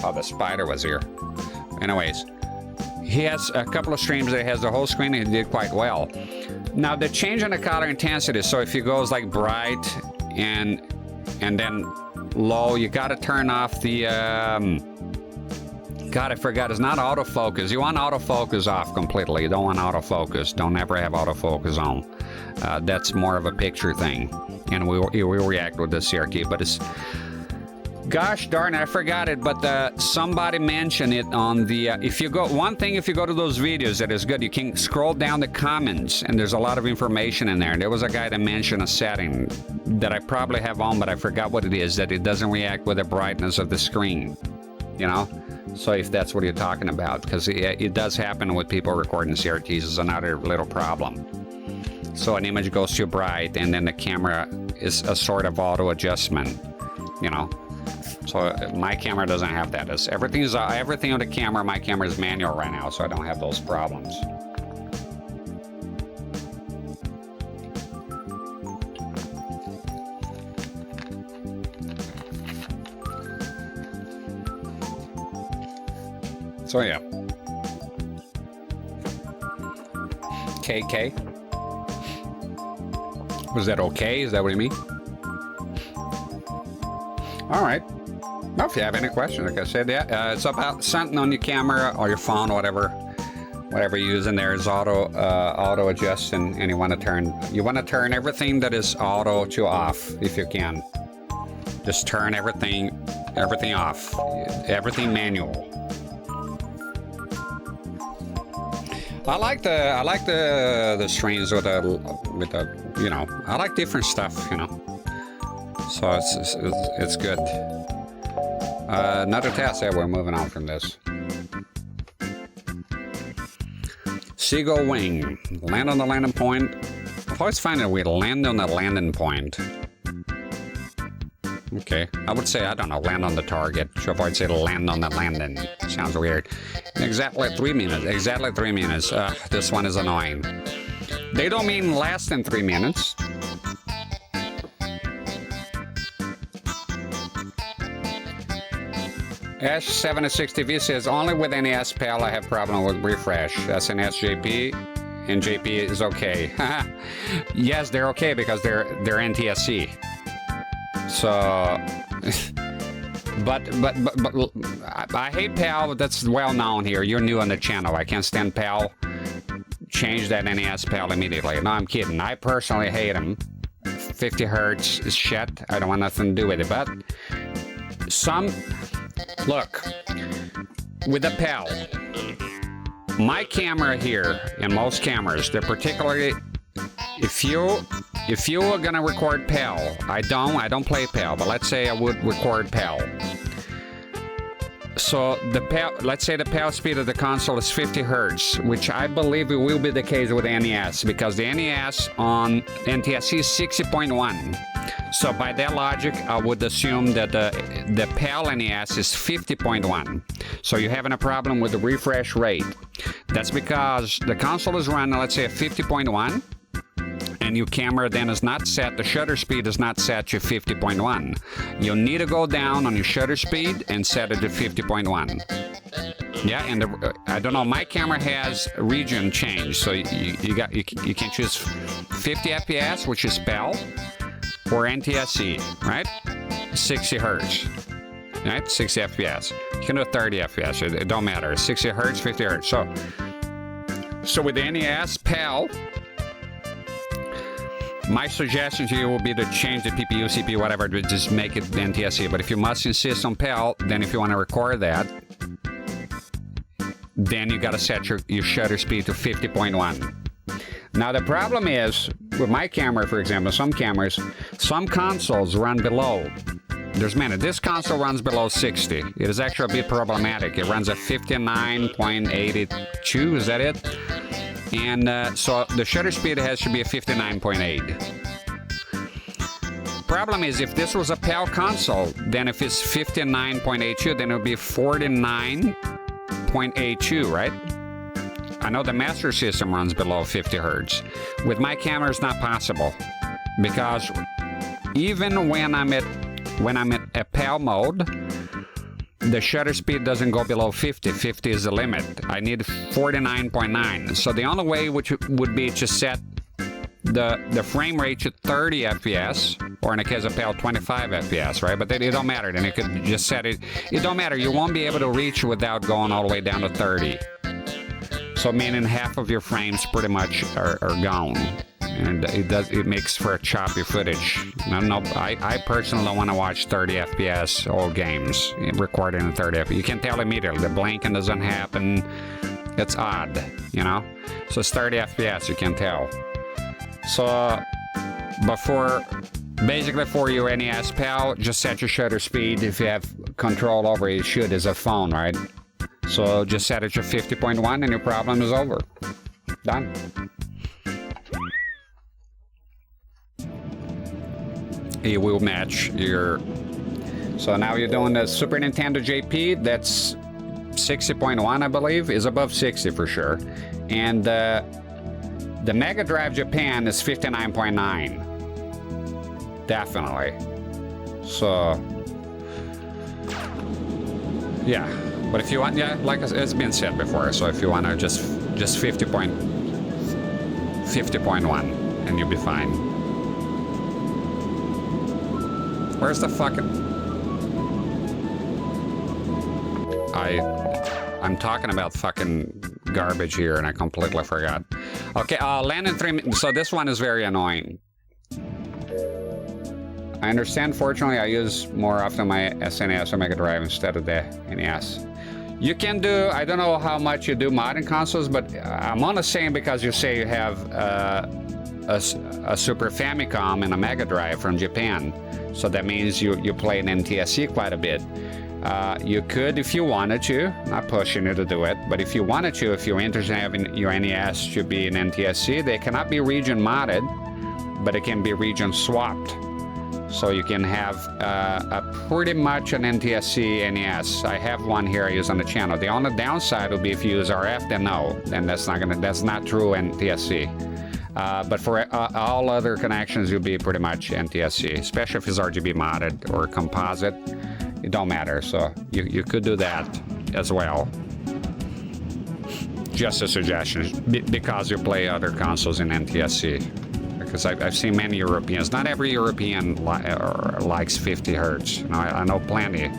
Oh, the spider was here. Anyways. He has a couple of streams that has the whole screen and he did quite well. Now the change in the color intensity, so if it goes like bright and then low, you got to turn off the God, I forgot, it's not autofocus. You want autofocus off completely. You don't want autofocus. Don't ever have autofocus on. That's more of a picture thing, and we react with the CRT, but it's. Gosh darn it, I forgot it, but somebody mentioned it on the, if you go to those videos that is good, you can scroll down the comments, and there's a lot of information in there. And there was a guy that mentioned a setting that I probably have on, but I forgot what it is, that it doesn't react with the brightness of the screen, you know? So if that's what you're talking about, because it does happen with people recording CRTs, is another little problem. So an image goes too bright, and then the camera is a sort of auto adjustment, you know? So my camera doesn't have that. Everything on the camera, my camera is manual right now, so I don't have those problems. So yeah. KK. Was that okay? Is that what you mean? All right. Well, if you have any questions, like I said, yeah, it's about something on your camera or your phone or whatever you're using there is auto adjust, and you want to turn everything that is auto to off if you can. Just turn everything off, everything manual. I like the streams with the you know, I like different stuff, you know. So it's good. Another task. Yeah, we're moving on from this. Seagull wing. Land on the landing point. I always find it weird. Land on the landing point. Okay. I would say, I don't know, land on the target. So if I'd say land on the landing. Sounds weird. Exactly 3 minutes. Exactly 3 minutes. This one is annoying. They don't mean less than 3 minutes. Ash760V says, only with NES PAL I have problem with refresh. That's an SJP, and JP is okay. Yes, they're okay because they're NTSC. So, but I hate PAL. That's well known here. You're new on the channel. I can't stand PAL. Change that NES PAL immediately. No, I'm kidding. I personally hate them. 50 hertz is shit. I don't want nothing to do with it. But look, with the PAL, my camera here, and most cameras, they're particularly, if you are gonna record PAL, I don't play PAL, but let's say I would record PAL. So the PAL, let's say the PAL speed of the console is 50 hertz, which I believe it will be the case with NES, because the NES on NTSC is 60.1. So by that logic, I would assume that the PAL NES is 50.1. So you're having a problem with the refresh rate. That's because the console is running, let's say, at 50.1, and and your camera then is not set, the shutter speed is not set to 50.1. You need to go down on your shutter speed and set it to 50.1. Yeah, and I don't know, my camera has region change, so you can choose 50 FPS, which is PAL, or NTSC, right? 60 hertz, right? 60 FPS. You can do 30 FPS, it don't matter. 60 hertz, 50 hertz. So with the NES PAL, my suggestion to you will be to change the PPU, CPU, whatever, to just make it NTSC. But if you must insist on PAL, then if you want to record that, then you got to set your shutter speed to 50.1. Now the problem is, with my camera, for example, some cameras, some consoles run below. There's many. This console runs below 60. It is actually a bit problematic. It runs at 59.82, is that it? And so the shutter speed has to be a 59.8. Problem is, if this was a PAL console, then if it's 59.82, then it would be 49.82, right? I know the Master System runs below 50 hertz. With my camera, it's not possible, because even when I'm at a PAL mode, the shutter speed doesn't go below 50. 50 is the limit. I need 49.9. So the only way which would be to set the frame rate to 30 FPS, or in the case of PAL, 25 FPS, right? But then it don't matter. Then you could just set it. It don't matter. You won't be able to reach without going all the way down to 30. So meaning half of your frames pretty much are gone. And it makes for a choppy footage. I personally don't want to watch 30 FPS old games recorded in 30 FPS. You can tell immediately. The blinking doesn't happen. It's odd, you know? So it's 30 FPS, you can tell. So, basically for your NES PAL, just set your shutter speed. If you have control over it, you should as a phone, right? So just set it to 50.1 and your problem is over. Done. It will match your... So now you're doing the Super Nintendo JP, that's 60.1, I believe, is above 60 for sure. And the Mega Drive Japan is 59.9. Definitely. So, yeah. But if you want, yeah, like it's been said before, so if you want to just 50.1 and you'll be fine. Where's the fucking... I'm talking about fucking garbage here and I completely forgot. Okay, land in 3 minutes. So this one is very annoying. I understand, fortunately, I use more often my SNES or Mega Drive instead of the NES. You can do, I don't know how much you do modern consoles, but I'm only saying because you say you have a Super Famicom and a Mega Drive from Japan. So that means you play an NTSC quite a bit. You could, if you wanted to, not pushing you to do it, but if you wanted to, if you're interested in having your NES to be an NTSC, they cannot be region modded, but it can be region swapped. So you can have pretty much an NTSC NES. I have one here I use on the channel. The only downside would be if you use RF, then no, then that's not true NTSC. But for all other connections, you'll be pretty much NTSC, especially if it's RGB modded or composite. It don't matter, so you could do that as well. Just a suggestion, because you play other consoles in NTSC. Because I've seen many Europeans. Not every European likes 50 hertz. You know, I know plenty.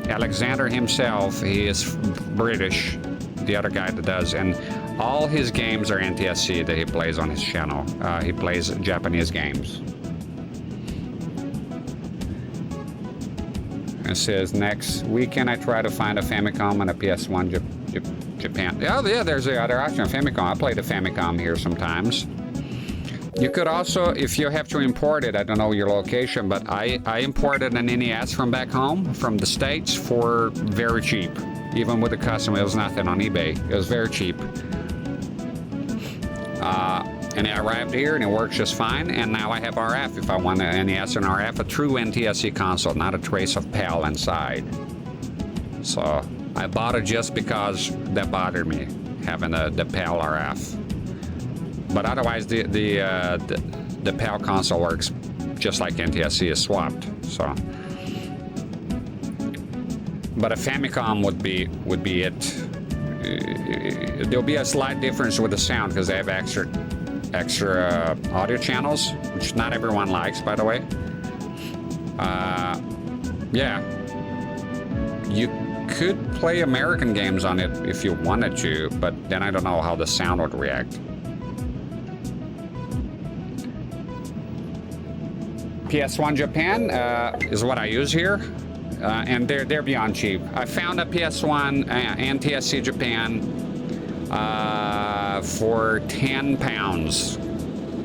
Alexander himself, he is British, the other guy that does, and all his games are NTSC that he plays on his channel. He plays Japanese games. It says, next weekend I try to find a Famicom and a PS1 Japan. Oh yeah, there's the other option, Famicom. I play the Famicom here sometimes. You could also, if you have to import it, I don't know your location, but I imported an NES from back home, from the States, for very cheap. Even with the custom, it was nothing on eBay. It was very cheap. And it arrived here and it works just fine. And now I have RF if I want an NES and RF, a true NTSC console, not a trace of PAL inside. So I bought it just because that bothered me, having the PAL RF. But otherwise, the the PAL console works just like NTSC is swapped. So, but a Famicom would be it. There'll be a slight difference with the sound because they have extra audio channels, which not everyone likes, by the way. Yeah, you could play American games on it if you wanted to, but then I don't know how the sound would react. PS1 Japan is what I use here, and they're beyond cheap. I found a PS1 and TSC Japan for £10.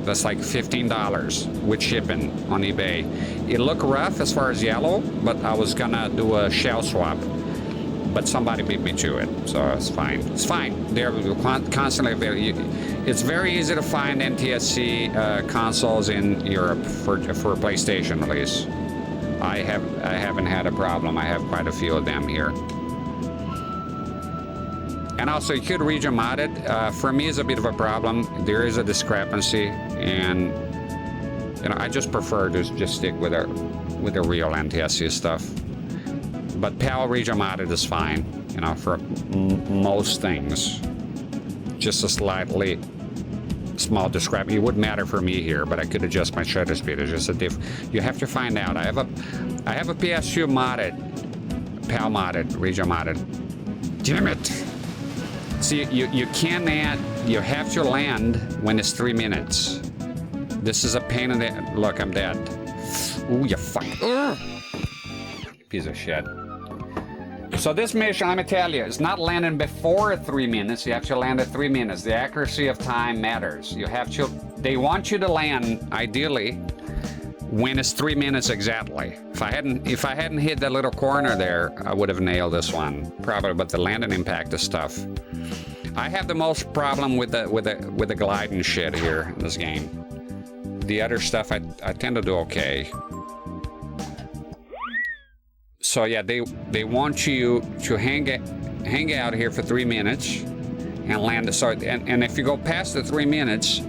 That's like $15 with shipping on eBay. It looked rough as far as yellow, but I was gonna do a shell swap, but somebody beat me to it, so it's fine. It's fine. They're constantly available. It's very easy to find NTSC consoles in Europe for PlayStation, at least. I haven't had a problem. I have quite a few of them here. And also, you could region mod it. For me, it's a bit of a problem. There is a discrepancy, and you know, I just prefer to just stick with the real NTSC stuff. But PAL region modded is fine, you know, for most things. Just a slightly small discrepancy. It wouldn't matter for me here, but I could adjust my shutter speed. It's just a you have to find out. I have a PS2 modded, PAL modded, region modded. Damn it! See, you can't add. You have to land when it's 3 minutes. This is a pain in the. Look, I'm dead. Ooh, you fuck. Ugh. Piece of shit. So this mission, let me tell you, it's not landing before 3 minutes. You have to land at 3 minutes. The accuracy of time matters. You have to. They want you to land ideally when it's 3 minutes exactly. If I hadn't hit that little corner there, I would have nailed this one probably. But the landing impact is tough. I have the most problem with the gliding shit here in this game. The other stuff I tend to do okay. So yeah, they want you to hang out here for 3 minutes and land. So and if you go past the 3 minutes,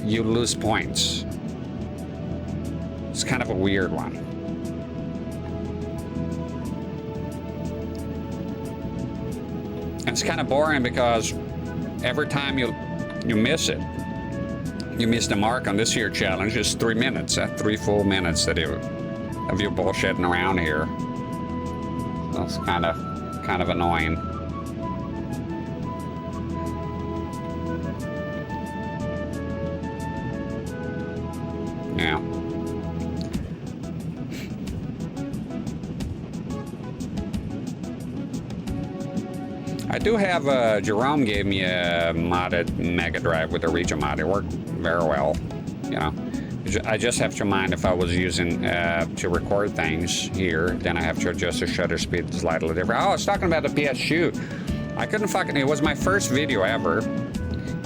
you lose points. It's kind of a weird one. And it's kind of boring because every time you miss it, you miss the mark on this here challenge. It's 3 minutes. 3 full minutes of you bullshitting around here. That's kind of annoying. Yeah. I do have Jerome gave me a modded Mega Drive with a region mod. It worked very well, you know. I just have to mind if I was using to record things here, then I have to adjust the shutter speed slightly different. Oh, I was talking about the PS2. I couldn't fucking. It was my first video ever.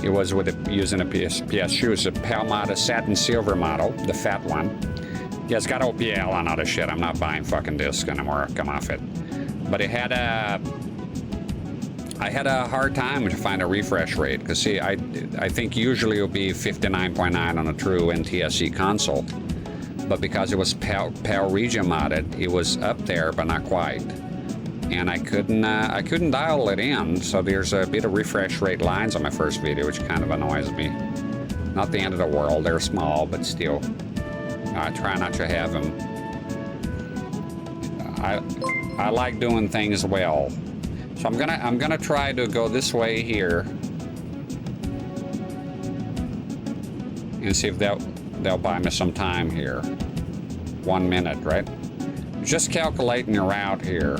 It was with using a PS2. It's a PAL modded satin silver model, the fat one. Yeah, it's got OPL and other shit. I'm not buying fucking disc anymore. Come off it. But it had a. I had a hard time to find a refresh rate because see, I think usually it would be 59.9 on a true NTSC console, but because it was PAL region modded, it was up there but not quite, and I couldn't dial it in. So there's a bit of refresh rate lines on my first video, which kind of annoys me. Not the end of the world. They're small, but still, I try not to have them. I like doing things well. So I'm gonna try to go this way here and see if they'll buy me some time here. 1 minute, right? Just calculating your route here.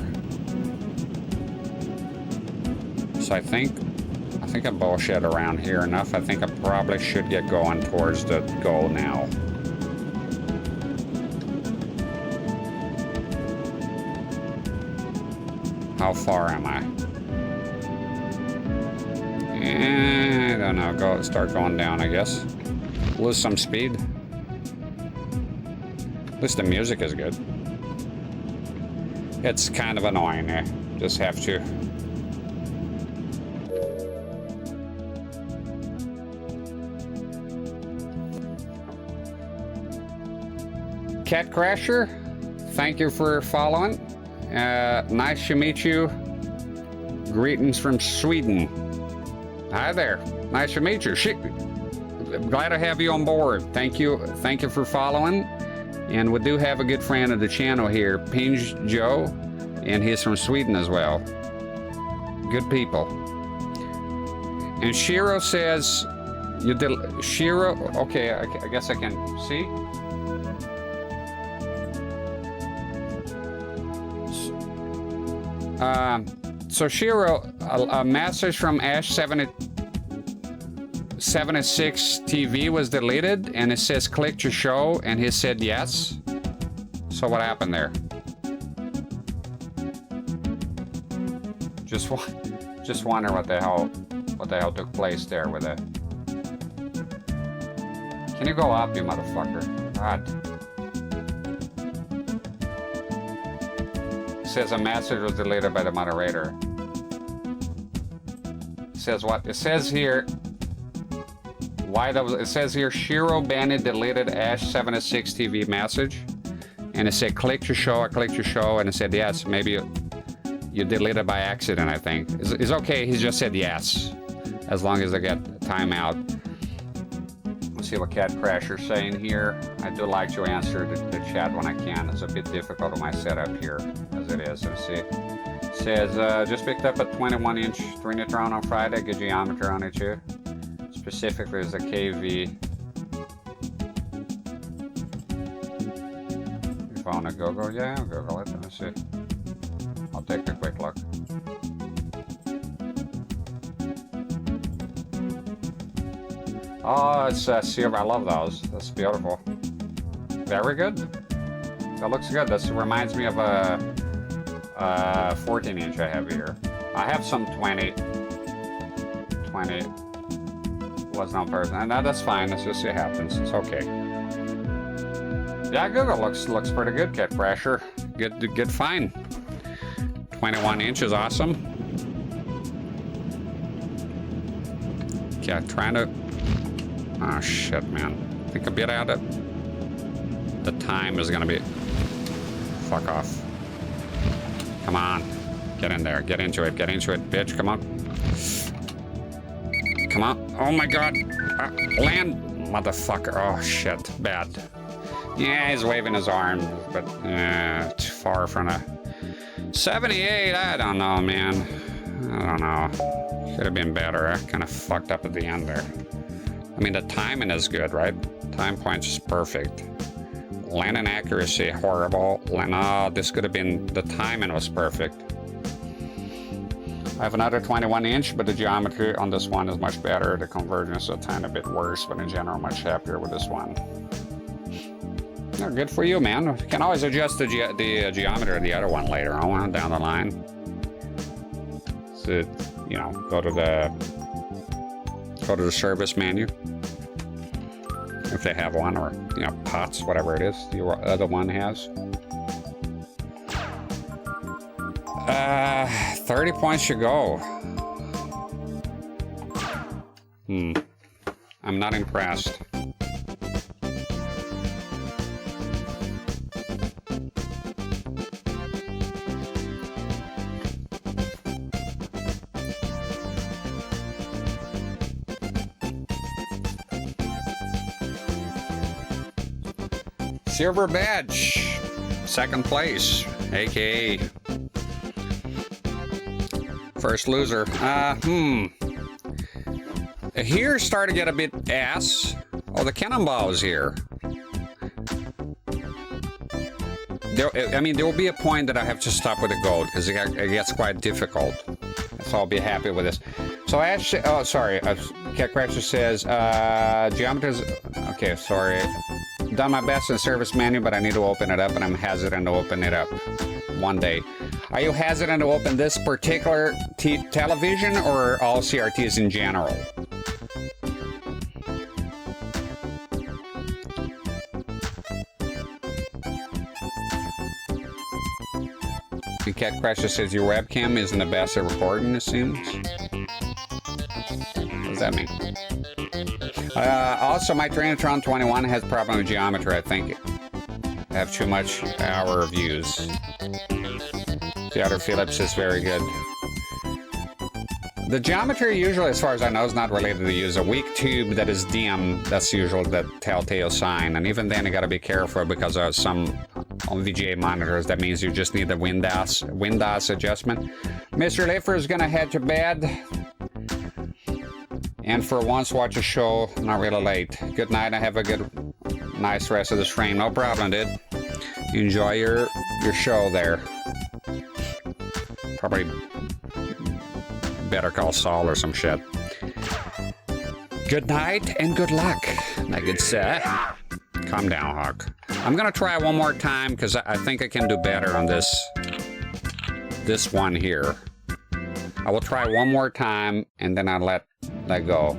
So I think I bullshit around here enough. I think I probably should get going towards the goal now. How far am I? I don't know. Start going down, I guess. Lose some speed. At least the music is good. It's kind of annoying. I just have to. Cat Crasher, thank you for following. Nice to meet you. Greetings from Sweden. Hi there. Nice to meet you. Glad to have you on board. Thank you for following. And we do have a good friend of the channel here, Pinge Joe, and he's from Sweden as well. Good people. And Shiro says, Shiro, okay, I guess I can see. So Shiro, a message from Ash76 TV was deleted, and it says click to show, and he said yes. So what happened there? Just wonder what the hell took place there with it. Can you go up, you motherfucker? God. Says a message was deleted by the moderator. Says what? It says here. It says here Shiro Bennett deleted Ash76 TV message, and it said click to show. I clicked to show, and it said yes. Maybe you deleted by accident. I think it's okay. He just said yes, as long as I get timeout. Let's see what Cat Crasher's saying here. I do like to answer the chat when I can. It's a bit difficult on my setup here as it is. Let's see. It says, just picked up a 21-inch Trinitron on Friday. Good geometry on it too. Specifically as a KV. If I want to Google, yeah, I'll Google it. Let's see. I'll take a quick look. Oh, it's silver. I love those. That's beautiful. Very good. That looks good. This reminds me of a 14-inch I have here. I have some 20 was not person, and that's fine. It's just it happens. It's okay. Yeah, Google looks pretty good. Cat Crasher, good find. 21 inches, awesome. Yeah, trying to. Oh shit, man. I think a bit out of the time is gonna be. Fuck off. Come on. Get in there. Get into it. Get into it, bitch. Come on. Come on. Oh my god. Land. Motherfucker. Oh shit. Bad. Yeah, he's waving his arm, but too far from a 78. I don't know, man. I don't know. Could have been better. I kind of fucked up at the end there. I mean, the timing is good, right? Time points is perfect. Landing accuracy, horrible. No, this could have been, the timing was perfect. I have another 21-inch, but the geometry on this one is much better. The convergence is a tiny bit worse, but in general, much happier with this one. Yeah, good for you, man. You can always adjust the geometry of the other one later on down the line. So, you know, go to the service menu. If they have one, or, you know, pots, whatever it is the other one has. 30 points to go. I'm not impressed. Silver badge, second place, aka first loser. Here starting to get a bit ass. Oh, the Cannonball is here. I mean, there will be a point that I have to stop with the gold because it gets quite difficult. So I'll be happy with this. So Ash, oh sorry, Cat Crasher says geometry's okay. Sorry. Done my best in the service menu, but I need to open it up, and I'm hesitant to open it up one day. Are you hesitant to open this particular television or all CRTs in general? The Cat Crasher says your webcam isn't the best at recording, it seems. What does that mean? Also, my Trinitron 21 has problem with geometry, I think. have too much hour views. The other Philips is very good. The geometry usually, as far as I know, is not related to use a weak tube that is dim. That's usually the telltale sign. And even then, you gotta be careful because of some on VGA monitors. That means you just need the Windows adjustment. Mr. Liffer is gonna head to bed. And for once, watch a show, not really late. Good night, and have a good, nice rest of the stream. No problem, dude. Enjoy your show there. Probably better call Saul or some shit. Good night and good luck, my good sir. Calm down, Hawk. I'm gonna try one more time because I think I can do better on this one here. I will try one more time and then I'll let go.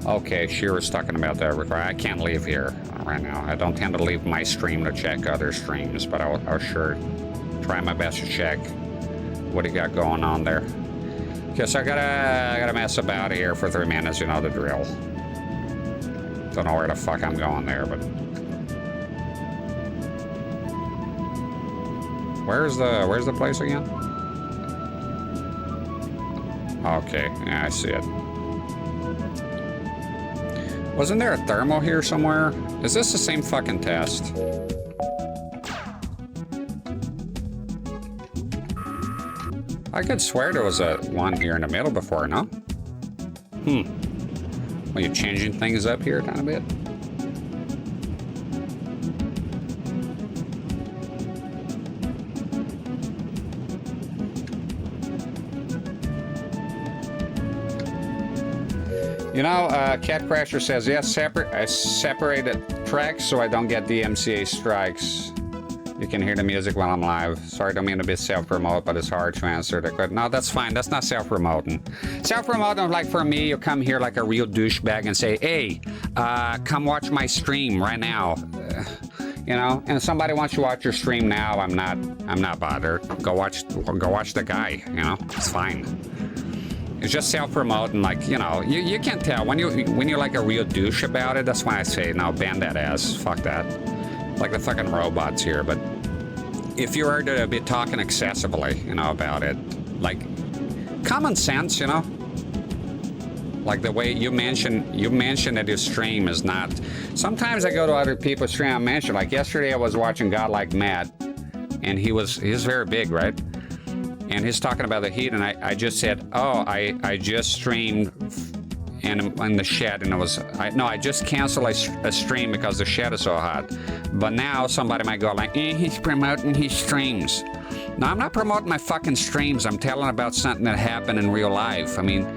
Okay, she was talking about that. I can't leave here right now. I don't tend to leave my stream to check other streams, but I'll sure try my best to check what he got going on there. Guess I gotta mess about here for 3 minutes, you know the drill. Don't know where the fuck I'm going there, but where's the place again? Okay, yeah, I see it. Wasn't there a thermal here somewhere? Is this the same fucking test? I could swear there was a one here in the middle before, no? Are you changing things up here a tiny bit? You know, Cat Crasher says, yes, I separated tracks so I don't get DMCA strikes. You can hear the music while I'm live. Sorry, don't mean to be self-promote, but it's hard to answer the question. No, that's fine. That's not self-promoting. Self-promoting, like for me, you come here like a real douchebag and say, hey, come watch my stream right now. You know, and if somebody wants to watch your stream now, I'm not bothered. Go watch the guy, you know, it's fine. It's just self-promoting, like, you know, you can tell when you're like a real douche about it. That's when I say, no, ban that ass, fuck that. Like the fucking robots here. But if you were to be talking excessively, you know, about it, like common sense, you know, like the way you mentioned that your stream is not. Sometimes I go to other people's stream and mention, like yesterday I was watching Godlike Matt, and he's very big, right? And he's talking about the heat, and I just said, oh, I just streamed in the shed, and I just canceled a stream because the shed is so hot. But now somebody might go like, he's promoting his streams. No, I'm not promoting my fucking streams. I'm telling about something that happened in real life. I mean,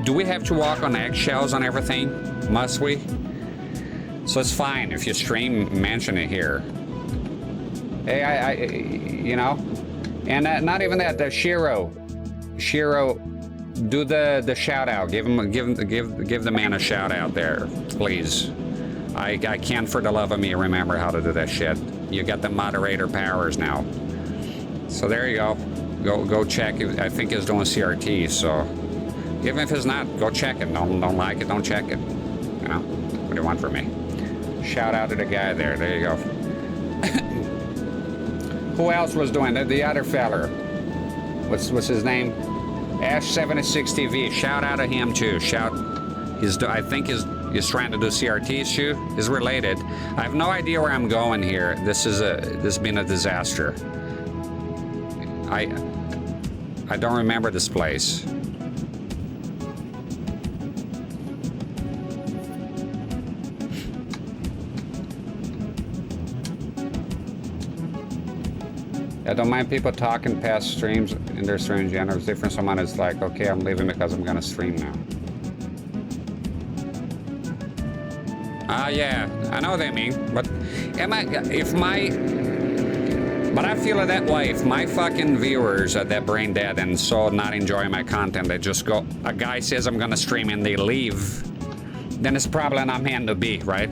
do we have to walk on eggshells on everything? Must we? So it's fine if you stream, mention it here. Hey, I you know. And not even that, the Shiro, do the shout out. Give the man a shout out there, please. I can't for the love of me remember how to do that shit. You got the moderator powers now. So there you go. Go check. I think he's doing CRT. So even if it's not, go check it. Don't like it. Don't check it. You know, what do you want from me? Shout out to the guy there. There you go. Who else was doing it? The other feller. What's his name? Ash76TV. Shout out to him too. I think he's trying to do CRT too. He's related. I have no idea where I'm going here. This has been a disaster. I don't remember this place. I don't mind people talking past streams in their stream genre. It's different. Someone is like, okay, I'm leaving because I'm gonna stream now. Yeah, I know what they mean, but but I feel it that way. If my fucking viewers are that brain dead and so not enjoying my content, they just go, a guy says I'm gonna stream and they leave, then it's probably not meant to be, right?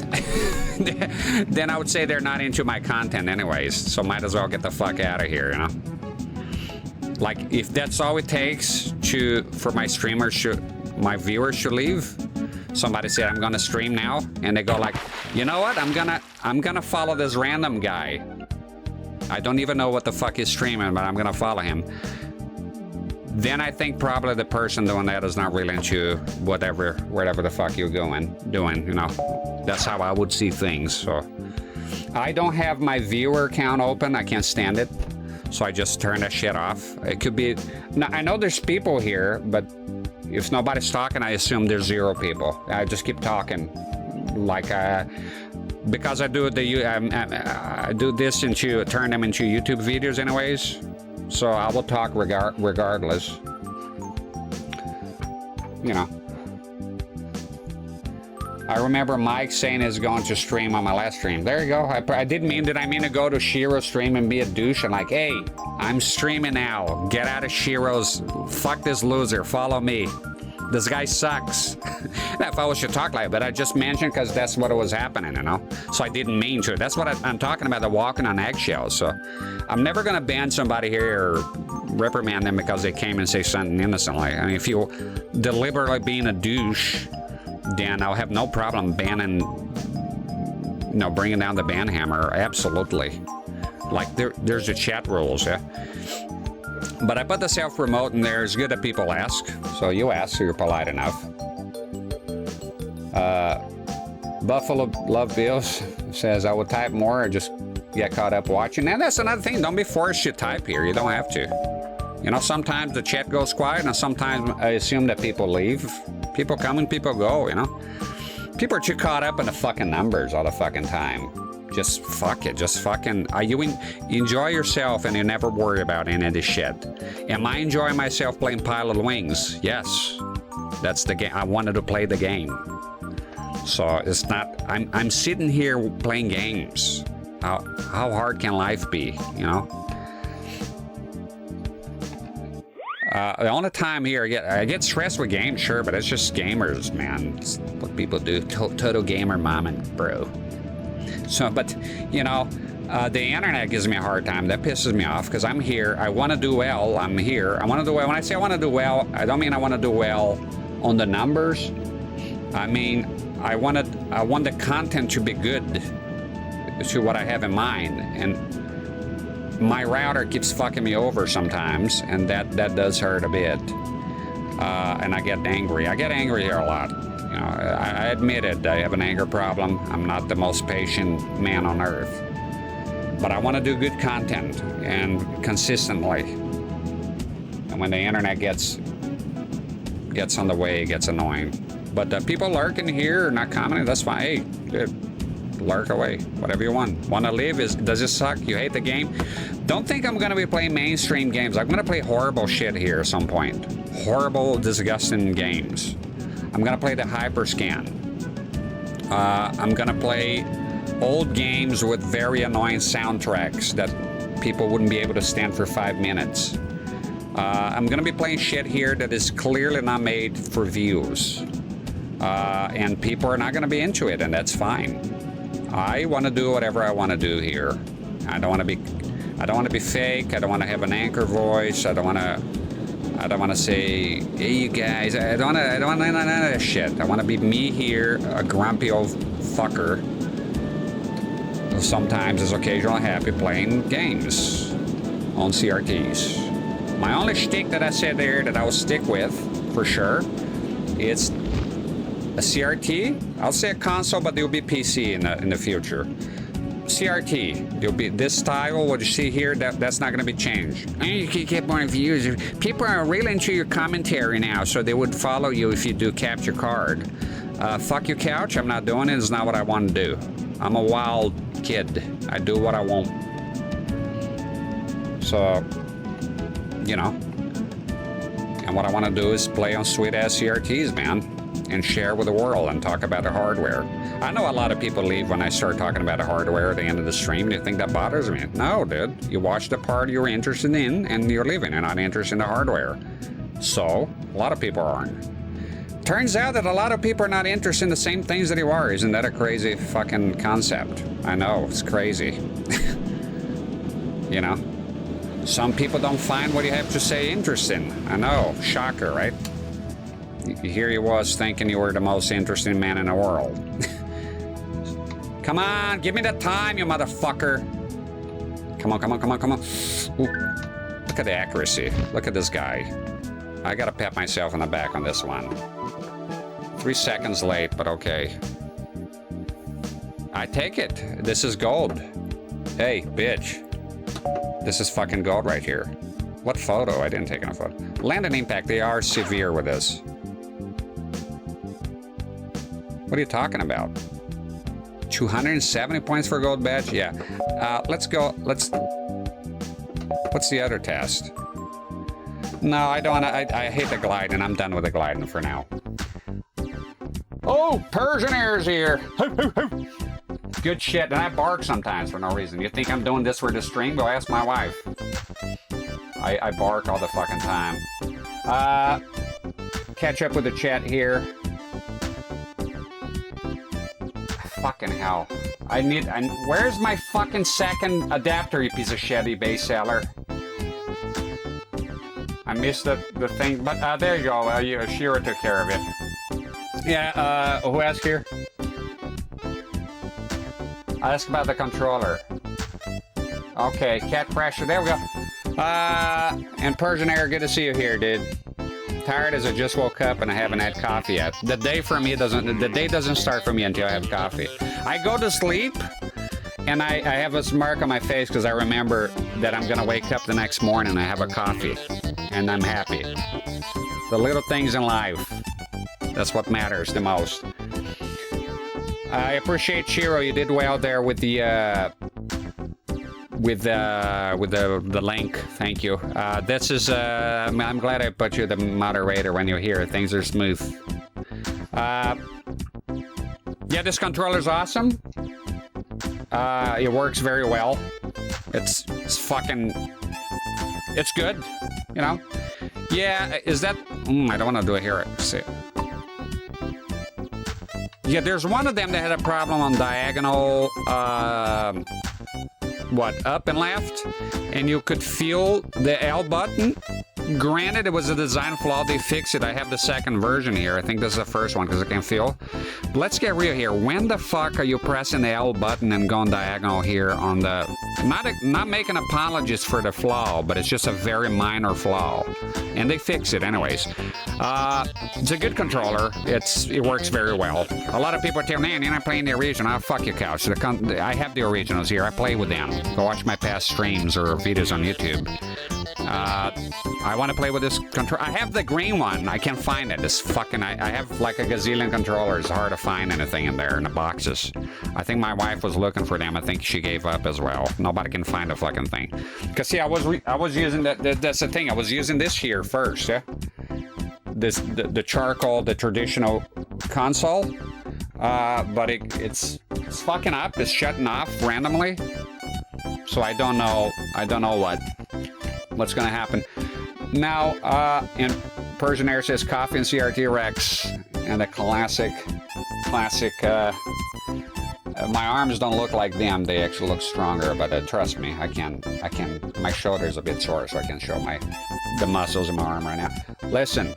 Then I would say they're not into my content anyways, so might as well get the fuck out of here, you know? Like, if that's all it takes for my streamers to my viewers should leave. Somebody said, I'm gonna stream now, and they go like, you know what? I'm gonna follow this random guy. I don't even know what the fuck he's streaming, but I'm gonna follow him. Then I think probably the person doing that is not really into whatever the fuck you're doing, you know. That's how I would see things. So I don't have my viewer account open. I can't stand it. So I just turn that shit off. It could be, now, I know there's people here, but if nobody's talking, I assume there's 0 people. I just keep talking, like, because I do I do this into, turn them into YouTube videos anyways. So I will talk regardless. You know. I remember Mike saying he's going to stream on my last stream. There you go. I didn't mean, did I mean to go to Shiro's stream and be a douche and like, hey, I'm streaming now. Get out of Shiro's. Fuck this loser. Follow me. This guy sucks. That fellow should talk like it, but I just mentioned because that's what was happening, you know? So I didn't mean to. That's what I'm talking about, the walking on eggshells. So I'm never going to ban somebody here or reprimand them because they came and say something innocently. I mean, if you're deliberately being a douche, then I'll have no problem banning, you know, bringing down the ban hammer. Absolutely. Like, there's the chat rules, yeah? But I put the self-remote in there. It's good that people ask. So you ask, so you're polite enough. Buffalo Love Bills says, I would type more or just get caught up watching. And that's another thing. Don't be forced to type here. You don't have to. You know, sometimes the chat goes quiet, and sometimes I assume that people leave. People come and people go, you know? People are too caught up in the fucking numbers all the fucking time. Just fuck it. Just fucking... you enjoy yourself and you never worry about any of this shit. Am I enjoying myself playing Pilotwings? Yes. That's the game. I wanted to play the game. So it's not... I'm sitting here playing games. How hard can life be, you know? The only time here I get stressed with games, sure, but it's just gamers, man. It's what people do. Total gamer mom and bro. So, but, you know, the internet gives me a hard time. That pisses me off because I'm here. I want to do well. I'm here. I want to do well. When I say I want to do well, I don't mean I want to do well on the numbers. I mean, I want the content to be good to what I have in mind. And my router keeps fucking me over sometimes, and that does hurt a bit. And I get angry. I get angry here a lot. You know, I admit it. I have an anger problem. I'm not the most patient man on earth. But I want to do good content and consistently. And when the internet gets on the way, it gets annoying. But people lurking here or not commenting, that's fine. Hey, dude, lurk away. Whatever you want. Want to live? Does it suck? You hate the game? Don't think I'm going to be playing mainstream games. I'm going to play horrible shit here at some point. Horrible, disgusting games. I'm going to play the Hyperscan. I'm going to play old games with very annoying soundtracks that people wouldn't be able to stand for 5 minutes. I'm going to be playing shit here that is clearly not made for views. And people are not going to be into it, and that's fine. I want to do whatever I want to do here. I don't want to be fake. I don't want to have an anchor voice. I don't want to say, hey, you guys. I don't want none of that shit. I want to be me here, a grumpy old fucker. Who sometimes is occasionally happy playing games on CRTs. My only shtick that I said there that I will stick with, for sure, it's a CRT. I'll say a console, but there will be PC in the future. CRT. There'll be this style. What you see here, that's not going to be changed. And you can get more views. People are really into your commentary now, so they would follow you if you do capture card. Fuck your couch. I'm not doing it. It's not what I want to do. I'm a wild kid. I do what I want. So, you know. And what I want to do is play on sweet-ass CRTs, man. And share with the world and talk about the hardware. I know a lot of people leave when I start talking about the hardware at the end of the stream. They think that bothers me. No, dude. You watch the part you're interested in and you're leaving. You're not interested in the hardware. So, a lot of people aren't. Turns out that a lot of people are not interested in the same things that you are. Isn't that a crazy fucking concept? I know, it's crazy. You know? Some people don't find what you have to say interesting. I know, shocker, right? Here he was thinking you were the most interesting man in the world. Come on, give me the time, you motherfucker. Come on, come on, come on, come on. Ooh, look at the accuracy. Look at this guy. I gotta pat myself on the back on this one. 3 seconds late, but okay. I take it. This is gold. Hey, bitch. This is fucking gold right here. What photo? I didn't take any photo. Land and impact, they are severe with this. What are you talking about? 270 points for a gold badge? Yeah. Let's go. Let's... What's the other test? No, I don't. I hate the gliding. I'm done with the gliding for now. Oh, Persian Air's here. Good shit. And I bark sometimes for no reason. You think I'm doing this for the stream? Go ask my wife. I bark all the fucking time. Catch up with the chat here. Fucking hell. Where's my fucking second adapter, you piece of shit, eBay seller? I missed the thing, but there you go. Shira took care of it. Yeah, who asked here? I asked about the controller. Okay, Cat Crasher, there we go. And Persian Air, good to see you here, dude. Tired as I just woke up and I haven't had coffee yet. The day doesn't start for me until I have coffee. I go to sleep and I have a smirk on my face because I remember that I'm gonna wake up the next morning and I have a coffee and I'm happy. The little things in life, that's what matters the most. I appreciate Shiro, you did well there with the link. Thank you. This is I'm glad I put you the moderator when you're here. Things are smooth. Yeah, this controller's awesome. It works very well. It's good, you know. Yeah, is that I don't want to do it here. See. Yeah, there's one of them that had a problem on diagonal up and left, and you could feel the L button. Granted, it was a design flaw. They fixed it. I have the second version here. I think this is the first one because I can feel. But let's get real here. When the fuck are you pressing the L button and going diagonal here on the... Not making apologies for the flaw, but it's just a very minor flaw. And they fix it anyways. It's a good controller. It works very well. A lot of people tell me, man, you're not playing the original. Oh, fuck your couch. I have the originals here. I play with them. Go watch my past streams or videos on YouTube. I want to play with this controller. I have the green one. I can't find it. This fucking... I have like a gazillion controllers. It's hard to find anything in there in the boxes. I think my wife was looking for them. I think she gave up as well. Nobody can find a fucking thing. Because see, I was using that's the thing. I was using this here first. Yeah. The charcoal, the traditional console. But it's fucking up. It's shutting off randomly. So I don't know what's gonna happen. Now, and Persian Air says coffee and CRT-rex and a classic, my arms don't look like them. They actually look stronger, but trust me, I can, my shoulder's a bit sore, so I can show the muscles in my arm right now. Listen,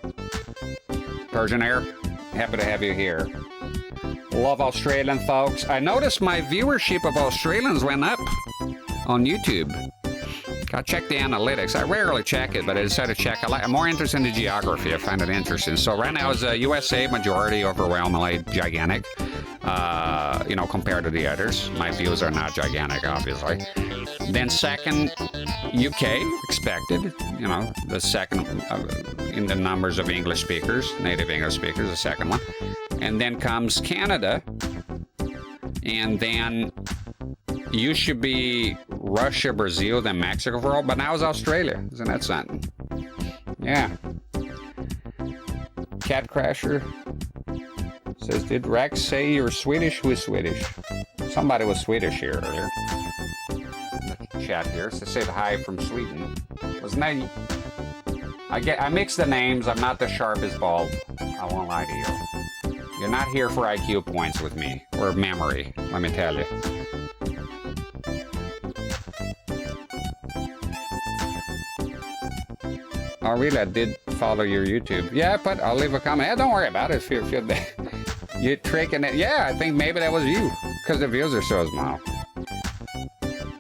Persian Air, happy to have you here. Love Australian folks. I noticed my viewership of Australians went up on YouTube. I check the analytics. I rarely check it, but I decided to check. I'm more interested in the geography. I find it interesting. So right now it's a USA majority, overwhelmingly gigantic. You know, compared to the others. My views are not gigantic, obviously. Then second, UK, expected. You know, the second in the numbers of English speakers, native English speakers, the second one. And then comes Canada. And then you should be Russia, Brazil, then Mexico for all, but now it's Australia. Isn't that something? Yeah. Cat Crasher says, did Rex say you're Swedish? Who is Swedish? Somebody was Swedish here earlier. The chat here. So said hi from Sweden. Wasn't that... I mix the names. I'm not the sharpest bulb. I won't lie to you. You're not here for IQ points with me. Or memory, let me tell you. Oh, really? I did follow your YouTube. Yeah, but I'll leave a comment. Yeah, don't worry about it. If you're tricking it. Yeah, I think maybe that was you, because the views are so small.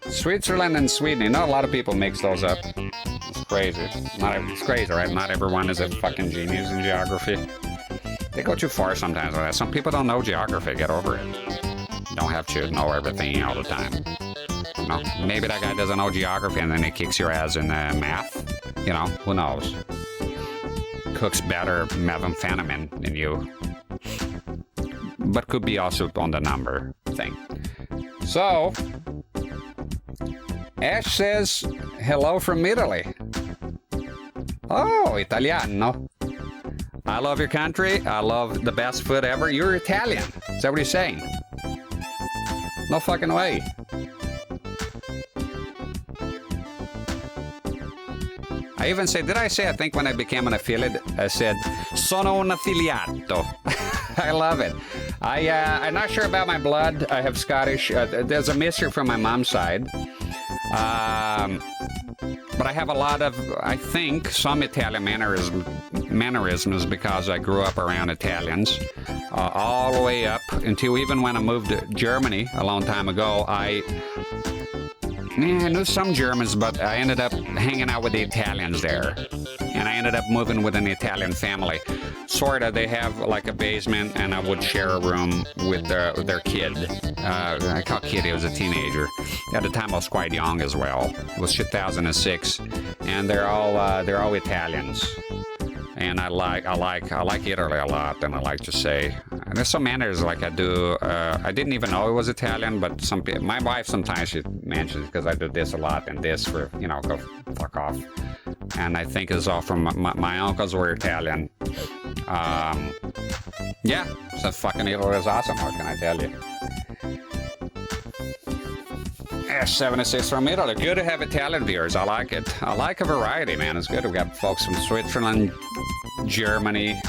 Switzerland and Sweden. You know, a lot of people mix those up. It's crazy. It's crazy, right? Not everyone is a fucking genius in geography. They go too far sometimes with that. Some people don't know geography. Get over it. You don't have to know everything all the time. You know, maybe that guy doesn't know geography and then he kicks your ass in math. You know, who knows? Cooks better methamphetamine than you. But could be also on the number thing. So, Ash says, hello from Italy. Oh, Italiano. I love your country. I love the best food ever. You're Italian. Is that what you're saying? No fucking way. I even say, did I say, I think when I became an affiliate, I said, sono un affiliato. I love it. I'm not sure about my blood. I have Scottish. There's a mixture from my mom's side. But I have a lot of, I think, some Italian mannerisms because I grew up around Italians. All the way up until even when I moved to Germany a long time ago, I knew some Germans, but I ended up hanging out with the Italians there. And I ended up moving with an Italian family. Sorta, they have like a basement, and I would share a room with their kid. I call kid, he was a teenager. At the time, I was quite young as well. It was 2006, and they're all Italians. And I like Italy a lot, and I like to say. And there's some manners like I do. I didn't even know it was Italian, but my wife sometimes she mentions because I do this a lot and this for go fuck off. And I think it's all from my uncles were Italian. Yeah, so fucking Italy is awesome. What can I tell you? 76 from Italy. Good to have Italian viewers. I like it. I like a variety, man. It's good. We got folks from Switzerland, Germany.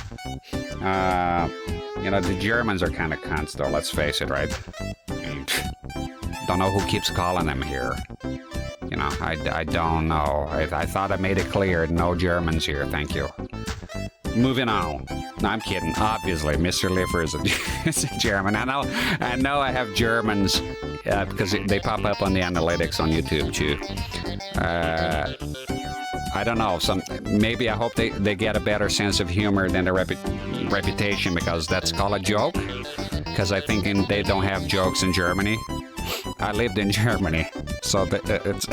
The Germans are kind of cunts, though. Let's face it, right? I mean, don't know who keeps calling them here. I don't know. I thought I made it clear. No Germans here. Thank you. Moving on. No, I'm kidding. Obviously, Mr. Liffer is a German. I know I have Germans because they pop up on the analytics on YouTube too. I don't know. Maybe I hope they get a better sense of humor than their reputation because that's called a joke. Because I think they don't have jokes in Germany. I lived in Germany, so it's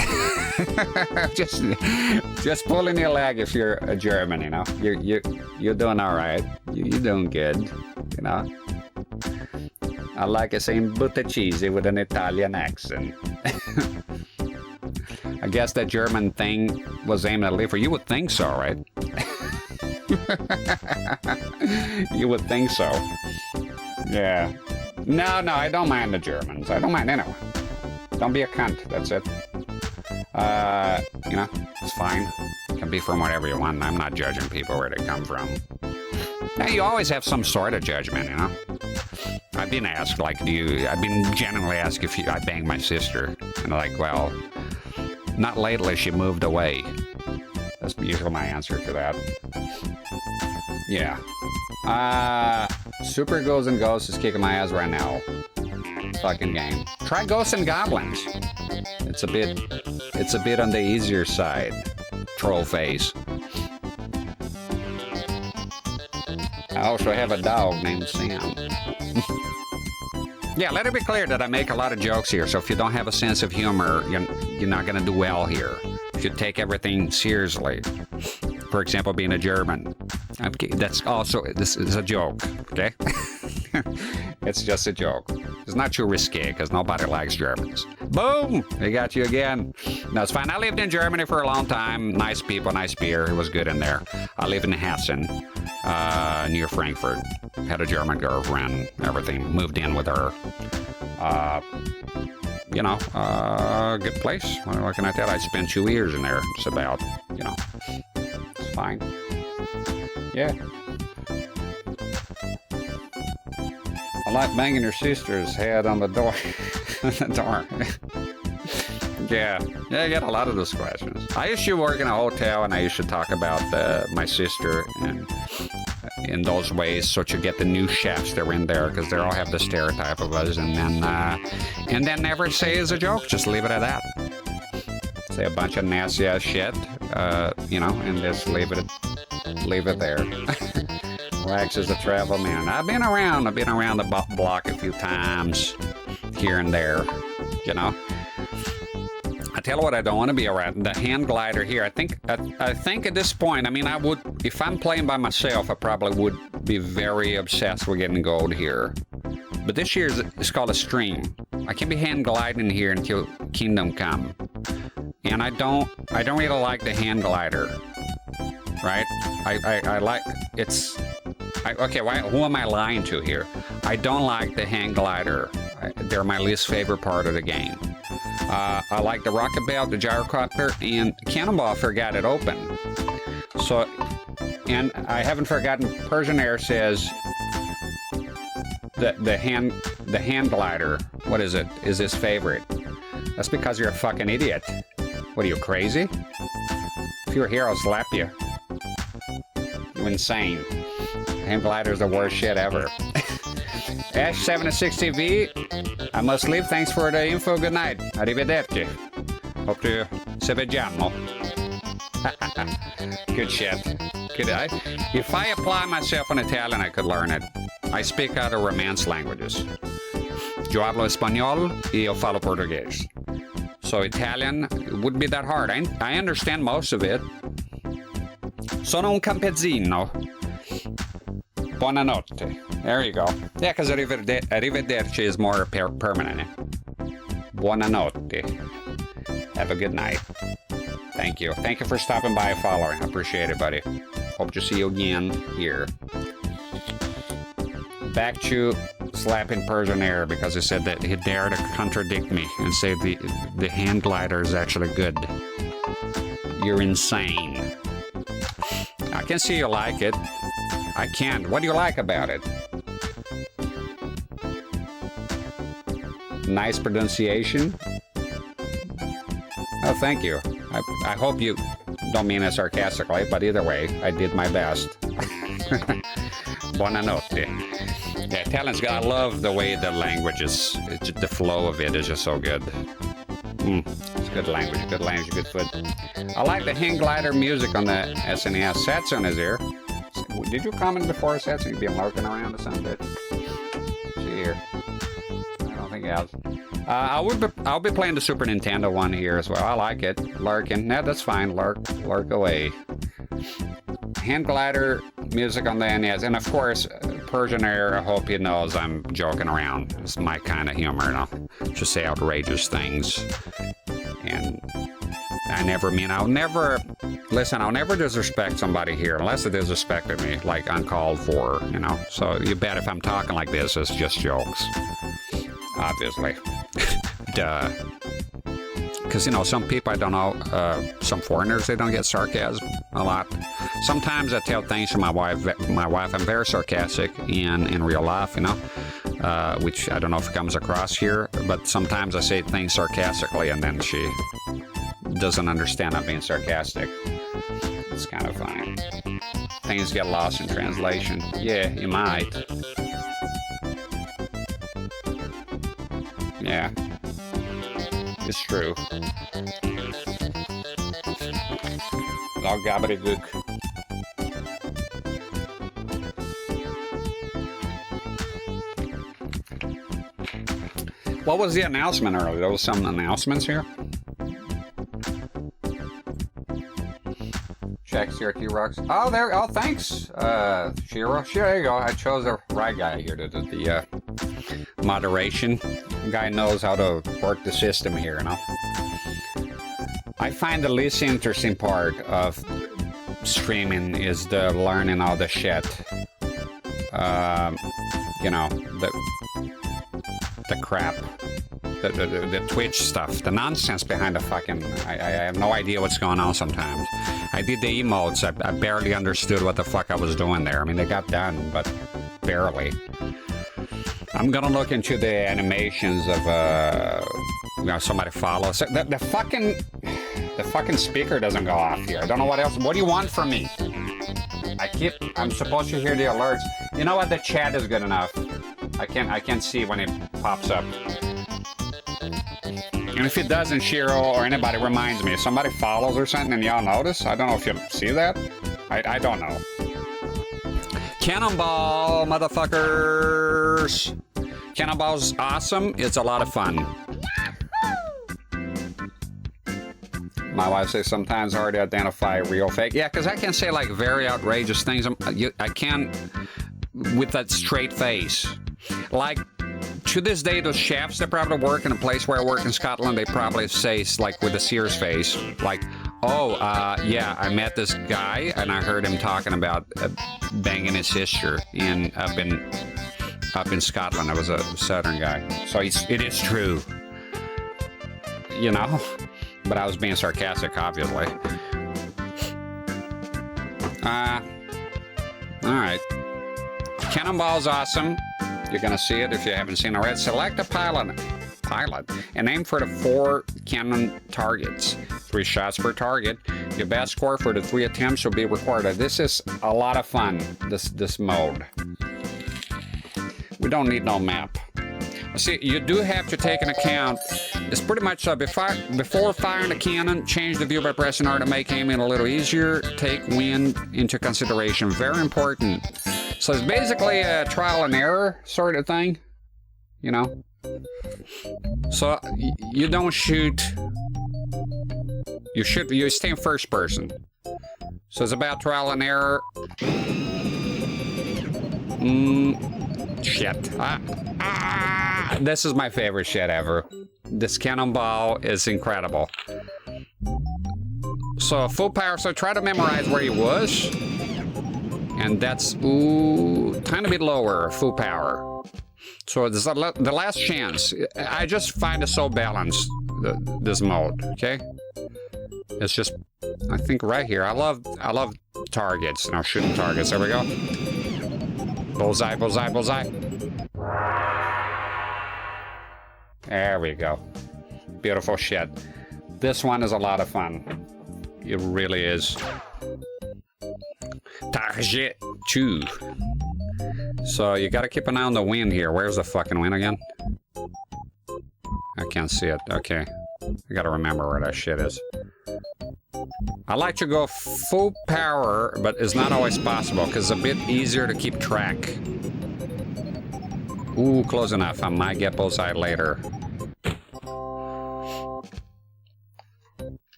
just pulling your leg if you're a German. You're doing all right. You're doing good. I like it saying "butticheesy" with an Italian accent. I guess that German thing was aimed at Liver. You would think so, right? You would think so. Yeah. No, I don't mind the Germans. I don't mind anyone. Don't be a cunt. That's it. It's fine. It can be from whatever you want. I'm not judging people where they come from. Now, you always have some sort of judgment, I've been asked, I've been genuinely asked if I banged my sister. And well, not lately, she moved away. That's usually my answer to that. Yeah. Super Ghouls and Ghosts is kicking my ass right now. Fucking game. Try Ghosts and Goblins. It's a bit on the easier side. Troll face. I also have a dog named Sam. Yeah, let it be clear that I make a lot of jokes here, so if you don't have a sense of humor, you're not gonna do well here. You should take everything seriously. For example, being a German. This is a joke, okay? It's just a joke. It's not too risque, because nobody likes Germans. Boom! They got you again. No, it's fine. I lived in Germany for a long time. Nice people, nice beer. It was good in there. I lived in Hessen, near Frankfurt. Had a German girlfriend, everything. Moved in with her. Good place. What can I tell? I spent 2 years in there. It's about, it's fine. Yeah. I like banging your sister's head on the door. Yeah, I get a lot of those questions. I used to work in a hotel, and I used to talk about my sister and in those ways, so to get the new chefs that were in there, because they all have the stereotype of us, and then never say it's a joke. Just leave it at that. Say a bunch of nasty ass shit, you know, and just leave it there. Rex is a travel man. I've been around the block a few times, here and there, you know. I tell you what, I don't want to be around the hand glider here. I think at this point, I mean, I would, if I'm playing by myself, I probably would be very obsessed with getting gold here. But this year it's called a stream. I can be hand gliding here until Kingdom Come, and I don't really like the hand glider, right? I like it's. Okay, who am I lying to here? I don't like the hang glider. They're my least favorite part of the game. I like the rocket belt, the gyrocopter, and Cannonball forgot it open. So, and I haven't forgotten. Persian Air says that the hand glider. What is it? Is his favorite? That's because you're a fucking idiot. What are you, crazy? If you were here, I'll slap you. You're insane. Hand glider is the worst shit ever. Ash760V, I must leave. Thanks for the info. Good night. Arrivederci. Hope to se vediamo. Good shit. If I apply myself in Italian, I could learn it. I speak other Romance languages. Yo hablo español y yo falo portugués. So Italian wouldn't be that hard. I understand most of it. Sono un campesino. Buonanotte. There you go. Yeah, because arrivederci is more permanent. Buonanotte. Have a good night. Thank you. Thank you for stopping by and following. I appreciate it, buddy. Hope to see you again here. Back to slapping Persian Air because he said that he dared to contradict me and say the hand glider is actually good. You're insane. I can see you like it. I can't. What do you like about it? Nice pronunciation. Oh, thank you. I hope you don't mean it sarcastically, but either way, I did my best. Buonanotte. Yeah, Italians, I love the way the language is, the flow of it is just so good. It's good language, good food. I like the hang glider music on the SNES. Satsun is here. Did you comment before, Satsun? You've been lurking around or something? See here. I don't think it has. I'll be playing the Super Nintendo one here as well. I like it. Lurking. Yeah, that's fine. Lurk away. Hand glider music on the NES. And of course, Persian Air, I hope he knows I'm joking around. It's my kind of humor, you know? Just say outrageous things. And I'll never disrespect somebody here unless they disrespected me, like uncalled for, you know? So you bet if I'm talking like this, it's just jokes. Obviously. Duh. Because, you know, some people, I don't know, some foreigners, they don't get sarcasm a lot. Sometimes I tell things to my wife. I'm very sarcastic in real life, you know, which I don't know if it comes across here, but sometimes I say things sarcastically and then she doesn't understand I'm being sarcastic. It's kind of funny. Things get lost in translation. Yeah, you might. Yeah. It's true. All gobbledygook. What was the announcement earlier? There was some announcements here. Check CRT-rex. Oh, there. Oh, thanks, Shiro. Sure, there you go. I chose the right guy here to do the moderation. The guy knows how to work the system here, you know. I find the least interesting part of streaming is the learning all the shit. You know, the crap. The Twitch stuff, the nonsense behind the fucking... I have no idea what's going on sometimes. I did the emotes, I barely understood what the fuck I was doing there. I mean, they got done, but barely. I'm gonna look into the animations of You know, somebody follows. The fucking speaker doesn't go off here. I don't know what else. What do you want from me? I'm supposed to hear the alerts. You know what? The chat is good enough. I can't see when it pops up. And if it doesn't, Shiro or anybody reminds me. If somebody follows or something and y'all notice, I don't know if you see that. I don't know. Cannonball, motherfuckers! Cannonball's awesome. It's a lot of fun. My wife says sometimes hard to identify real fake. Yeah, because I can say like very outrageous things. I can't with that straight face. Like to this day, those chefs that probably work in a place where I work in Scotland, they probably say like with a Sears face, like, "Oh, yeah, I met this guy and I heard him talking about banging his sister up in Scotland. I was a Southern guy, so it is true, you know." But I was being sarcastic, obviously. All right. Cannonball's awesome. You're gonna see it if you haven't seen it already. Select a pilot, and aim for the 4 cannon targets. 3 shots per target. Your best score for the 3 attempts will be recorded. This is a lot of fun, this mode. We don't need no map. See, you do have to take into account, it's pretty much before firing the cannon, change the view by pressing R to make aiming a little easier. Take wind into consideration. Very important. So it's basically a trial and error sort of thing, you know? So you don't shoot, you stay in first person. So it's about trial and error. Shit. This is my favorite shit ever. This Cannonball is incredible. So full power, so try to memorize where he was. And that's, tiny bit lower, full power. So this is the last chance. I just find it so balanced, this mode, okay? It's just, I think right here, I love targets, you know, shooting targets. There we go. Bullseye, bullseye, bullseye. There we go. Beautiful shit. This one is a lot of fun. It really is. Target 2. So you gotta keep an eye on the wind here. Where's the fucking wind again? I can't see it. Okay. I gotta remember where that shit is. I like to go full power, but it's not always possible because it's a bit easier to keep track. Ooh, close enough. I might get bullseye later.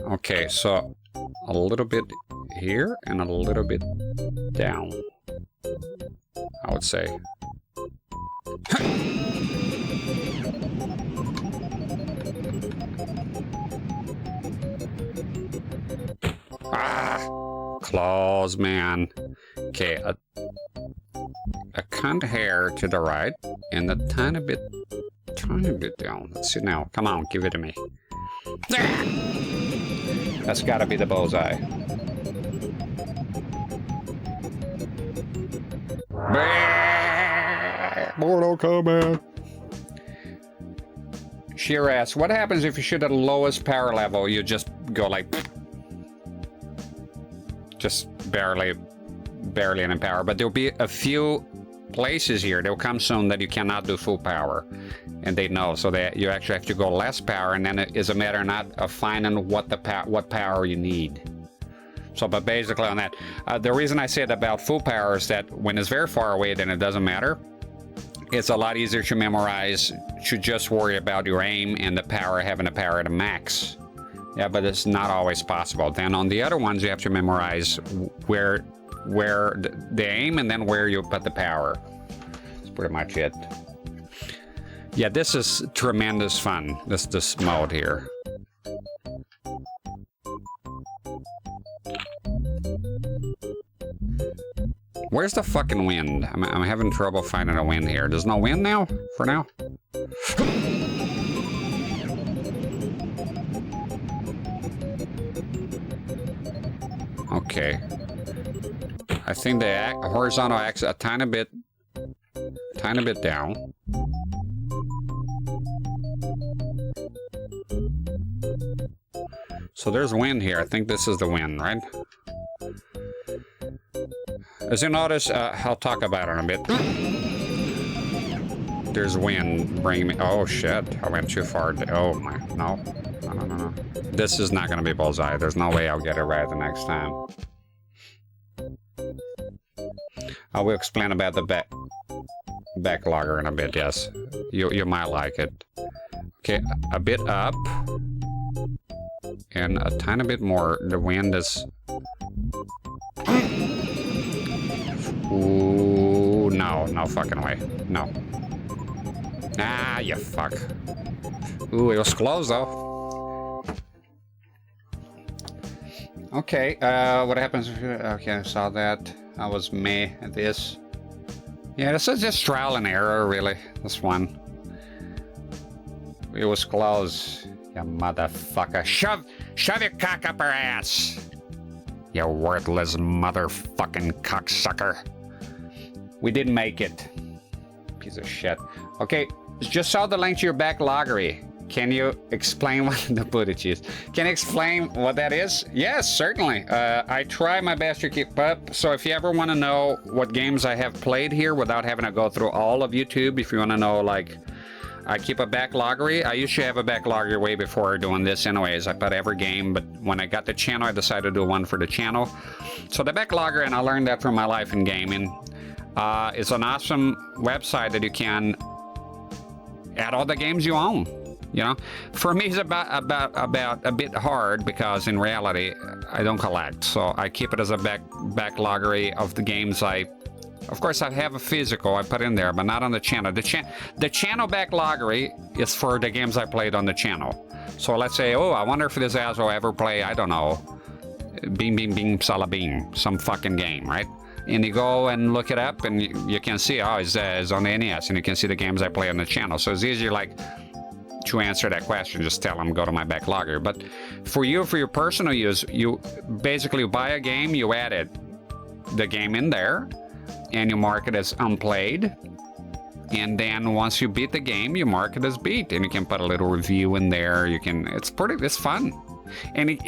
Okay, so a little bit here and a little bit down, I would say. Claws, man. Okay, a cunt hair to the right and a tiny bit down. Let's see now. Come on, give it to me. That's gotta be the bullseye. Mortal Kombat. Sheer asks, what happens if you shoot at the lowest power level? You just go like... just barely in power. But there'll be a few places here, they'll come soon that you cannot do full power. And they know, so that you actually have to go less power, and then it is a matter not of finding what power you need. So, but basically on that, the reason I said about full power is that when it's very far away, then it doesn't matter. It's a lot easier to memorize, to just worry about your aim and the power, having the power at a max. Yeah, but it's not always possible. Then on the other ones, you have to memorize where the aim and then where you put the power. That's pretty much it. Yeah, this is tremendous fun, this mode here. Where's the fucking wind? I'm having trouble finding a wind here. There's no wind now? For now? Okay. I think the horizontal axis a tiny bit down. So there's wind here. I think this is the wind, right? As you notice, I'll talk about it in a bit. There's wind bringing me... Oh, shit. I went too far. Oh, my... No. No. This is not going to be bullseye. There's no way I'll get it right the next time. I will explain about the backlogger in a bit, yes. You might like it. Okay, a bit up. And a tiny bit more. The wind is... Ooh, no fucking way. No. Ah, you fuck. Ooh, it was close though. Okay, what happens if you... Okay, I saw that. I was meh at this. Yeah, this is just trial and error, really. This one. It was close. You motherfucker. Shove your cock up her ass. You worthless motherfucking cocksucker. We didn't make it. Piece of shit. Okay, just saw the link to your backloggery. Can you explain what the footage is? Can you explain what that is? Yes, certainly. I try my best to keep up. So if you ever want to know what games I have played here without having to go through all of YouTube, if you want to know, like, I keep a backloggery. I used to have a backloggery way before doing this anyways. I put every game, but when I got the channel, I decided to do one for the channel. So the backlogger, and I learned that from my life in gaming, is an awesome website that you can add all the games you own. You know, for me it's about a bit hard because in reality I don't collect, so I keep it as a backloggery of the games of course I have a physical I put in there, but not on the channel. The channel backloggery is for the games I played on the channel. So let's say, oh, I wonder if this ass will ever play, I don't know, Beam Beam Beam Salabeam, some fucking game, right? And you go and look it up and you can see, oh, it's on the NES, and you can see the games I play on the channel. So it's easier, like, to answer that question, just tell them go to my backlogger. But for you, for your personal use, you basically buy a game, you add the game in there, and you mark it as unplayed. And then once you beat the game, you mark it as beat, and you can put a little review in there. You can, it's fun. And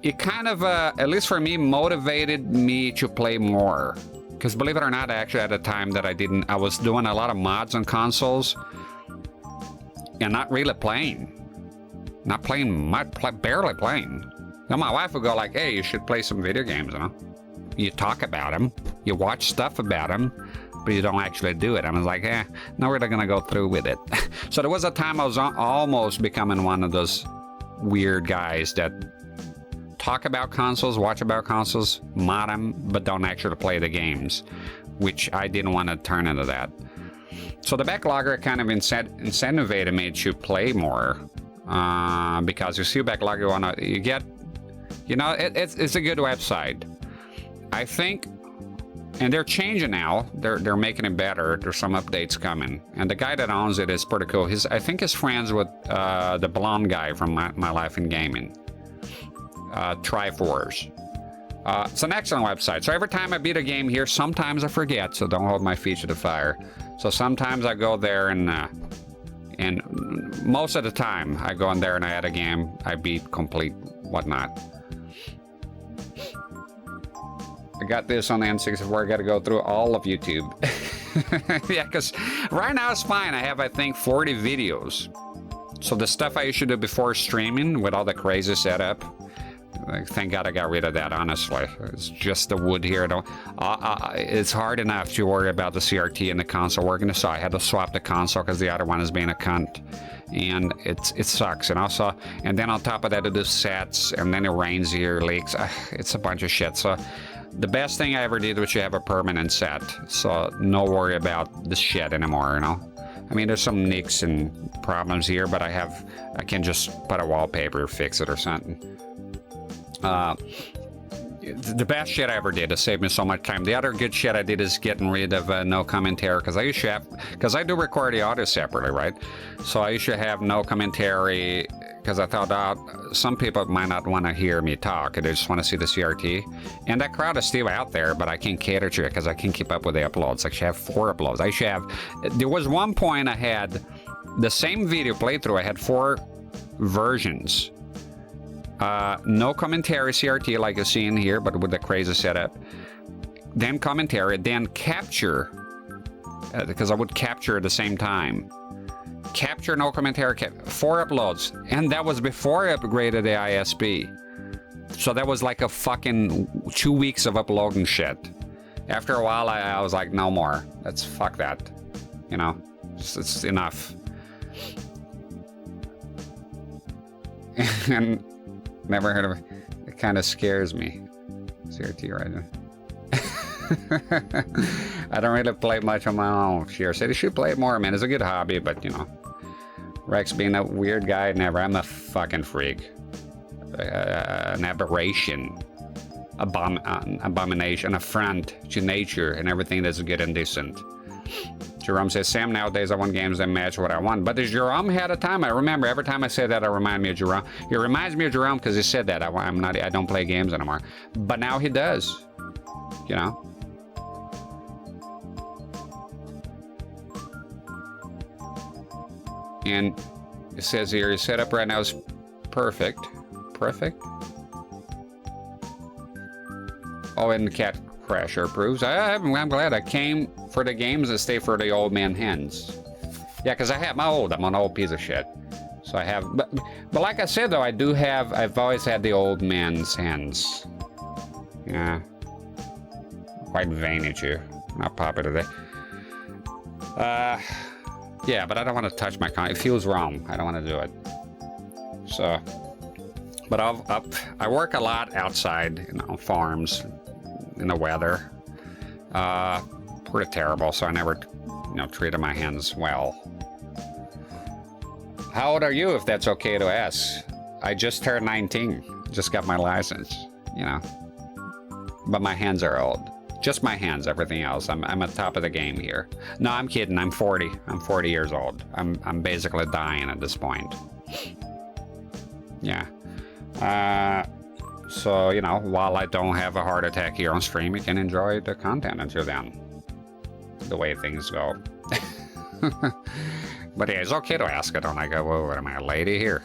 it kind of, at least for me, motivated me to play more. Because believe it or not, actually at a time that I was doing a lot of mods on consoles, and not really playing. Not playing much, barely playing. Now my wife would go like, hey, you should play some video games, you know? You talk about them, you watch stuff about them, but you don't actually do it. I was like, not really gonna go through with it. So there was a time I was almost becoming one of those weird guys that talk about consoles, watch about consoles, mod them, but don't actually play the games, which I didn't want to turn into that. So the backlogger kind of incentivized me to play more, because you see backlogger, you get, you know, it's a good website. I think, and they're changing now. They're making it better. There's some updates coming, and the guy that owns it is pretty cool. I think he's friends with the blonde guy from my life in gaming, Triforce. It's an excellent website. So every time I beat a game here, sometimes I forget, so don't hold my feet to the fire. So sometimes I go there and most of the time I go in there and I add a game, I beat, complete, whatnot. I got this on the N64, I gotta go through all of YouTube. Yeah, because right now it's fine. I have, I think, 40 videos. So the stuff I used to do before streaming with all the crazy setup, thank God I got rid of that, honestly. It's just the wood here. It's hard enough to worry about the CRT and the console working, so I had to swap the console because the other one is being a cunt. And it sucks. And also, and then on top of that, it does sets, and then it rains here, leaks. It's a bunch of shit. So the best thing I ever did was to have a permanent set. So no worry about the shit anymore, you know? I mean, there's some nicks and problems here, but I can just put a wallpaper, fix it or something. The best shit I ever did to save me so much time. The other good shit I did is getting rid of no commentary, because I used to have, because I do record the audio separately, right? So I used to have no commentary, because I thought some people might not want to hear me talk, they just want to see the CRT. And that crowd is still out there, but I can't cater to it because I can't keep up with the uploads. I should have 4 uploads. I should have, there was one point I had the same video playthrough, I had 4 versions. No commentary CRT like you see in here, but with the crazy setup. Then commentary, then capture, because I would capture at the same time. Capture, no commentary, 4 uploads. And that was before I upgraded the ISP. So that was like a fucking 2 weeks of uploading shit. After a while, I was like, no more. Let's fuck that. You know, it's enough. And never heard of it. It kind of scares me. CRT right now. I don't really play much on my own. Sure said he should play it more, man. It's a good hobby, but you know, Rex being a weird guy, never. I'm a fucking freak. An aberration. An abomination. An affront to nature and everything that's good and decent. Jerome says, Sam, nowadays I want games that match what I want. But Jerome had a time. I remember every time I say that, I remind me of Jerome. He reminds me of Jerome because he said that. I don't play games anymore. But now he does. You know? And it says here, his setup right now is perfect. Perfect? Oh, and the Cat Crasher approves. I'm glad I came for the games and stay for the old man hens. Yeah, because I'm an old piece of shit. So I have, but like I said though, I've always had the old man's hens. Yeah. Quite vain at you. Not popular today. Yeah, but I don't want to touch my con. It feels wrong. I don't want to do it. So, but I work a lot outside, you know, farms, in the weather. Pretty terrible. So I never, you know, treated my hens well. How old are you, if that's okay to ask? I just turned 19. Just got my license, you know. But my hens are old. Just my hands, everything else. I'm at the top of the game here. No, I'm kidding. I'm 40. I'm 40 years old. I'm basically dying at this point. Yeah. So, you know, while I don't have a heart attack here on stream, you can enjoy the content until then. The way things go. But yeah, it's okay to ask it. Don't I go, whoa, what am I, a lady here?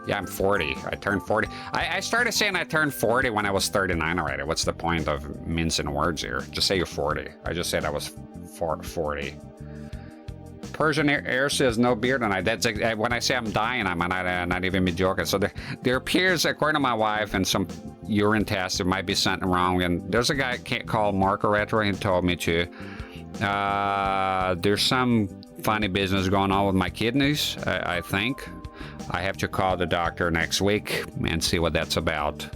Yeah, I'm 40. I turned 40. I started saying I turned 40 when I was 39 already. What's the point of mincing words here? Just say you're 40. I just said I was 40. Persian Air says no beard tonight. That's when I say I'm dying, I'm not even be joking. So there appears, according to my wife, and some urine tests, there might be something wrong. And there's a guy called Marco Retro. He told me to. There's some funny business going on with my kidneys, I think. I have to call the doctor next week and see what that's about,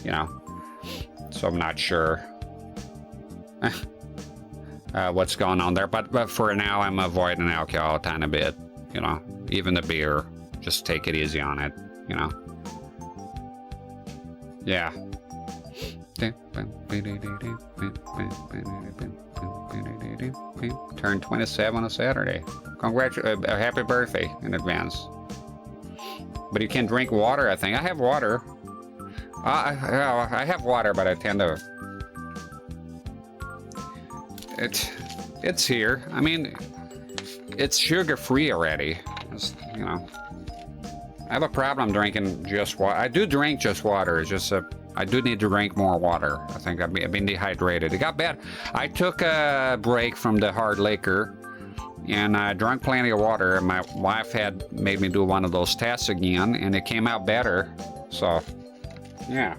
you know. So I'm not sure what's going on there. But for now, I'm avoiding alcohol a tiny bit, you know. Even the beer, just take it easy on it, you know. Yeah. Turned 27 on a Saturday. Happy birthday in advance. But you can drink water, I think. I have water. I have water, but I tend to... It's here. I mean, it's sugar-free already. It's, you know. I have a problem drinking just water. I do drink just water. It's just I do need to drink more water. I think I've been dehydrated. It got bad. I took a break from the hard liquor. And I drank plenty of water, and my wife had made me do one of those tests again, and it came out better. So, yeah.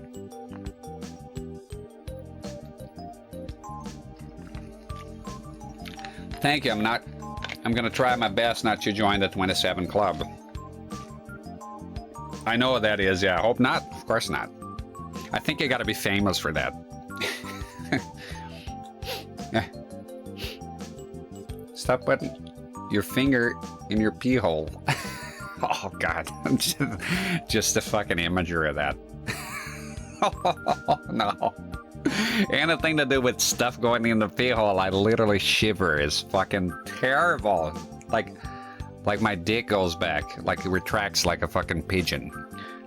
Thank you. I'm gonna try my best not to join the 27 club. I know what that is, yeah. I hope not. Of course not. I think you gotta be famous for that. Yeah. Stop putting your finger in your pee hole. Oh, God. Just the fucking imagery of that. Oh, no. Anything to do with stuff going in the pee hole, I literally shiver. It's fucking terrible. Like my dick goes back. Like it retracts like a fucking pigeon.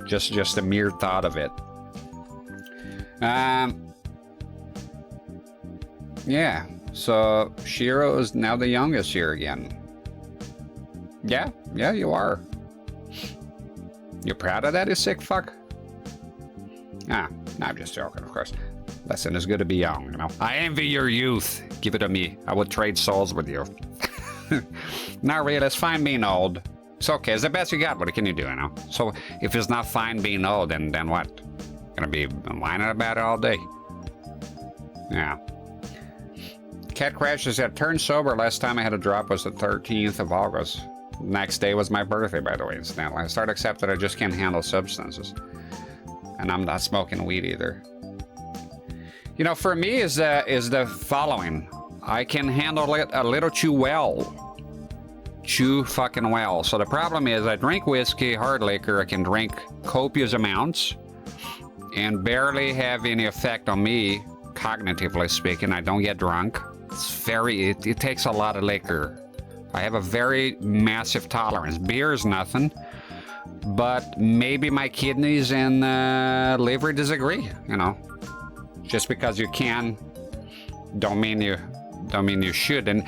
Just the mere thought of it. Yeah. So, Shiro is now the youngest here again. Yeah, you are. You proud of that, you sick fuck? No, I'm just joking, of course. Listen, it's good to be young, you know. I envy your youth. Give it to me. I would trade souls with you. Not really. It's fine being old. It's okay. It's the best you got. What can you do, you know? So if it's not fine being old, then what? Gonna be whining about it all day. Yeah. Cat Crashes said, turned sober. Last time I had a drop was the 13th of August. Next day was my birthday, by the way, incidentally. I started accepting I just can't handle substances. And I'm not smoking weed either. You know, for me is the following. I can handle it a little too well. Too fucking well. So the problem is I drink whiskey, hard liquor. I can drink copious amounts and barely have any effect on me, cognitively speaking. I don't get drunk. It takes a lot of liquor. I have a very massive tolerance. Beer is nothing, but maybe my kidneys and liver disagree, you know. Just because you can, don't mean you should. And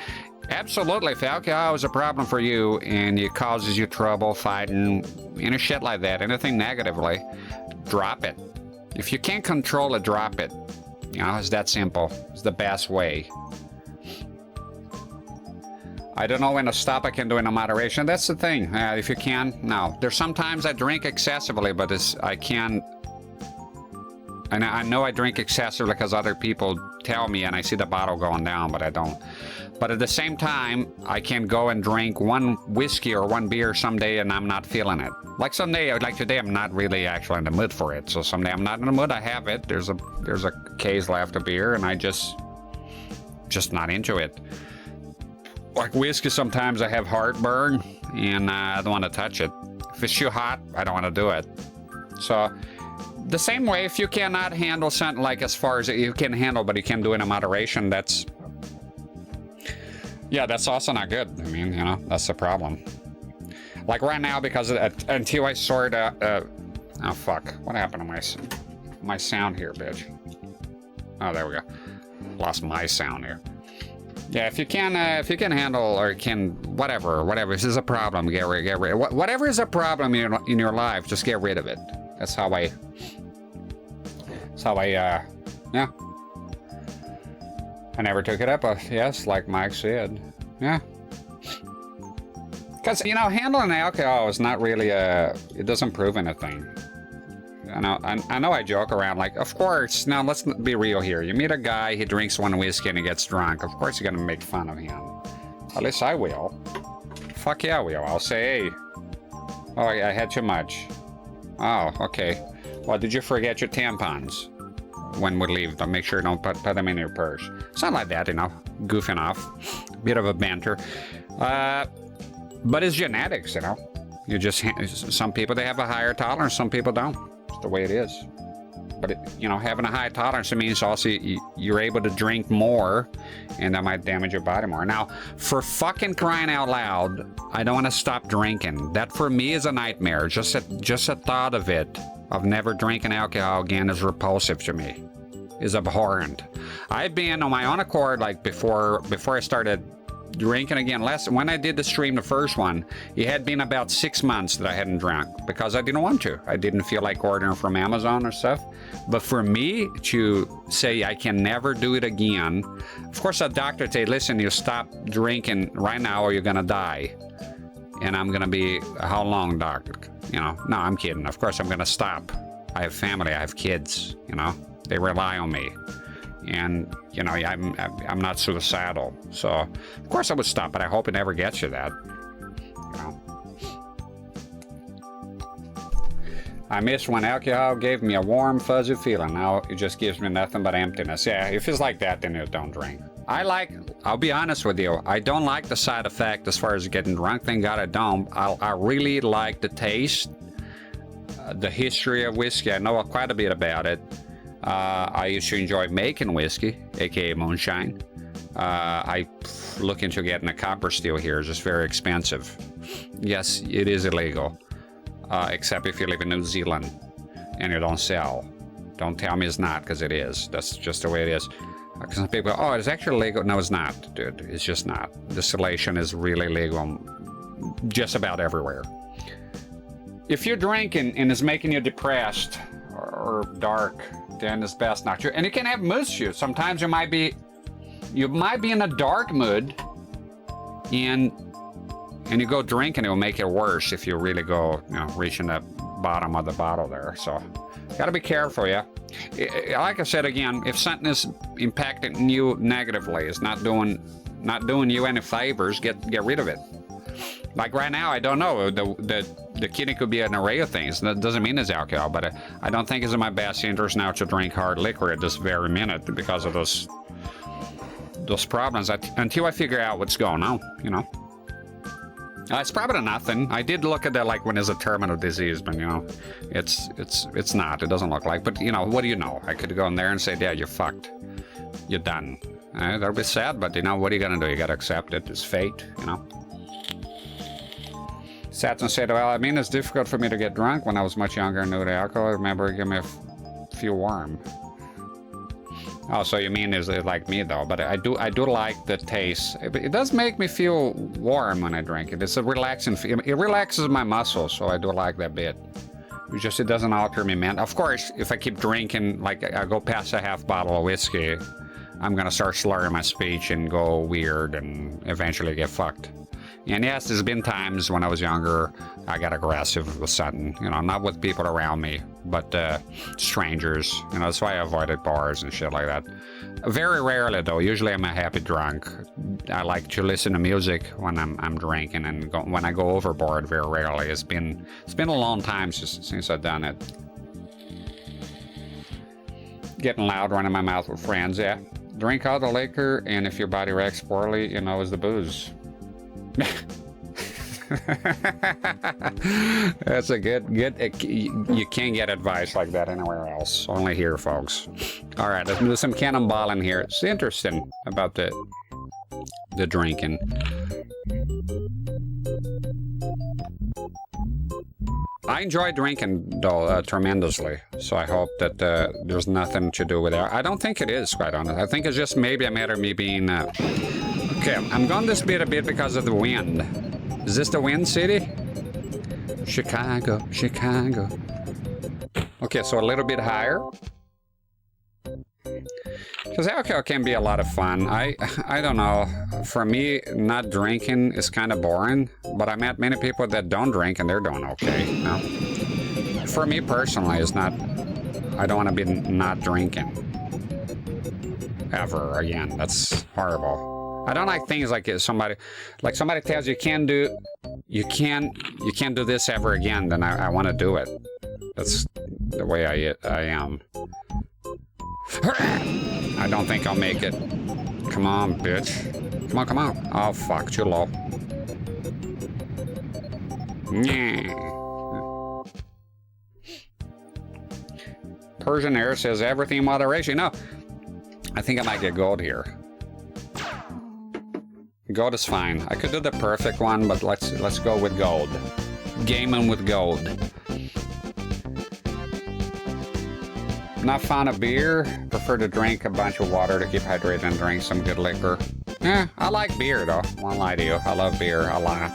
absolutely, if alcohol is a problem for you and it causes you trouble fighting, any shit like that, anything negatively, drop it. If you can't control it, drop it. You know, it's that simple. It's the best way. I don't know when to stop. I can do it in moderation. That's the thing. If you can, no. There's sometimes I drink excessively, but I can't. And I know I drink excessively because other people tell me and I see the bottle going down, but I don't. But at the same time, I can go and drink one whiskey or one beer someday and I'm not feeling it. Like someday, like today, I'm not really actually in the mood for it. So someday I'm not in the mood, I have it. There's a case left of beer and I just not into it. Like whiskey, sometimes I have heartburn and I don't want to touch it. If it's too hot, I don't want to do it. So the same way, if you cannot handle something like as far as you can handle, but you can do it in moderation, that's also not good. I mean, you know, that's the problem. Like right now, because until I sort out, oh fuck, what happened to my sound here, bitch? Oh, there we go. Lost my sound here. Yeah, if you can handle or can whatever. If this is a problem, get rid. Whatever is a problem in your life, just get rid of it. That's how I. Yeah. I never took it up. Yes, like Mike said. Yeah. Because, you know, handling alcohol is not really it doesn't prove anything. I know I joke around, like, of course, now let's be real here. You meet a guy, he drinks one whiskey and he gets drunk. Of course you're gonna make fun of him. At least I will. Fuck yeah, I will. I'll say, hey, oh, I had too much. Oh, okay. Well, did you forget your tampons? When we leave, don't make sure you don't put them in your purse. Something like that, you know, goofing off. Bit of a banter. But it's genetics, you know. You just, some people, they have a higher tolerance, some people don't. It's the way it is. But, you know, having a high tolerance, it means also you're able to drink more, and that might damage your body more. Now, for fucking crying out loud, I don't want to stop drinking. That, for me, is a nightmare. Just a thought of it, of never drinking alcohol again, is repulsive to me. Is abhorrent. I've been on my own accord, like, before I started drinking again. When I did the stream, the first one, it had been about 6 months that I hadn't drank because I didn't want to. I didn't feel like ordering from Amazon or stuff. But for me to say I can never do it again, of course a doctor said, listen, you stop drinking right now or you're gonna die. And I'm gonna be, how long, doc? You know, no, I'm kidding. Of course I'm gonna stop. I have family, I have kids, you know, they rely on me. And, you know, I'm not suicidal. So, of course I would stop, but I hope it never gets you that. You know. I miss when alcohol gave me a warm, fuzzy feeling. Now it just gives me nothing but emptiness. Yeah, if it's like that, then you don't drink. I'll be honest with you, I don't like the side effect as far as getting drunk. Thank God I don't. I really like the taste, the history of whiskey. I know quite a bit about it. I used to enjoy making whiskey, aka moonshine. I look into getting a copper steel here. It's just very expensive. Yes, it is illegal, except if you live in New Zealand and you don't sell. Don't tell me it's not, because it is. That's just the way it is. Because some people go, oh, it's actually legal. No, it's not, dude. It's just not. Distillation is really legal just about everywhere. If you're drinking and it's making you depressed or dark, then it's best not to. And you can have mood swings. Sometimes you might be in a dark mood, and you go drink, and it will make it worse if you really go, you know, reaching the bottom of the bottle there. So, gotta be careful, yeah. Like I said again, if something is impacting you negatively, it's not doing you any favors, get rid of it. Like right now, I don't know. The kidney could be an array of things. That doesn't mean it's alcohol, but I don't think it's in my best interest now to drink hard liquor at this very minute because of those problems. Until I figure out what's going on, you know. It's probably nothing. I did look at that like when it's a terminal disease, but you know, it's not. It doesn't look like. But you know, what do you know? I could go in there and say, yeah, you're fucked. You're done. That'll be sad, but you know, what are you gonna do? You gotta accept it. It's fate, you know. Saturn said, well, I mean, it's difficult for me to get drunk. When I was much younger and knew the alcohol, I remember it gave me a few warm. Oh, so you mean is it like me though? But I do like the taste. It does make me feel warm when I drink it. It's a relaxing feel. It relaxes my muscles, so I do like that bit. It's just it doesn't alter me, man. Of course, if I keep drinking, like I go past a half bottle of whiskey, I'm gonna start slurring my speech and go weird and eventually get fucked. And yes, there's been times when I was younger, I got aggressive with something, you know, not with people around me, but strangers. You know, that's why I avoided bars and shit like that. Very rarely, though. Usually I'm a happy drunk. I like to listen to music when I'm drinking, and when I go overboard, very rarely. It's been a long time since I've done it. Getting loud, running my mouth with friends, yeah. Drink all the liquor, and if your body reacts poorly, you know, it's the booze. That's a good you can't get advice like that anywhere else, only here, folks. All right, let's do some Cannonball in here. It's interesting about the drinking. I enjoy drinking though tremendously, so I hope that there's nothing to do with it. I don't think it is, quite honest. I think it's just maybe a matter of me being okay, I'm going this bit a bit because of the wind. Is this the wind city? Chicago, Chicago. Okay, so a little bit higher. Because alcohol can be a lot of fun. I don't know. For me, not drinking is kind of boring. But I met many people that don't drink and they're doing okay. You know? For me personally, it's not. I don't want to be not drinking ever again. That's horrible. I don't like things like somebody tells you you can't do this ever again. Then I want to do it. That's the way I am. I don't think I'll make it. Come on, bitch. Come on. Oh fuck, too low. Persian Air says everything in moderation. No, I think I might get gold here. Gold is fine. I could do the perfect one, but let's go with gold. Gaming with gold. Not fond of beer. Prefer to drink a bunch of water to keep hydrated and drink some good liquor. I like beer though. Won't lie to you. I love beer a lot.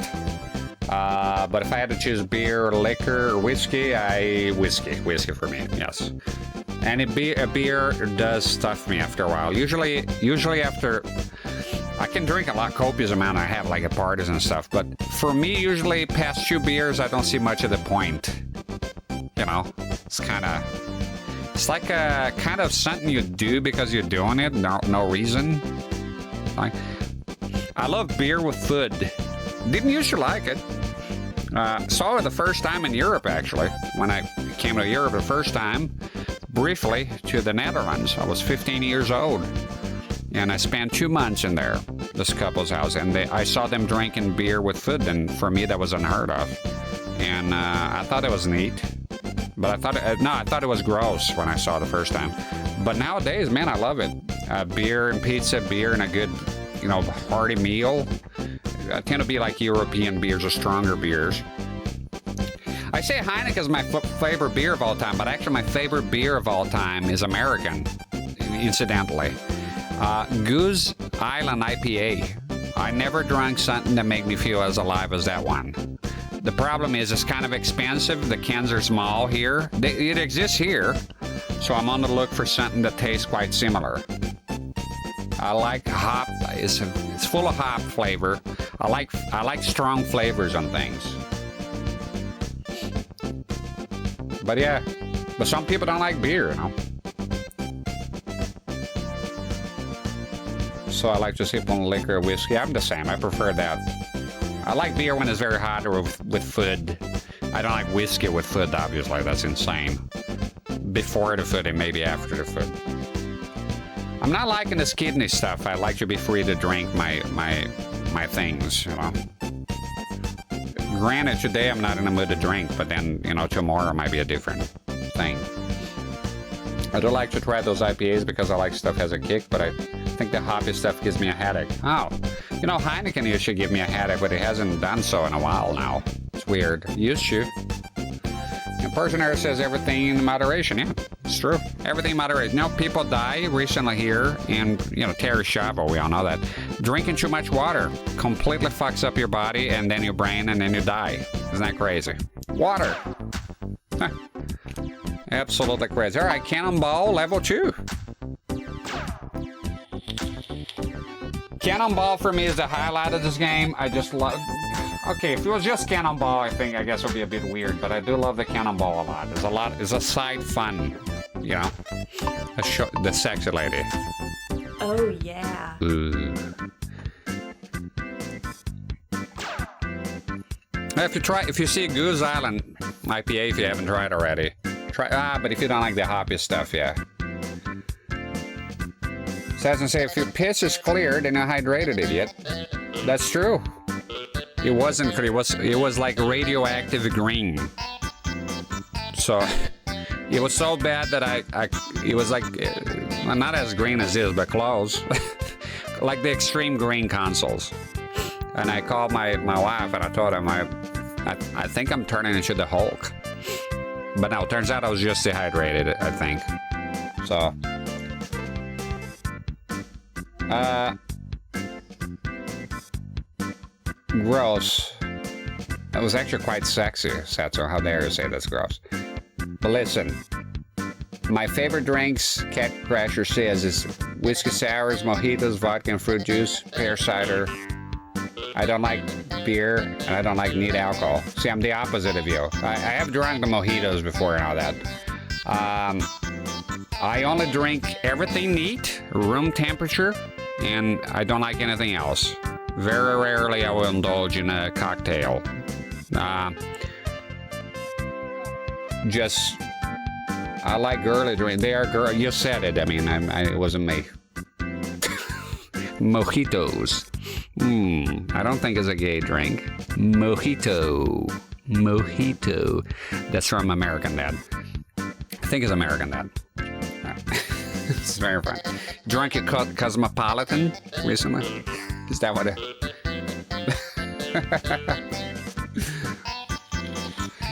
But if I had to choose beer, liquor, or whiskey, whiskey for me. Yes. And a beer does stuff me after a while. Usually after. I can drink a lot copious amount I have like at parties and stuff, but for me usually past 2 beers I don't see much of the point. You know, it's like a kind of something you do because you're doing it, no reason. Like, I love beer with food. Didn't used to like it. Saw it the first time in Europe actually. When I came to Europe the first time, briefly to the Netherlands. I was 15 years old. And I spent 2 months in there, this couple's house, and I saw them drinking beer with food, and for me that was unheard of. And I thought it was neat, but I thought it was gross when I saw it the first time. But nowadays, man, I love it. Beer and pizza, beer and a good, you know, hearty meal. I tend to be like European beers or stronger beers. I say Heineken is my favorite beer of all time, but actually my favorite beer of all time is American, incidentally. Goose Island IPA. I never drank something that made me feel as alive as that one. The problem is it's kind of expensive. The cans are small here. It exists here, So I'm on the look for something that tastes quite similar. I like hop. It's full of hop flavor. I like strong flavors on things. But yeah, but some people don't like beer, you know. So I like to sip on liquor or whiskey. I'm the same. I prefer that. I like beer when it's very hot or with food. I don't like whiskey with food, obviously. That's insane. Before the food and maybe after the food. I'm not liking this kidney stuff. I like to be free to drink my things, you know. Granted, today I'm not in the mood to drink, but then, you know, tomorrow might be a different thing. I do like to try those IPAs because I like stuff has a kick, but I think the hoppy stuff gives me a headache. Oh, you know, Heineken used to give me a headache, but it hasn't done so in a while now. It's weird. Used to. And Personaire says everything in moderation. Yeah, it's true. Everything in moderation. You know, people die recently here, and, you know, Terry Schiavo, we all know that. Drinking too much water completely fucks up your body and then your brain, and then you die. Isn't that crazy? Water. Huh. Absolutely crazy. All right, Cannonball level 2. Cannonball for me is the highlight of this game. I just love... Okay, if it was just Cannonball, I guess it would be a bit weird, but I do love the Cannonball a lot. It's a side fun, you know. The sexy lady. Oh, yeah. If you see Goose Island IPA, if you haven't tried already, try. But if you don't like the hoppy stuff, yeah. Says and say, if your piss is clear, then you're hydrated, idiot. That's true. It wasn't clear. It was like radioactive green. So it was so bad that it was like not as green as this, but close, like the extreme green consoles. And I called my wife and I told her I think I'm turning into the Hulk. But no, it turns out I was just dehydrated, I think. So. Gross. That was actually quite sexy, Satsu. How dare you say that's gross? But listen, my favorite drinks, Cat Crasher says, is whiskey sours, mojitos, vodka and fruit juice, pear cider. I don't like beer, and I don't like neat alcohol. See, I'm the opposite of you. I have drunk the mojitos before and all that. I only drink everything neat, room temperature, and I don't like anything else. Very rarely I will indulge in a cocktail. I like girly drinks. They are girl. You said it. I mean, it wasn't me. Mojitos. I don't think it's a gay drink. Mojito. That's from American Dad. I think it's American Dad. It's very fun. Drunk at Cosmopolitan recently? Is that what it...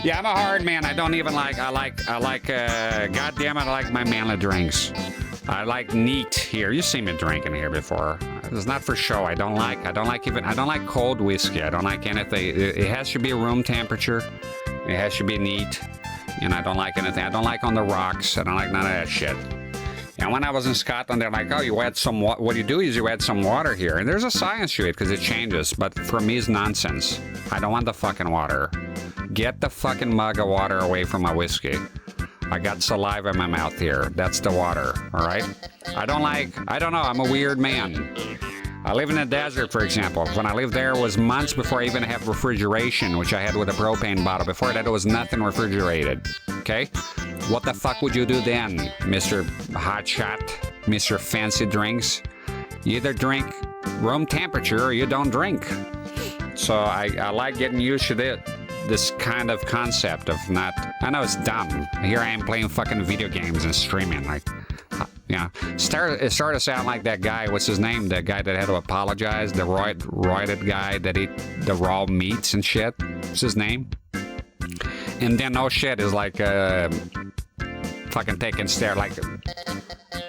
Yeah, I'm a hard man. I don't even like... goddamn it, I like my manly drinks. I like neat here. You've seen me drinking here before. It's not for show. I don't like cold whiskey. I don't like anything. It has to be room temperature. It has to be neat. And I don't like anything. I don't like on the rocks. I don't like none of that shit. And when I was in Scotland, they're like, oh, you add some water. What you do is you add some water here. And there's a science to it because it changes. But for me, it's nonsense. I don't want the fucking water. Get the fucking mug of water away from my whiskey. I got saliva in my mouth here. That's the water, all right? I don't know. I'm a weird man. I live in the desert, for example. When I lived there, it was months before I even had refrigeration, which I had with a propane bottle. Before that, it was nothing refrigerated, okay? What the fuck would you do then, Mr. Hotshot, Mr. Fancy Drinks? You either drink room temperature or you don't drink. So I like getting used to this kind of concept of not... I know it's dumb. Here I am playing fucking video games and streaming, like... You know, it started to sound like that guy, what's his name? The guy that had to apologize, the roided guy that ate the raw meats and shit. What's his name? And then no shit is like fucking taking stare, like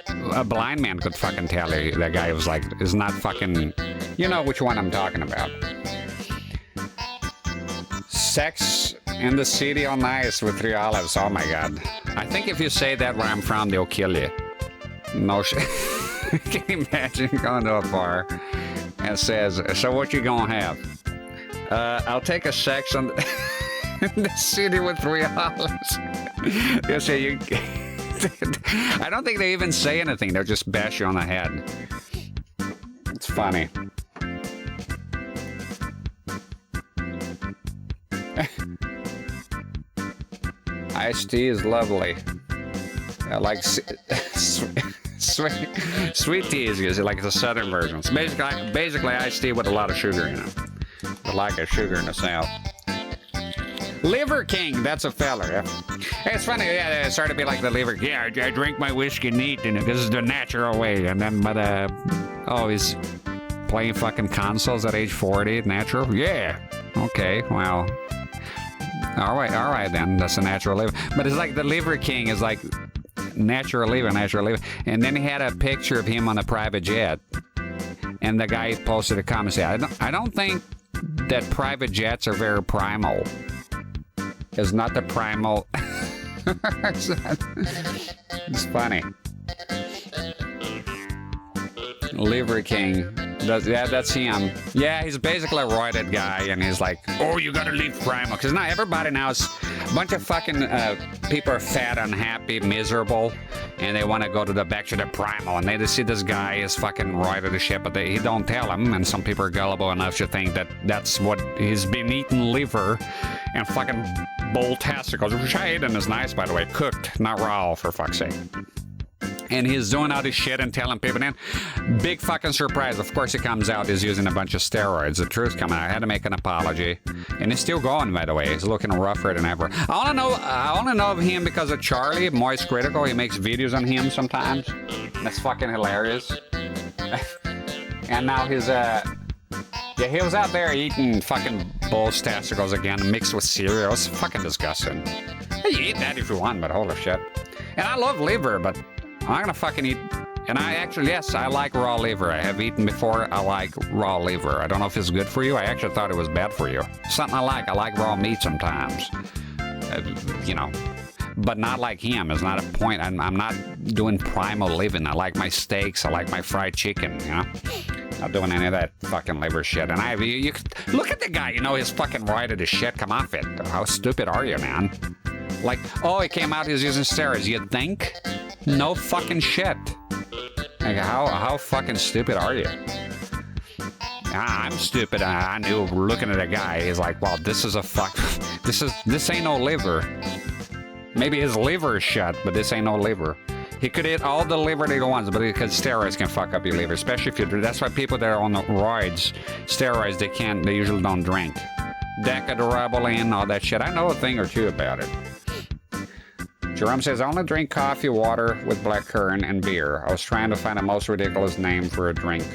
a blind man could fucking tell you that guy was like, is not fucking, you know which one I'm talking about. Sex In the city on ice with 3 olives. Oh my god. I think if you say that where I'm from, they'll kill you. No shit. Can you imagine going to a bar and it says, so what you gonna have? I'll take a sex on the city with 3 olives. They'll say you... I don't think they even say anything. They'll just bash you on the head. It's funny. Iced tea is lovely. I like sweet tea is like the southern version. It's basically iced tea with a lot of sugar in it. With like a sugar in the south. Liver King, that's a feller. Yeah. Hey, it's funny. Yeah, it started to be like the liver. Yeah, I drink my whiskey neat, and this is the natural way. And then, but oh, he's playing fucking consoles at age 40. Natural? Yeah. Okay. Well. All right then. That's a natural liver. But it's like the Liver King is like natural liver. And then he had a picture of him on a private jet, and the guy posted a comment saying, I don't think that private jets are very primal. It's not the primal. It's funny. Liver King. That's him. Yeah, he's basically a roided guy, and he's like, oh, you gotta leave primal. Because now everybody now is a bunch of fucking people are fat, unhappy, miserable, and they want to go to the back to the primal, and they just see this guy is fucking roided as shit, but he don't tell them, and some people are gullible enough to think that that's what he's been eating liver and fucking bull testicles, which I ate and is nice, by the way, cooked, not raw, for fuck's sake. And he's doing all this shit and telling people, and big fucking surprise. Of course, he comes out, he's using a bunch of steroids. The truth's coming out. I had to make an apology. And he's still going, by the way. He's looking rougher than ever. I only know of him because of Charlie, Moist Critical. He makes videos on him sometimes. That's fucking hilarious. And now he's, yeah, he was out there eating fucking bull's testicles again, mixed with cereal. It's fucking disgusting. Hey, you eat that if you want, but holy shit. And I love liver, but I'm gonna fucking eat, and I actually, yes, I like raw liver. I have eaten before. I like raw liver. I don't know if it's good for you. I actually thought it was bad for you. Something I like raw meat sometimes. You know, but not like him. It's not a point. I'm not doing primal living. I like my steaks. I like my fried chicken, you know. Not doing any of that fucking liver shit. And you look at the guy, you know, he's fucking roided as shit. Come off it. How stupid are you, man? Like, oh, he came out, he's using steroids. You think? No fucking shit. Like, how fucking stupid are you? I'm stupid. I knew looking at a guy, he's like, well, this is a fuck. This ain't no liver. Maybe his liver is shut, but this ain't no liver. He could eat all the liver that he wants, but because steroids can fuck up your liver, especially if you do. That's why people that are on the steroids, they usually don't drink. Decadurabolin, all that shit. I know a thing or two about it. Jerome says, I only drink coffee, water with blackcurrant, and beer. I was trying to find the most ridiculous name for a drink.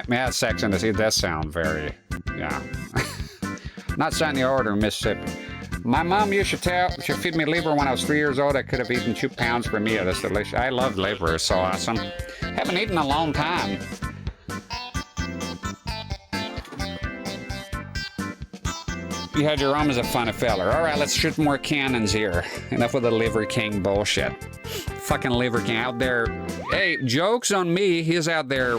May have sex in this. It does sound very, yeah. Not signing the order in Mississippi. My mom used to feed me liver when I was 3 years old. I could have eaten 2 pounds per meal. That's delicious. I love liver. It's so awesome. Haven't eaten in a long time. Yeah, Jerome is a funny feller. All right, let's shoot more cannons here. Enough with the Liver King bullshit. Fucking Liver King out there. Hey, joke's on me. He's out there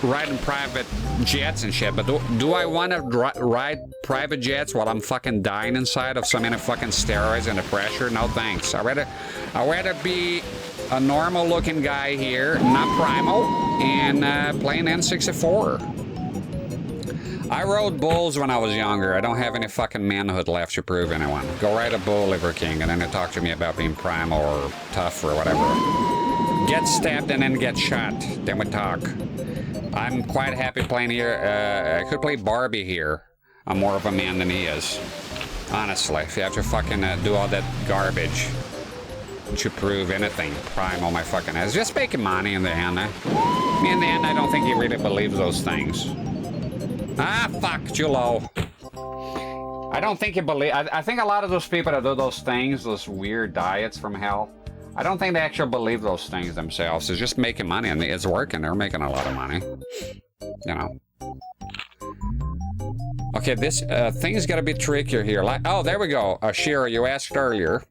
riding private jets and shit. But do I want to ride private jets while I'm fucking dying inside of so many fucking steroids and the pressure? No thanks. I'd rather be a normal-looking guy here, not primal, and playing N64. I rode bulls when I was younger. I don't have any fucking manhood left to prove anyone. Go ride a bull, Liver King, and then talk to me about being primal or tough or whatever. Get stabbed and then get shot. Then we talk. I'm quite happy playing here. I could play Barbie here. I'm more of a man than he is. Honestly, if you have to fucking do all that garbage to prove anything, primal my fucking ass. Just making money in the end. In the end, I don't think he really believes those things. Ah, fuck, too low. I don't think he believes... I think a lot of those people that do those things, those weird diets from hell, I don't think they actually believe those things themselves. It's just making money, and it's working. They're making a lot of money. You know. Okay, this thing's got to be trickier here. Like, oh, there we go. Shira, you asked earlier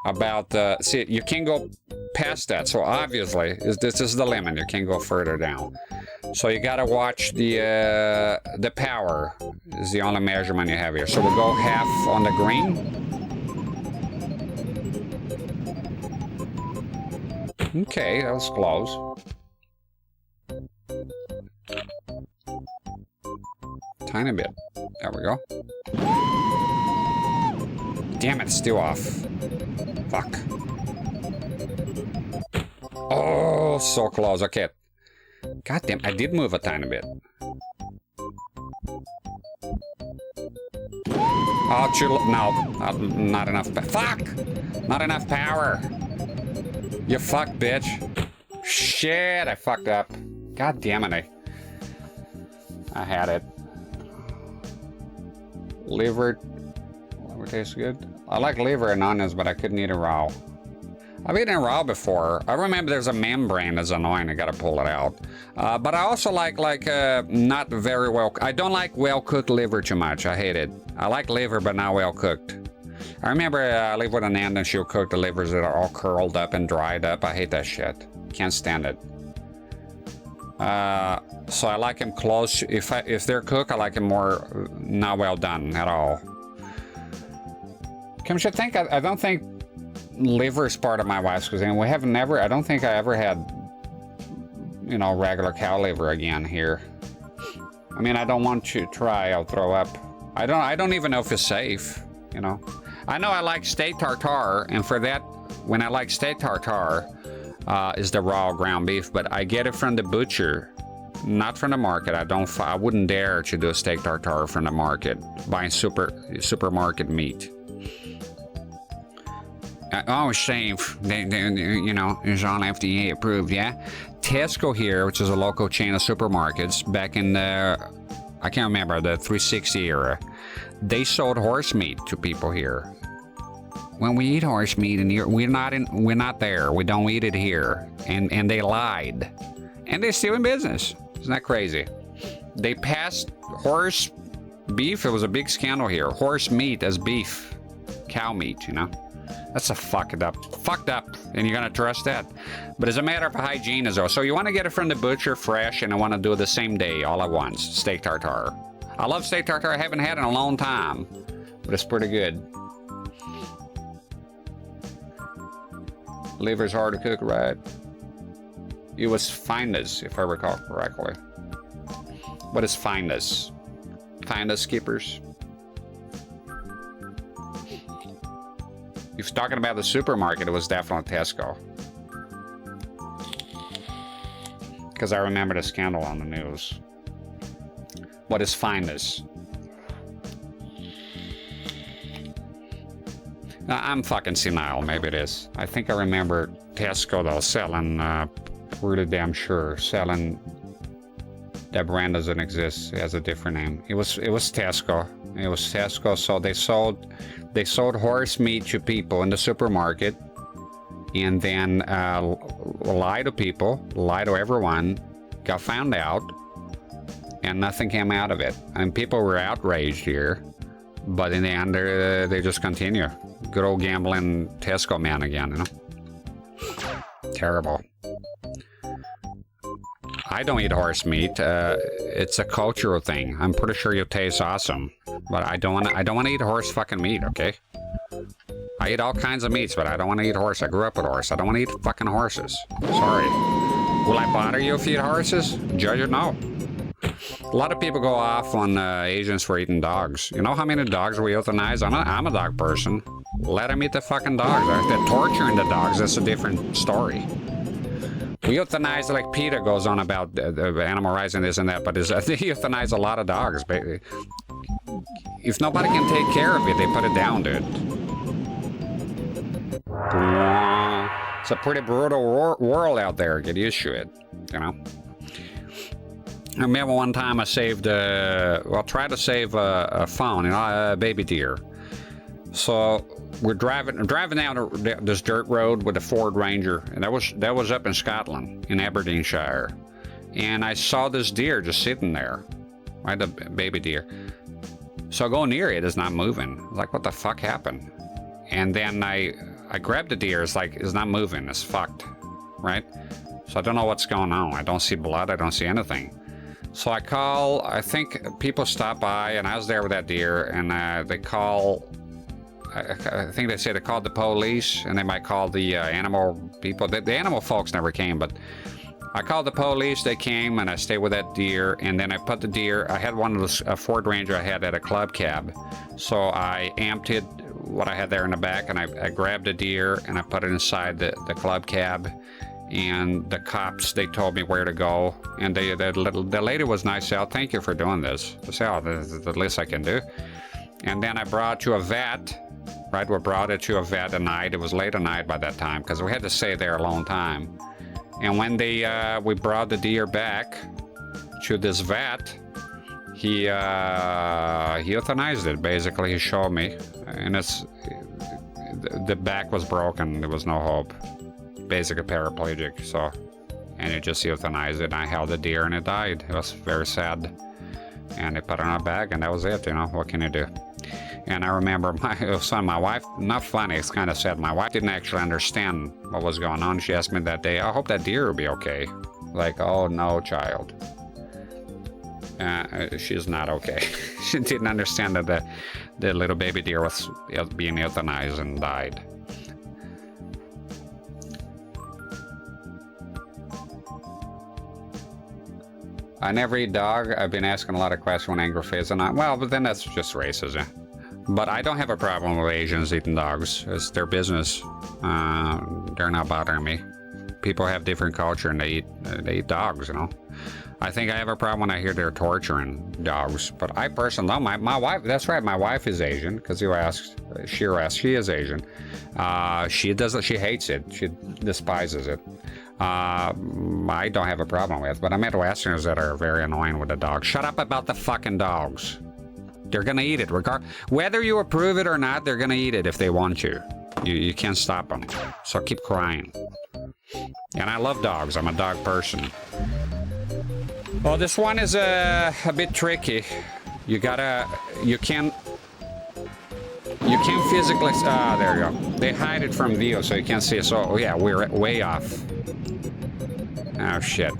about see, you can't go past that. So obviously, this is the limit. You can't go further down. So you got to watch the power. Is the only measurement you have here. So we'll go half on the green. Okay, that was close. Tiny bit. There we go. Damn it, it's still off. Fuck. Oh, so close. Okay. God damn, I did move a tiny bit. Oh, no, not enough. Fuck! Not enough power. You fuck, bitch. Shit, I fucked up. God damn it, I had it. Liver tastes good. I like liver and onions, but I couldn't eat it raw. I've eaten it raw before. I remember there's a membrane that's annoying. I gotta pull it out. But I also like not very well. I don't like well cooked liver too much. I hate it. I like liver, but not well cooked. I remember I lived with an aunt and she'll cook the livers that are all curled up and dried up. I hate that shit. Can't stand it. So I like them close. If they're cooked, I like them more not well done at all. Come to think, I don't think liver is part of my wife's cuisine. We have never. I don't think I ever had, you know, regular cow liver again here. I mean, I don't want to try. I'll throw up. I don't even know if it's safe. You know. I know I like steak tartare, and for that, when I like steak tartare, is the raw ground beef, but I get it from the butcher, not from the market. I wouldn't dare to do a steak tartare from the market, buying supermarket meat. Oh, it's safe. They, you know, it's all FDA approved, yeah? Tesco here, which is a local chain of supermarkets, back in the, I can't remember, the 360 era, they sold horse meat to people here. When we eat horse meat in here, we're not there. We don't eat it here. And they lied. And they're still in business. Isn't that crazy? They passed horse beef. It was a big scandal here. Horse meat as beef. Cow meat, you know? That's a fucked up. And you're gonna trust that. But it's a matter of hygiene as well. So you want to get it from the butcher fresh, and I want to do it the same day, all at once. Steak tartare. I love steak tartare. I haven't had it in a long time. But it's pretty good. Liver's hard to cook, right? It was finest, if I recall correctly. What is finest? Finest, skippers? If you're talking about the supermarket, it was definitely Tesco. Because I remember the scandal on the news. What is finest? I'm fucking senile, maybe it is. I think I remember Tesco, though, selling, pretty damn sure, selling, that brand doesn't exist, it has a different name. It was Tesco. It was Tesco, so they sold horse meat to people in the supermarket, and then lied to people, lied to everyone, got found out, and nothing came out of it. And people were outraged here, but in the end, they just continue. Good old gambling Tesco man again, you know? Terrible. I don't eat horse meat. It's a cultural thing. I'm pretty sure it tastes awesome, but I don't want to eat horse fucking meat. Okay. I eat all kinds of meats, but I don't want to eat horse. I grew up with horse. I don't want to eat fucking horses. Sorry. Will I bother you if you eat horses? Judge it? No. A lot of people go off on Asians for eating dogs. You know how many dogs we euthanize? I'm a dog person. Let them eat the fucking dogs. If they're torturing the dogs, that's a different story. We euthanize, like Peter goes on about animal rights and this and that, but they euthanize a lot of dogs. If nobody can take care of it, they put it down, dude. It's a pretty brutal world out there. Get used to it, you know? I remember one time I saved, tried to save a fawn, you know, a baby deer. So we're driving down this dirt road with a Ford Ranger, and that was up in Scotland, in Aberdeenshire. And I saw this deer just sitting there, right, a baby deer. So I go near it, it's not moving. Like, what the fuck happened? And then I grab the deer, it's like, it's not moving, it's fucked, right? So I don't know what's going on. I don't see blood, I don't see anything. So I call, I think people stop by, and I was there with that deer, and they call, I think they say they called the police, and they might call the animal people. The animal folks never came, but I called the police, they came, and I stayed with that deer, and then I put the deer, I had one of those Ford Ranger I had at a club cab. So I emptied what I had there in the back, and I grabbed the deer, and I put it inside the club cab. And the cops, they told me where to go, and the lady was nice. Said, "Oh, thank you for doing this." I said, "Oh, this is the least I can do." And then I brought it to a vet, right? We brought it to a vet at night. It was late at night by that time, because we had to stay there a long time. And when we brought the deer back to this vet, he euthanized it, basically. He showed me, and the back was broken. There was no hope. Basically paraplegic, so, and it just euthanized it. I held the deer and it died. It was very sad. And they put it in a bag, and that was it, you know, what can you do? And I remember my wife, not funny, it's kind of sad, my wife didn't actually understand what was going on. She asked me that day, "I hope that deer will be okay." Like, oh no, child. She's not okay. She didn't understand that the little baby deer was being euthanized and died. I never eat dog. I've been asking a lot of questions on Angry Face, and well, but then that's just racism. But I don't have a problem with Asians eating dogs. It's their business. They're not bothering me. People have different culture, and they eat dogs, you know. I think I have a problem when I hear they're torturing dogs. But I personally don't. My wife, that's right, my wife is Asian, because you asked, she is Asian. She hates it. She despises it. I don't have a problem with, but I met Westerners that are very annoying with the dogs. Shut up about the fucking dogs. They're gonna eat it, whether you approve it or not. They're gonna eat it if they want to. You can't stop them. So keep crying. And I love dogs. I'm a dog person. Well, this one is a bit tricky. You can't physically. There you go. They hide it from view, so you can't see it. So yeah, we're way off. Oh shit.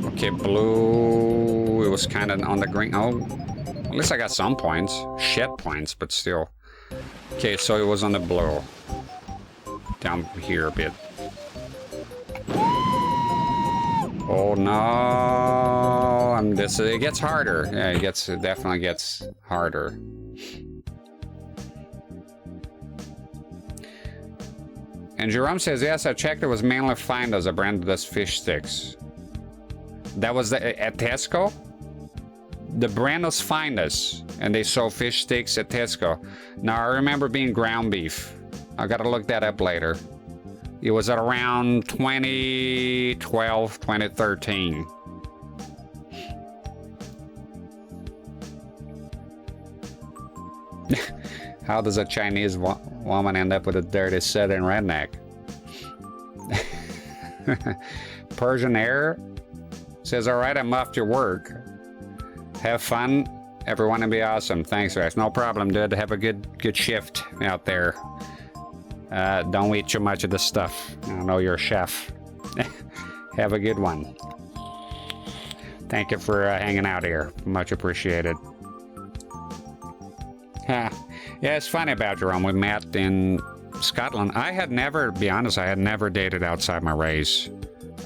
Okay, blue. It was kind of on the green. Oh, at least I got some points. Shit points, but still. Okay, so it was on the blue. Down here a bit. Oh no! It gets harder. Yeah, it definitely gets harder. And Jerome says, yes, I checked. It was mainly Findos that branded as fish sticks. That was at Tesco. The brand was Findos, and they sold fish sticks at Tesco. Now I remember being ground beef. I gotta look that up later. It was at around 2012, 2013. How does a Chinese woman end up with a dirty southern redneck? Persian Air says, all right, I'm off to work. Have fun, everyone, and be awesome. Thanks, guys. No problem, dude. Have a good shift out there. Don't eat too much of this stuff. I know you're a chef. Have a good one. Thank you for hanging out here. Much appreciated. Yeah, it's funny about Jerome. We met in Scotland. I had never dated outside my race.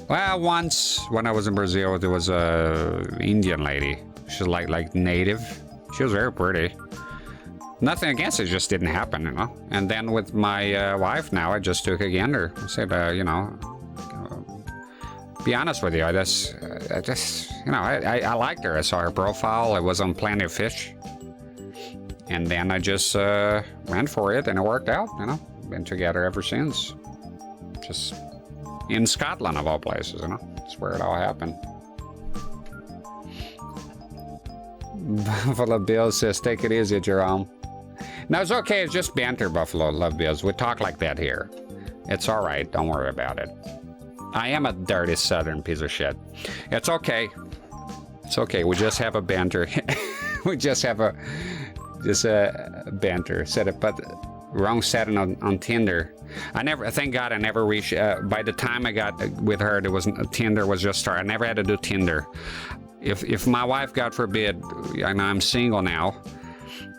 Well, once when I was in Brazil, there was a Indian lady. She's like native. She was very pretty. Nothing against it, just didn't happen, you know. And then with my wife now, I just took a gander. I said, you know, be honest with you, I liked her. I saw her profile. It was on Plenty of Fish. And then I just went for it, and it worked out, you know. Been together ever since. Just in Scotland, of all places, you know. That's where it all happened. Buffalo Bill says, take it easy, Jerome. No, it's okay. It's just banter, Buffalo Love Bills. We talk like that here. It's all right. Don't worry about it. I am a dirty Southern piece of shit. It's okay. It's okay. We just have a banter. We just have a banter. Set it, but wrong setting on Tinder. Thank God I never reached, by the time I got with her, Tinder was just started. I never had to do Tinder. If my wife, God forbid, and I'm single now,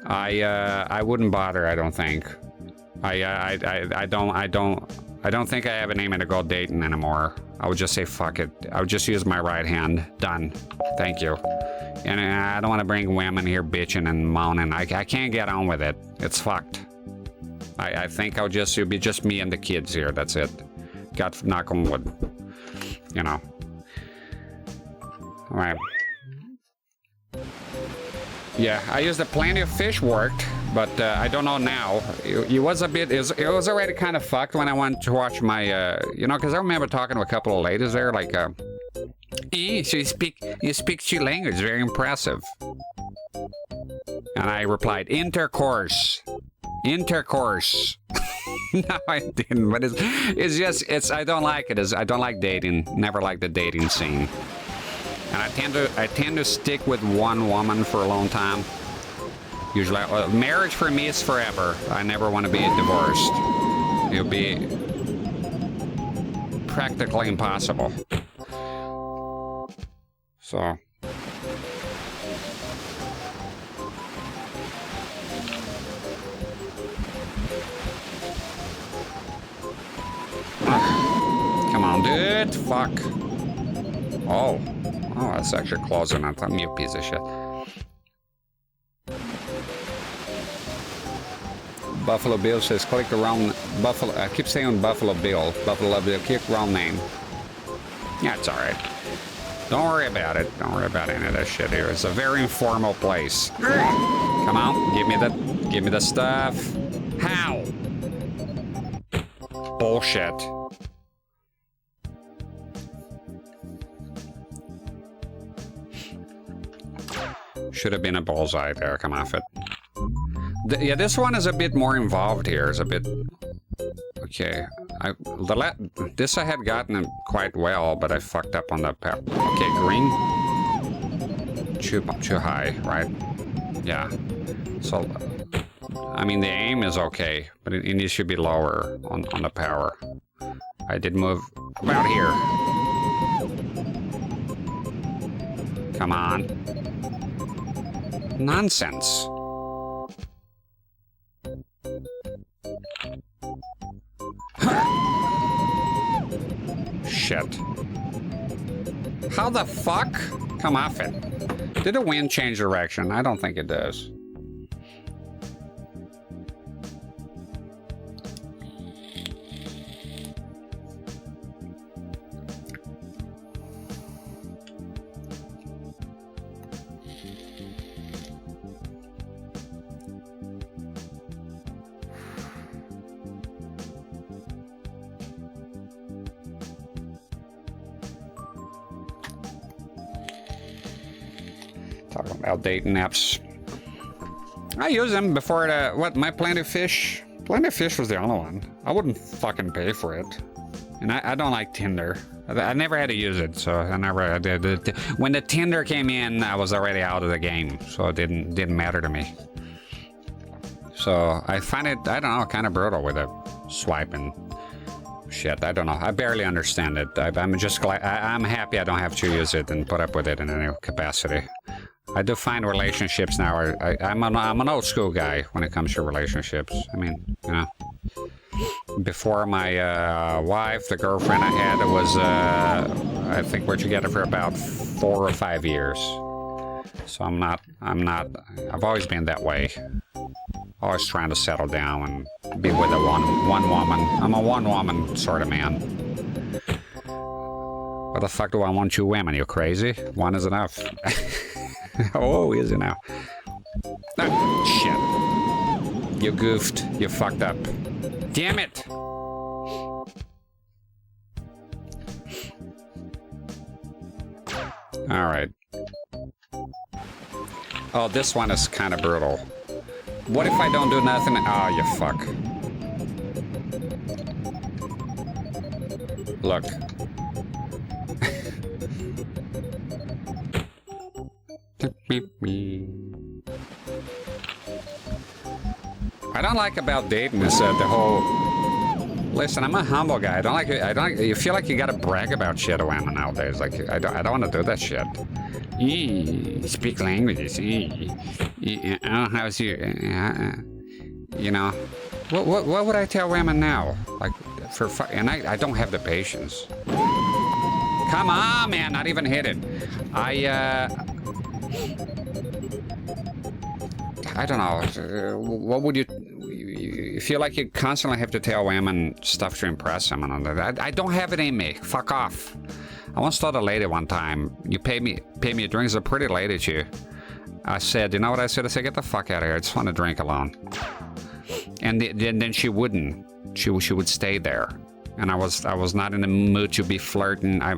I wouldn't bother, I don't think. I don't think I have an aim to go dating anymore. I would just say fuck it. I would just use my right hand. Done. Thank you. And I don't want to bring women here bitching and moaning. I can't get on with it. It's fucked. I think it'll be just me and the kids here. That's it. God knock on wood. You know. All right. Yeah, I used plenty of fish worked, but I don't know now. It was already kind of fucked when I went to watch my, you know, because I remember talking to a couple of ladies there, like, you speak two languages, very impressive. And I replied, intercourse. Intercourse. No, I didn't, but I don't like it. I don't like dating. Never liked the dating scene. And I tend to stick with one woman for a long time. Usually, marriage for me is forever. I never want to be divorced. It'll be practically impossible. So. Come on, dude. Fuck. Oh. Oh, that's actually closer than I thought. You piece of shit. Buffalo Bill says, click the wrong Buffalo. I keep saying Buffalo Bill. Buffalo Bill, click the wrong name. Yeah, it's alright. Don't worry about it. Don't worry about any of that shit here. It's a very informal place. Come on, give me the stuff. How? Bullshit. Should have been a bullseye there. Come off it. Yeah, this one is a bit more involved here. It's a bit... Okay. This I had gotten quite well, but I fucked up on the... Okay, green. Too high, right? Yeah. So, I mean, the aim is okay, but it needs to be lower on the power. I did move about here. Come on. Nonsense. Shit. How the fuck? Come off it. Did the wind change direction? I don't think it does. Talking about dating apps. I use them before my Plenty Fish. Plenty Fish was the only one. I wouldn't fucking pay for it. And I don't like Tinder. I never had to use it, so I did. When the Tinder came in, I was already out of the game, so it didn't matter to me. So I find it, I don't know, kind of brutal with a swiping shit. I don't know. I barely understand it. I'm just glad. I'm happy I don't have to use it and put up with it in any capacity. I do find relationships now. I'm an old school guy when it comes to relationships. I mean, you know, before my wife, the girlfriend I had, it was I think we're together for about 4 or 5 years. So I've always been that way. Always trying to settle down and be with a one woman. I'm a one woman sort of man. What the fuck do I want 2 women? You crazy? One is enough. Oh, is it now? Oh, shit. You goofed. You fucked up. Damn it! Alright. Oh, this one is kind of brutal. What if I don't do nothing? Oh, you fuck. Look. I don't like about dating is the whole. Listen, I'm a humble guy. I don't like. You feel like you gotta brag about shit to women nowadays. Like I don't want to do that shit. Speak languages. Oh, how's you? You know, what would I tell women now? Like and I don't have the patience. Come on, man, not even hit it. I don't know. What would you feel like you constantly have to tell women stuff to impress them? I don't have it in me. Fuck off. I once told a lady one time, you pay me a drink, it's a pretty lady to you. I said, you know what I said? I said, get the fuck out of here. I just want to drink alone. And then she wouldn't. She would stay there. And I was not in the mood to be flirting. I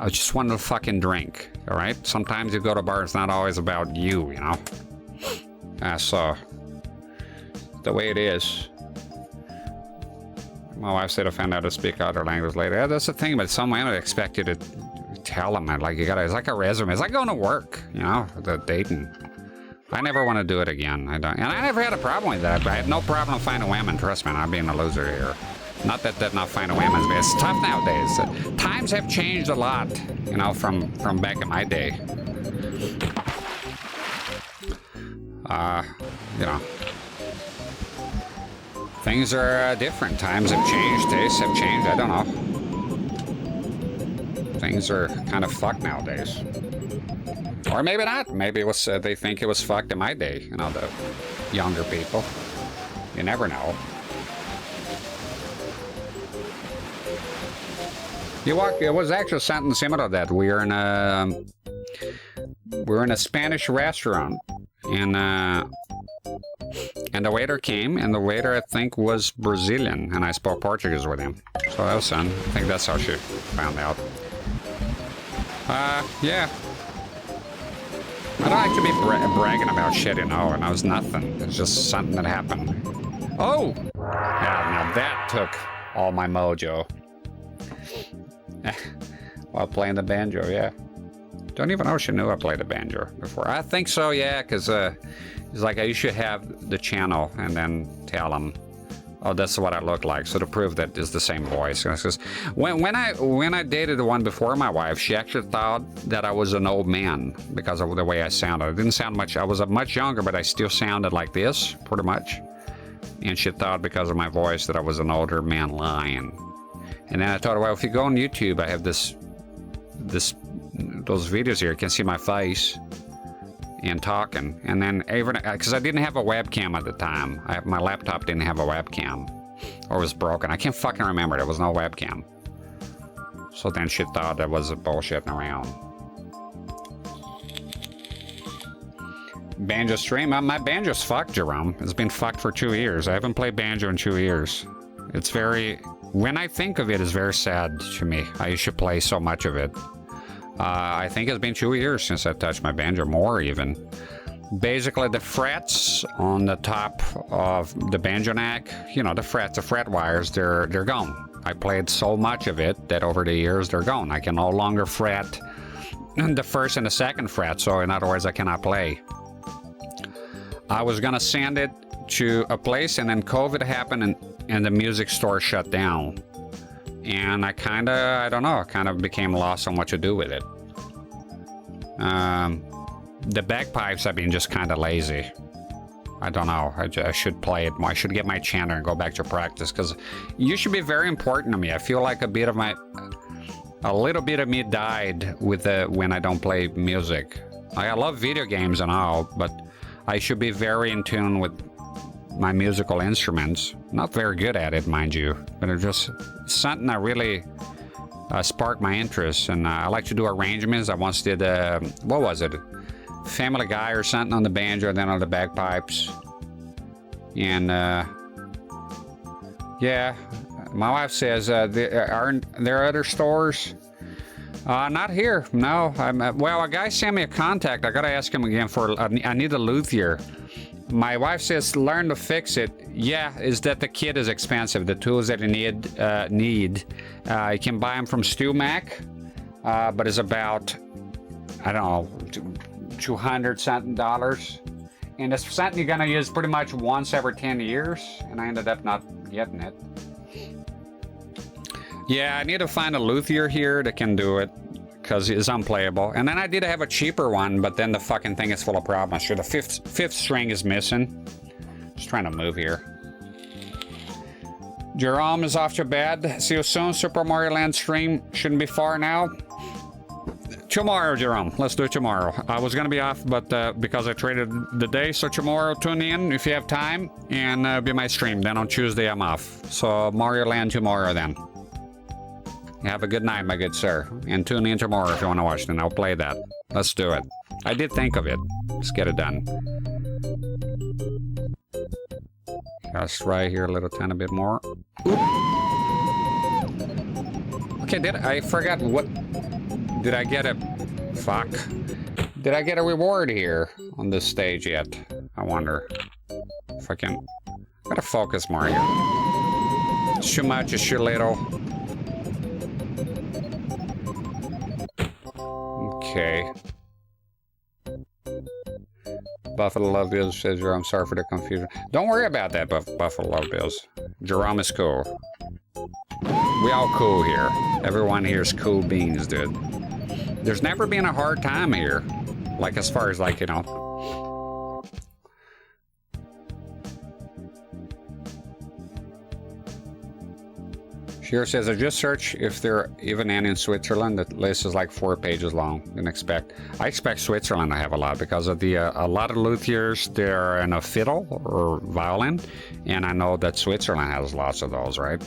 just wanted to fucking drink. All right. Sometimes you go to bars. It's not always about you. You know. So the way it is. My wife said I found out to speak other languages later. Yeah, that's the thing. But some women expect you to tell them. Like you gotta. It's like a resume. It's like going to work. You know, the dating. I never want to do it again. I don't. And I never had a problem with that. I had no problem finding women. Trust me, I'm being a loser here. Not that not finding women, but it's tough nowadays. Times have changed a lot, you know, from back in my day. You know, things are different. Times have changed. Tastes have changed. I don't know. Things are kind of fucked nowadays. Or maybe not. Maybe it was. They think it was fucked in my day. You know, the younger people. You never know. It was actually something similar to that. We were in a Spanish restaurant, and the waiter came, and the waiter I think was Brazilian, and I spoke Portuguese with him. So that was fun. I think that's how she found out. Yeah. I don't like to be bragging about shit, you know, and I was nothing. It's just something that happened. Oh! Yeah, now that took all my mojo. While playing the banjo, yeah. Don't even know she knew I played the banjo before. I think so, yeah, because it's like you should have the channel and then tell them, oh, that's what I look like. So to prove that it's the same voice. When I dated the one before my wife, she actually thought that I was an old man because of the way I sounded. I didn't sound much. I was much younger, but I still sounded like this, pretty much. And she thought because of my voice that I was an older man lying. And then I told her, well, if you go on YouTube, I have those videos here. You can see my face and talking. And then even because I didn't have a webcam at the time, my laptop didn't have a webcam, or it was broken. I can't fucking remember. There was no webcam. So then she thought that was bullshitting around. Banjo stream. My banjo's fucked, Jerome. It's been fucked for 2 years. I haven't played banjo in 2 years. It's very. When I think of it, it's very sad to me. I used to play so much of it. I think it's been 2 years since I touched my banjo, more even. Basically, the frets on the top of the banjo neck, you know, the frets, the fret wires, they're gone. I played so much of it that over the years they're gone. I can no longer fret the first and the second fret, so in other words, I cannot play. I was gonna send it to a place, and then COVID happened, and the music store shut down. And I don't know, became lost on what to do with it. The bagpipes, I've been just kind of lazy. I don't know, I should play it more. I should get my channel and go back to practice, because you should be very important to me. I feel like a little bit of me died with when I don't play music. I love video games and all, but I should be very in tune with my musical instruments. Not very good at it, mind you, but it's just something that really sparked my interest. And I like to do arrangements. I once did, what was it? Family Guy or something on the banjo, and then on the bagpipes. And yeah, my wife says, are there other stores? Not here. No. Well, a guy sent me a contact. I gotta ask him again for. I need a luthier. My wife says learn to fix it. Yeah, is that the kit is expensive. The tools that you need. You can buy them from Stu Mac, but it's about I don't know $200 something. And it's something you're gonna use pretty much once every 10 years, and I ended up not getting it. Yeah, I need to find a luthier here that can do it, because it's unplayable. And then I did have a cheaper one, but then the fucking thing is full of problems. Sure, the fifth string is missing. Just trying to move here. Jerome is off to bed. See you soon. Super Mario Land stream shouldn't be far now. Tomorrow, Jerome. Let's do it tomorrow. I was gonna be off, but because I traded the day, so tomorrow tune in if you have time and be my stream. Then on Tuesday I'm off. So Mario Land tomorrow then. Have a good night, my good sir. And tune in tomorrow if you want to watch it, and I'll play that. Let's do it. I did think of it. Let's get it done. Just right here a little tiny bit more. Oop. Okay, I forgot what... Did I get a... Fuck. Did I get a reward here on this stage yet? I wonder. If I can... Gotta focus more here. It's too much, it's too little. Okay. Buffalo Love Bills says, I'm sorry for the confusion. Don't worry about that, Buffalo Love Bills. Jerome is cool. We all cool here. Everyone here is cool beans, dude. There's never been a hard time here. Like, as far as, like, you know. Here says, I just searched if there are even any in Switzerland. The list is like 4 pages long. Didn't expect. I expect Switzerland to have a lot because of the a lot of luthiers, they're in a fiddle or violin. And I know that Switzerland has lots of those, right?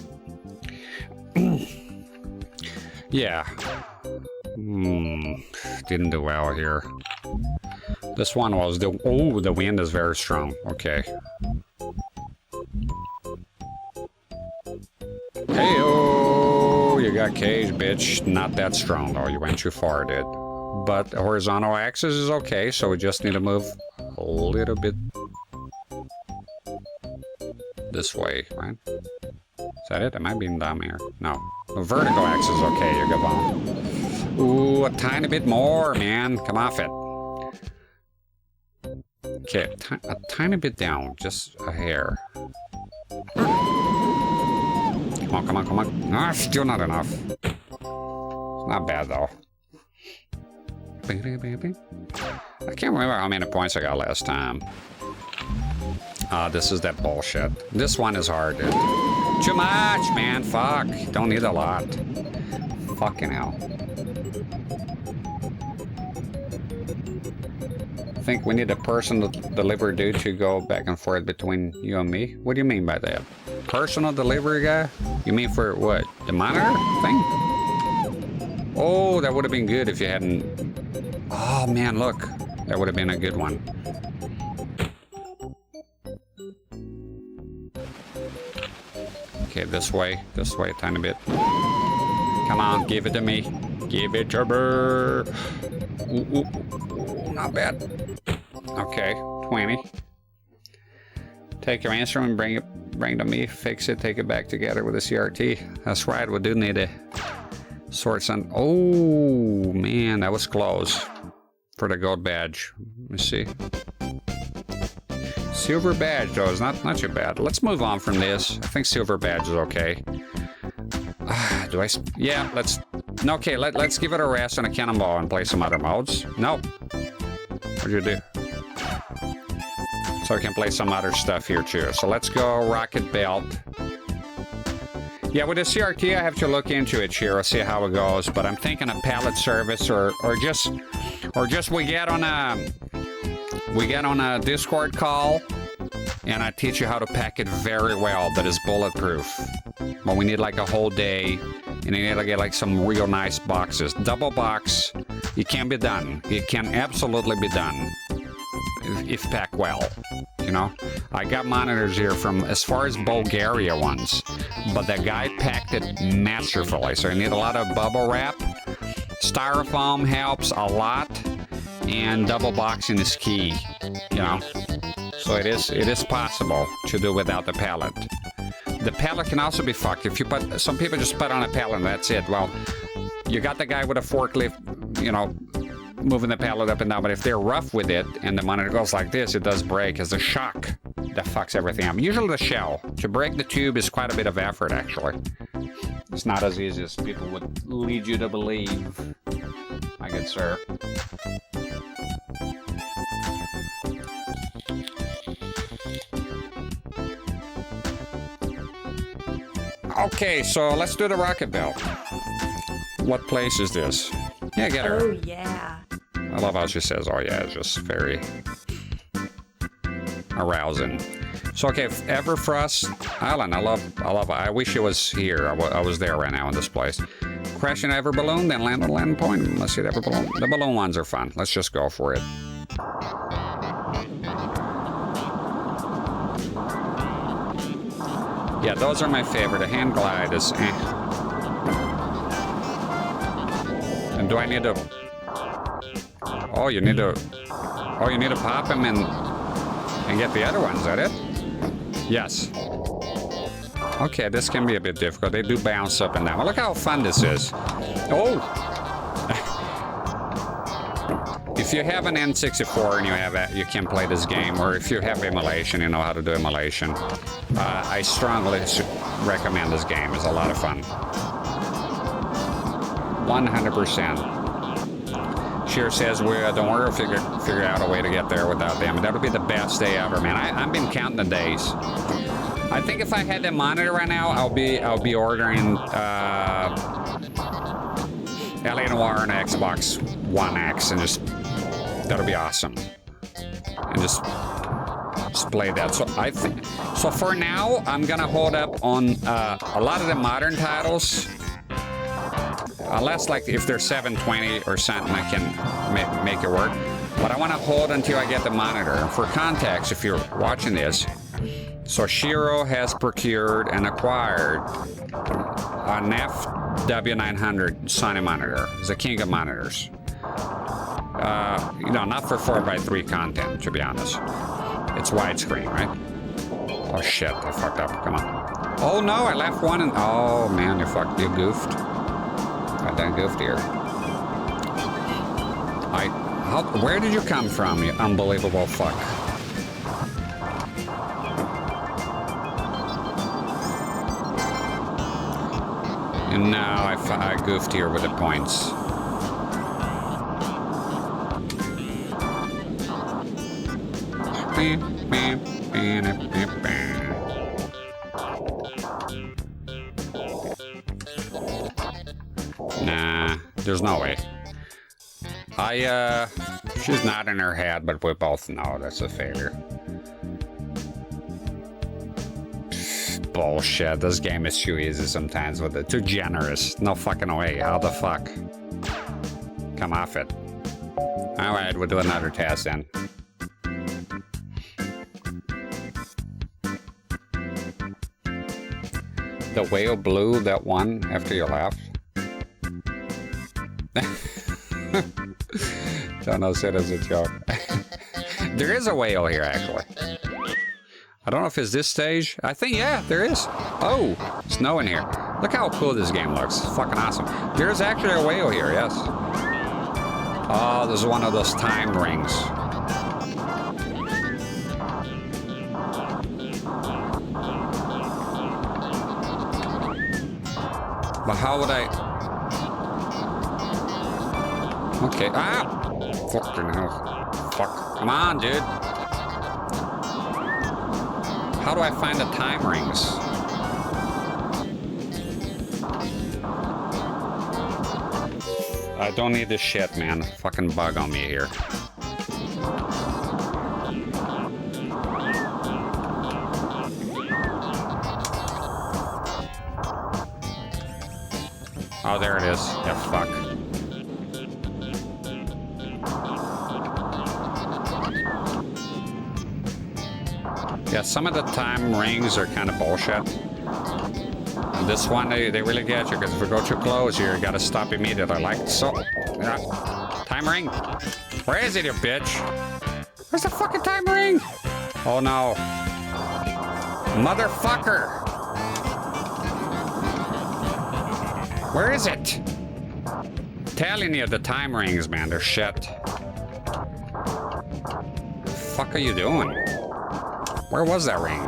Yeah. Didn't do well here. This one was the... Oh, the wind is very strong. Okay. Hey-oh! You got cage, bitch. Not that strong, though. You went too far, dude. But the horizontal axis is okay, so we just need to move a little bit this way, right? Is that it? Am I being dumb here? No. The vertical axis is okay. You're good on. Ooh, a tiny bit more, man. Come off it. Okay, a tiny bit down. Just a hair. Come on, come on, come on. Ah, still not enough. It's not bad, though. I can't remember how many points I got last time. This is that bullshit. This one is hard, dude. Too much, man. Fuck. Don't need a lot. Fucking hell. I think we need a personal delivery dude to go back and forth between you and me. What do you mean by that? Personal delivery guy? You mean for what? The monitor thing? Oh, that would have been good if you hadn't... Oh, man, look. That would have been a good one. Okay, this way a tiny bit. Come on, give it to me. Give it to me. Ooh, ooh, not bad. Okay, 20. Take your instrument, bring to me, fix it, take it back together with a CRT. That's right, we do need to sort some. Oh man, that was close for the gold badge. Let me see. Silver badge though is not too bad. Let's move on from this. I think silver badge is okay. Do I? Yeah, let's. Okay, let's give it a rest on a Cannonball and play some other modes. Nope. What'd you do? So I can play some other stuff here too. So let's go Rocket Belt. Yeah, with the CRT, I have to look into it here. I'll see how it goes. But I'm thinking a pallet service or just we get on a Discord call and I teach you how to pack it very well that is bulletproof. But we need like a whole day and you need to get like some real nice boxes. Double box, it can be done. It can absolutely be done if packed well. You know, I got monitors here from as far as Bulgaria once, but the guy packed it masterfully. So you need a lot of bubble wrap. Styrofoam helps a lot, and double boxing is key, you know. So it is possible to do without the pallet. The pallet can also be fucked. If you put, some people just put on a pallet and that's it. Well, you got the guy with a forklift, you know, moving the pallet up and down, but if they're rough with it and the monitor goes like this, it does break. It's a shock that fucks everything up. Usually the shell. To break the tube is quite a bit of effort, actually. It's not as easy as people would lead you to believe, my good sir. Okay, so let's do the rocket belt. What place is this? Yeah, get her. Oh, yeah. I love how she says, oh yeah, it's just very arousing. So, okay, Everfrost Island, I love, I wish it was here. I was there right now in this place. Crash an Ever Balloon, then land on land point. Let's see the Ever Balloon. The balloon ones are fun. Let's just go for it. Yeah, those are my favorite. The hand glide is And do I need to... Oh, you need to pop them and get the other ones, is that it? Yes. Okay, this can be a bit difficult. They do bounce up and down. Well, look how fun this is. Oh! If you have an N64 and you can play this game, or if you have emulation, you know how to do emulation, I strongly recommend this game. It's a lot of fun. 100%. Sheer says, don't worry, we'll figure out a way to get there without them. That'll be the best day ever, man. I've been counting the days. I think if I had the monitor right now, I'll be ordering LA Noire and Xbox One X, and just that'll be awesome. And just play that. So for now, I'm gonna hold up on a lot of the modern titles. Unless, like, if they're 720 or something, I can make it work. But I want to hold until I get the monitor. And for context, if you're watching this, so Shiro has procured and acquired an FW900 Sony monitor. It's the king of monitors. You know, not for 4x3 content, to be honest. It's widescreen, right? Oh shit, I fucked up. Come on. Oh no, I left one and... Oh man, you goofed. I done goofed here. Where did you come from, you unbelievable fuck? And now I goofed here with the points. Nah, there's no way. She's not in her head, but we both know that's a failure. Bullshit, this game is too easy sometimes with it. Too generous. No fucking way. How the fuck? Come off it. Alright, we'll do another test then. The whale blew that one after you left? Jono said as a joke. There is a whale here, actually. I don't know if it's this stage. I think, yeah, there is. Oh, snow in here. Look how cool this game looks. It's fucking awesome. There's actually a whale here, yes. Oh, there's one of those time rings. But how would I... Okay, ah! Fucking hell. Fuck. Come on, dude. How do I find the time rings? I don't need this shit, man. Fucking bug on me here. Oh, there it is. Yeah, fuck. Yeah, some of the time rings are kind of bullshit. This one, they really get you, because if you go too close, you gotta stop immediately, like so. Time ring. Where is it, you bitch? Where's the fucking time ring? Oh no. Motherfucker. Where is it? Telling you the time rings, man, they're shit. Fuck are you doing? Where was that ring?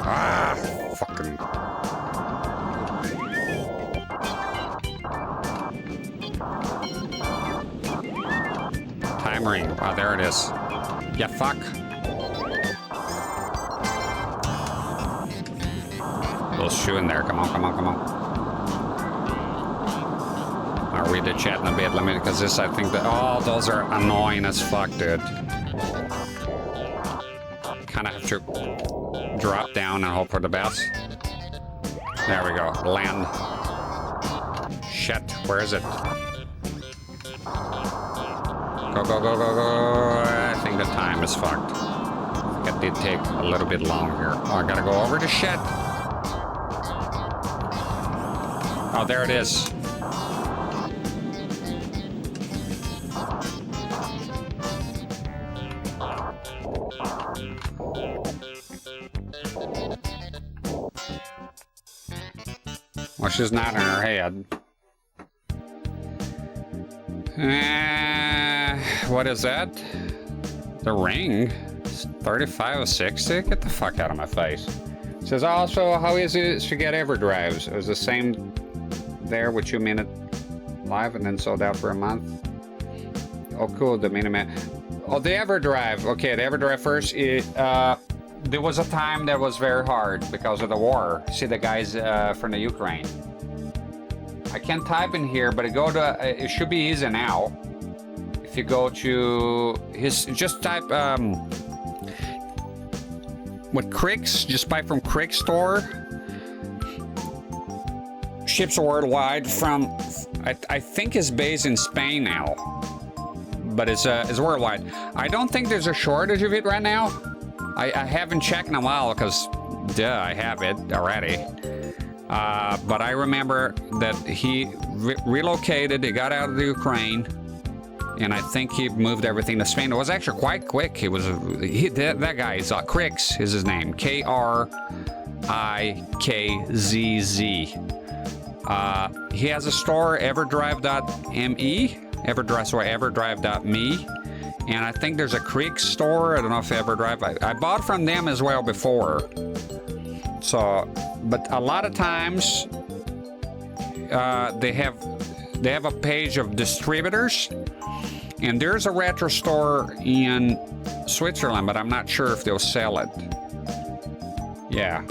Ah, fucking. Time ring. Oh, there it is. Yeah, fuck. Little shoe in there. Come on, come on, come on. I'll read the chat in a bit. Let me, because this, I think that. Oh, those are annoying as fuck, dude. Kind of have to drop down and hope for the best. There we go. Land. Shit. Where is it? Go, go, go, go, go. I think the time is fucked. It did take a little bit long here. Oh, I gotta go over the shit. Oh, there it is. Well, she's not in her head. What is that? The ring? 35 of 60? Get the fuck out of my face. It says also, how easy is to get EverDrives? It was the same there with 2 minute live and then sold out for a month. Oh, cool, the Miniman. Oh, the EverDrive. Okay, the EverDrive first. There was a time that was very hard because of the war. See the guys from the Ukraine. I can't type in here, but it should be easy now. If you go to his, just type what Cricks, just buy from Cricks store. Ships worldwide from, I think it's based in Spain now, but it's worldwide. I don't think there's a shortage of it right now. I haven't checked in a while because, duh, I have it already. But I remember that he relocated, he got out of the Ukraine, and I think he moved everything to Spain. It was actually quite quick. That guy is Cricks is his name. Krikkzz. He has a store, everdrive.me, everdrive.me, and I think there's a Creek store. I don't know if EverDrive. I bought from them as well before. So, but a lot of times they have a page of distributors, and there's a retro store in Switzerland, but I'm not sure if they'll sell it. Yeah.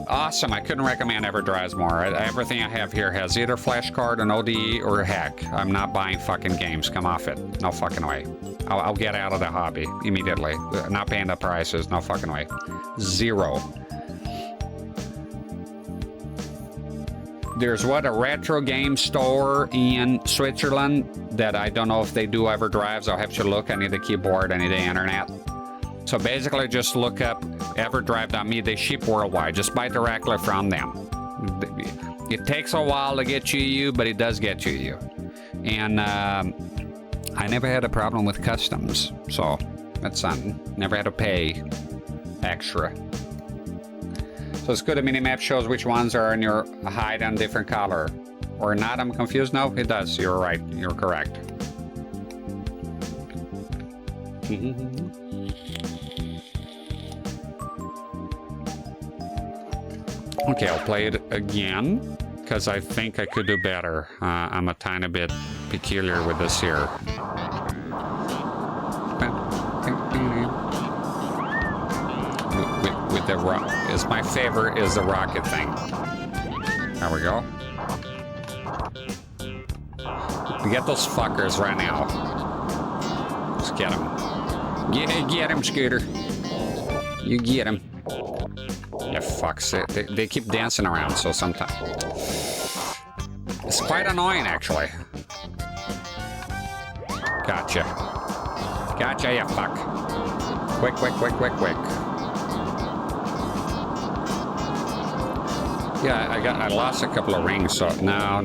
Awesome. I couldn't recommend EverDrives more. Everything I have here has either flash card, an ODE, or a hack. I'm not buying fucking games. Come off it. No fucking way. I'll get out of the hobby immediately. Not paying the prices. No fucking way. Zero. There's a retro game store in Switzerland that I don't know if they do EverDrives. I'll have to look. I need a keyboard. I need the internet. So basically just look up everdrive.me. They ship worldwide. Just buy directly from them. It takes a while to get to you, but it does get to you. And I never had a problem with customs. So that's something. Never had to pay extra. So it's good. The minimap shows which ones are in your hide and different color. Or not, I'm confused. No, it does. You're right. You're correct. Okay, I'll play it again, because I think I could do better. I'm a tiny bit peculiar with this here. With the rock, my favorite is the rocket thing. There we go. We get those fuckers right now. Let's get them. Get him, Scooter. You get him. Yeah, fucks it. They keep dancing around, so sometimes it's quite annoying, actually. Gotcha. Gotcha, you fuck. Quick, quick, quick, quick, quick. Yeah, I lost a couple of rings, so no.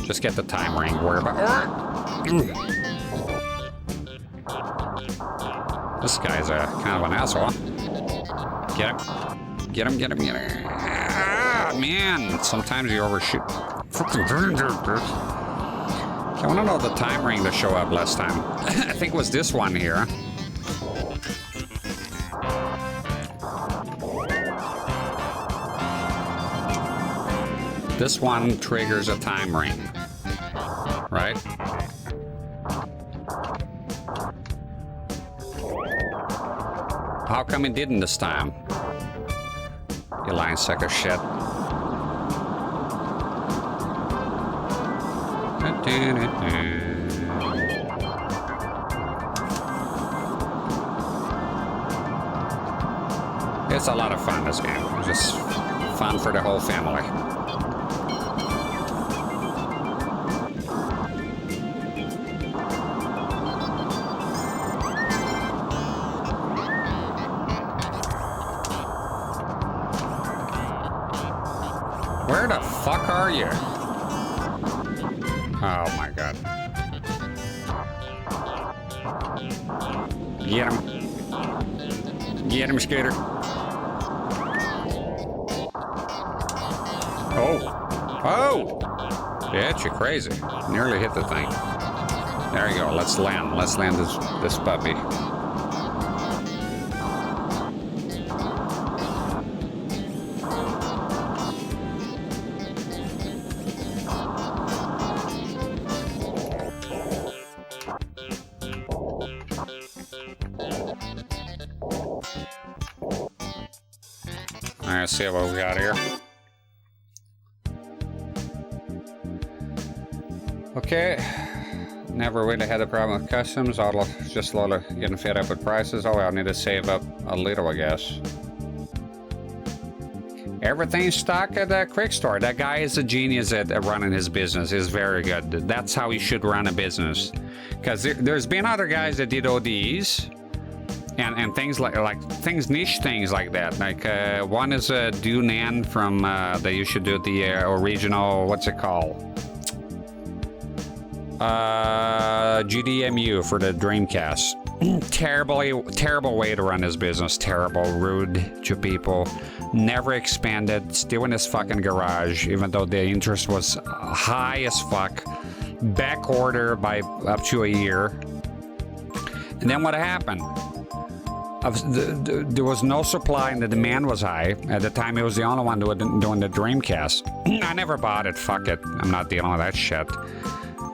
Just get the time ring. Worry about. This guy's kind of an asshole. Get him. Get him, get him, get him. Ah, man, sometimes you overshoot. Fucking I want to know the time ring to show up last time. I think it was this one here. This one triggers a time ring, right? How come it didn't this time? You lying sack of shit. It's a lot of fun, this game. It's just fun for the whole family. Where the fuck are you? Oh my god. Get him. Get him, Scooter. Oh. Oh! Bitch, you're crazy. Nearly hit the thing. There you go. Let's land. Let's land this puppy. Let's see what we got here. Okay. Never really had a problem with customs. Just a lot of getting fed up with prices. Oh, I'll need to save up a little, I guess. Everything's stock at the Quick Store. That guy is a genius at running his business. He's very good. That's how he should run a business. Because there's been other guys that did ODs. And things like things, niche things like that. Like one is Dunan from that you should do the original, what's it called? GDMU for the Dreamcast. Terrible way to run his business. Terrible, rude to people. Never expanded. Still in his fucking garage, even though the interest was high as fuck. Back order by up to a year. And then what happened? There was no supply and the demand was high. At the time, he was the only one doing the Dreamcast. I never bought it. Fuck it. I'm not dealing with that shit.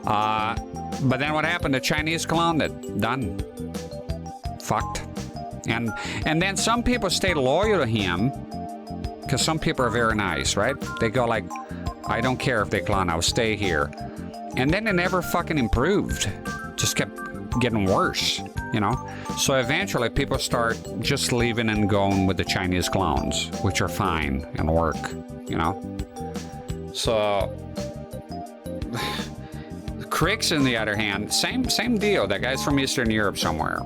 But then what happened? The Chinese cloned it. Done. Fucked. And then some people stayed loyal to him because some people are very nice, right? They go like, I don't care if they clone. I'll stay here. And then they never fucking improved. Just kept getting worse. You know, so eventually people start just leaving and going with the Chinese clones, which are fine and work, you know. So Crix, on the other hand, same deal. That guy's from Eastern Europe somewhere.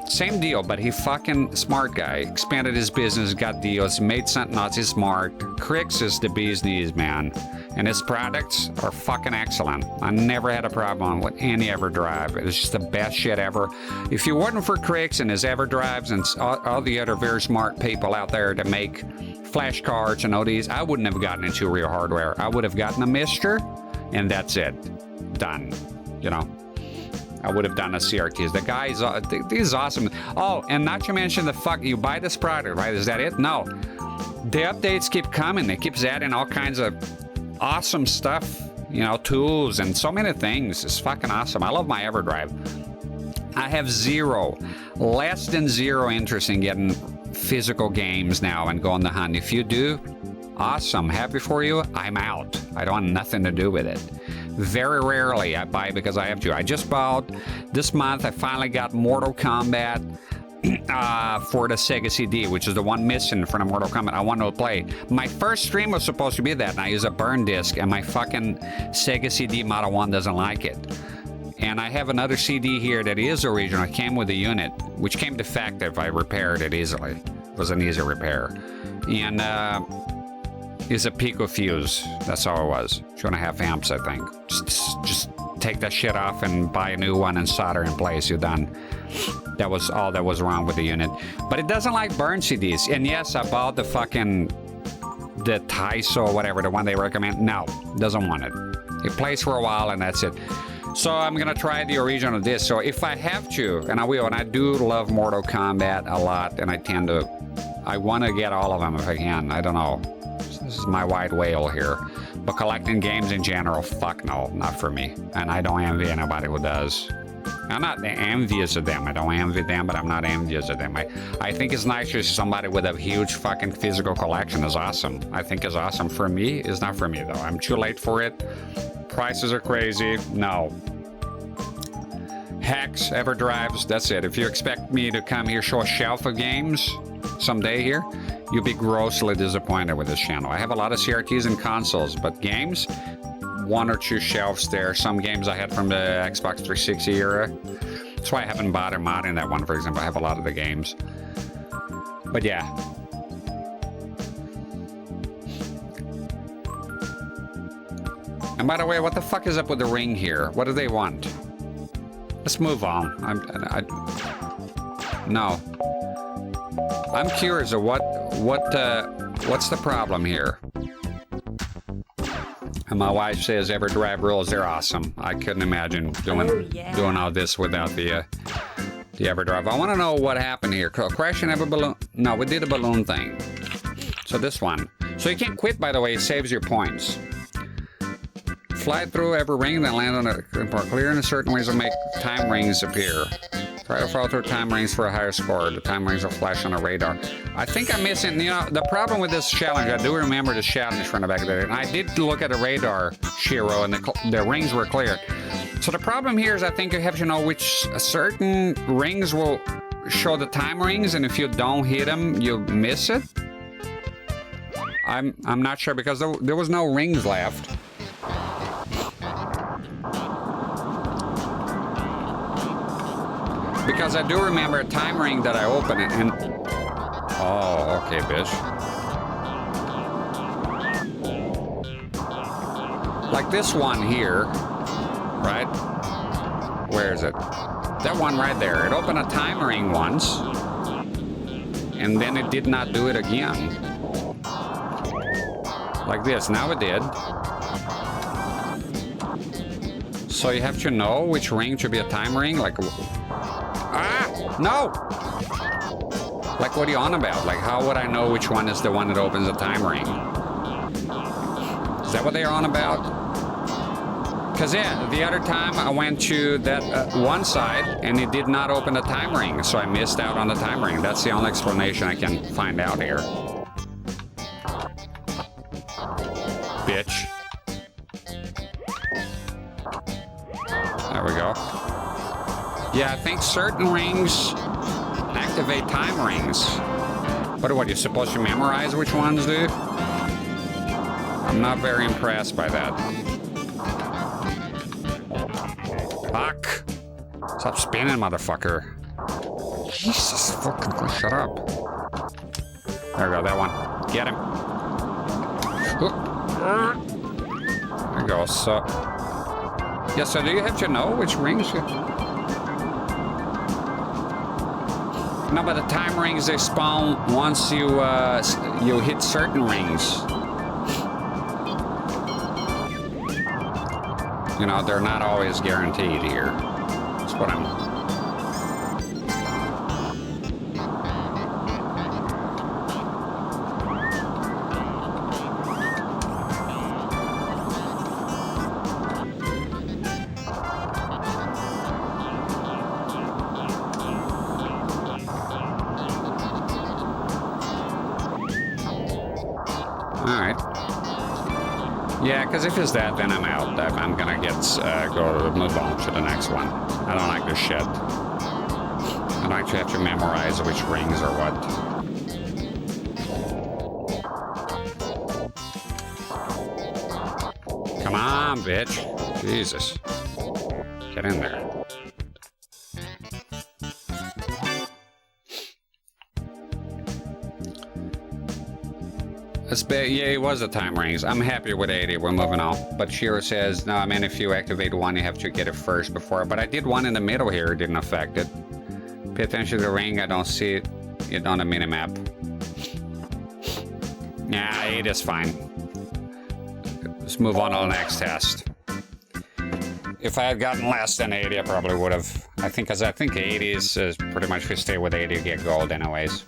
Same deal, but he fucking smart guy. Expanded his business, got deals, made something else. He's smart. Crix is the bee's knees, man. And his products are fucking excellent. I never had a problem with any EverDrive. It's just the best shit ever. If it wasn't for Crix and his EverDrives and all the other very smart people out there to make flash cards and ODs, I wouldn't have gotten into real hardware. I would have gotten a Mister, and that's it. Done. You know? I would have done a CRTs. The guy is awesome. Oh, and not to mention the fuck, you buy this product, right? Is that it? No. The updates keep coming. They keep adding all kinds of awesome stuff, you know, tools and so many things. It's fucking awesome. I love my EverDrive. I have less than zero interest in getting physical games now and going to hunt. If you do, awesome. Happy for you. I'm out. I don't want nothing to do with it. Very rarely I buy because I have to. I just bought this month. I finally got Mortal Kombat. for the Sega CD, which is the one missing from the Mortal Kombat. I want to play. My first stream was supposed to be that, and I use a burn disc, and my fucking Sega CD Model 1 doesn't like it. And I have another CD here that is original. It came with a unit, which came defective. I repaired it easily. It was an easy repair. And it's a Pico fuse. That's all it was. 2.5 amps, I think. Just take that shit off and buy a new one and solder in place. You're done. That was all that was wrong with the unit. But it doesn't like burn CDs. And yes, I bought the Taiso or whatever, the one they recommend. No, doesn't want it. It plays for a while and that's it. So I'm gonna try the original disc. So if I have to, and I will, and I do love Mortal Kombat a lot, and I want to get all of them if I can. I don't know. This is my white whale here. But collecting games in general, fuck no, not for me. And I don't envy anybody who does. I'm not envious of them. I don't envy them, but I'm not envious of them. I think it's nice to see somebody with a huge fucking physical collection is awesome. I think it's awesome. For me, it's not for me though. I'm too late for it. Prices are crazy. No. Hacks, EverDrives, that's it. If you expect me to come here, show a shelf of games someday here, you'll be grossly disappointed with this channel. I have a lot of CRTs and consoles, but games, 1 or 2 shelves there. Some games I had from the Xbox 360 era. That's why I haven't bothered modding that one, for example. I have a lot of the games. But yeah. And by the way, what the fuck is up with the ring here? What do they want? Let's move on. No. I'm curious of what's the problem here? And my wife says EverDrive rules, they're awesome. I couldn't imagine doing all this without the EverDrive. I want to know what happened here. Crashing every balloon? No, we did a balloon thing. So this one. So you can't quit, by the way. It saves your points. Fly through every ring, then land on it. Clear in a certain ways will make time rings appear. Try to fall through time rings for a higher score. The time rings will flash on a radar. I think I'm missing, you know, the problem with this challenge, I do remember this challenge from the back of the day. And I did look at a radar, Shiro, and the rings were cleared. So the problem here is I think you have to know which certain rings will show the time rings, and if you don't hit them, you miss it. I'm not sure because there was no rings left. Because I do remember a time ring that I opened it and... Oh, okay, bitch. Like this one here, right? Where is it? That one right there. It opened a time ring once, and then it did not do it again. Like this. Now it did. So you have to know which ring should be a time ring, like... Ah! No! Like, what are you on about? Like, how would I know which one is the one that opens the time ring? Is that what they're on about? Because, yeah, the other time I went to that one side, and it did not open the time ring, so I missed out on the time ring. That's the only explanation I can find out here. Bitch. There we go. Yeah, I think certain rings activate time rings. But what, you're supposed to memorize which ones do? I'm not very impressed by that. Fuck! Stop spinning, motherfucker. Jesus fucking Christ, shut up. There we go, that one. Get him. There we go, so... Yeah, so do you have to know which rings you... No, but the time rings, they spawn once you hit certain rings. You know, they're not always guaranteed here. That's what I'm... Because if it's that, then I'm out. I'm gonna move on to the next one. I don't like this shit. I don't actually have to memorize which rings or what. Come on, bitch. Jesus. Get in there. Yeah, it was the time rings. I'm happy with 80. We're moving on. But Shiro says, no, I mean, if you activate one, you have to get it first before. But I did one in the middle here. It didn't affect it. Pay attention to the ring. I don't see it. It's on the minimap. Yeah, 8 is fine. Let's move on to the next test. If I had gotten less than 80, I probably would have. I think 80 is pretty much if you stay with 80, you get gold anyways.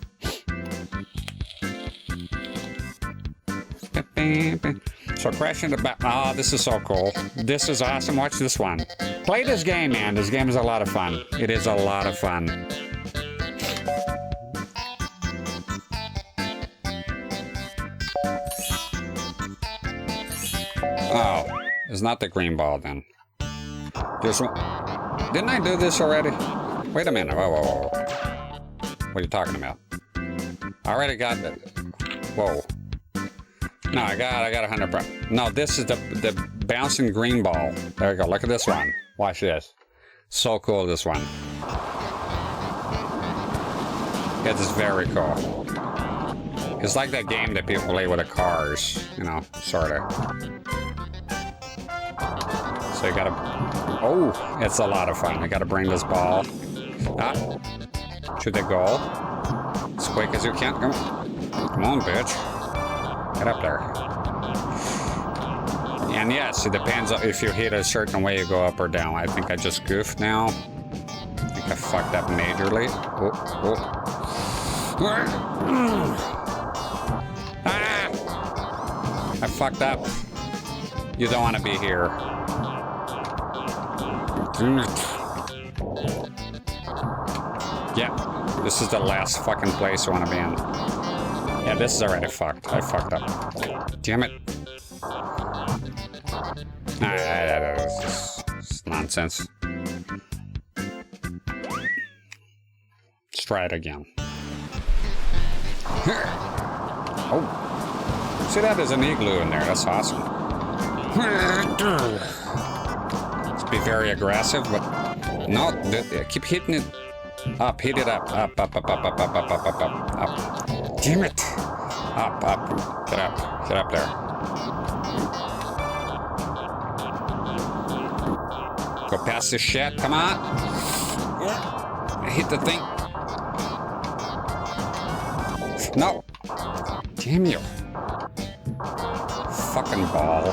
So crashing the back. Oh, this is so cool. This is awesome. Watch this one. Play this game, man. This game is a lot of fun. It is a lot of fun. Oh, it's not the green ball then. There's one. Didn't I do this already? Wait a minute. Whoa, whoa, whoa. What are you talking about? I already got it. Whoa. No, I got 100%. No, this is the bouncing green ball. There we go. Look at this one. Watch this. So cool, this one. Yeah, this is very cool. It's like that game that people play with the cars, you know, sort of. So you gotta... Oh, it's a lot of fun. You gotta bring this ball up to the goal as quick as you can. Come on, bitch. Get up there. And yes, it depends on if you hit a certain way, you go up or down. I think I just goofed now. I think I fucked up majorly. Oh, oh. Ah! I fucked up. You don't want to be here. Yeah, this is the last fucking place I want to be in. Yeah, this is already fucked. I fucked up. Damn it. It's nonsense. Let's try it again. Oh. See that? There's an igloo in there. That's awesome. Let's be very aggressive, but no, keep hitting it up. Hit it up. Up, up, up, up, up, up, up, up, up, up, up. Damn it! Up, up. Get up. Get up there. Go past this shit. Come on. Hit the thing. No. Damn you. Fucking ball.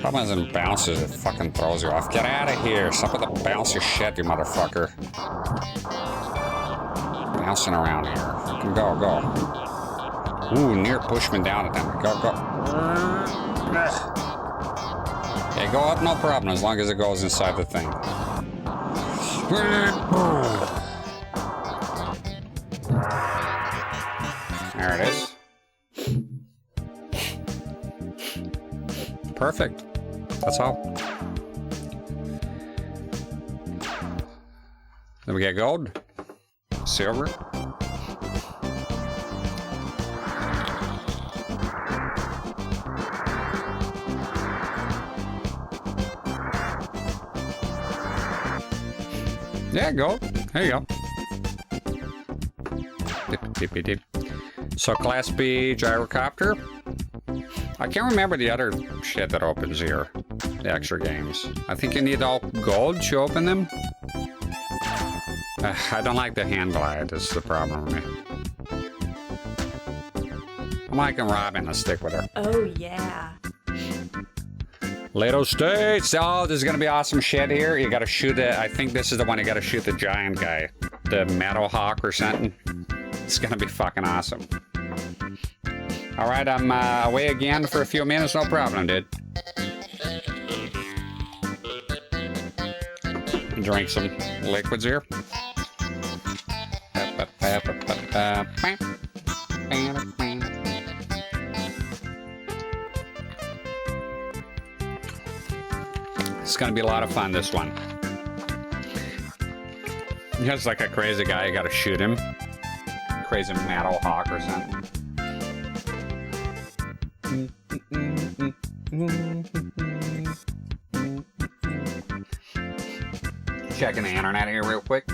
Problem is it bounces, it fucking throws you off. Get out of here. Stop with the bouncy shit, you motherfucker. Bouncing around here. Fucking go, go. Ooh, near pushed me down at them. Go, go. Yeah, go up, no problem, as long as it goes inside the thing. There it is. Perfect. That's all. Then we get gold, silver. Yeah, gold. There you go. Dip, dip, dip. So Class B gyrocopter. I can't remember the other shit that opens here. The extra games. I think you need all gold to open them. I don't like the hand glide. That's the problem with me. I'm liking Robin. Let's stick with her. Oh, yeah. Lato States. Oh, this is going to be awesome shit here. You got to shoot it. I think this is the one you got to shoot the giant guy. The Metal Hawk or something. It's going to be fucking awesome. All right, I'm away again for a few minutes. No problem, dude. Drink some liquids here. It's gonna be a lot of fun, this one. He's like a crazy guy, you gotta shoot him. Crazy metal hawk or something. Checking the internet here real quick.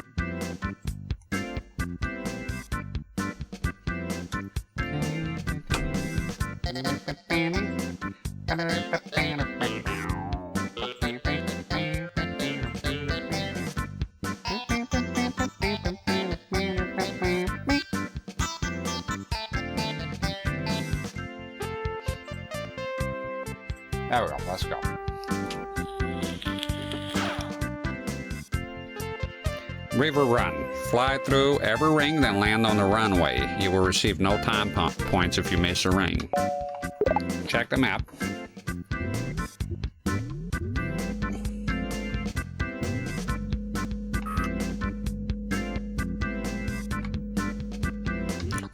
There we go, let's go. River Run. Fly through every ring, then land on the runway. You will receive no time points if you miss a ring. Check the map.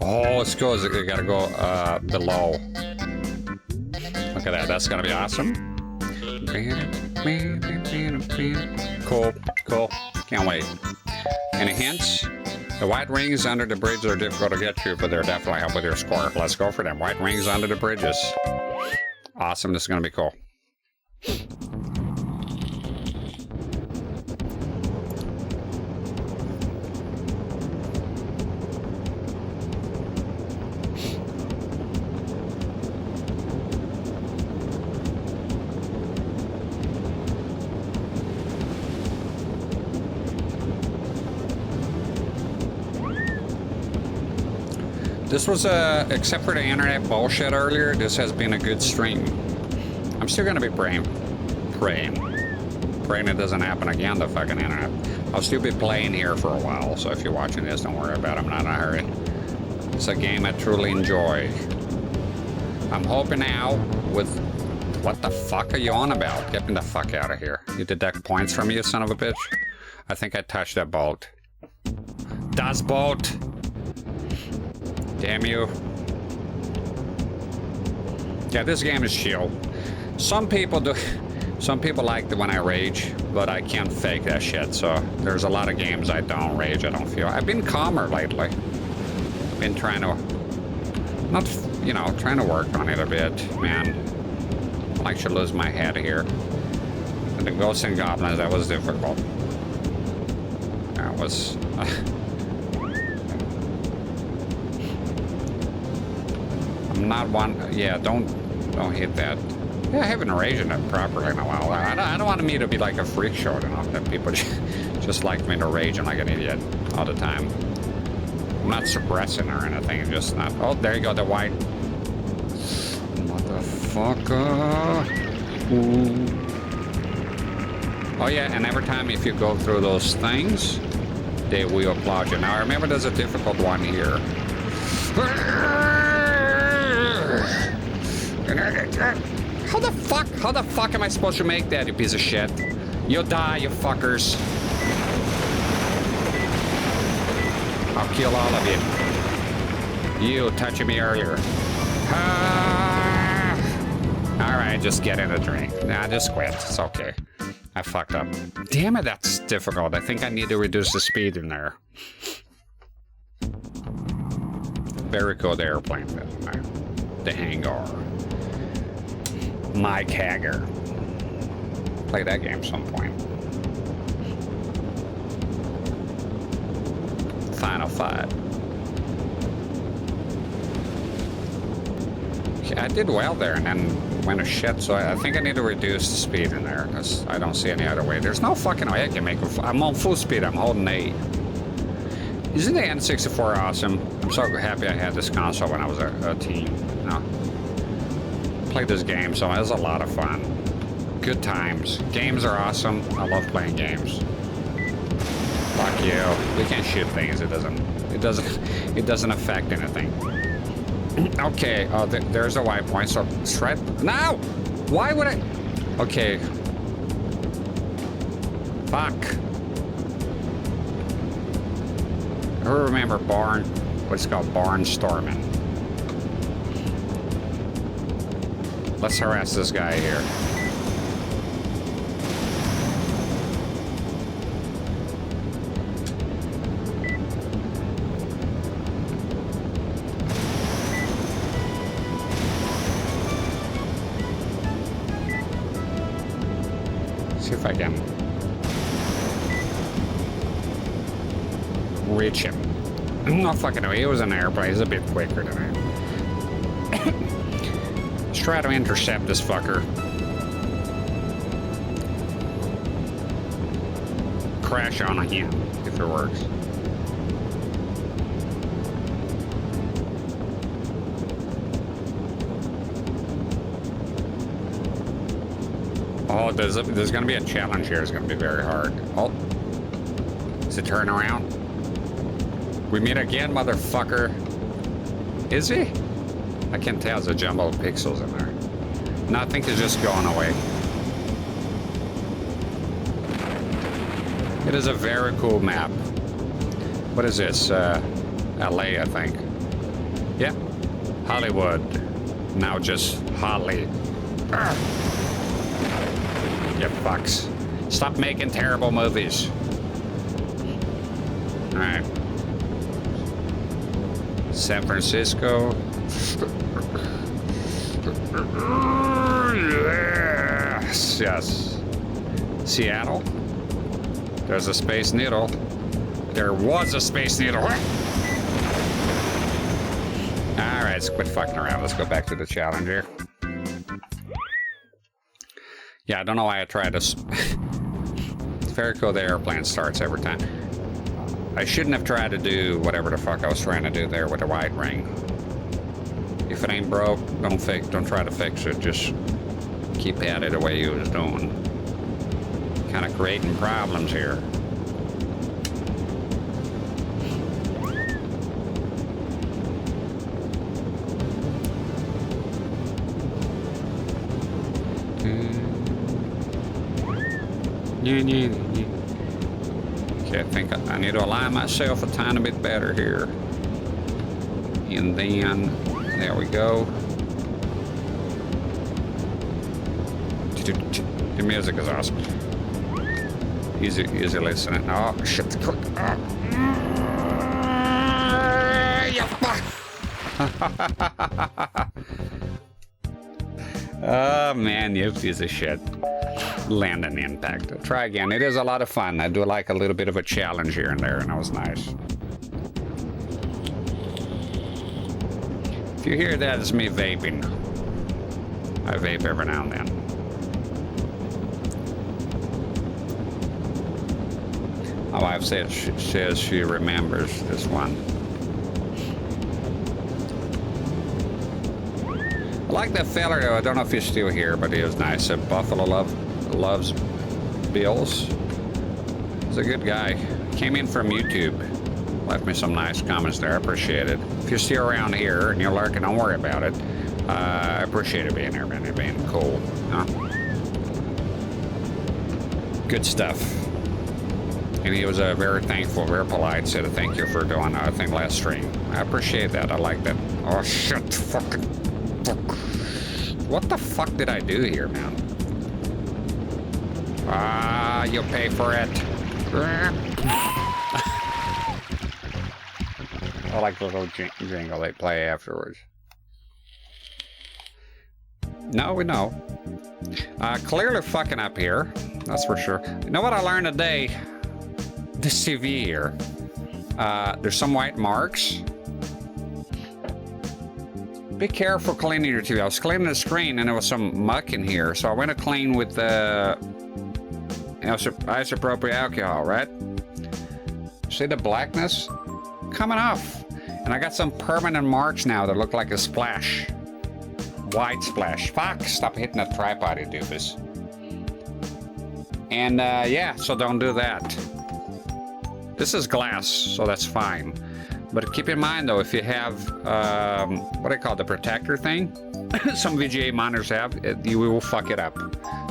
Oh, it's cool. You gotta go below. Look at that. That's gonna be awesome. Cool. Cool. Can't wait. Any hints? The white rings under the bridge are difficult to get to, but they're definitely help with your score. Let's go for them. White rings under the bridges. Awesome. This is gonna be cool. This was except for the internet bullshit earlier, this has been a good stream. I'm still gonna be praying it doesn't happen again, the fucking internet. I'll still be playing here for a while, so if you're watching this, don't worry about it, I'm not in a hurry. It's a game I truly enjoy. I'm hoping now with... What the fuck are you on about? Get me the fuck out of here. You deduct points from me, you son of a bitch? I think I touched that boat. Das Boot! Damn you. Yeah, this game is chill. Some people like it when I rage, but I can't fake that shit, so there's a lot of games I don't rage, I don't feel. I've been calmer lately. Been trying to, not, you know, trying to work on it a bit, man. I should lose my head here. And the Ghosts and Goblins, that was difficult. That was... I'm not one... Yeah, don't hit that. Yeah, I haven't raged it properly in a while. I don't want me to be like a freak show, you know, that people just like me to rage like an idiot all the time. I'm not suppressing or anything, just not... Oh, there you go, the white... Motherfucker. Ooh. Oh yeah, and every time if you go through those things, they will applaud you. Now I remember there's a difficult one here. How the fuck am I supposed to make that, you piece of shit? You'll die, you fuckers. I'll kill all of you. You touching me earlier. Alright, just get in a drink. Nah, just quit. It's okay. I fucked up. Damn it, that's difficult. I think I need to reduce the speed in there. Very cool, the airplane. The hangar. Mike Hager. Play that game some point. Final Fight. I did well there and then went to shit, so I think I need to reduce the speed in there because I don't see any other way. There's no fucking way I can make it. I'm on full speed. I'm holding A. Isn't the N64 awesome? I'm so happy I had this console when I was a teen. You know? Played this game, so it was a lot of fun. Good times. Games are awesome. I love playing games. Fuck you. We can't shoot things. It doesn't affect anything. Okay. Oh, there's a white point. So straight. No. Why would I? Okay. Fuck. I remember what's called barnstorming. Let's harass this guy here. See if I can reach him. No fucking way. He was an airplane. He's a bit quicker than I am. Let's try to intercept this fucker. Crash on him if it works. Oh, there's going to be a challenge here. It's going to be very hard. Oh. Is it turn around? We meet again, motherfucker. Is he? I can't tell. There's a jumble of pixels in there. Nothing is just going away. It is a very cool map. What is this? LA, I think. Yeah. Hollywood. Now just Holly. You fucks. Stop making terrible movies. Alright. San Francisco. Yes, yes. Seattle. There's a Space Needle. There was a Space Needle. Alright, let's quit fucking around. Let's go back to the challenge here. Yeah, I don't know why I tried to... It's very cool the airplane starts every time. I shouldn't have tried to do whatever the fuck I was trying to do there with the wide ring. If it ain't broke, don't try to fix it. Just keep at it the way you was doing. Kind of creating problems here. Okay, I think I need to align myself a tiny bit better here. And then, there we go. The music is awesome. Easy listening. Oh, shit. Oh, man, you piece of shit. Land an impact. Try again. It is a lot of fun. I do like a little bit of a challenge here and there, and that was nice. If you hear that, it's me vaping. I vape every now and then. My wife says she remembers this one. I like that fella though. I don't know if he's still here, but he was nice. Buffalo loves Bills. He's a good guy. Came in from YouTube. Left me some nice comments there. I appreciate it. If you're still around here and you're lurking, don't worry about it. I appreciate it being there, man. It being cool. Huh? Good stuff. And he was very thankful, very polite. Said thank you for doing I think last stream. I appreciate that. I like that. Oh shit! Fucking fuck! What the fuck did I do here, man? Ah, you'll pay for it. I like the little jingle they play afterwards. No, we know. Clearly fucking up here. That's for sure. You know what I learned today? This TV here. There's some white marks. Be careful cleaning your TV. I was cleaning the screen and there was some muck in here. So I went to clean with the isopropyl alcohol, right? See the blackness coming off. And I got some permanent marks now that look like a splash. White splash. Fuck, stop hitting that tripod, you doofus. And yeah, so don't do that. This is glass, so that's fine. But keep in mind though, if you have, what do you call it, the protector thing? Some VGA monitors have, you will fuck it up.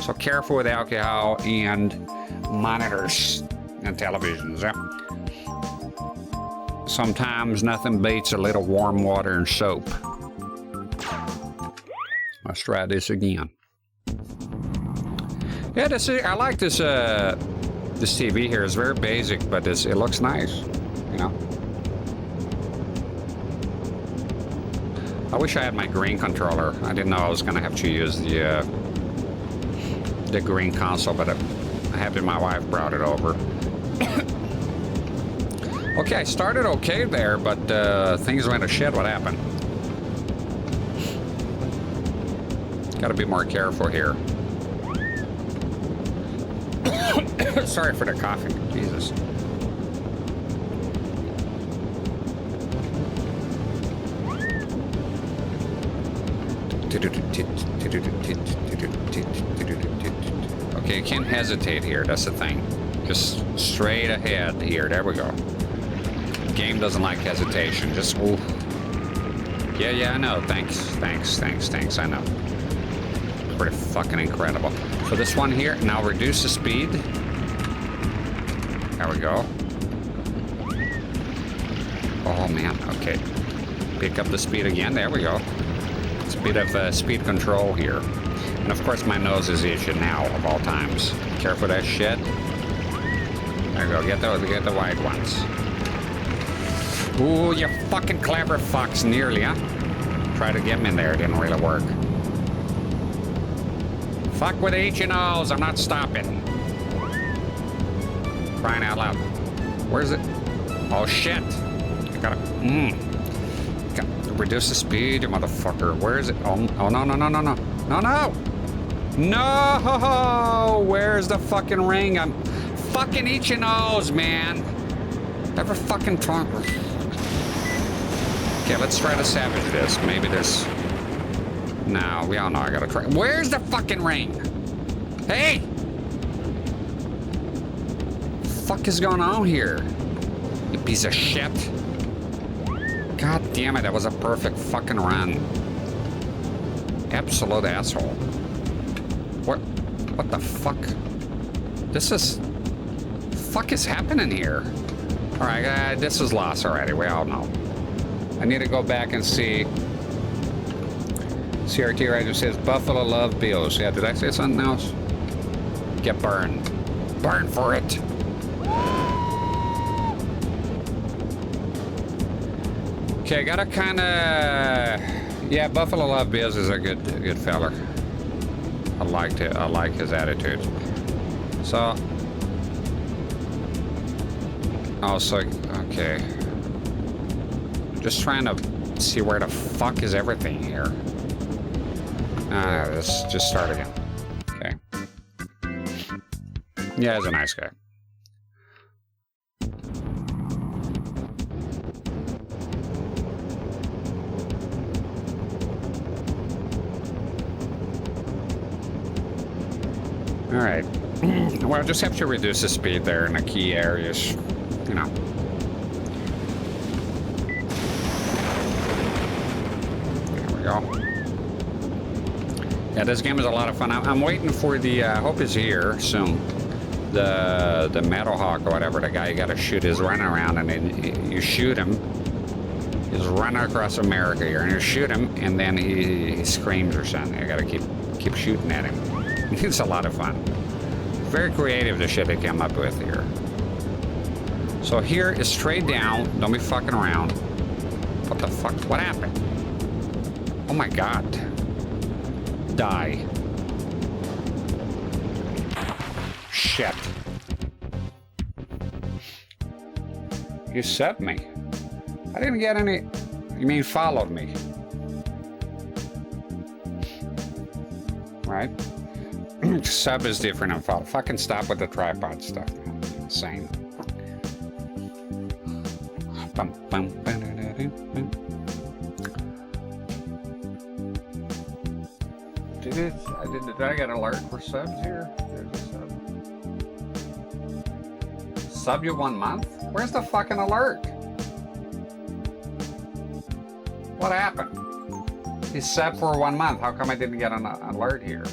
So careful with alcohol and monitors and televisions. Yeah. Sometimes nothing beats a little warm water and soap. Let's try this again. Yeah, I like this. This TV here is very basic, but it looks nice. You know. I wish I had my green controller. I didn't know I was gonna have to use the the green console, but I'm happy my wife brought it over. Okay, I started okay there, but things went to shit. What happened? Gotta be more careful here. Sorry for the coughing. Jesus. Okay, you can't hesitate here. That's the thing. Just straight ahead here. There we go. The game doesn't like hesitation. Just ooh. Yeah, I know. Thanks. I know. Pretty fucking incredible. So this one here, now reduce the speed. There we go. Oh man, okay. Pick up the speed again. There we go. Bit of speed control here. And of course my nose is itching now of all times. Careful that shit. There you go, get the wide ones. Ooh, you fucking clever fucks, nearly, huh? Try to get me in there, it didn't really work. Fuck with H&Os, I'm not stopping. Crying out loud. Where's it? Oh shit. I gotta, reduce the speed, you motherfucker. Where is it? Oh no. No! Where's the fucking ring? I'm fucking eaching those, man. Ever fucking trunk. Okay, let's try to savage this. Maybe there's... No, we all know I gotta try. Where's the fucking ring? Hey! Fuck is going on here? You piece of shit. God damn it, that was a perfect fucking run. Absolute asshole. What the fuck? This is... Fuck is happening here? Alright, this is lost already, we all know. I need to go back and see... CRT-rex says, Buffalo Love Bills. Yeah, did I say something else? Get burned. Burn for it! Okay, gotta kinda... Yeah, Buffalo Love Bills is a good feller. I like his attitude. So... Also, okay. Just trying to see where the fuck is everything here. Let's just start again. Okay. Yeah, he's a nice guy. Alright. Well, just have to reduce the speed there in the key areas. You know. There we go. Yeah, this game is a lot of fun. I'm waiting for the, I hope it's here soon. The Metal Hawk or whatever, the guy you gotta shoot is running around and then you shoot him. He's running across America here and you shoot him and then he screams or something. You gotta keep shooting at him. It's a lot of fun. Very creative, the shit they came up with here. So here is straight down. Don't be fucking around. What the fuck? What happened? Oh my god. Die. Shit. You set me. I didn't get any... You mean followed me? Right? Sub is different than follow. Fucking stop with the tripod stuff, man. Insane. Did I get an alert for subs here? There's a sub. Sub you 1 month? Where's the fucking alert? What happened? He subbed for 1 month. How come I didn't get an alert here?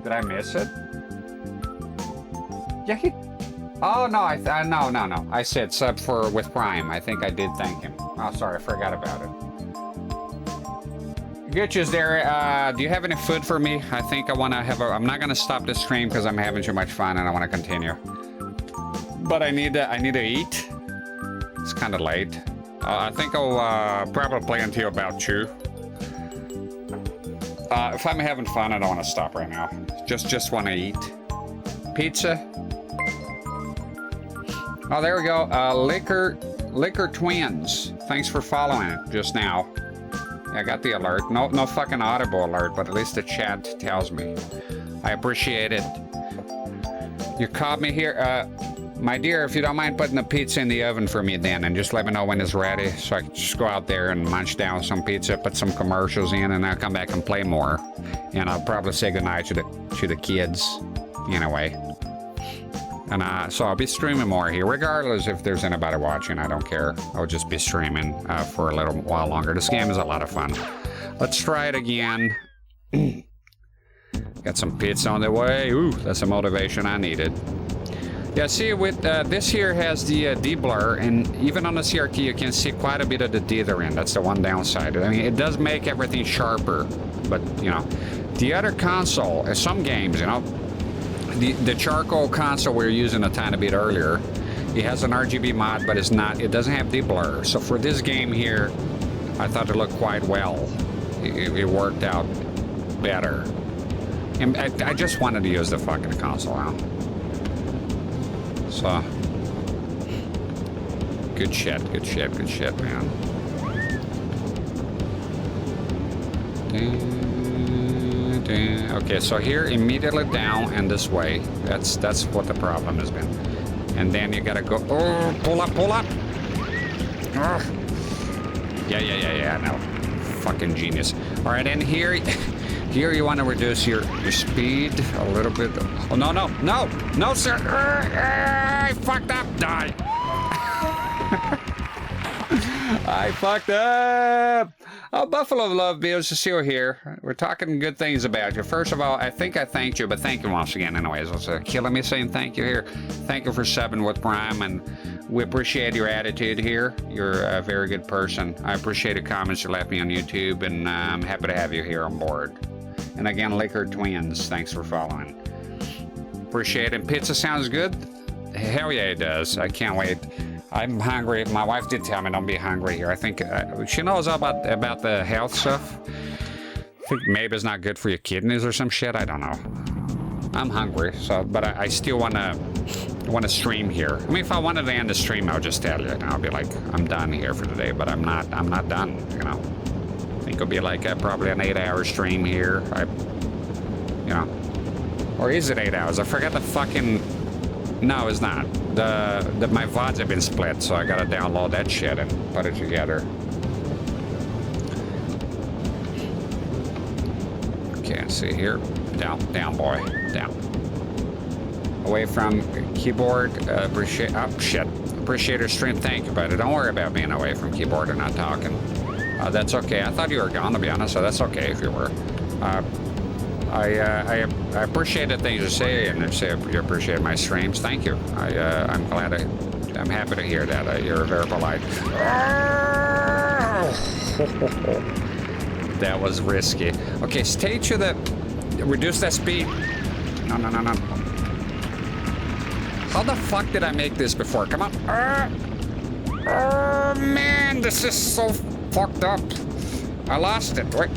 Did I miss it? Yeah, he... Oh, no, no. I said sub for with Prime. I think I did thank him. Oh, sorry, I forgot about it. Gitches there, do you have any food for me? I think I want to have a... I'm not going to stop the stream because I'm having too much fun and I want to continue. But I need to eat. It's kind of late. I think I'll probably play until about 2. If I'm having fun, I don't want to stop right now. Just want to eat. Pizza. Oh, there we go. Liquor Twins. Thanks for following it just now. I got the alert. No fucking audible alert, but at least the chat tells me. I appreciate it. You caught me here. My dear, if you don't mind putting the pizza in the oven for me then, and just let me know when it's ready, so I can just go out there and munch down some pizza, put some commercials in, and I'll come back and play more. And I'll probably say goodnight to the kids, in a way. And so I'll be streaming more here, regardless if there's anybody watching. I don't care. I'll just be streaming for a little while longer. This game is a lot of fun. Let's try it again. Got some pizza on the way. Ooh, that's the motivation I needed. Yeah, see, with this here has the de-blur, and even on the CRT you can see quite a bit of the dithering. That's the one downside. I mean, it does make everything sharper, but, you know, the other console, some games, you know, the charcoal console we were using a tiny bit earlier, it has an RGB mod, but it doesn't have de-blur. So for this game here, I thought it looked quite well. It worked out better. And I just wanted to use the fucking console now. So, good shit, man. Okay, so here, immediately down and this way. That's what the problem has been. And then you gotta go, oh, pull up. Oh. Yeah, no. Fucking genius. All right, and here you want to reduce your speed a little bit. Oh, no, sir. I fucked up. Die. I fucked up. Oh, Buffalo Love Bills, to see you here. We're talking good things about you. First of all, I think I thanked you, but thank you once again anyways. It's killing me saying thank you here. Thank you for subbing with Prime, and we appreciate your attitude here. You're a very good person. I appreciate the comments you left me on YouTube, and I'm happy to have you here on board. And again, Liquor Twins, thanks for following. Appreciate it. Pizza sounds good? Hell yeah, it does. I can't wait. I'm hungry. My wife did tell me don't be hungry here. I think she knows about the health stuff. I think maybe it's not good for your kidneys or some shit. I don't know. I'm hungry, so but I still want to stream here. I mean, if I wanted to end the stream, I'll just tell you, and I'll be like, I'm done here for today. But I'm not done. You know. I think it'll be like probably an 8-hour stream here. You know, or is it 8 hours? I forgot the fucking. No, it's not. My VODs have been split, so I gotta download that shit and put it together. Okay, see here. Down, boy. Down. Away from keyboard. Appreciate your stream. Thank you, buddy. Don't worry about being away from keyboard and not talking. That's okay. I thought you were gone, to be honest, so that's okay if you were. I appreciate the things you say, and you appreciate my streams. Thank you. I'm glad. I'm happy to hear that. You're very polite. That was risky. Okay, stay to the. Reduce that speed. No. How the fuck did I make this before? Come on. Oh man, this is so fucked up. I lost it. Wait.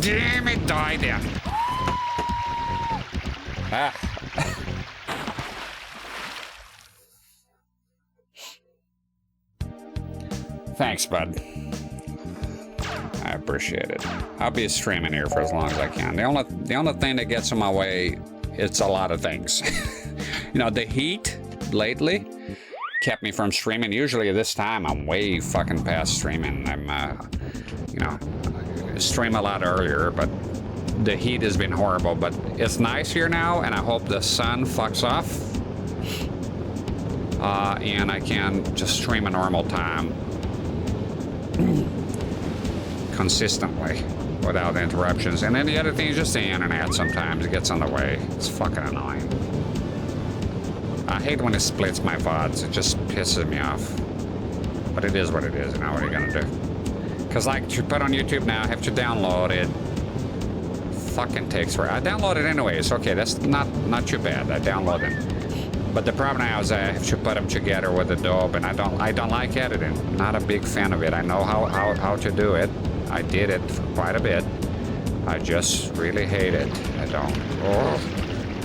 Damn it, die then. Thanks, bud. I appreciate it. I'll be streaming here for as long as I can. The only thing that gets in my way, it's a lot of things. You know, the heat lately kept me from streaming. Usually this time I'm way fucking past streaming. I'm, you know, stream a lot earlier, but the heat has been horrible. But it's nice here now, and I hope the sun fucks off. And I can just stream a normal time. Consistently, without interruptions. And then the other thing is just the internet sometimes. It gets in the way. It's fucking annoying. I hate when it splits my VODs. It just pisses me off. But it is what it is, you know, what are you gonna do? Because like, you put on YouTube now, I have to download it. Fucking takes forever. I download it anyways. Okay, that's not too bad. I download it. But the problem now is I have to put them together with Adobe, and I don't like editing. Not a big fan of it. I know how to do it. I did it for quite a bit. I just really hate it. I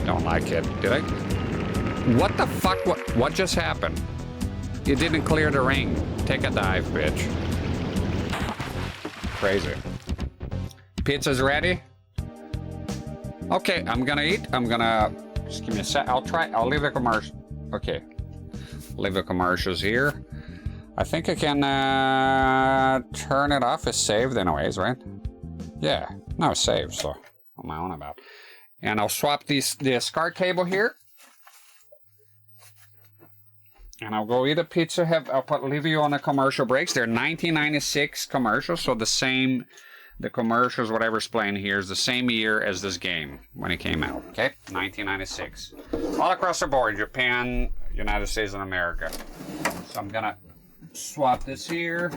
don't like it. Did I? What the fuck? What just happened? You didn't clear the ring. Take a dive, bitch. Crazy. Pizza's ready? Okay, I'm gonna eat. Just give me a sec. I'll leave the commercial. Okay. Leave the commercials here. I think I can turn it off. It's saved anyways, right? Yeah, no, it's saved, so what am I on about? And I'll swap this card cable here. And I'll go eat a pizza. I'll leave you on the commercial breaks. They're 1996 commercials, so the commercials, whatever's playing here, is the same year as this game when it came out. Okay, 1996. All across the board, Japan, United States, and America. So I'm gonna swap this here.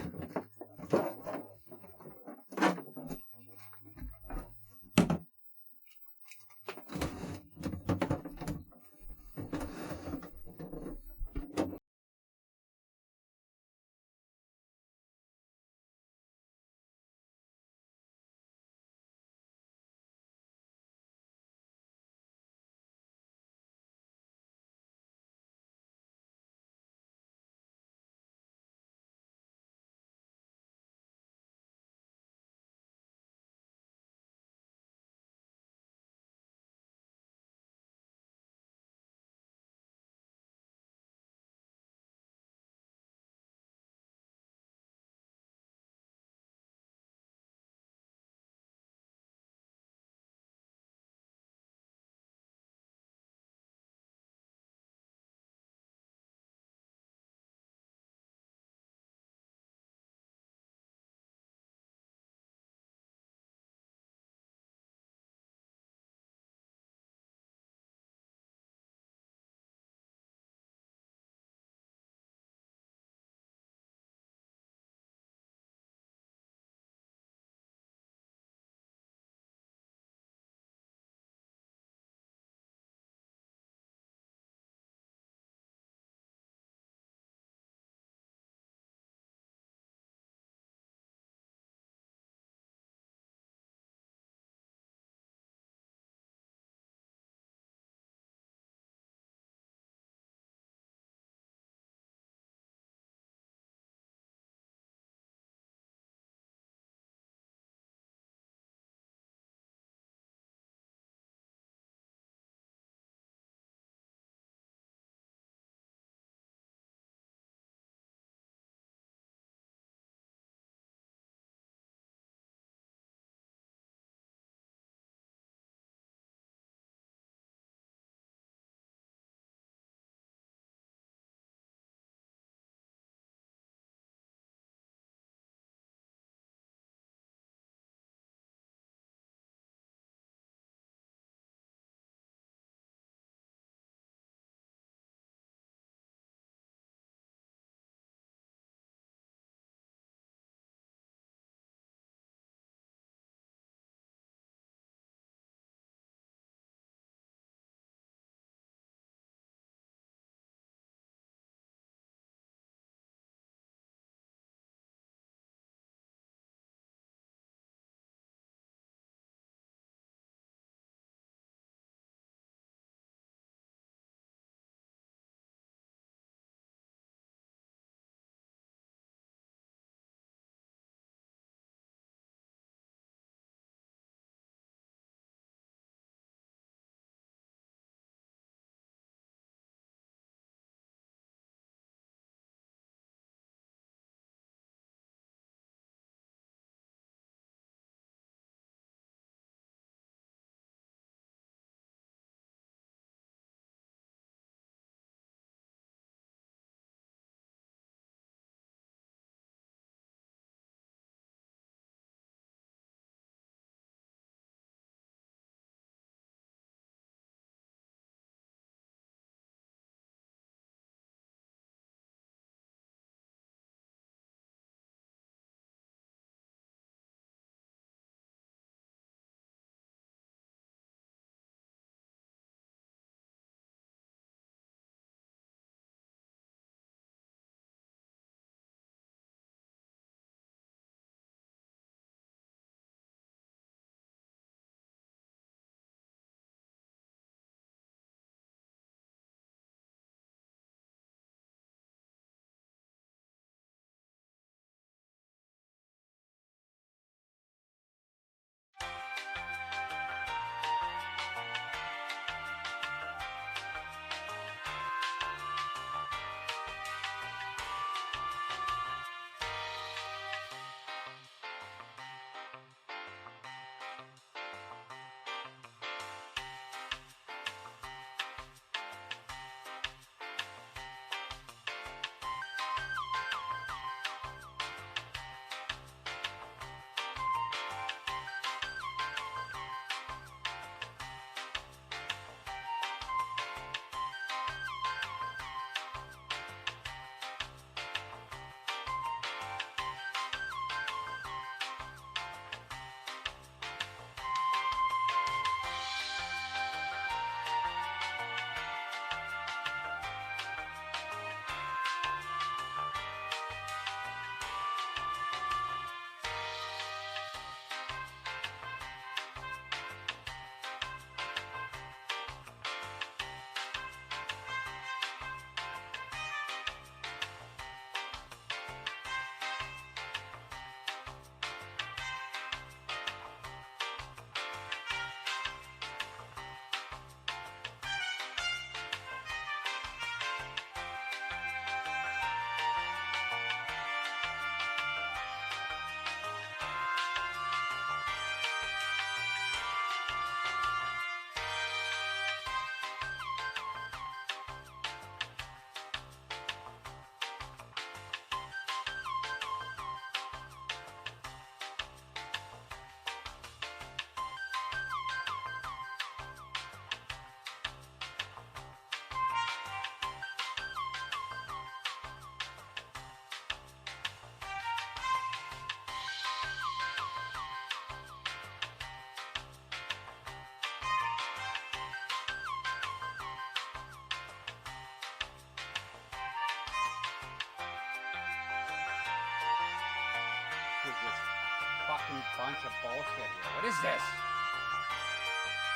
bunch of bullshit here. What is this?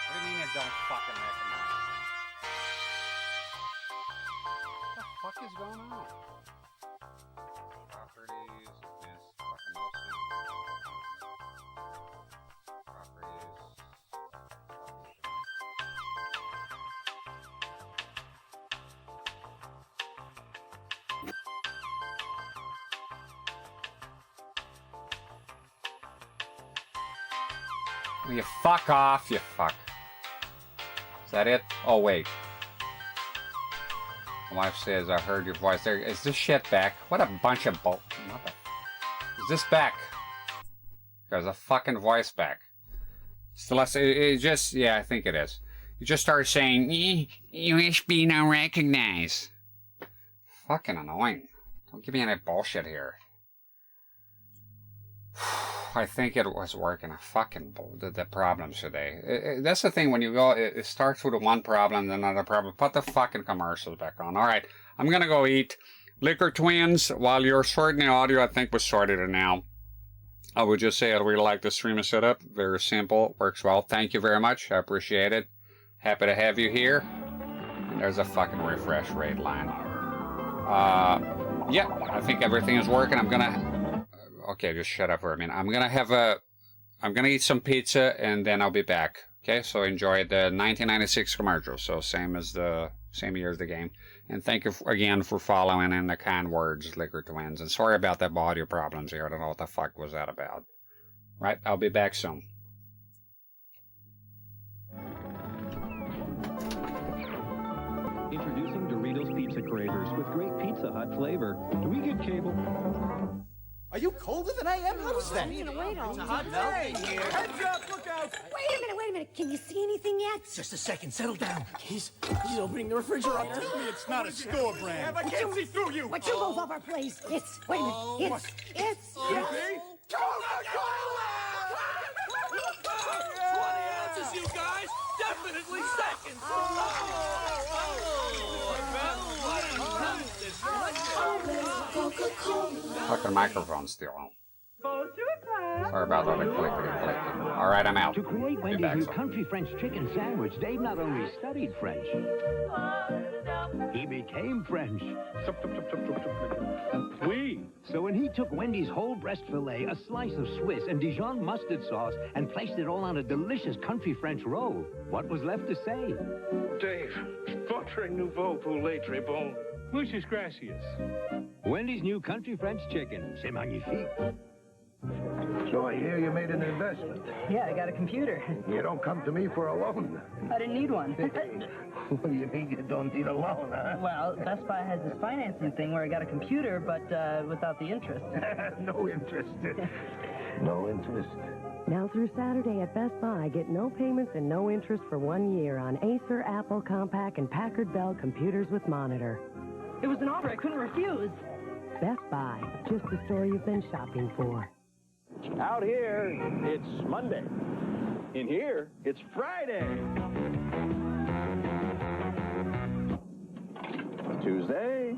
What do you mean you don't fucking recognize? What the fuck is going on? Properties, yes, fucking no sound. Properties. Will you fuck off, you fuck. Is that it? Oh, wait. My wife says, I heard your voice there. Is this shit back? What a bunch of bull. Is this back? There's a fucking voice back. So it just, yeah, I think it is. You just started saying, USB not recognized. Fucking annoying. Don't give me any bullshit here. I think it was working. The problems today. That's the thing when you go, it starts with one problem, then another problem. Put the fucking commercials back on. Alright, I'm gonna go eat. Liquor Twins, while you're sorting the audio, I think we sorted it now. I would just say I really like the streaming setup. Very simple, works well. Thank you very much. I appreciate it. Happy to have you here. And there's a fucking refresh rate line. Yeah, I think everything is working. I'm gonna... Okay, just shut up for a minute. I'm gonna eat some pizza and then I'll be back. Okay, so enjoy the 1996 commercial. So same year as the game. And thank you again for following in the kind words, Liquor Twins. And sorry about that audio problems here. I don't know what the fuck was that about. Right, I'll be back soon. Introducing Doritos Pizza Cravers with great Pizza Hut flavor. Do we get cable? Are you colder than I am? How is that? I'm gonna wait all hot day here. Heads up, look out! Wait a minute. Can you see anything yet? Just a second, settle down. He's opening the refrigerator. Tell me it's not a store brand. I can't see through you. Would you move off our place? Wait a minute. It's. 20 ounces, you guys! Definitely seconds! Fucking microphone's still on. Sorry about all the clickety. Alright, I'm out. To create Wendy's new country French chicken sandwich, Dave not only studied French, he became French. Oui. So when he took Wendy's whole breast filet, a slice of Swiss, and Dijon mustard sauce, and placed it all on a delicious country French roll, what was left to say? Dave, votre nouveau poulet très bon. Muchas gracias. Wendy's new country French chicken. C'est magnifique. So I hear you made an investment. Yeah, I got a computer. You don't come to me for a loan. I didn't need one. What do you mean you don't need a loan, huh? Well, Best Buy has this financing thing where I got a computer, but without the interest. No interest. No interest. Now through Saturday at Best Buy, get no payments and no interest for 1 year on Acer, Apple, Compaq, and Packard Bell computers with monitor. It was an offer I couldn't refuse. Best Buy, just the store you've been shopping for. Out here, it's Monday. In here, it's Friday. Tuesday.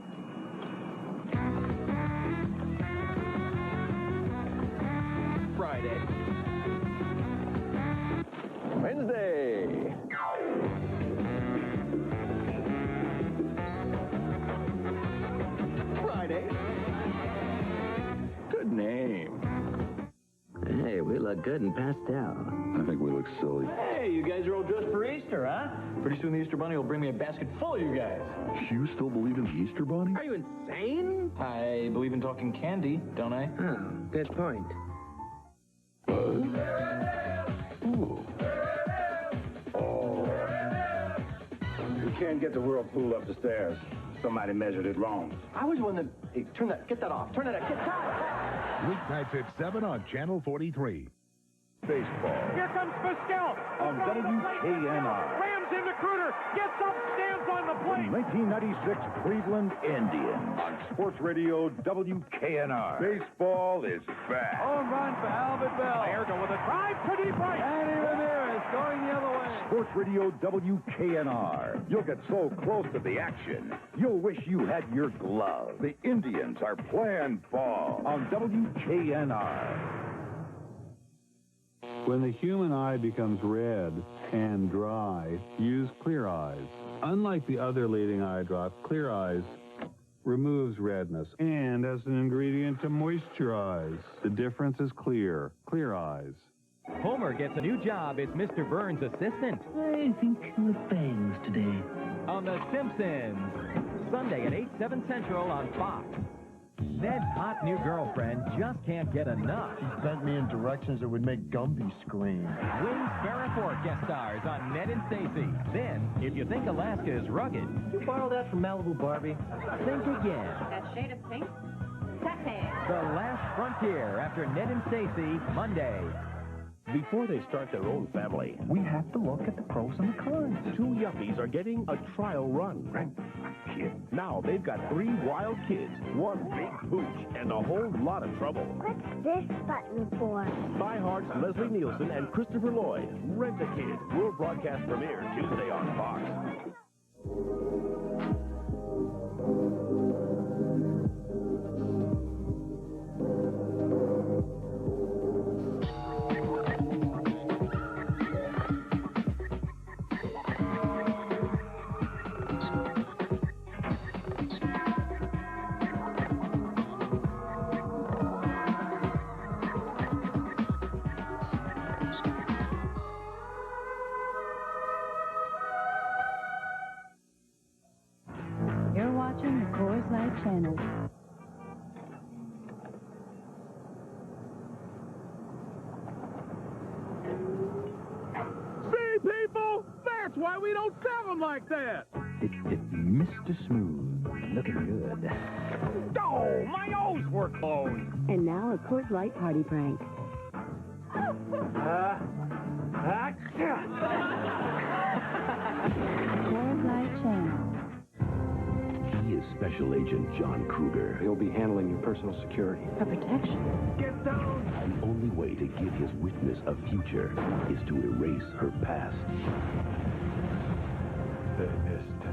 Friday. Wednesday. Friday. Good name. Hey, we look good in pastel. I think we look silly. Hey, you guys are all dressed for Easter, huh? Pretty soon the Easter Bunny will bring me a basket full of you guys. You still believe in the Easter Bunny? Are you insane? I believe in talking candy, don't I? Oh, good point. Ooh. Oh. You can't get the whirlpool up the stairs. Somebody measured it wrong. I was one that... Hey, get that off. Turn that off. Get that. Weeknights at 7 on Channel 43. Baseball. Here comes Pascal. On WKNR. Rams in the cruiser. Gets up, stands on the plate. 1996 Cleveland Indians. On Sports Radio WKNR. Baseball is back. Home run for Albert Bell. Ayrton with a drive to deep right. And Ramirez going the other way. Sports Radio WKNR. You'll get so close to the action, you'll wish you had your glove. The Indians are playing ball on WKNR. When the human eye becomes red and dry, use Clear Eyes. Unlike the other leading eye drop, Clear Eyes removes redness and as an ingredient to moisturize. The difference is clear. Clear Eyes. Homer gets a new job as Mr. Burns' assistant. I think with bangs today. On The Simpsons. Sunday at 8/7 Central on Fox. Ned's hot new girlfriend just can't get enough. She sent me in directions that would make Gumby scream. Wins Barrett Guest stars on Ned and Stacy. Then, if you think Alaska is rugged, Did you borrow that from Malibu Barbie? think again. That shade of pink? Sexy. The Last Frontier after Ned and Stacy, Monday. Before they start their own family, we have to look at the pros and the cons. Two yuppies are getting a trial run. Now they've got 3 wild kids, 1 big pooch, and a whole lot of trouble. What's this button for? Die Hard's Leslie Nielsen and Christopher Lloyd. Rent a Kid. World broadcast premiere Tuesday on Fox. You're watching the Coors Light channel. See, people? That's why we don't sell them like that. It's Mr. Smooth. Looking good. Oh, my O's were closed. And now a Coors Light party prank. Coors Light channel. He is Special Agent John Kruger. He'll be handling your personal security. For protection. Get down. The only way to give his witness a future is to erase her past. They missed.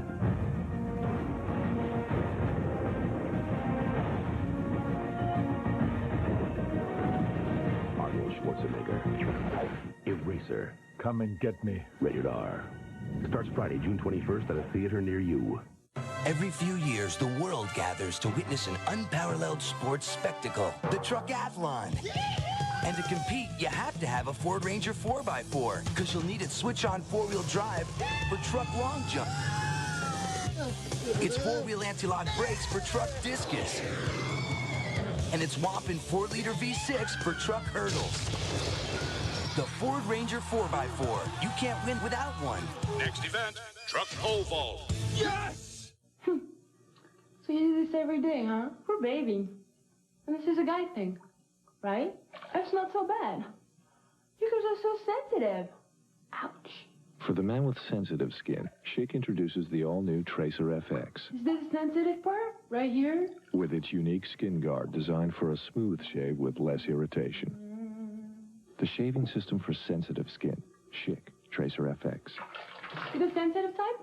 Arnold Schwarzenegger. Eraser. Come and get me. Rated R. Starts Friday, June 21st at a theater near you. Every few years, the world gathers to witness an unparalleled sports spectacle, the Truckathlon. And to compete, you have to have a Ford Ranger 4x4, because you'll need its switch-on four-wheel drive for truck long jump. Its four-wheel anti-lock brakes for truck discus. And its whopping 4-liter V6 for truck hurdles. The Ford Ranger 4x4. You can't win without one. Next event, truck pole vault. Yes! So you do this every day, huh? Poor baby. And this is a guy thing, right? That's not so bad. You guys are so sensitive. Ouch. For the man with sensitive skin, Schick introduces the all-new Tracer FX. Is this sensitive part? Right here? With its unique skin guard designed for a smooth shave with less irritation. The shaving system for sensitive skin. Schick Tracer FX. You the sensitive type?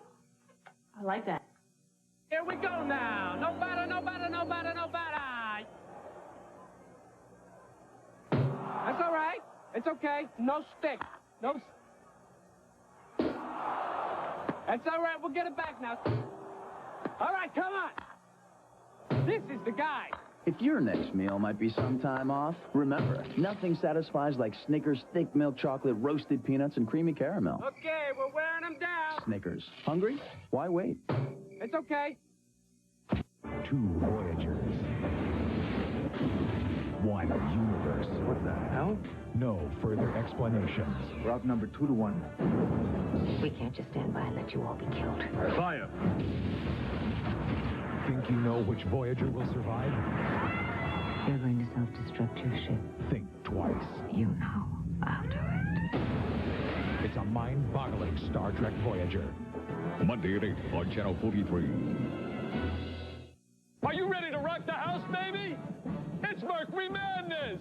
I like that. Here we go now. No batter, no batter, no batter, no batter. That's all right. It's okay. No stick. No. That's all right. We'll get it back now. All right, come on. This is the guy. If your next meal might be some time off, remember, nothing satisfies like Snickers thick milk chocolate, roasted peanuts, and creamy caramel. Okay, we're wearing them down. Snickers. Hungry? Why wait? It's okay. 2 Voyagers. 1 universe. What the hell? No further explanations. Route number 2 to 1. We can't just stand by and let you all be killed. Fire. Think you know which Voyager will survive? You're going to self-destruct your ship. Think twice. You know, I'll do it. It's a mind-boggling Star Trek Voyager. Monday at 8 on Channel 43. Are you ready to rock the house, baby? It's Mercury Madness.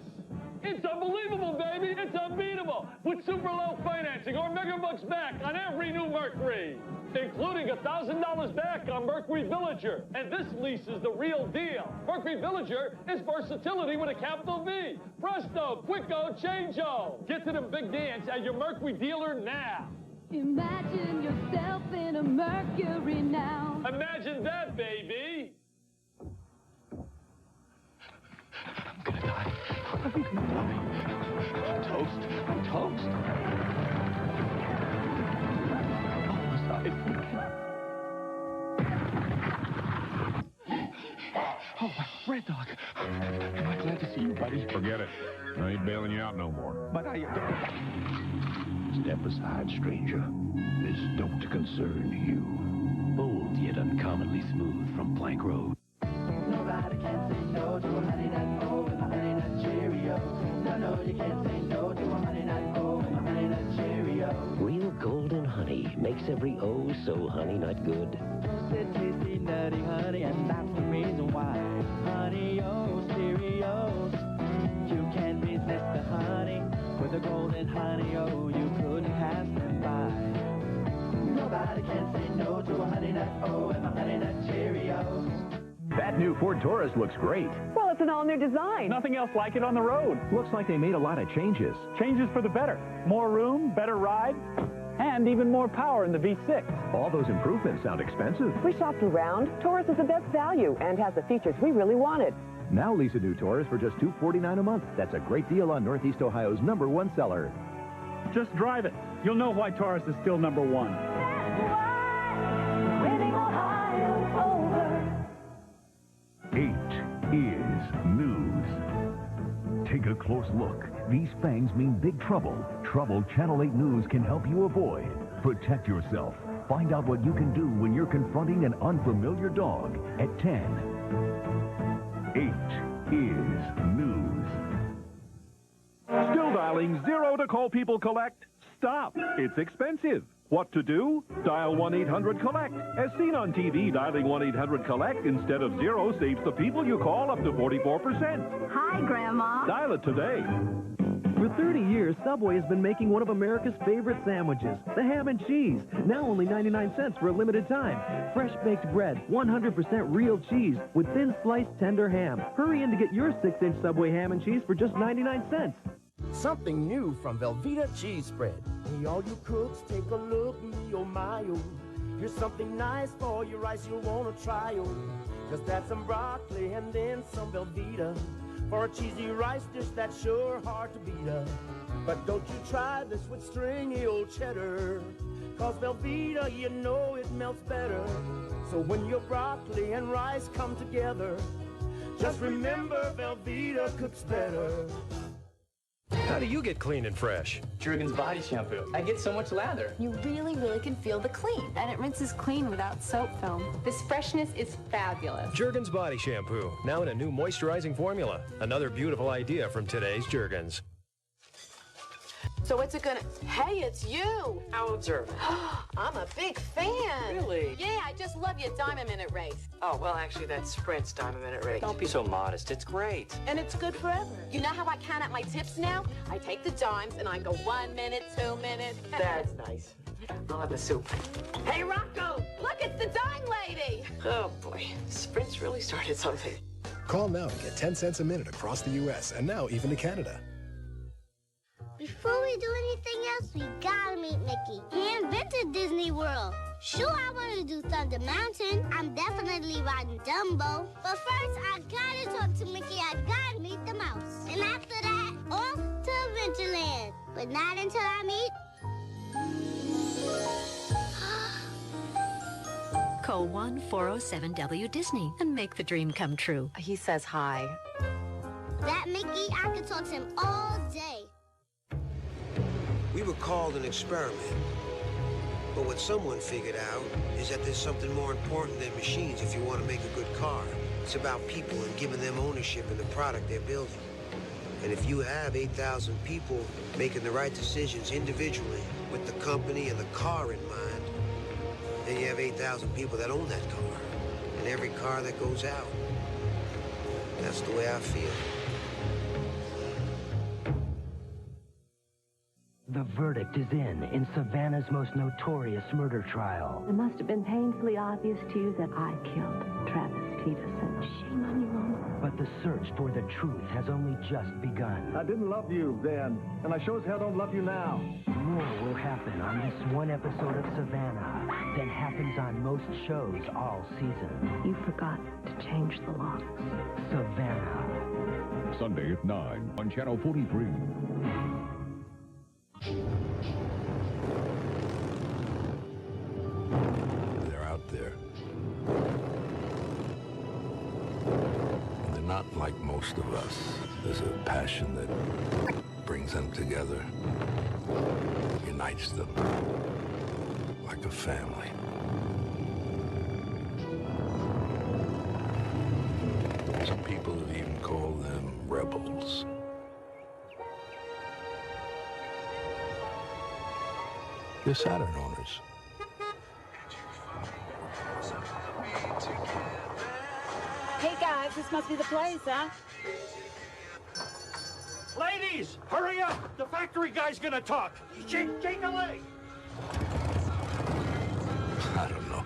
It's unbelievable, baby. It's unbeatable. With super low financing or megabucks back on every new Mercury, including $1,000 back on Mercury Villager. And this lease is the real deal. Mercury Villager is versatility with a capital V. Presto, quicko, changeo. Get to the big dance at your Mercury dealer now. Imagine yourself in a Mercury now. Imagine that, baby. I'm gonna die. I'm gonna die. I'm toast. I'm toast. Almost died. Oh, Red Dog. Am I glad to see you, buddy? Forget it. I ain't bailing you out no more. But I... Step aside, stranger. This don't concern you. Bold yet uncommonly smooth from Plank Road. Nobody can say no to a honey nut O and a honey nut Cheerio. No, you can't say no to a honey nut O and a honey nut Cheerio. Real golden honey makes every O so honey nut good. It's tasty, nutty honey, and that's the reason why. Honey O Cheerios. You can't resist the honey. With a golden honey O, you couldn't pass them by. Nobody can say no to a honey nut O and a honey nut Cheerios. That new Ford Taurus looks great. Well, it's an all-new design. Nothing else like it on the road. Looks like they made a lot of changes. Changes for the better. More room, better ride, and even more power in the V6. All those improvements sound expensive. We shopped around. Taurus is the best value and has the features we really wanted. Now lease a new Taurus for just $249 a month. That's a great deal on Northeast Ohio's #1 seller. Just drive it. You'll know why Taurus is still #1. Winning Ohio's over. 8 is news. Take a close look. These fangs mean big trouble. Trouble Channel 8 News can help you avoid. Protect yourself. Find out what you can do when you're confronting an unfamiliar dog at 10. 8 is news. Still dialing 0 to call people collect? Stop. It's expensive. What to do? Dial 1-800-COLLECT. As seen on TV, dialing 1-800-COLLECT instead of 0 saves the people you call up to 44%. Hi, Grandma. Dial it today. For 30 years, Subway has been making one of America's favorite sandwiches, the ham and cheese. Now only 99 cents for a limited time. Fresh baked bread, 100% real cheese with thin sliced tender ham. Hurry in to get your 6-inch Subway ham and cheese for just 99 cents. Something new from Velveeta Cheese Spread. Hey, all you cooks, take a look, me oh my oh. Here's something nice for your rice you'll wanna try oh. Just add some broccoli and then some Velveeta for a cheesy rice dish that's sure hard to beat up. But don't you try this with stringy old cheddar, cause Velveeta, you know it melts better. So when your broccoli and rice come together, just remember Velveeta cooks better. How do you get clean and fresh? Jergens body shampoo. I get so much lather. You really can feel the clean, and it rinses clean without soap film. This freshness is fabulous. Jergens body shampoo, now in a new moisturizing formula. Another beautiful idea from today's Jergens. So what's it gonna... Hey, it's you! I'll observe. I'm a big fan. Really? Yeah, I just love your Diamond Minute race. Oh, well, actually, that's Sprint's Diamond Minute race. Don't be so modest. It's great. And it's good forever. You know how I count out my tips now? I take the dimes and I go 1 minute, 2 minutes. That's nice. I'll have the soup. Hey, Rocco! Look, it's the dime lady! Oh, boy. Sprint's really started something. Call now and get 10 cents a minute across the U.S. and now even to Canada. Before we do anything else, we gotta meet Mickey. He invented Disney World. Sure, I want to do Thunder Mountain. I'm definitely riding Dumbo. But first, I gotta talk to Mickey. I gotta meet the mouse. And after that, off to Adventureland. But not until I meet... Call 1-407-W-Disney and make the dream come true. He says hi. That Mickey, I could talk to him all day. We were called an experiment. But what someone figured out is that there's something more important than machines if you want to make a good car. It's about people and giving them ownership in the product they're building. And if you have 8,000 people making the right decisions individually with the company and the car in mind, then you have 8,000 people that own that car and every car that goes out. That's the way I feel. The verdict is in Savannah's most notorious murder trial. It must have been painfully obvious to you that I killed Travis Peterson. Shame on you, Mama. But the search for the truth has only just begun. I didn't love you then, and I sure as hell don't love you now. More will happen on this one episode of Savannah than happens on most shows all season. You forgot to change the locks. Savannah. Sunday at 9 on Channel 43. They're out there. And they're not like most of us. There's a passion that brings them together, unites them, like a family. Some people have even called them rebels. They're Saturn owners. Hey guys, this must be the place, huh? Ladies, hurry up! The factory guy's gonna talk. Shake a leg. I don't know.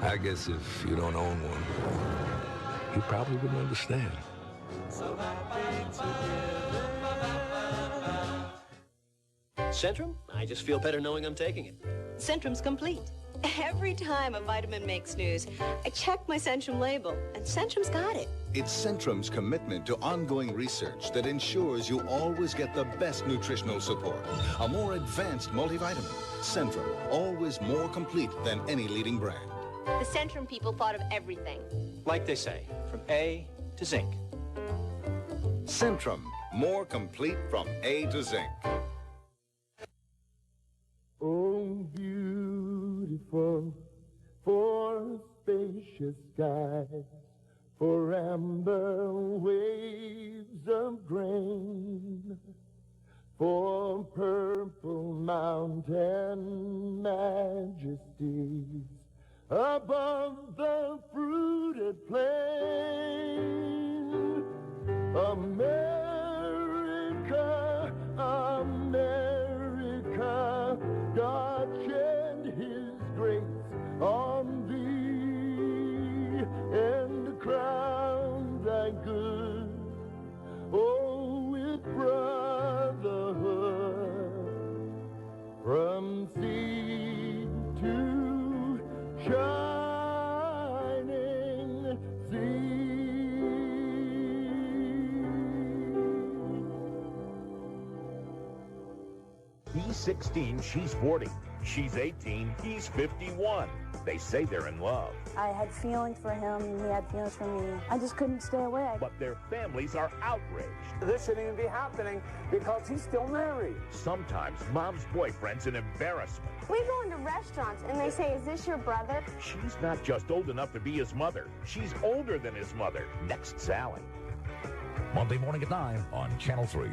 I guess if you don't own one, you probably wouldn't understand. Centrum? I just feel better knowing I'm taking it. Centrum's complete. Every time a vitamin makes news, I check my Centrum label, and Centrum's got it. It's Centrum's commitment to ongoing research that ensures you always get the best nutritional support. A more advanced multivitamin. Centrum, always more complete than any leading brand. The Centrum people thought of everything. Like they say, from A to zinc. Centrum, more complete from A to zinc. Oh, beautiful, for spacious skies, for amber waves of grain, for purple mountain majesties above the fruited plain. America, America, God shed his grace on thee and crown thy good, oh, with brotherhood, from sea to shining sea. He's 16, she's 40. She's 18, he's 51. They say they're in love. I had feelings for him, and he had feelings for me. I just couldn't stay away. But their families are outraged. This shouldn't even be happening because he's still married. Sometimes mom's boyfriend's an embarrassment. We go into restaurants and they say, "Is this your brother?" She's not just old enough to be his mother. She's older than his mother. Next Sally. Monday morning at 9 on Channel 3.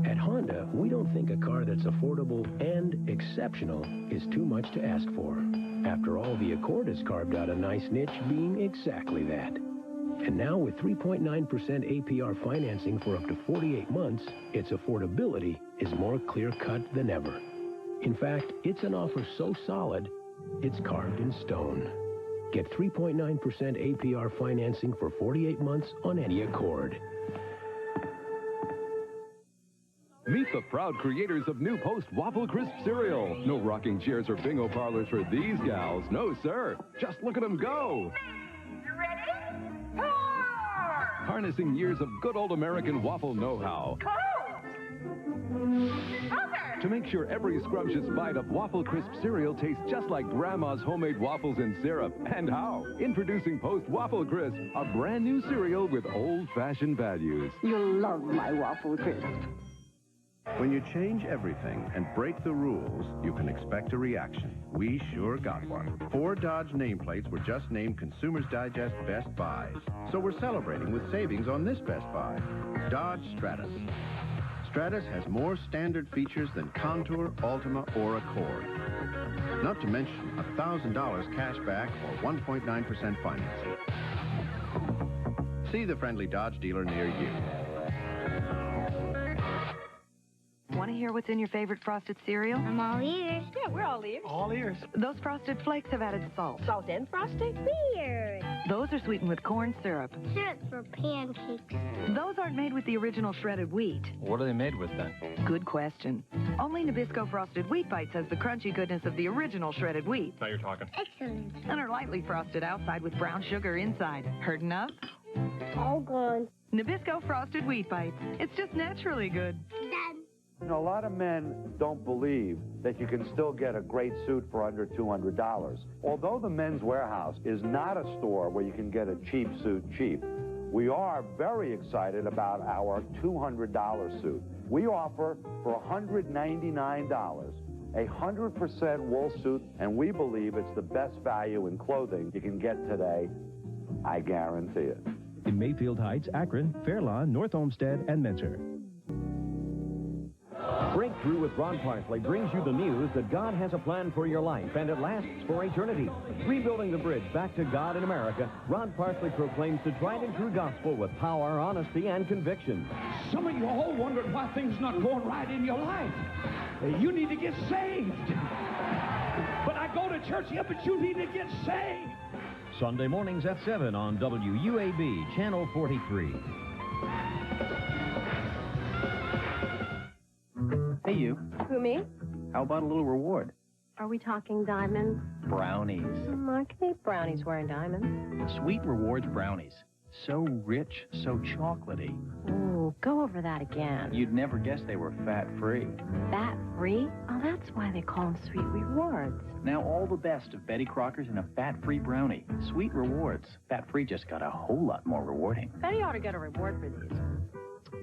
At Honda, we don't think a car that's affordable and exceptional is too much to ask for. After all, the Accord has carved out a nice niche being exactly that. And now with 3.9% APR financing for up to 48 months, its affordability is more clear-cut than ever. In fact, it's an offer so solid, it's carved in stone. Get 3.9% APR financing for 48 months on any Accord. Meet the proud creators of New Post Waffle Crisp cereal. No rocking chairs or bingo parlors for these gals. No, sir. Just look at them go. Harnessing years of good old American waffle know-how. To make sure every scrumptious bite of Waffle Crisp cereal tastes just like Grandma's homemade waffles and syrup. And how? Introducing Post Waffle Crisp, a brand new cereal with old-fashioned values. You'll love my Waffle Crisp. When you change everything and break the rules, you can expect a reaction. We sure got one. 4 Dodge nameplates were just named Consumers Digest Best Buys. So we're celebrating with savings on this Best Buy. Dodge Stratus. Stratus has more standard features than Contour, Altima, or Accord. Not to mention $1,000 cash back or 1.9% financing. See the friendly Dodge dealer near you. Want to hear what's in your favorite frosted cereal? I'm all ears. Yeah, we're all ears. All ears. Those frosted flakes have added salt. Salt and frosting? Weird. Those are sweetened with corn syrup. Syrup for pancakes. Those aren't made with the original shredded wheat. What are they made with then? Good question. Only Nabisco Frosted Wheat Bites has the crunchy goodness of the original shredded wheat. Now you're talking. Excellent. And are lightly frosted outside with brown sugar inside. Heard enough? All gone. Nabisco Frosted Wheat Bites. It's just naturally good. Done. You know, a lot of men don't believe that you can still get a great suit for under $200. Although the Men's Warehouse is not a store where you can get a cheap suit cheap, we are very excited about our $200 suit. We offer for $199 a 100% wool suit, and we believe it's the best value in clothing you can get today. I guarantee it. In Mayfield Heights, Akron, Fairlawn, North Olmsted, and Mentor. Breakthrough with Ron Parsley brings you the news that God has a plan for your life, and it lasts for eternity. Rebuilding the bridge back to God in America, Ron Parsley proclaims the tried and true gospel with power, honesty, and conviction. Some of you all wondering why things not going right in your life. You need to get saved. But I go to church, yeah, but you need to get saved. Sunday mornings at 7 on WUAB, Channel 43. Hey, you. Who, me? How about a little reward? Are we talking diamonds? Brownies. I can eat brownies wearing diamonds. Sweet Rewards brownies. So rich, so chocolatey. Ooh, go over that again. You'd never guess they were fat-free. Fat-free? Oh, that's why they call them Sweet Rewards. Now all the best of Betty Crocker's in a fat-free brownie. Sweet Rewards. Fat-free just got a whole lot more rewarding. Betty ought to get a reward for these.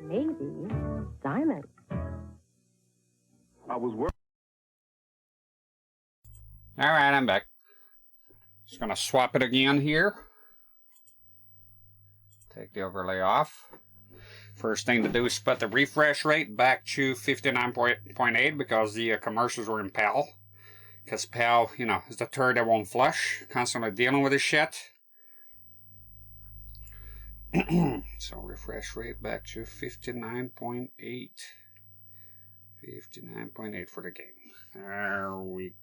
Maybe diamonds. I was working. All right, I'm back. Just gonna swap it again here. Take the overlay off. First thing to do is put the refresh rate back to 59.8 because the commercials were in PAL. Because PAL, you know, is the turd that won't flush. Constantly dealing with this shit. So refresh rate back to 59.8. 59.8 for the game. There we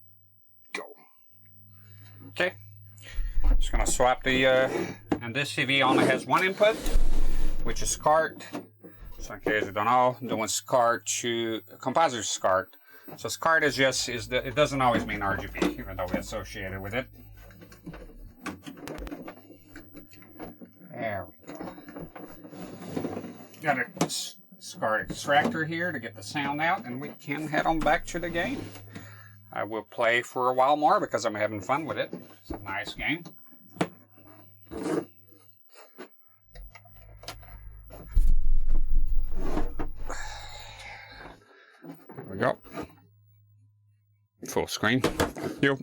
go. Okay. Just gonna swap the, and this TV only has one input, which is CRT. So in case you don't know, I'm doing CRT to compositor CRT. So CRT is just, it doesn't always mean RGB, even though we associate it with it. There we go. Got a SCART extractor here to get the sound out, and we can head on back to the game. I will play for a while more because I'm having fun with it. It's a nice game. There we go. Full screen. Yep.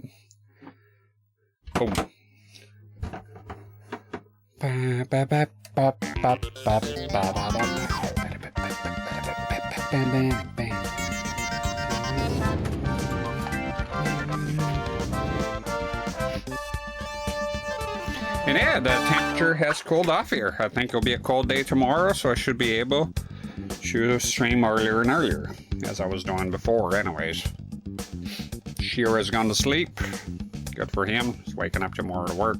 Boom. Ba, ba, ba, ba, ba, ba, ba, ba. Bam, bam, bam. And yeah, the temperature has cooled off here. I think it'll be a cold day tomorrow, so I should be able to stream earlier and earlier, as I was doing before anyways. Shira's gone to sleep. Good for him. He's waking up tomorrow to work.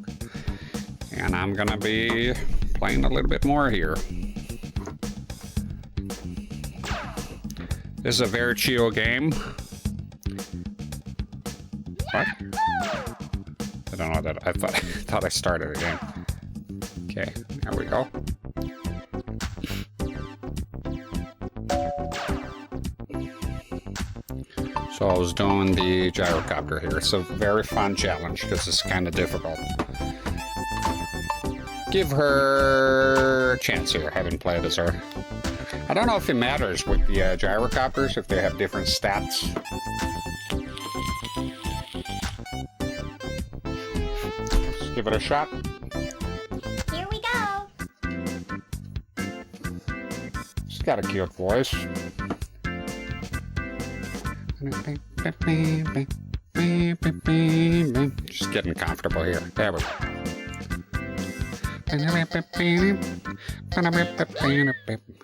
And I'm gonna be playing a little bit more here. This is a very chill game. What? I don't know that. I thought I started again. Okay, there we go. So I was doing the gyrocopter here. It's a very fun challenge because it's kind of difficult. Give her a chance here. I haven't played as her. I don't know if it matters with the gyrocopters, if they have different stats. Let's give it a shot. Here we go. She's got a cute voice. Just getting comfortable here. There we go.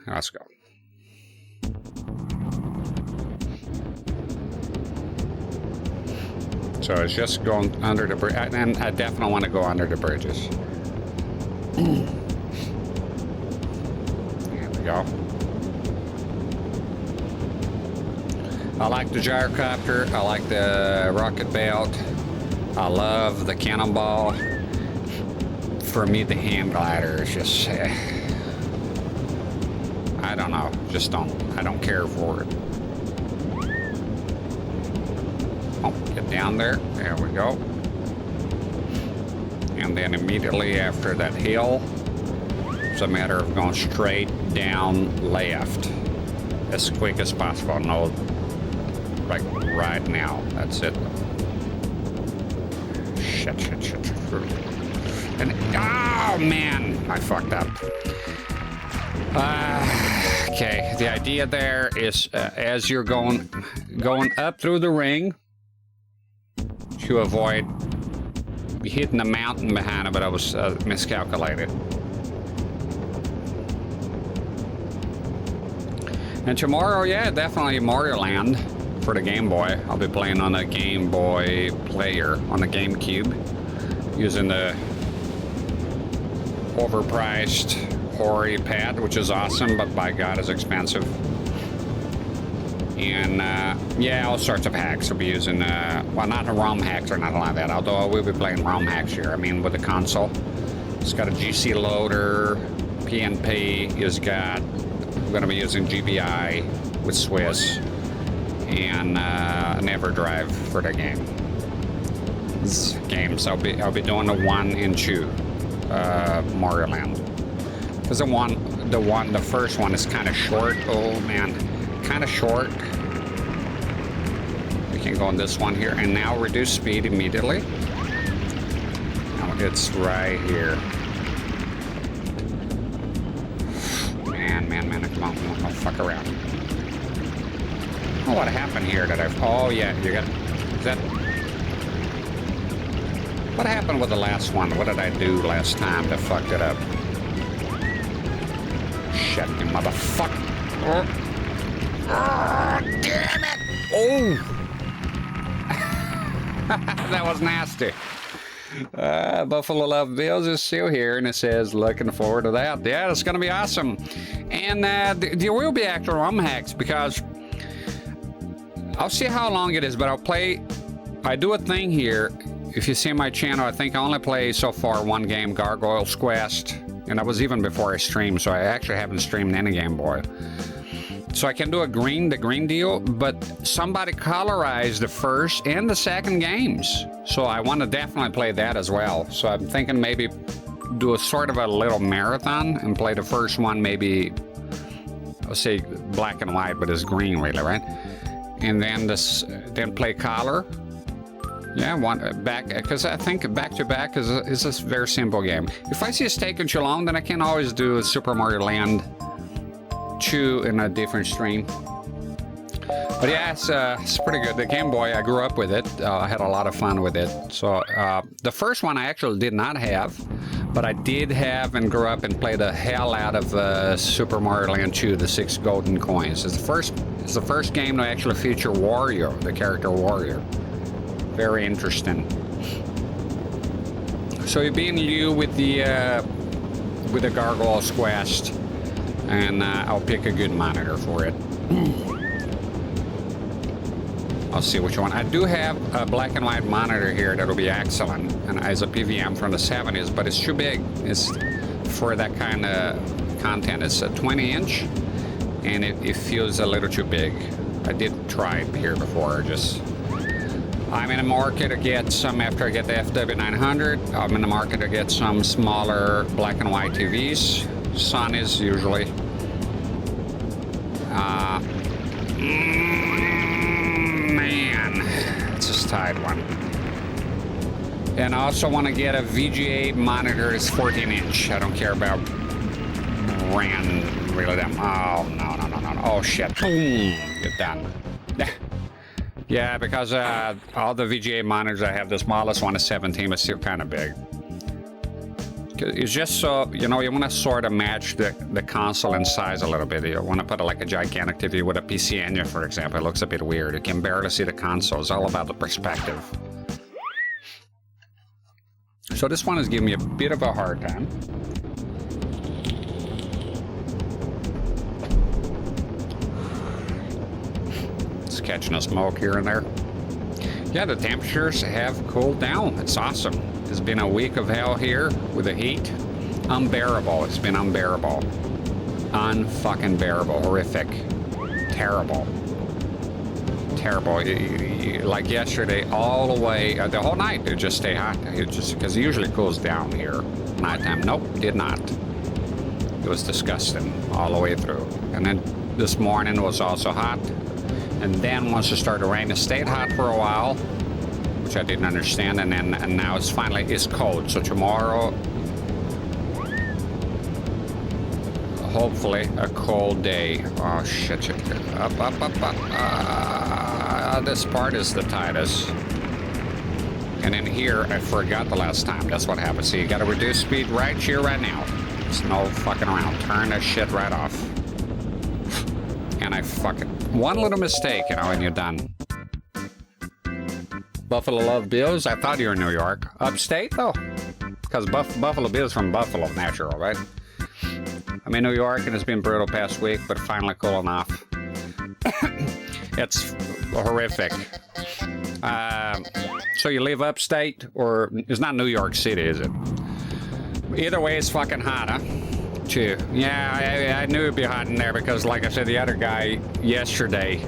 Let's go. So it's just going under the bridge, and I definitely want to go under the bridges. There we go. I like the gyrocopter. I like the rocket belt. I love the Cannonball. For me, the hand glider is just, I don't know, I don't care for it. Oh, get down there. There we go. And then immediately after that hill, it's a matter of going straight down left as quick as possible. No, like right now. That's it. Shit. And, oh man, I fucked up. Okay, the idea there is as you're going up through the ring to avoid hitting the mountain behind it, but I was miscalculated. And tomorrow, yeah, definitely Mario Land for the Game Boy. I'll be playing on a Game Boy player on the GameCube using the overpriced Hori pad, which is awesome, but by God, is expensive. And yeah, all sorts of hacks. I'll be using, well, not ROM hacks or nothing like that, although I will be playing ROM hacks here. I mean, with the console. It's got a GC loader, PNP, it's got, we're going to be using GBI with Swiss, and an EverDrive for the game. Games. I'll be doing the 1 and 2 Mario Land. Because the first one is kind of short. Oh man, kind of short. We can go on this one here, and now reduce speed immediately. Now it's right here. Man, come on, don't fuck around. Oh, what happened here that I've, oh yeah, you got, is that, what happened with the last one? What did I do last time that fucked it up? Shit, you motherfucker. Oh, damn it! Oh! That was nasty. Buffalo Love Bills is still here, and it says, looking forward to that. Yeah, it's going to be awesome. And there will be actual ROM hacks, because I'll see how long it is, but I do a thing here. If you see my channel, I think I only play so far one game, Gargoyle's Quest. And that was even before I streamed, so I actually haven't streamed any Game Boy. So I can do the green deal, but somebody colorized the first and the second games. So I want to definitely play that as well. So I'm thinking maybe do a sort of a little marathon and play the first one, maybe, I'll say black and white, but it's green really, right? And then then play color. Yeah, because I think back to back is a very simple game. If I see it's taking too long, then I can always do a Super Mario Land 2 in a different stream. But yeah, it's pretty good. The Game Boy, I grew up with it. I had a lot of fun with it. So the first one I actually did not have, but I did have and grew up and played the hell out of Super Mario Land 2, the 6 golden coins. It's the first game to actually feature Wario, the character Wario. Very interesting. So you're being you with the Gargoyle's Quest, and I'll pick a good monitor for it. I'll see which one. I do have a black and white monitor here that'll be excellent, and as a PVM from the 70s, but it's too big. It's for that kind of content. It's a 20-inch, and it feels a little too big. I did try it here before, I'm in the market to get some, after I get the FW900, I'm in the market to get some smaller black and white TVs. Sony's usually. Man, it's a tight one. And I also want to get a VGA monitor that's 14-inch. I don't care about brand, really them. Oh, no. Oh, shit. Boom. Get done. Yeah, because all the VGA monitors I have, the smallest one is 17, but still kind of big. It's just so, you know, you want to sort of match the console in size a little bit. You want to put like a gigantic TV with a PC engine, for example. It looks a bit weird. You can barely see the console. It's all about the perspective. So this one is giving me a bit of a hard time. It's catching a smoke here and there. Yeah, the temperatures have cooled down. It's awesome. It's been a week of hell here with the heat. Unbearable. It's been unbearable. Unfucking bearable. Horrific. Terrible. Terrible. Like yesterday, all the way, the whole night, it just stayed hot. It just, because it usually cools down here. Nighttime, nope, did not. It was disgusting all the way through. And then this morning was also hot. And then once it started to rain, it stayed hot for a while, which I didn't understand. And now it's finally, it's cold. So tomorrow, hopefully a cold day. Oh shit, up. This part is the tightest. And in here, I forgot the last time. That's what happens. So you gotta reduce speed right here, right now. There's no fucking around. Turn that shit right off. And I fucking, one little mistake, you know, and you're done. Buffalo Love Bills? I thought you were in New York. Upstate, though? Because Buffalo Bills from Buffalo, natural, right? I'm in New York, and it's been brutal past week, but finally cooling off. It's horrific. So you live upstate, or it's not New York City, is it? Either way, it's fucking hot, huh? Too. Yeah, I knew it'd be hot in there because, like I said, the other guy yesterday,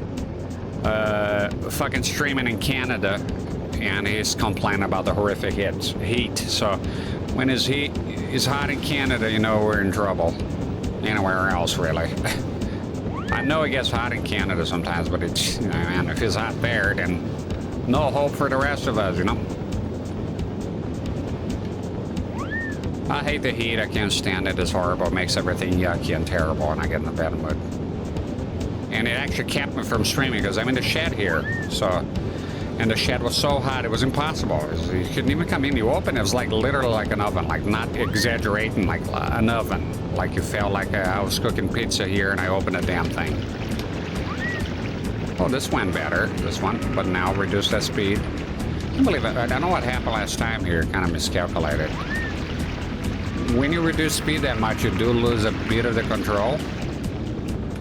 fucking streaming in Canada, and he's complaining about the horrific heat. So when his heat is hot in Canada, you know we're in trouble. Anywhere else, really. I know it gets hot in Canada sometimes, but it's, you know, man, if it's hot there, then no hope for the rest of us, you know? I hate the heat. I can't stand it. It's horrible. It makes everything yucky and terrible, and I get in a bad mood. And it actually kept me from streaming because I'm in the shed here. So, and the shed was so hot, it was impossible. You couldn't even come in. You open it was like literally like an oven, like not exaggerating, like an oven. Like you felt like I was cooking pizza here, and I opened the damn thing. Oh, this went better, this one, but now reduce that speed. I can't believe it. I don't know what happened last time here. Kind of miscalculated. When you reduce speed that much, you do lose a bit of the control.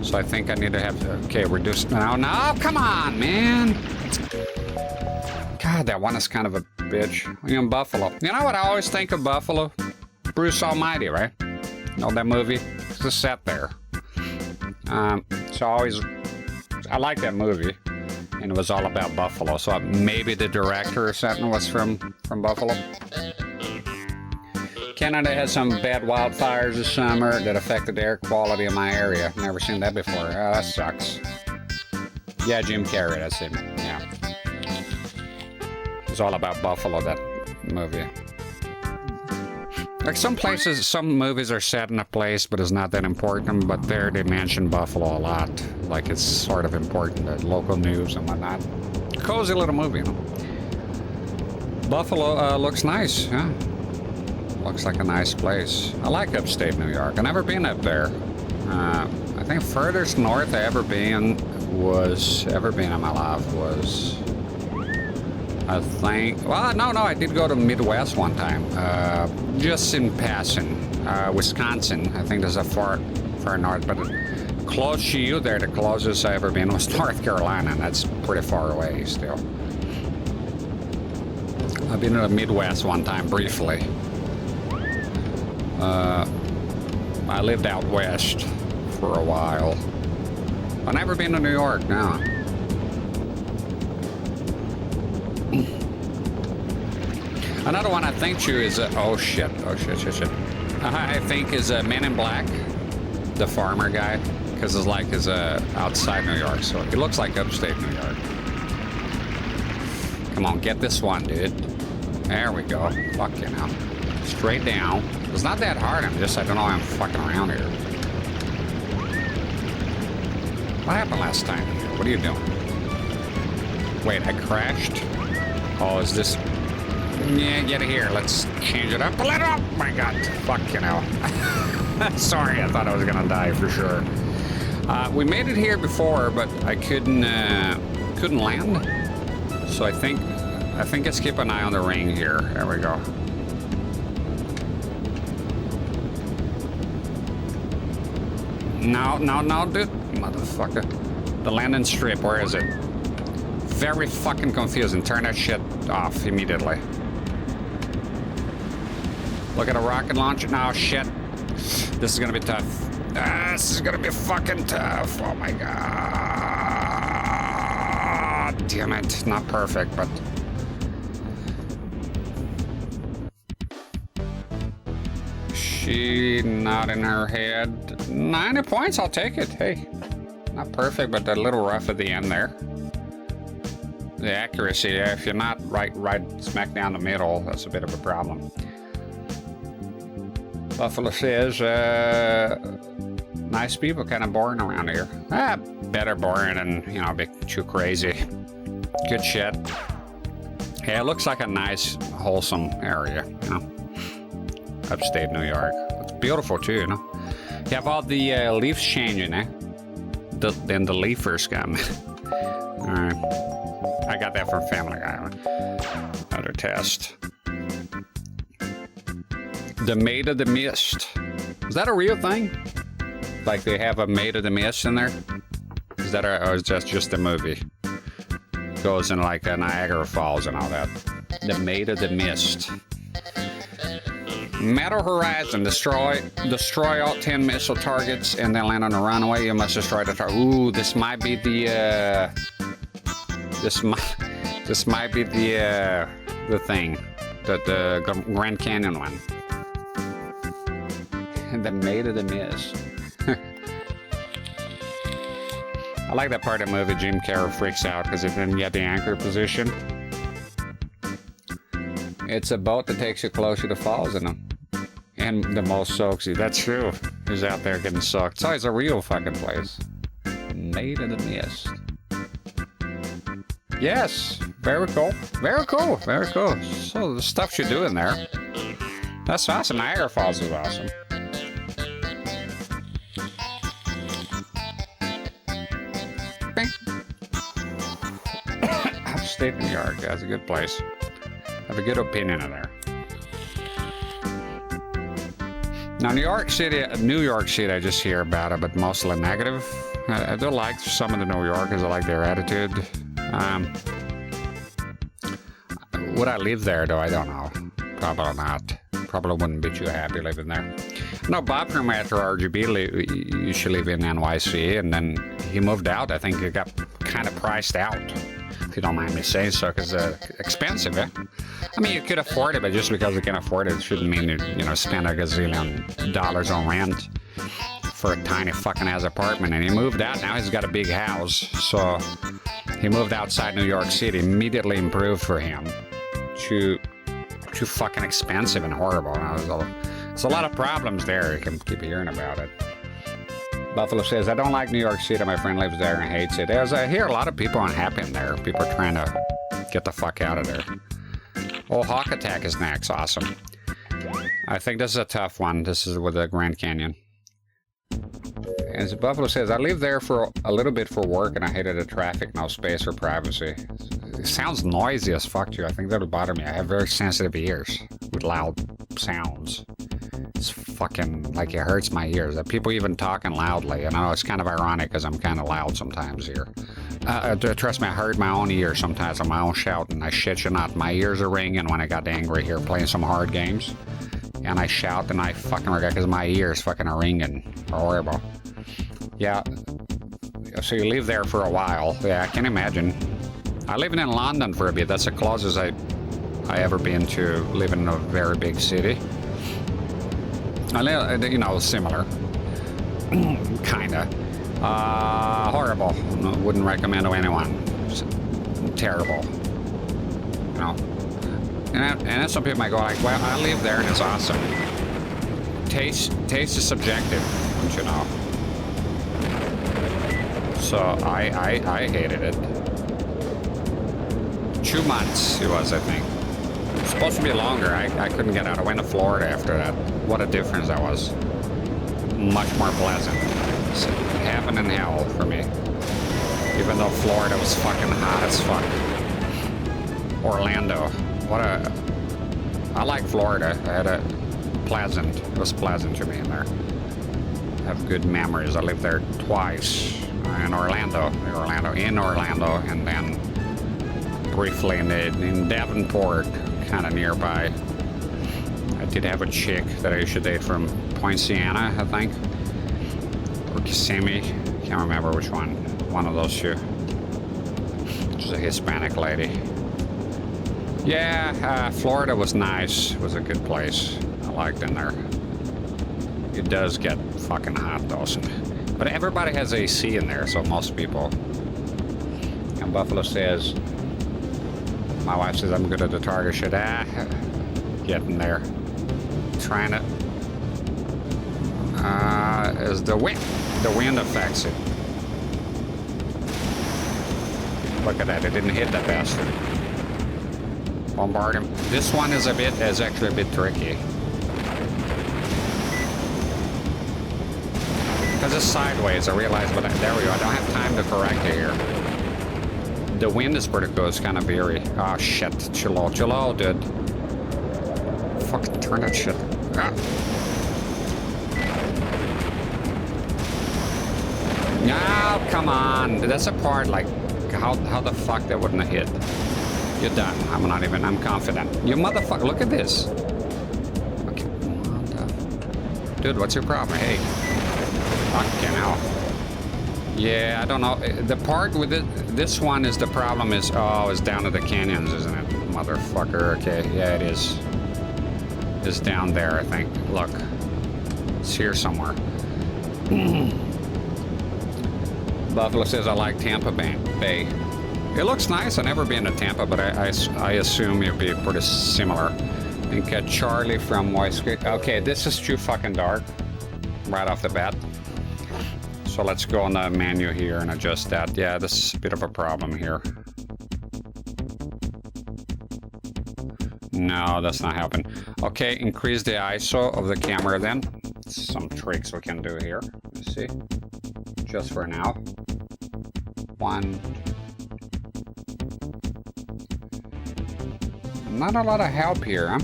So I think I need to have, okay, reduce, no, come on, man. God, that one is kind of a bitch. You know, Buffalo. You know what I always think of Buffalo? Bruce Almighty, right? You know that movie? It's just set there. So I like that movie. And it was all about Buffalo. So maybe the director or something was from Buffalo. Canada has some bad wildfires this summer that affected the air quality in my area. Never seen that before. Oh, that sucks. Yeah, Jim Carrey, that's him. Yeah. It's all about Buffalo, that movie. Like some places, some movies are set in a place, but it's not that important. But there they mention Buffalo a lot. Like it's sort of important, the local news and whatnot. Cozy little movie, you know? Buffalo looks nice, yeah. Looks like a nice place. I like upstate New York. I've never been up there. I think furthest north I ever been in my life was, I think, well, no, I did go to Midwest one time. Just in passing. Wisconsin, I think there's a far north, but close to you there, the closest I ever been was North Carolina, and that's pretty far away still. I've been to the Midwest one time briefly. I lived out west for a while. I've never been to New York, no. Another one I think too is, oh shit. I think is Men in Black, the farmer guy, because it's like is outside New York, so he looks like upstate New York. Come on, get this one, dude. There we go. Fuck you know. Straight down. It's not that hard, I don't know why I'm fucking around here. What happened last time? What are you doing? Wait, I crashed? Oh, is this... Yeah, get it here. Let's change it up a little. Oh my god. Fuck, you know. Sorry, I thought I was gonna die for sure. We made it here before, but I couldn't land. So I think let's keep an eye on the ring here. There we go. No, dude. Motherfucker. The landing strip, where is it? Very fucking confusing. Turn that shit off immediately. Look at a rocket launcher. No, shit. This is gonna be tough. This is gonna be fucking tough. Oh my god. Damn it. Not perfect, but... She not in her head. 90 points, I'll take it. Hey. Not perfect, but a little rough at the end there. The accuracy, if you're not right smack down the middle, that's a bit of a problem. Buffalo says, nice people, kind of boring around here. Better boring than, you know, a bit too crazy. Good shit. Yeah, it looks like a nice, wholesome area, you know. Upstate New York. It's beautiful too, you know. You have all the leaves changing, eh? Then the leafers come. Alright. I got that from Family Guy. Another test. The Maid of the Mist. Is that a real thing? Like they have a Maid of the Mist in there? Is that or is that just a movie? Goes in like Niagara Falls and all that. The Maid of the Mist. Metal Horizon. Destroy all 10 missile targets and then land on a runway. You must destroy the target. Ooh, this might be the this might be the thing. The Grand Canyon one. The Maid of the Mist. I like that part of the movie. Jim Carrey freaks out because he didn't get the anchor position. It's a boat that takes you closer to falls in them. And the most soaks you. That's true. He's out there getting soaked. It's always a real fucking place. Maid of the Mist. Yes. Very cool. Very cool. Very cool. So the stuff you're doing there. That's awesome. Niagara Falls is awesome. Upstate New York. That's a good place. I have a good opinion of there. Now, New York City, I just hear about it, but mostly negative. I do like some of the New Yorkers. I like their attitude. Would I live there, though? I don't know. Probably not. Probably wouldn't be too happy living there. No, Bob from Metro RGB used to live in NYC, and then he moved out. I think he got kind of priced out, if you don't mind me saying so, because expensive, eh? I mean, you could afford it, but just because you can afford it shouldn't mean you know, spend a gazillion dollars on rent for a tiny fucking ass apartment. And he moved out. Now he's got a big house, so he moved outside New York City. Immediately improved for him. Too fucking expensive and horrible. There's a lot of problems there. You can keep hearing about it. Buffalo says, I don't like New York City. My friend lives there and hates it. I hear a lot of people unhappy in there. People are trying to get the fuck out of there. Oh, Hawk Attack is next. Awesome. I think this is a tough one. This is with the Grand Canyon. And Buffalo says, I lived there for a little bit for work and I hated the traffic, no space for privacy. It sounds noisy as fuck to you. I think that'll bother me. I have very sensitive ears with loud sounds. It's fucking like it hurts my ears. People even talking loudly. And I know it's kind of ironic because I'm kind of loud sometimes here. Trust me, I hurt my own ears sometimes on my own shouting. I shit you not. My ears are ringing when I got angry here playing some hard games. And I shout and I fucking regret because my ears fucking are ringing. Horrible. Yeah. So you live there for a while. Yeah, I can imagine. I lived in London for a bit. That's the closest I ever been to living in a very big city. I live, you know, similar. Kinda. Horrible. Wouldn't recommend to anyone. It's terrible. You know. And then some people might go like, well, I live there and it's awesome. Taste is subjective, don't you know? So I hated it. 2 months it was, I think. It was supposed to be longer. I couldn't get out. I went to Florida after that. What a difference that was. Much more pleasant. It's heaven and hell for me. Even though Florida was fucking hot as fuck. Orlando. I like Florida. It was pleasant to me in there. have good memories. I lived there twice in Orlando, and then briefly in Davenport, kind of nearby. I did have a chick that I used to date from Poinciana, I think, or Kissimmee. Can't remember which one. One of those two. She's a Hispanic lady. Yeah, Florida was nice. It was a good place. I liked in there. It does get fucking hot though. But everybody has AC in there, so most people. And Buffalo says, my wife says I'm good at the target shit. Getting there. Trying to. Is the wind. The wind affects it. Look at that, it didn't hit that bastard. Bombard him. This one is actually a bit tricky. Because it's sideways, I realize, but there we go. I don't have time to correct it here. The wind is pretty cool, it's kind of veery. Oh shit, chill out, dude. Fucking turn that shit. Ah. No, come on. That's a part, like, how the fuck that wouldn't have hit? You're done. I'm confident. You motherfucker, look at this. Okay, dude, what's your problem? Hey. Fucking hell. Yeah, I don't know. The part with it, this one is the problem is, it's down to the canyons, isn't it? Motherfucker. Okay, yeah, it is. It's down there, I think. Look. It's here somewhere. Buffalo says I like Tampa Bay. It looks nice. I've never been to Tampa, but I assume it'll be pretty similar. And get Charlie from Moist Creek. Okay, this is too fucking dark right off the bat. So let's go on the menu here and adjust that. Yeah, this is a bit of a problem here. No, that's not happening. Okay, increase the ISO of the camera then. Some tricks we can do here. Let's see. Just for now. 1. Not a lot of help here, huh?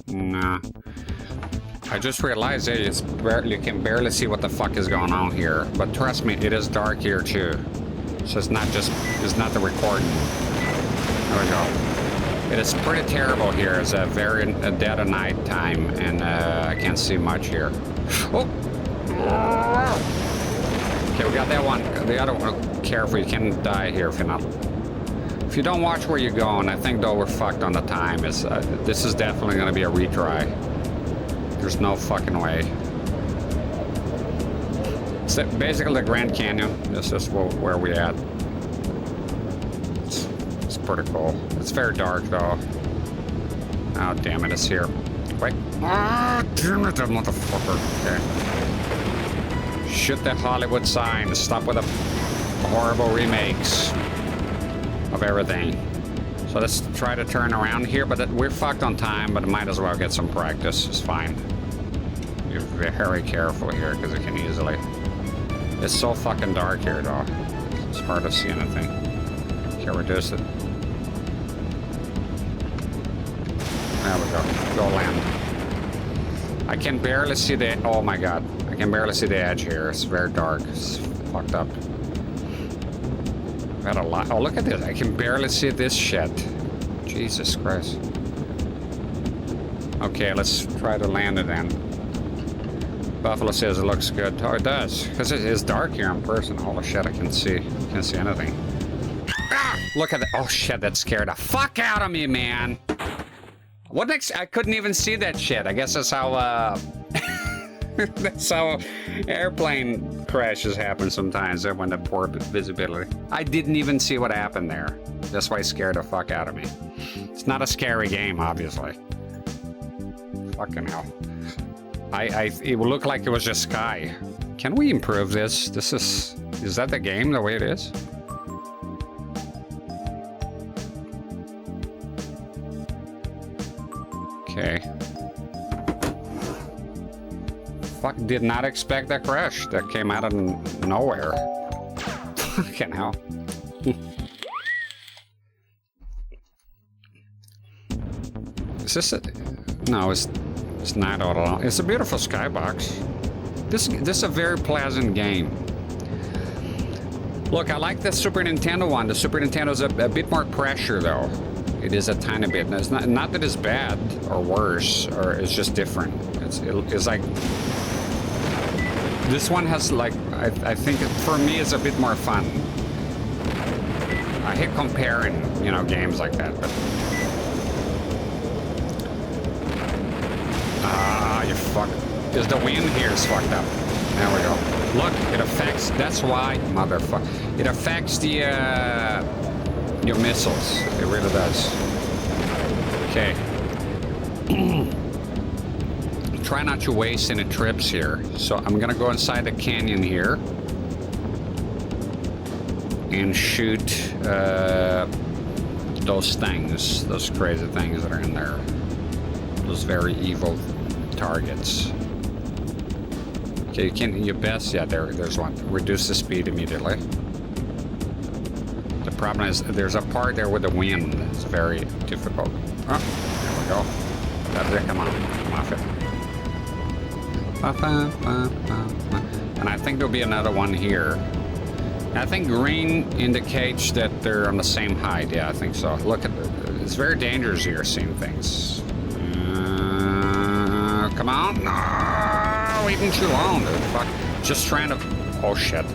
Nah. I just realized that you can barely see what the fuck is going on here. But trust me, it is dark here too. So it's not the recording. There we go. It is pretty terrible here. It's a dead of night time, and I can't see much here. Oh! Okay, we got that one. The other one, careful, you can die here if you're not. If you don't watch where you're going, I think though we're fucked on the time. This is definitely going to be a retry. There's no fucking way. So basically the Grand Canyon. This is where we're at. It's pretty cool. It's very dark though. Oh damn it, it's here. Wait. Ah, damn it, that motherfucker. Okay. Shoot that Hollywood sign. Stop with the horrible remakes of everything. So let's try to turn around here, but we're fucked on time, but might as well get some practice. It's fine. Be very careful here, because it can easily... It's so fucking dark here, though. It's hard to see anything. Can't reduce it. There we go. Go land. I can barely see the... Oh my god. I can barely see the edge here. It's very dark. It's fucked up. Got a lot. Oh, look at this. I can barely see this shit. Jesus Christ. Okay, let's try to land it then. Buffalo says it looks good. Oh, it does. Because it is dark here in person. Holy shit, I can't see. Can't see anything. Ah, look at that. Oh shit, that scared the fuck out of me, man. What next? I couldn't even see that shit. I guess that's how, that's how airplane crashes happen sometimes when the poor visibility. I didn't even see what happened there. That's why it scared the fuck out of me. It's not a scary game, obviously. Fucking hell. It would look like it was just sky. Can we improve this? Is that the game the way it is? Okay. Fuck, did not expect that crash. That came out of nowhere. Fucking hell. Is this it? No, it's not all along. It's a beautiful skybox. This is a very pleasant game. Look, I like the Super Nintendo one. The Super Nintendo is a bit more pressure, though. It is a tiny bit. And it's not that it's bad or worse, or it's just different. It's like this one has like I think for me it's a bit more fun. I hate comparing, you know, games like that, but you fuck. Because the wind here is fucked up. There we go. Look, it affects. That's why, motherfucker. It affects the your missiles. It really does. Okay. Try not to waste any trips here. So I'm gonna go inside the canyon here and shoot those things, those crazy things that are in there. Those very evil targets. Okay, you can, your best, yeah, there's one. Reduce the speed immediately. The problem is there's a part there with the wind. It's very difficult. Oh, there we go. That's it, come on, come off it. And I think there'll be another one here. I think green indicates that they're on the same height. Yeah, I think so. Look at it's very dangerous here, seeing things. Come on, no, waiting too long, dude. Fuck. Just trying to. Oh shit.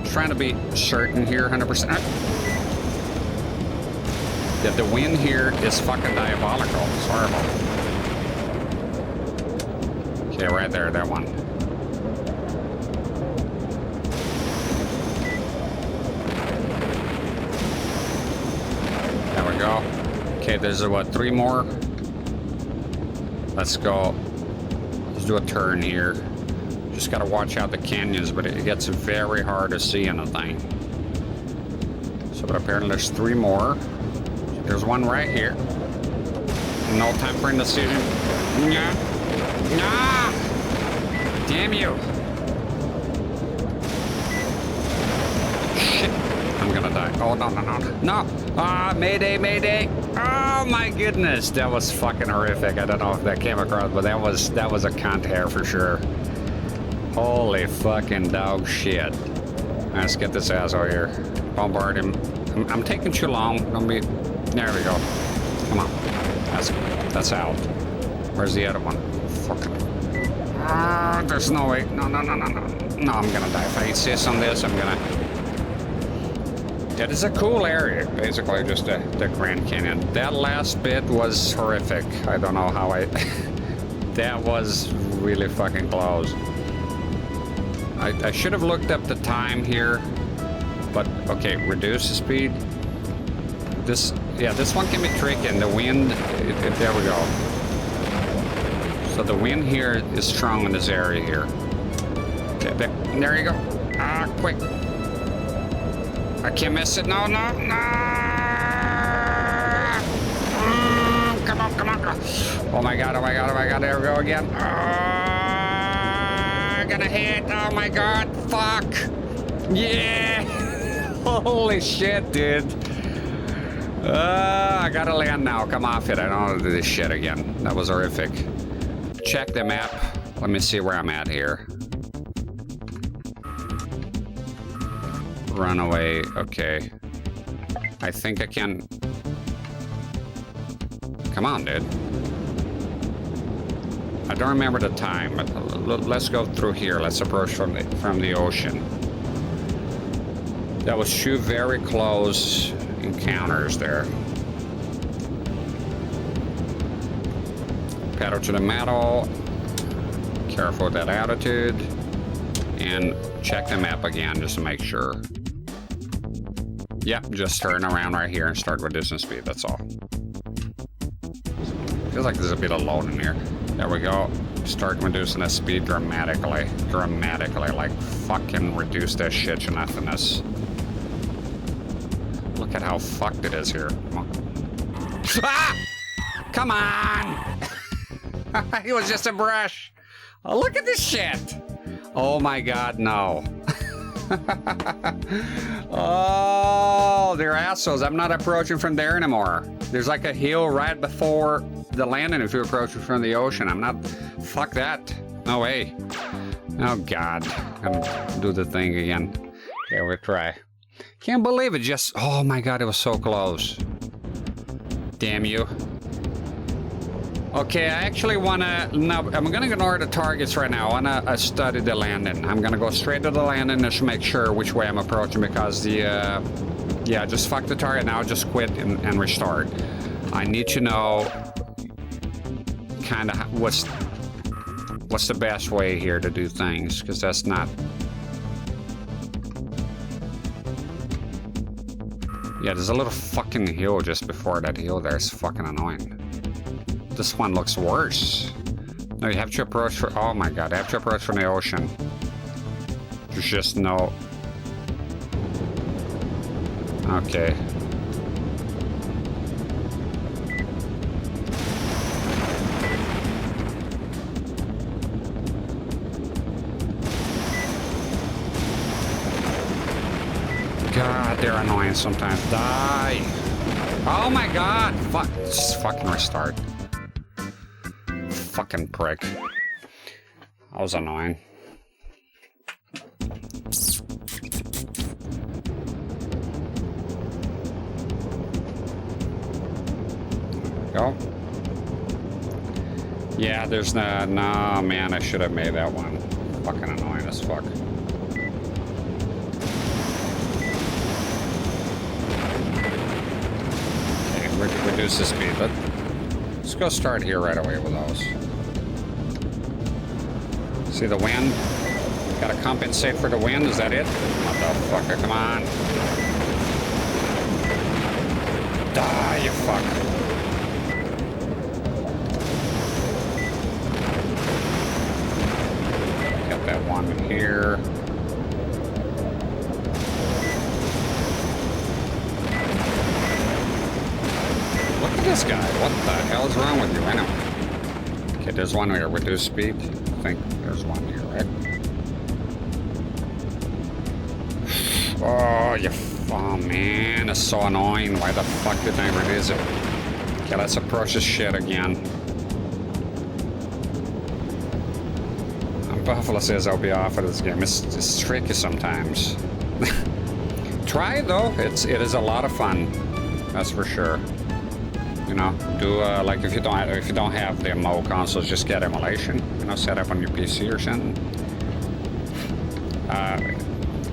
Just trying to be certain here, 100%. That the wind here is fucking diabolical. It's horrible. Okay, right there, that one. There we go. Okay, there's what, 3 more? Let's go. Let's do a turn here. Just gotta watch out the canyons, but it gets very hard to see anything. So, but apparently there's 3 more. There's one right here. No time for indecision. Nah. Nah! Damn you! Shit! I'm gonna die. Oh, no, no, no, no! Ah, mayday, mayday! Oh my goodness, that was fucking horrific. I don't know if that came across, but that was a cunt hair for sure. Holy fucking dog shit. Let's get this asshole here. Bombard him. I'm taking too long. Don't be. There we go. Come on. That's out. Where's the other one? Fucking. There's no way. No, no, no, no, no. No, I'm gonna die. If I insist on this, I'm gonna. That is a cool area, basically, just the Grand Canyon. That last bit was horrific. I don't know how I... That was really fucking close. I should have looked up the time here, but okay, reduce the speed. This one can be tricky, and the wind, there we go. So the wind here is strong in this area here. Okay, there you go. Quick. I can't miss it. No, no, no! Come on, come on, come on. Oh my god, oh my god, oh my god. There we go again. I'm gonna hit. Oh my god. Fuck. Yeah. Holy shit, dude. I gotta land now. Come off it. I don't want to do this shit again. That was horrific. Check the map. Let me see where I'm at here. Runaway, okay. I think I can... Come on, dude. I don't remember the time, but let's go through here. Let's approach from the ocean. That was 2 very close encounters there. Pedal to the metal. Careful with that attitude. And check the map again just to make sure. Yep, just turn around right here and start reducing speed, that's all. Feels like there's a bit of load in here. There we go. Start reducing the speed dramatically. Dramatically, like fucking reduce that shit to nothingness. Look at how fucked it is here. Come on. Ah! Come on! It was just a brush. Oh, look at this shit. Oh my god, no. Oh, they're assholes. I'm not approaching from there anymore. There's like a hill right before the landing if you approach from the ocean. I'm not... Fuck that. No way. Oh, God. I'm gonna do the thing again. Okay, we'll try. Can't believe it just... Oh, my God, it was so close. Damn you. Okay, I actually want to... No, I'm going to ignore the targets right now. I want to study the landing. I'm going to go straight to the landing just to make sure which way I'm approaching because the... yeah, just fuck the target now. Just quit and restart. I need to know kind of what's the best way here to do things because that's not... Yeah, there's a little fucking hill just before that hill there. It's fucking annoying. This one looks worse. No, you have to approach for... Oh my God, I have to approach from the ocean. There's just no... Okay. God, they're annoying sometimes. Die! Oh my God! Fuck! Just fucking restart. Fucking prick. That was annoying. Go. Yeah, there's no... No, man, I should have made that one. Fucking annoying as fuck. Okay, reduce the speed, but... Let's go start here right away with those. See the wind? Gotta compensate for the wind, is that it? Motherfucker, come on. Die, you fuck. Got that one here. Look at this guy. What the hell is wrong with you? I know. Okay, there's one here. Reduce speed. I think there's one here, right? Oh, you... Oh, man. It's so annoying. Why the fuck did I reduce it? Okay, let's approach this shit again. Buffalo says I'll be off of this game. It's tricky sometimes. Try it, though. It is a lot of fun. That's for sure. You know, do like if you don't have the MO consoles, just get emulation. You know, set up on your PC or something.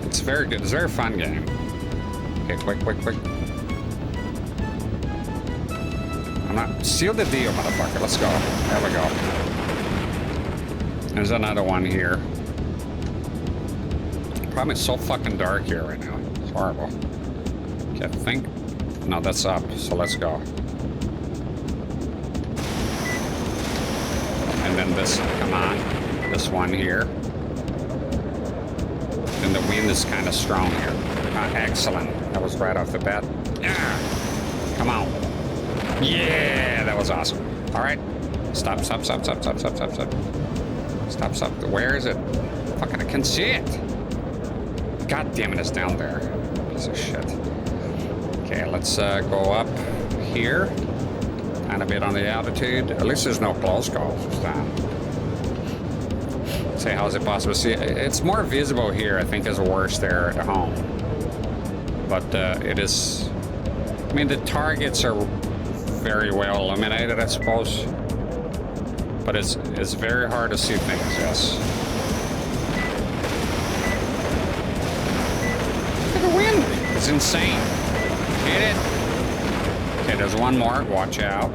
It's very good. It's a very fun game. Okay, quick. I'm not... Seal the deal, motherfucker. Let's go. There we go. There's another one here. Probably so fucking dark here right now. It's horrible. Okay, I think... No, that's up. So let's go. And then this... Come on. This one here. And the wind is kind of strong here. Excellent. That was right off the bat. Yeah. Come on. Yeah, that was awesome. All right. Stop. Stop. Where is it? Fucking, I can't see it. God damn it, it's down there. Piece of shit. Okay, let's go up here. And a bit on the altitude. At least there's no close calls this time. Say, how is it possible to see? It's more visible here, I think, is worse there at home. But it is... I mean, the targets are very well illuminated, I suppose. But it's very hard to see things, yes. Look at the wind! It's insane. Hit it! Okay, there's one more. Watch out.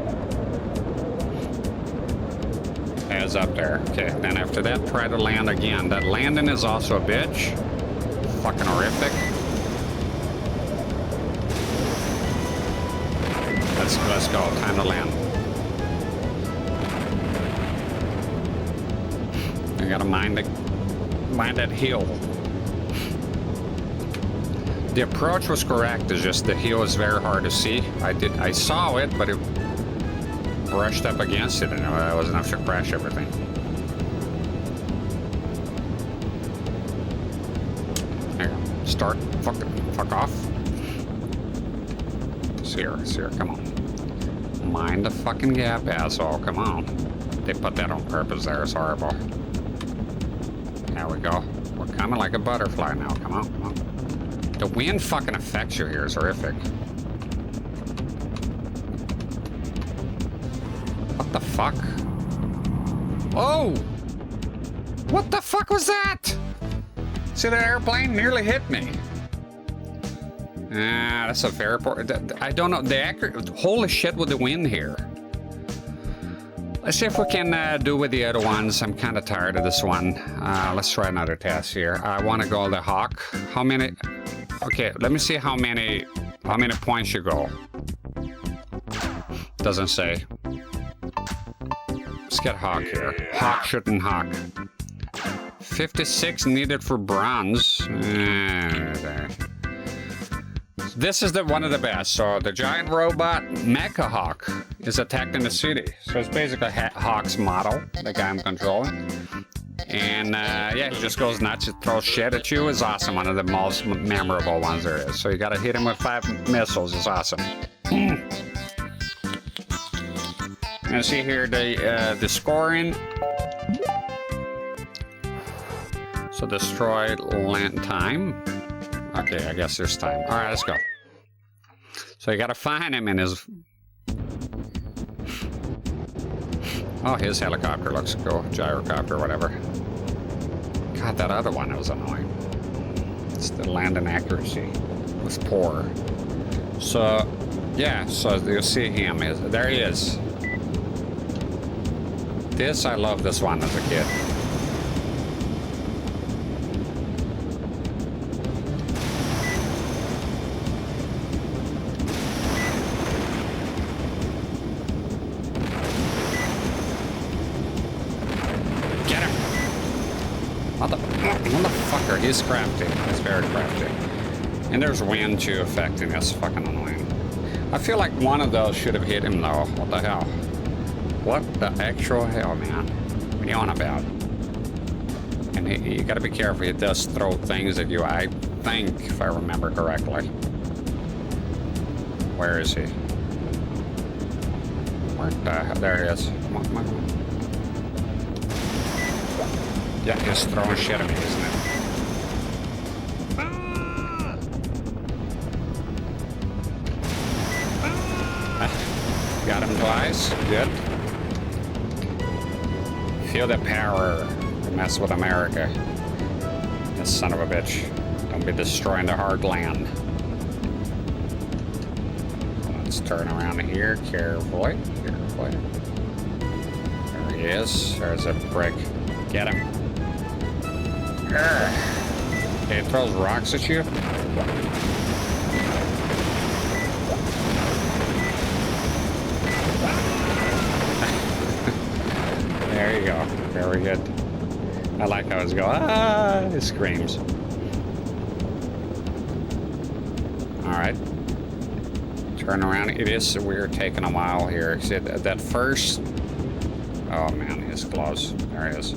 It's up there. Okay, then after that, try to land again. That landing is also a bitch. Fucking horrific. Let's go. Time to land. I gotta mind that hill. The approach was correct. It's just the hill is very hard to see. I saw it, but it brushed up against it, and I was enough to crash everything. Start. Fuck off. It's here, come on. Mind the fucking gap, asshole, come on. They put that on purpose there, it's horrible. There we go. We're coming like a butterfly now, come on, come on. The wind fucking affects you here, it's horrific. What the fuck? Oh! What the fuck was that? See that airplane nearly hit me. Ah, that's a very poor. I don't know. The accurate. Holy shit with the wind here. Let's see if we can do with the other ones. I'm kind of tired of this one. Let's try another test here. I want to go the Hawk. How many? Okay, let me see how many points you go. Doesn't say. Let's get Hawk here. Hawk shooting Hawk. 56 needed for bronze. This is one of the best. So the giant robot Mecha Hawk is attacking the city. So it's basically Hawk's model, the guy I'm controlling. And yeah, he just goes nuts, throws shit at you. It's awesome. One of the most memorable ones there is. So you gotta hit him with 5 missiles. It's awesome. And see here the scoring. So destroy land time. Okay, I guess there's time. All right, let's go. So you gotta find him in his... Oh, his helicopter looks cool. Gyrocopter, whatever. God, that other one was annoying. It's the landing accuracy was poor. So, yeah, so you see him. There he is. This, I love this one as a kid. Motherfucker, he's crafty. He's very crafty. And there's wind too affecting us. Fucking annoying. I feel like one of those should have hit him though. What the hell? What the actual hell, man? What are you on about? And you gotta be careful. He does throw things at you, I think, if I remember correctly. Where is he? Where the hell? There he is. Come on, come on, come on. Yeah, he's throwing shit at me, isn't it? Got him twice. Good. Feel the power. Mess with America. You son of a bitch. Don't be destroying the hard land. Let's turn around here carefully. Carefully. There he is. There's a brick. Get him. Okay, it throws rocks at you. There you go. Very good. I like how it's going. Ah! It screams. Alright. Turn around. It is weird taking a while here. See, that first... Oh man, he's close. There he is.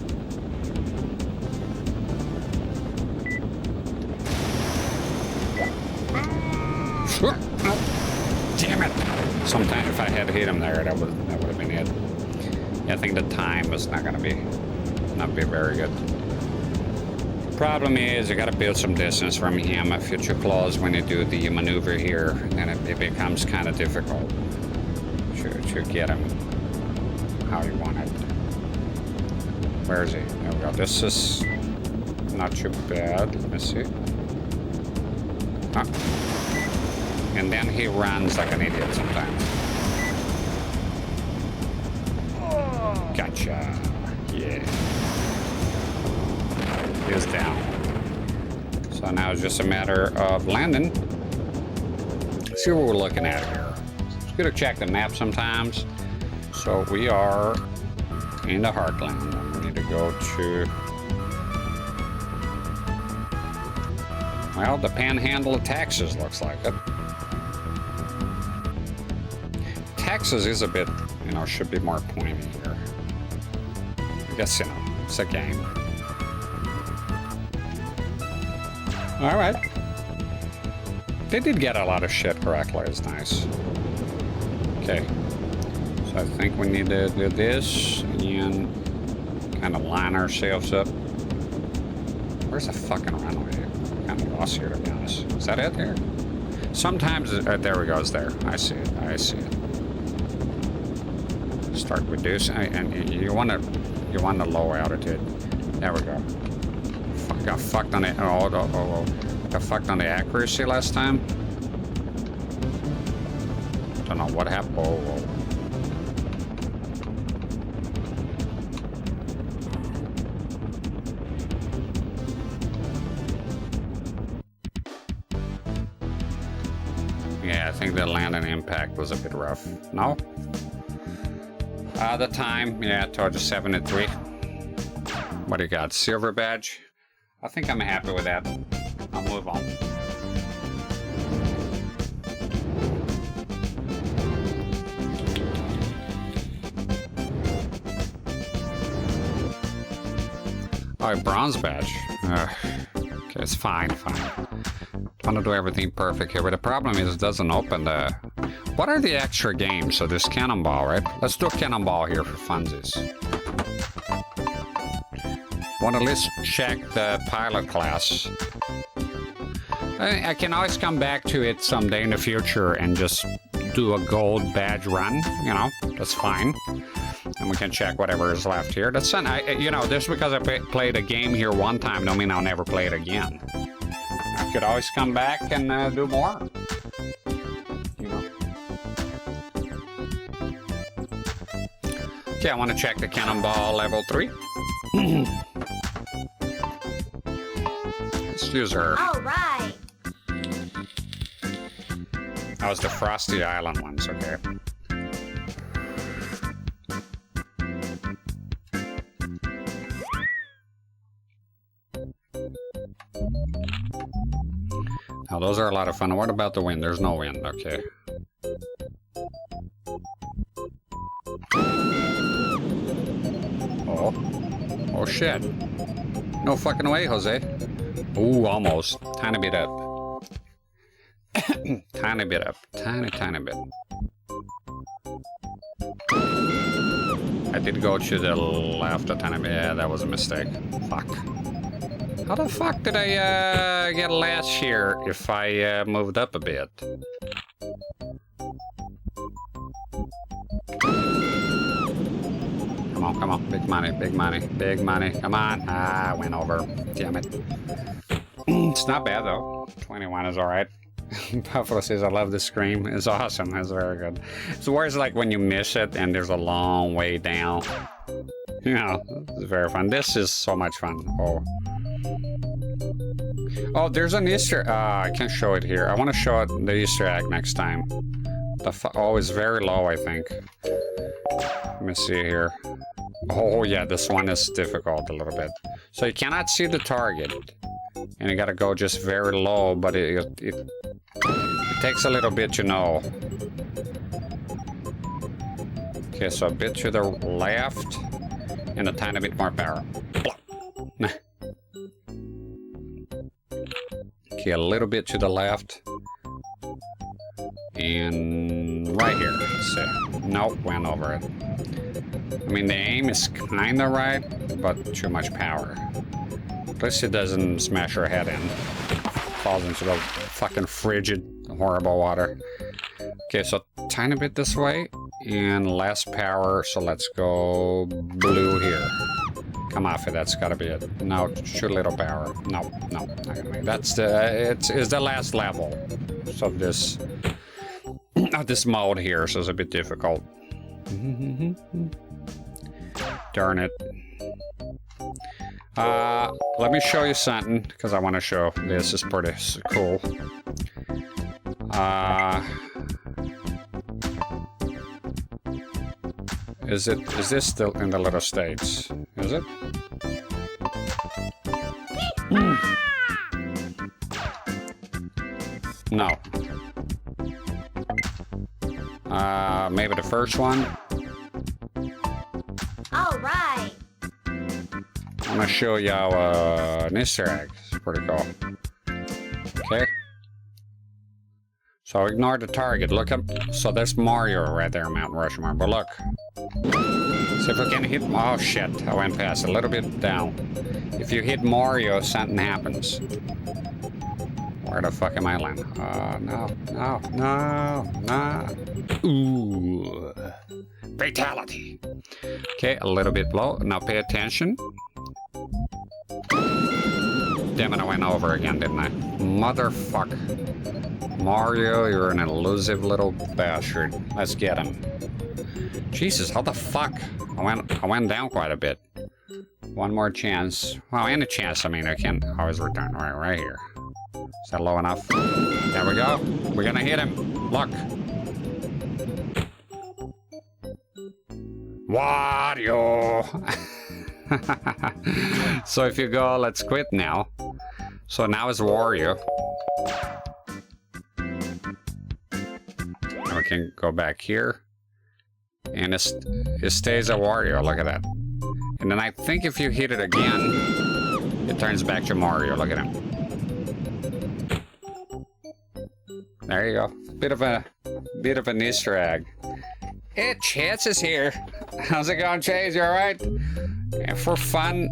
Damn it! Sometime if I had hit him there, that would have been it. Yeah, I think the time was not gonna be very good. Problem is, you gotta build some distance from him. If you're too close when you do the maneuver here, then it becomes kind of difficult to get him how you want it. Where is he? There we go. This is not too bad. Let me see. Ah. And then he runs like an idiot sometimes. Gotcha. Yeah. He's down. So now it's just a matter of landing. Let's see what we're looking at here. It's good to check the map sometimes. So we are in the heartland. We need to go to... Well, the panhandle of Texas looks like it. Texas is a bit, you know, should be more pointy here. I guess, you know, it's a game. Alright. They did get a lot of shit correctly. It's nice. Okay. So I think we need to do this and kind of line ourselves up. Where's the fucking runway? I'm kind of lost here, to be honest. Is that it there? Sometimes, there we go, it's there. I see it, I see it. Start reducing, and you want the low altitude. There we go. Got fucked on the, got fucked on the accuracy last time. Don't know what happened. Oh. Yeah, I think the landing impact was a bit rough. No? The time, yeah, towards the 73. What do you got? Silver badge? I think I'm happy with that. I'll move on. Oh, bronze badge. Okay, it's fine, fine. I want to do everything perfect here, but the problem is it doesn't open the... What are the extra games? So there's Cannonball, right? Let's do Cannonball here for funsies. Want to at least check the pilot class. I can always come back to it someday in the future and just do a gold badge run, you know, that's fine. And we can check whatever is left here. That's fine. You know, just because I played a game here one time don't mean I'll never play it again. I could always come back and do more. You know. Okay, I want to check the Cannonball level 3. Let's use her. All right. That was the Frosty Island ones, okay. Now those are a lot of fun. What about the wind? There's no wind, okay. Oh. Oh shit. No fucking way, Jose. Ooh, almost. Tiny bit up. Tiny bit up. Tiny bit. I did go to the left a tiny bit. Yeah, that was a mistake. Fuck. How the fuck did I get last here if I moved up a bit? Come on, come on. Big money, big money, big money. Come on. Ah, I went over. Damn it. It's not bad though. 21 is alright. Buffalo says, I love the scream. It's awesome. It's very good. It's worse like when you miss it and there's a long way down. You know, it's very fun. This is so much fun. Oh. Oh, there's an Easter. I can't show it here. I want to show it the Easter egg next time. Oh, it's very low, I think. Let me see here. Oh, yeah, this one is difficult a little bit. So you cannot see the target. And you gotta go just very low, but it takes a little bit, you know. Okay, so a bit to the left and a tiny bit more power. Okay, a little bit to the left. And right here. Let's see. Nope, went over it. I mean, the aim is kinda right, but too much power. At least it doesn't smash her head in. Falls into the fucking frigid, horrible water. Okay, so tiny bit this way and less power. So let's go blue here. Come off it. That's gotta be it. No, too little power. No, no, not gonna make it. That's the. It's the last level. So this, this mode here, so it's a bit difficult. Darn it. Let me show you something, because I want to show this is pretty cool. Is this still in the little states? Is it? No. Maybe the first one? All right. I'm gonna show y'all an Easter egg. It's pretty cool. Okay. So ignore the target. Look up. So there's Mario right there, Mount Rushmore. But look. See if we can hit. Oh shit! I went past a little bit down. If you hit Mario, something happens. Where the fuck am I landing? No. Ooh. Fatality. Okay, a little bit low. Now pay attention. Damn it, I went over again, didn't I? Motherfuck. Mario, you're an elusive little bastard. Let's get him. Jesus, how the fuck? I went down quite a bit. One more chance. Well, any chance, I mean, I can always return. Right here. Is that low enough? There we go. We're gonna hit him. Look. Wario! So if you go, let's quit now. So now it's Wario. And we can go back here. And it stays a Wario, look at that. And then I think if you hit it again, it turns back to Mario, look at him. There you go. Bit of an Easter egg. Hey, Chance is here. How's it going, Chase? You alright? And for fun,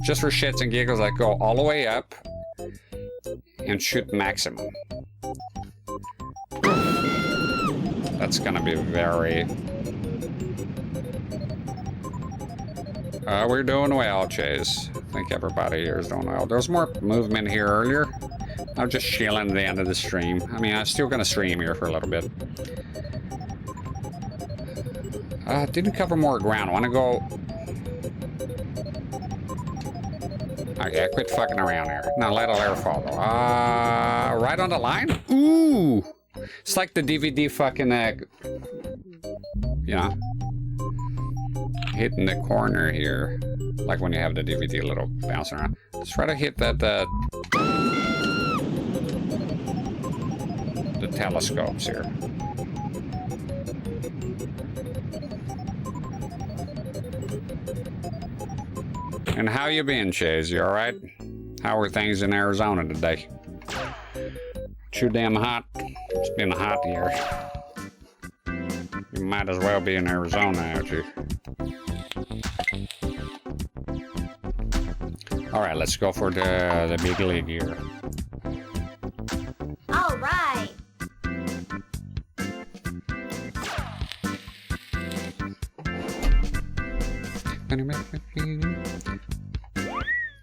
just for shits and giggles, I go all the way up and shoot maximum. That's gonna be very... we're doing well, Chase. I think everybody here is doing well. There was more movement here earlier. I'm just chilling at the end of the stream. I mean, I'm still gonna stream here for a little bit. Didn't cover more ground. I wanna go... Okay, I quit fucking around here. Now let a layer fall though. Right on the line? Ooh! It's like the DVD fucking, you know, hitting the corner here. Like when you have the DVD little bounce around. Let's try to hit that, the telescopes here. And how you been, Chase? You alright? How are things in Arizona today? Too damn hot. It's been hot here. You might as well be in Arizona, aren't you? Alright, let's go for the big league here. Alright.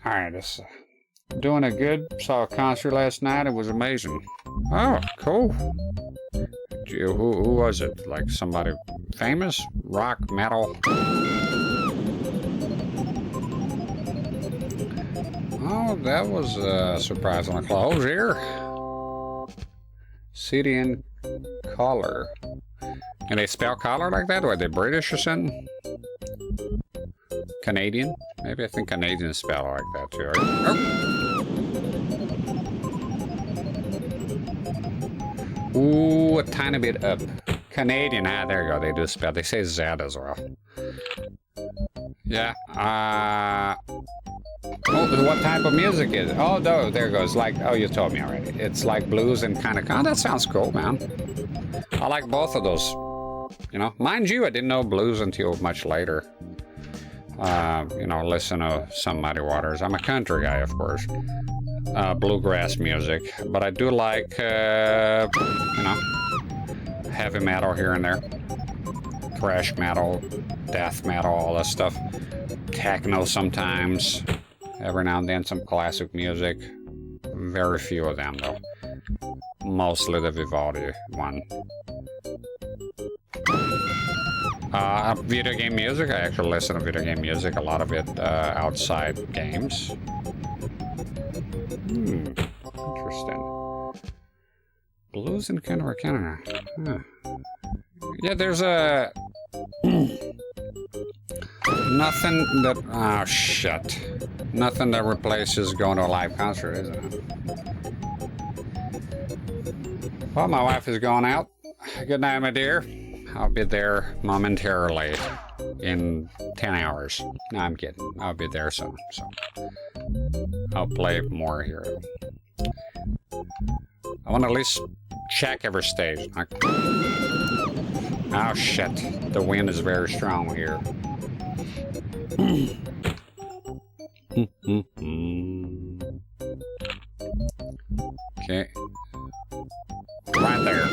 Alright, this doing it good. Saw a concert last night. It was amazing. Oh, cool. Who was it? Like somebody famous? Rock, metal? Oh, that was surprisingly close here. City and color. And they spell color like that? Are they British or something? Canadian? Maybe I think Canadians spell like that too. Oh. Ooh, a tiny bit up. Canadian, there you go, they do spell. They say Z as well. Yeah, oh, what type of music is it? Oh, no, there it goes. Like, oh, you told me already. It's like blues and kind of, oh, that sounds cool, man. I like both of those. You know, mind you, I didn't know blues until much later. You know, listen to some Muddy Waters. I'm a country guy, of course. Bluegrass music, but I do like, you know, heavy metal here and there. Thrash metal, death metal, all that stuff. Techno sometimes. Every now and then some classic music. Very few of them, though. Mostly the Vivaldi one. Video game music, I actually listen to video game music, a lot of it outside games. Interesting. Blues in Canada. Huh. Yeah, there's a... nothing that... Oh, shit. Nothing that replaces going to a live concert, isn't it? Well, my wife is going out. Good night, my dear. I'll be there momentarily in 10 hours. No, I'm kidding. I'll be there soon, so I'll play more here. want to at least check every stage. Oh shit, the wind is very strong here. Okay. Right there.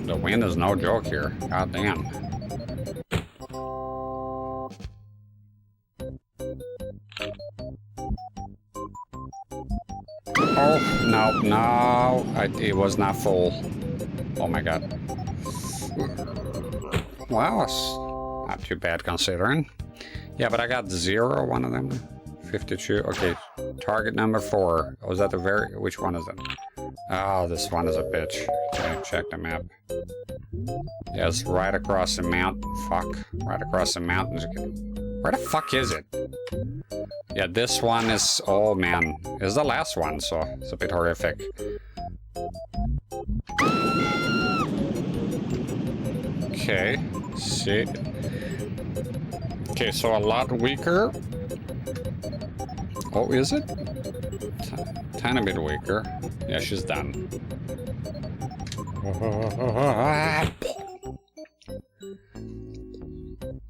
The wind is no joke here. God damn. Oh, no. It was not full. Oh my god. Well, it's not too bad considering. Yeah, but I got 0, one of them. 52. Okay, target number 4. Was that the very... Which one is it? Oh, this one is a bitch. Okay, check the map. Yeah, it's right across the mountain. Fuck. Right across the mountains. Where the fuck is it? Yeah, this one is... Oh, man. It's the last one, so it's a bit horrific. Okay. See. Okay, so a lot weaker. Oh, is it? Tiny bit weaker. Yeah, she's done.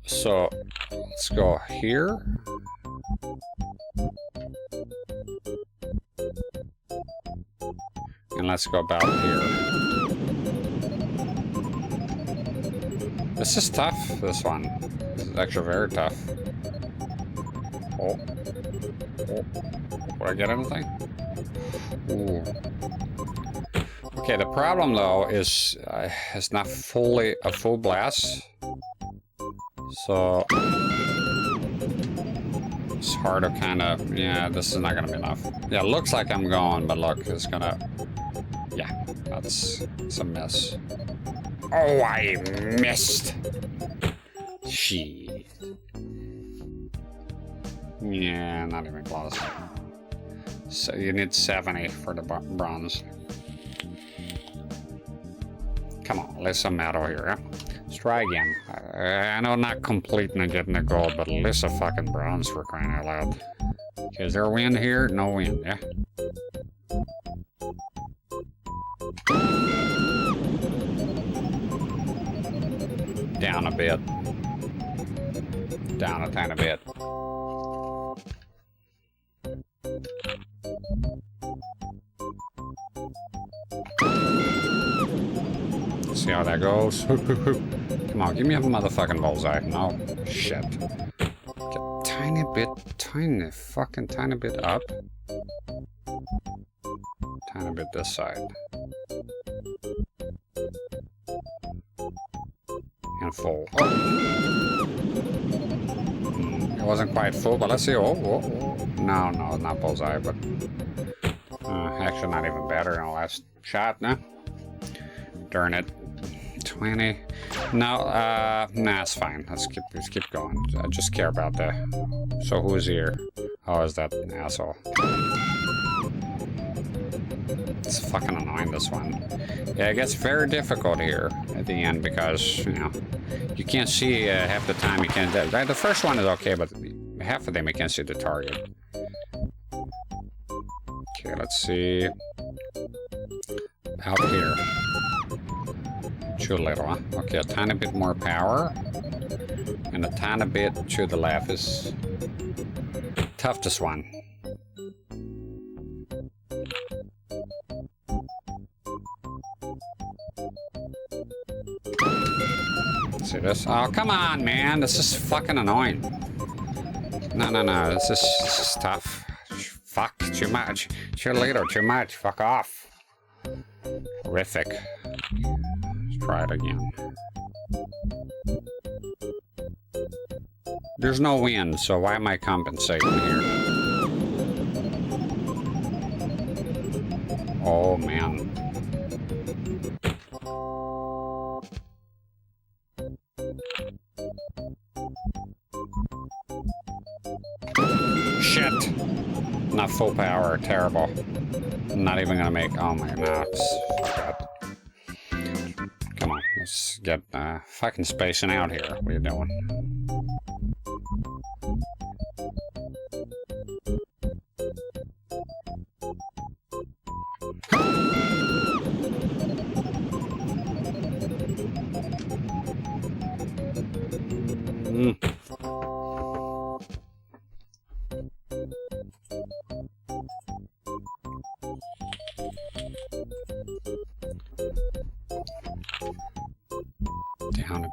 So, let's go here. And let's go about here. This is tough, this one. This is actually very tough. Oh. Oh. Would I get anything? Ooh. Okay, the problem though is it's not fully a full blast. So it's hard to kind of, yeah, this is not gonna be enough. Yeah, it looks like I'm going, but look, it's gonna, yeah, it's a mess. Oh, I missed. Shit. Yeah, not even close. So you need 70 for the bronze. Come on, let's some metal here. Huh? Let's try again. I know not completing and getting the gold, but at least a fucking bronze for crying out loud. Okay, is there a win here? No win, yeah? Down a bit. Down a tiny bit. See how that goes. Come on, give me a motherfucking bullseye. No, shit. Get tiny bit, tiny bit up. Tiny bit this side. And full. Oh. It wasn't quite full, but let's see. Oh. No, not bullseye, but actually not even better in the last shot, no? Darn it. 20. No, nah, it's fine. Let's keep going. I just care about the... So who's here? Oh, is that an asshole? It's fucking annoying, this one. Yeah, it gets very difficult here at the end because, you know, you can't see half the time. You can't... The first one is okay, but half of them you can't see the target. Okay, let's see. Out here. Too little, huh? Okay, a tiny bit more power. And a tiny bit to the left is toughest one. See this? Oh, come on, man. This is fucking annoying. No. This is tough. Fuck, too much. Cheerleader, too much. Fuck off. Horrific. Let's try it again. There's no wind, so why am I compensating here? Oh, man. Shit. Not full power. Terrible. I'm not even gonna make... Oh my god. God. Come on. Let's get fucking spacing out here. What are you doing?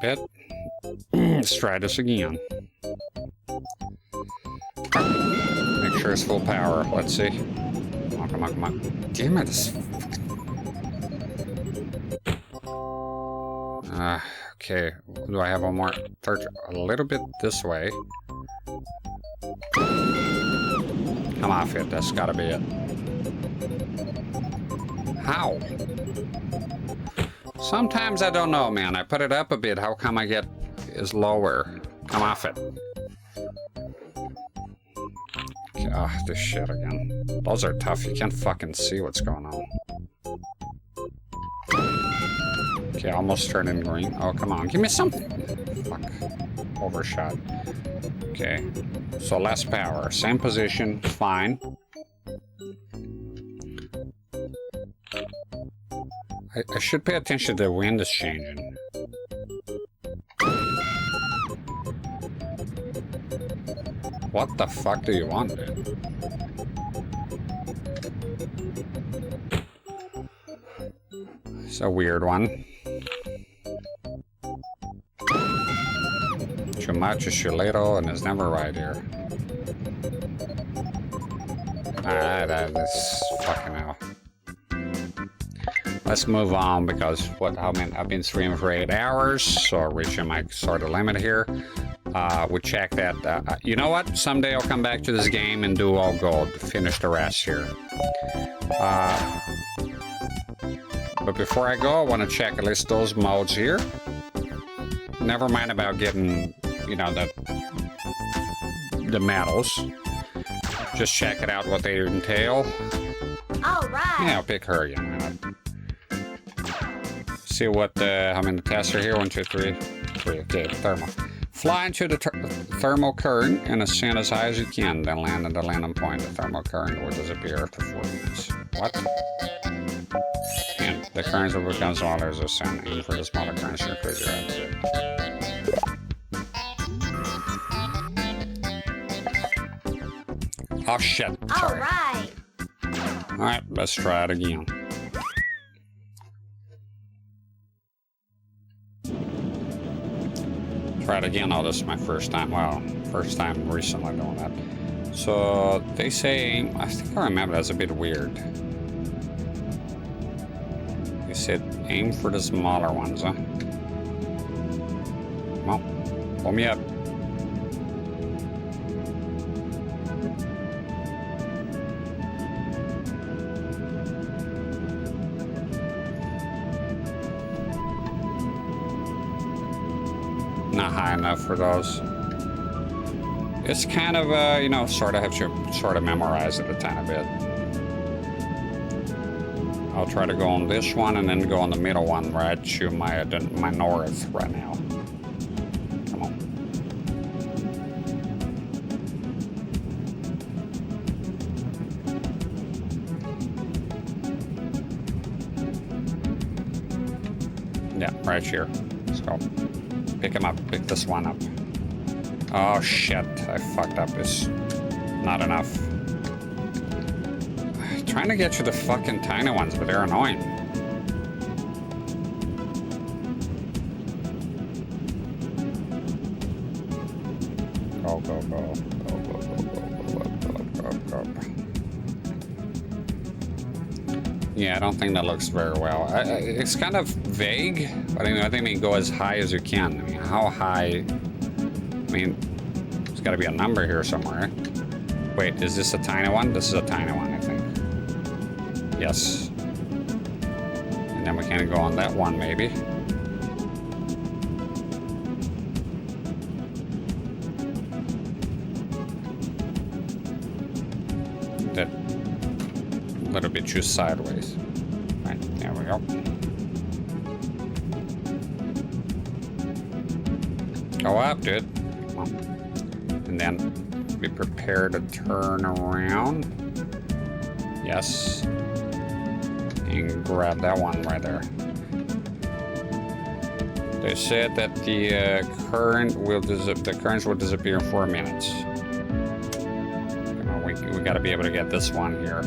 bit. Let's try this again. Make sure it's full power. Let's see. Come on, come on, come on. Damn it. This... okay. Do I have one more? A little bit this way. Come off it. That's gotta be it. How? Sometimes I don't know, man. I put it up a bit. How come I get is lower? Come off it. Ah, this shit again. Those are tough. You can't fucking see what's going on. Okay, almost turning green. Oh, come on. Give me something. Fuck. Overshot. Okay. So less power. Same position. Fine. I should pay attention to the wind is changing. What the fuck do you want, dude? It's a weird one. Too much is too little and it's never right here. Alright, that is fucking hell. Let's move on because I've been streaming for 8 hours, so reaching my sort of limit here. We check that. You know what? Someday I'll come back to this game and do all gold. Finish the rest here. But before I go, I want to check at least those modes here. Never mind about getting, you know, the medals. Just check it out what they entail. All right. Yeah, I'll pick her again. See what how many tests are here. 1, 2, 3. Okay, thermal. Fly into the thermal current and ascend as high as you can, then land at the landing point. The thermal current will disappear after 4 minutes. What? And the currents will become smaller as ascend. Aim for the smaller currents to increase your altitude. Oh shit. Sorry. Alright. Alright, let's try it again. Try it again. Oh, this is my first time. Well, first time recently doing that. So they say, I think I remember that's a bit weird. They said aim for the smaller ones, huh? Well, pull me up. Not high enough for those. It's kind of, you know, sort of have to sort of memorize it a tiny bit. I'll try to go on this one and then go on the middle one right to my north right now. Come on. Yeah, right here. Let's go. Pick him up. Pick this one up. Oh shit, I fucked up. It's not enough. I'm trying to get you the fucking tiny ones, but they're annoying. Go, go, go. Go, go, go, go, go, go, go, go. Yeah, I don't think that looks very well. It's kind of vague, but I think you go as high as you can. I mean, how high? I mean, there's got to be a number here somewhere. Wait, is this a tiny one? This is a tiny one, I think. Yes. And then we can go on that one, maybe. That a little bit too sideways. Right, there we go. Go up, dude. And then be prepared to turn around. Yes. And grab that one right there. They said that the current will currents will disappear in 4 minutes. Come on, we got to be able to get this one here.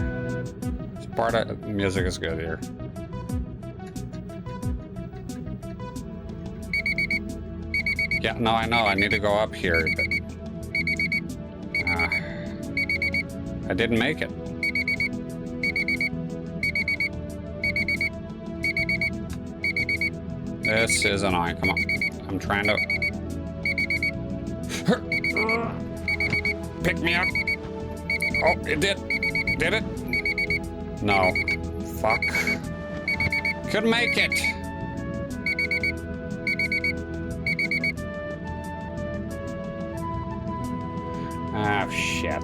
It's part of the music is good here. Yeah, no, I know. I need to go up here. But, I didn't make it. This is annoying. Come on. I'm trying to... Pick me up. Oh, it did. Did it? No. Fuck. Couldn't make it. Ah, shit.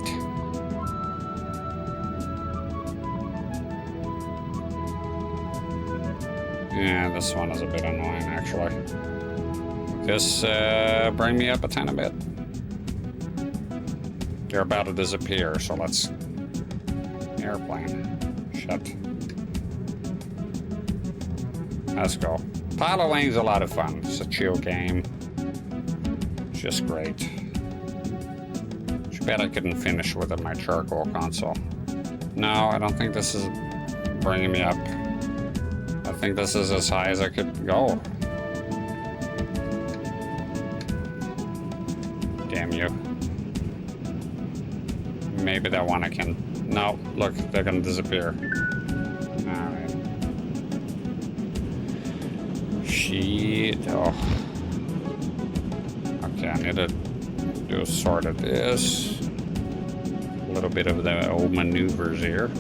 Yeah, this one is a bit annoying, actually. This, bring me up a tiny bit. They're about to disappear, so let's... Airplane. Shit. Let's go. Pilotwings is a lot of fun. It's a chill game. It's just great. Too bad I couldn't finish with my charcoal console. No, I don't think this is bringing me up. I think this is as high as I could go. Damn you. Maybe that one I can... No, look, they're gonna disappear. Alright. Shit. Oh. Okay, I need to do sort of this. A little bit of the old maneuvers here.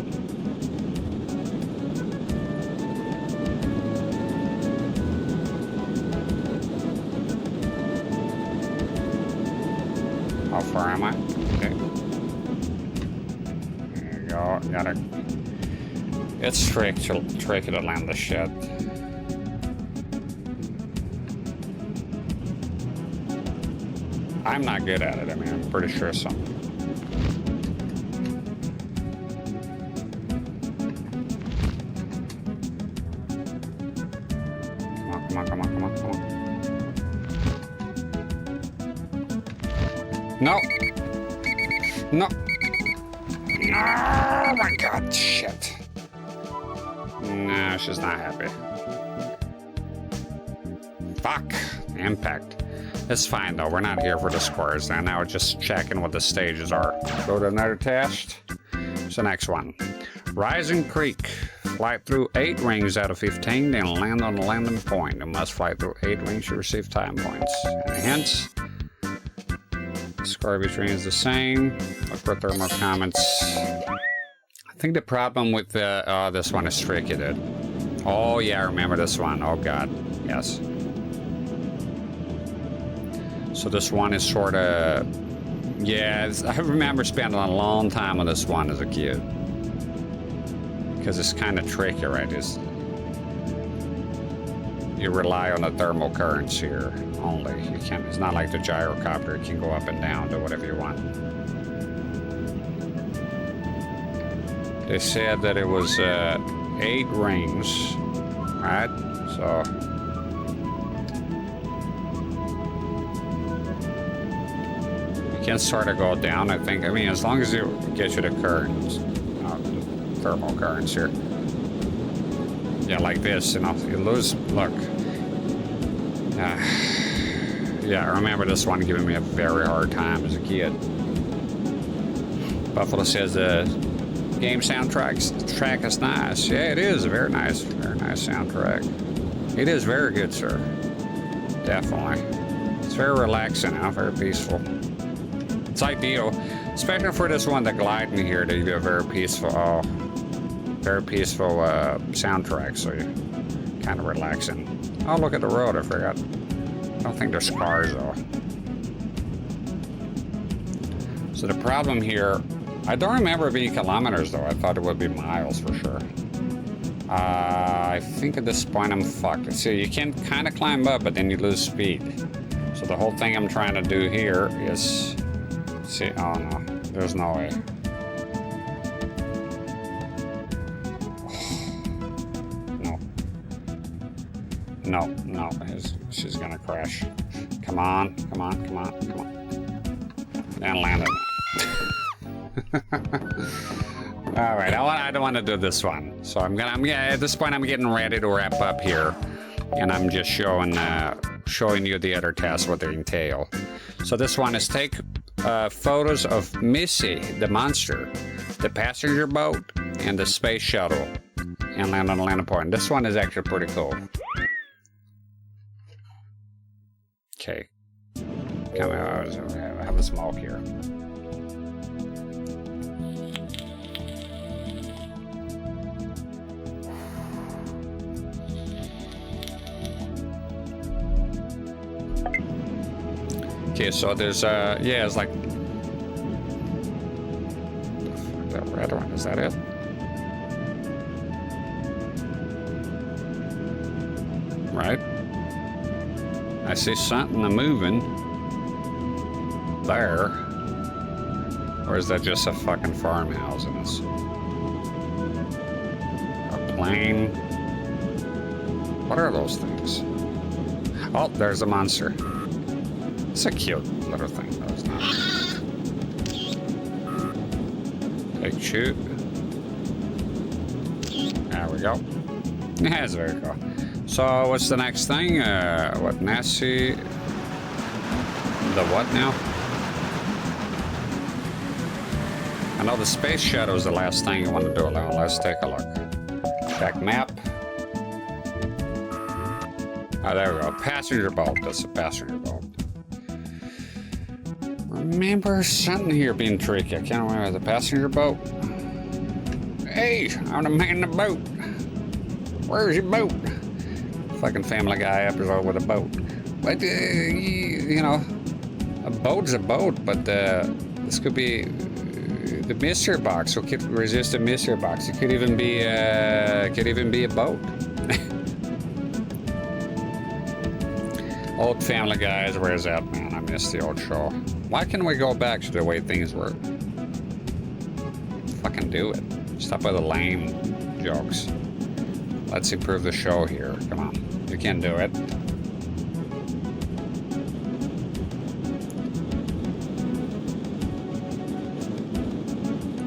How far am I? Okay. There you go. Gotta... It's tricky to land the shit. I'm not good at it. I mean, I'm pretty sure some. Come on, come on, come on, come on, come on. No. No. Oh my god, shit. No, she's not happy. Fuck. Impact. It's fine though, we're not here for the scores. And now we're just checking what the stages are. Go to another test. It's the next one. Rising Creek. Fly through 8 rings out of 15, then land on the landing point. You must fly through 8 rings to receive time points. And hence, the score between is the same. Look for thermal comments. I think the problem with the... Oh, this one is tricky, dude. Oh yeah, I remember this one. Oh god, yes. So this one is sort of... Yeah, I remember spending a long time on this one as a kid. Because it's kind of tricky, right? You rely on the thermal currents here only. You can't... It's not like the gyrocopter. You can go up and down, do whatever you want. They said that it was 8 rings, right? So... Can sort of go down, I think. I mean, as long as you get you the currents, the thermal currents here. Yeah, like this, you know, you lose. Look. Yeah, I remember this one giving me a very hard time as a kid. Buffalo says the game track is nice. Yeah, it is a very nice soundtrack. It is very good, sir. Definitely. It's very relaxing, very peaceful. It's ideal, especially for this one, the gliding here, to do a very peaceful soundtrack, so you're kind of relaxing. Oh, look at the road, I forgot. I don't think there's cars, though. So the problem here, I don't remember it being kilometers, though. I thought it would be miles for sure. I think at this point I'm fucked. See, you can kind of climb up, but then you lose speed. So the whole thing I'm trying to do here is... See, oh no, there's no way. No. No, she's gonna crash. Come on. And land it. All right, I don't want to do this one. So I'm at this point I'm getting ready to wrap up here. And I'm just showing showing you the other tasks, what they entail. So this one is take photos of Missy, the monster, the passenger boat, and the space shuttle, and land on a landing point. This one is actually pretty cool. Okay. Come on, I have a smoke here. Okay, so there's yeah, it's like that red one. Is that it? Right. I see something moving there, or is that just a fucking farmhouse in this? A plane? What are those things? Oh, there's a monster. It's a cute little thing, though, isn't it? Take shoot. There we go. Yeah, it's very cool. So, what's the next thing? What, Nessie? The what now? I know the space shuttle is the last thing you want to do. Now, let's take a look. Check map. Oh, there we go. Passenger boat. That's a passenger boat. Remember something here being tricky. I can't remember the passenger boat. Hey, I'm the man in the boat. Where's your boat? Fucking Family Guy episode with a boat. But, you know, a boat's a boat, but this could be the mystery box. So it could resist a mystery box. It could even be a boat. Old Family Guys, where's that, man? I missed the old show. Why can't we go back to the way things were? Fucking do it. Stop with the lame jokes. Let's improve the show here. Come on. You can do it.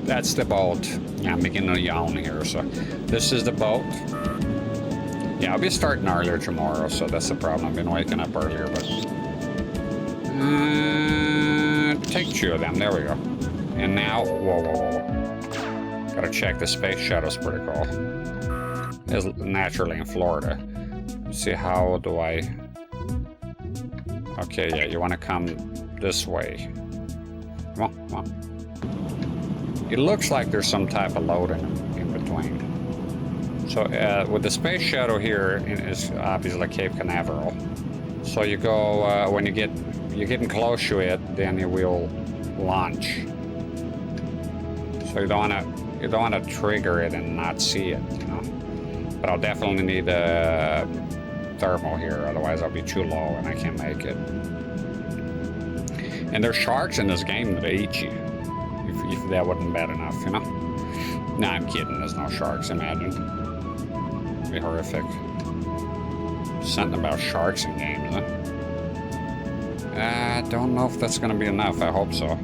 That's the boat. Yeah, I'm beginning to yawn here, so this is the boat. Yeah, I'll be starting earlier tomorrow, so that's the problem. I've been waking up earlier, but... take two of them. There we go. And now... Whoa. Gotta check the space shuttle's pretty cool. It's naturally in Florida. Let's see, how do I... Okay, yeah, you want to come this way. Come on, come on. It looks like there's some type of loading in between. So with the space shuttle here, it's obviously Cape Canaveral. So you go when you're getting close to it, then you will launch. So you don't want to trigger it and not see it, you know. But I'll definitely need a thermal here, otherwise I'll be too low and I can't make it. And there's sharks in this game that eat you. If that wasn't bad enough, you know. Nah, I'm kidding. There's no sharks. Imagine. It'd be horrific. Something about sharks in games, huh? I don't know if that's gonna be enough. I hope so.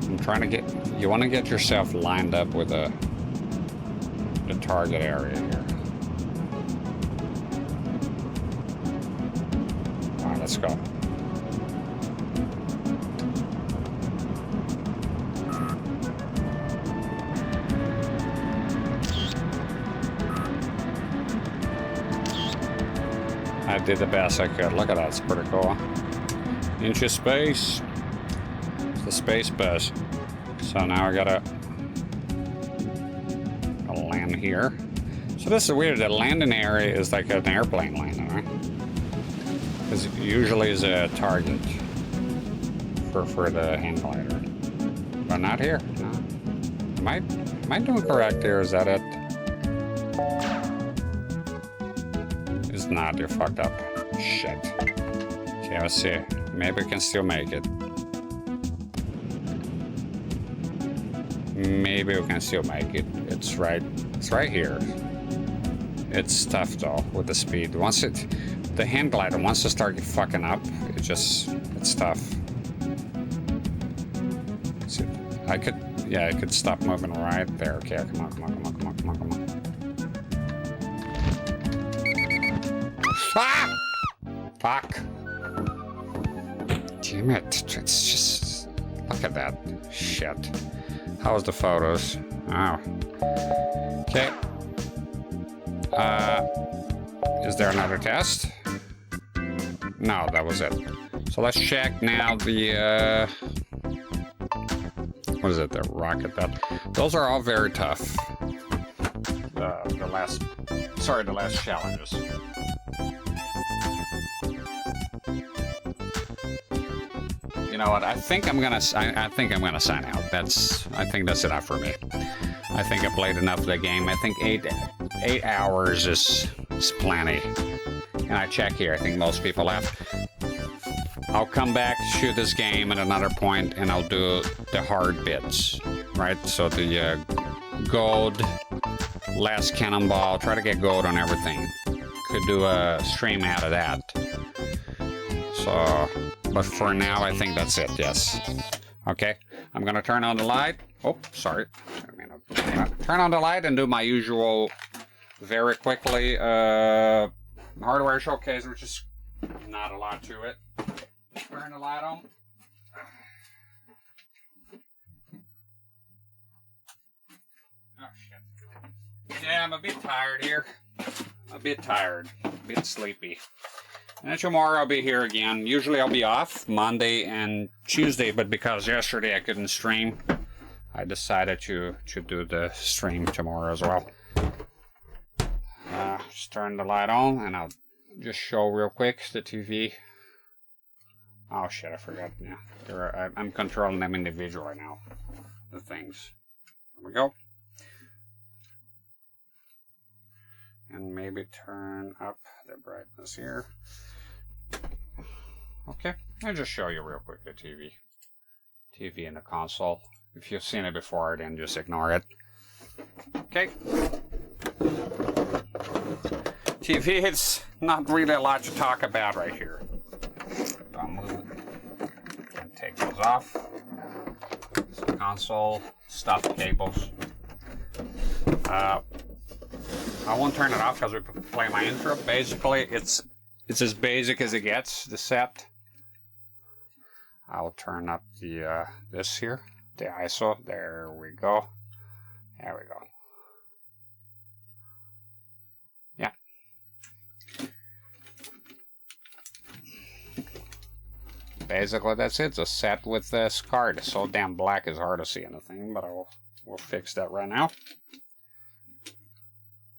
I'm trying to get... You want to get yourself lined up with the target area here. All right, let's go. I did the best I could. Look at that, it's pretty cool. Inch of space. It's the space bus. So now I gotta land here. So this is weird. The landing area is like an airplane landing, right? Because usually is a target for the hand glider, but not here. No. Am I doing correct here? Is that it? It's not. You're fucked up. Shit. Okay, let's see. Maybe we can still make it. Maybe we can still make it. It's right here. It's tough though with the speed. The hand glider wants to start fucking up. It's tough. See, I could stop moving right there. Okay, come on. Ah! Fuck. Damn it. It's just... Look at that. Shit. How's the photos? Oh. Okay. Is there another test? No, that was it. So let's check now the, what is it, the rocket bed? Those are all very tough. The last challenges. You know what? I think I'm gonna sign out. I think that's enough for me. I think I played enough of the game. I think 8 hours is plenty. And I check here. I think most people have. I'll come back, shoot this game at another point, and I'll do the hard bits, right? So the gold, last Cannonball, try to get gold on everything. Could do a stream out of that. So, but for now, I think that's it, yes. Okay, I'm gonna turn on the light. Oh, sorry. Turn on the light and do my usual, very quickly, hardware showcase, which is not a lot to it. Turn the light on. Oh, shit. Yeah, I'm a bit tired here. A bit sleepy. And tomorrow I'll be here again. Usually I'll be off Monday and Tuesday, but because yesterday I couldn't stream, I decided to do the stream tomorrow as well. Just turn the light on and I'll just show real quick the TV. Oh shit, I forgot. Yeah, I'm controlling them individually now. The things. There we go. And maybe turn up the brightness here. Okay, I'll just show you real quick the TV. TV in the console. If you've seen it before, then just ignore it. Okay. TV, it's not really a lot to talk about right here. I'll move it and take those off. Some console, stuffed cables. I won't turn it off because we play my intro. Basically, it's as basic as it gets, the set. I'll turn up the this here, the ISO. There we go. There we go. Yeah. Basically, that's it. It's a set with this card. It's so damn black it's hard to see anything, but we'll fix that right now.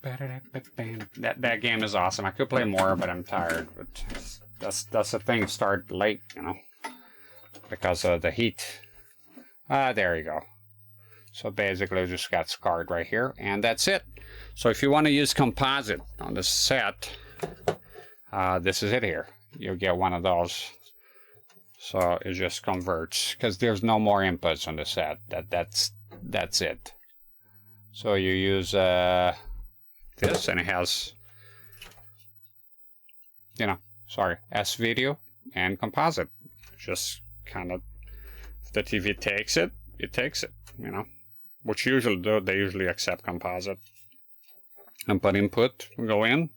That game is awesome. I could play more, but I'm tired. But that's the thing. Start late, you know, because of the heat. There you go. So basically, just got scarred right here, and that's it. So if you want to use composite on this set, this is it here. You'll get one of those. So it just converts because there's no more inputs on the set. That's it. So you use this, and it has, you know, S video and composite. Just kind of, if the TV takes it, it takes it, you know. Which usually do, they usually accept composite. Input input, we go in.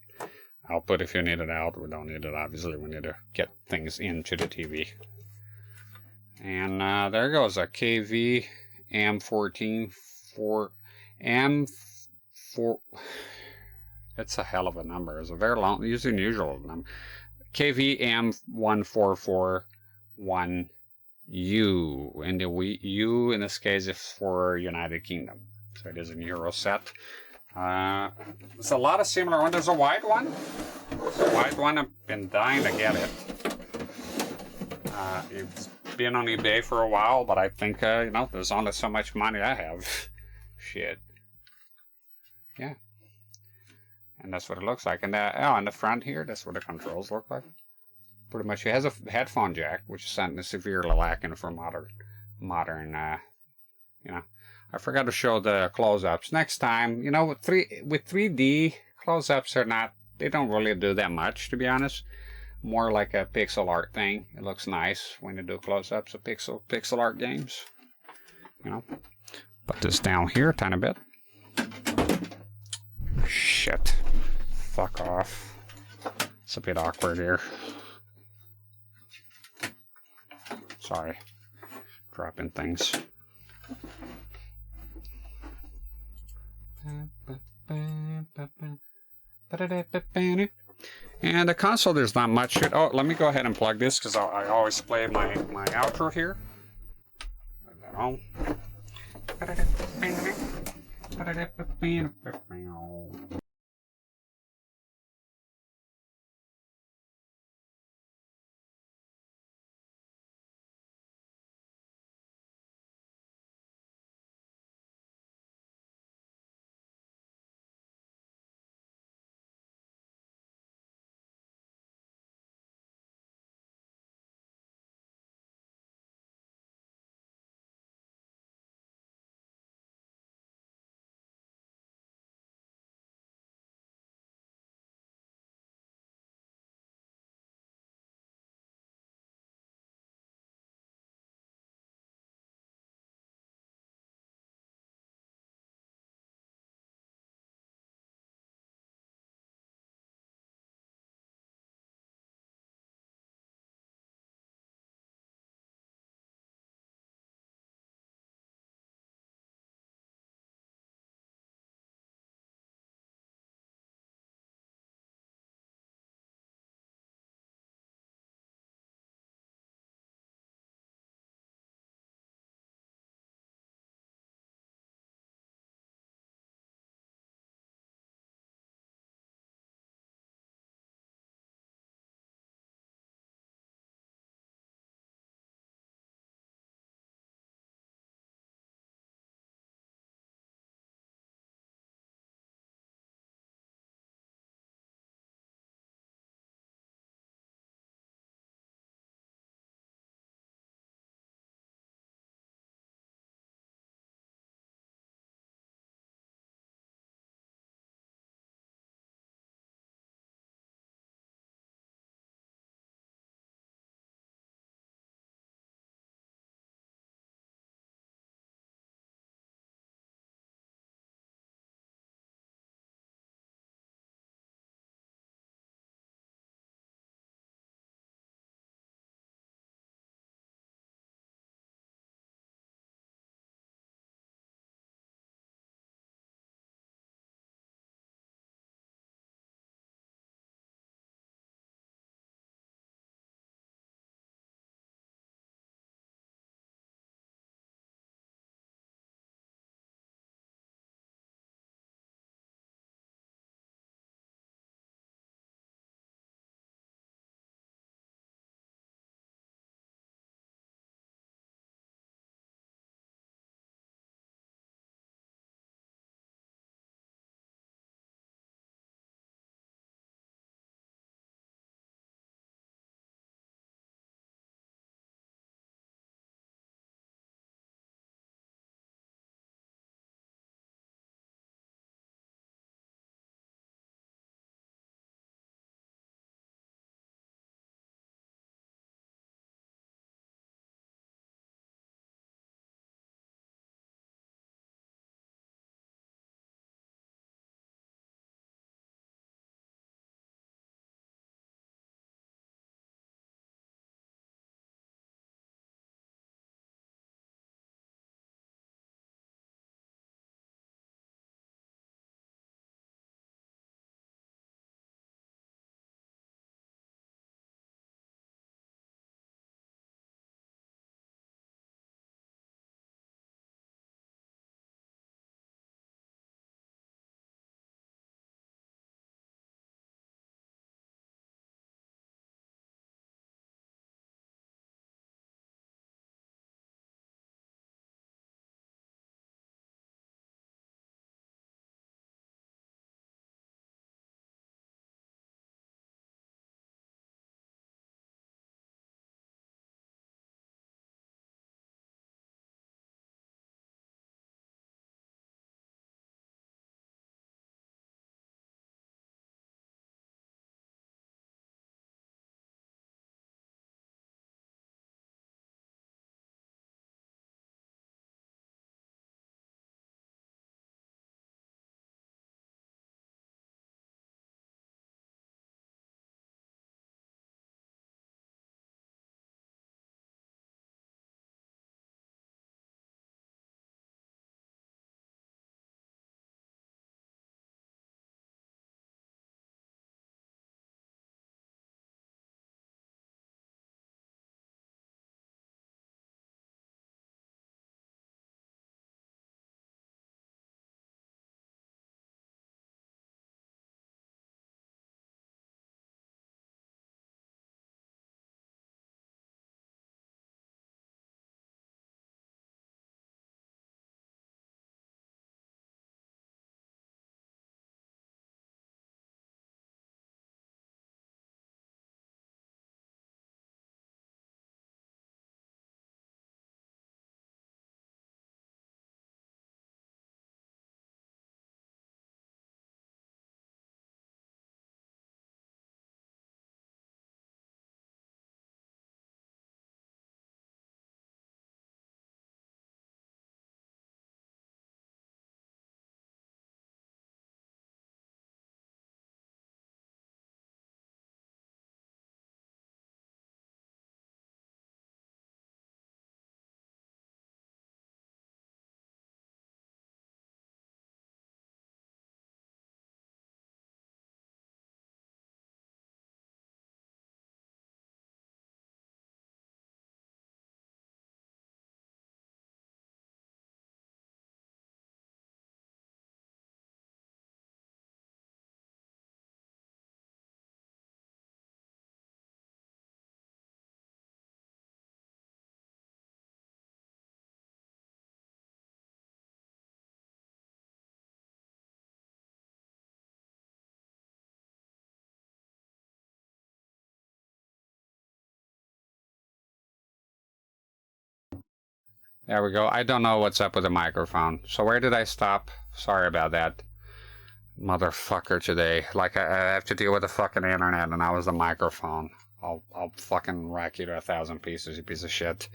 Output if you need it out, we don't need it obviously, we need to get things into the TV. And there goes a KV M14 for M4. It's a hell of a number. It's a very long, using usual number. KVM1441U, and the U in this case is for United Kingdom. So it is a Euro set. There's a lot of similar ones. There's a white one. I've been dying to get it. It's been on eBay for a while, but I think, you know, there's only so much money I have. Shit. Yeah. And that's what it looks like. And on the front here, that's what the controls look like. Pretty much, it has a headphone jack, which is something severely lacking for modern, you know. I forgot to show the close-ups. Next time, you know, with 3D, close-ups are not, they don't really do that much, to be honest. More like a pixel art thing. It looks nice when you do close-ups of pixel art games. You know. Put this down here a tiny bit. Shit. Fuck off. It's a bit awkward here. Sorry. Dropping things. And the console, there's not much. Oh, let me go ahead and plug this because I always play my outro here. Plug that on. There we go. I don't know what's up with the microphone. So where did I stop? Sorry about that. Motherfucker today. Like, I have to deal with the fucking internet, and I was the microphone. I'll fucking rack you to 1,000 pieces, you piece of shit.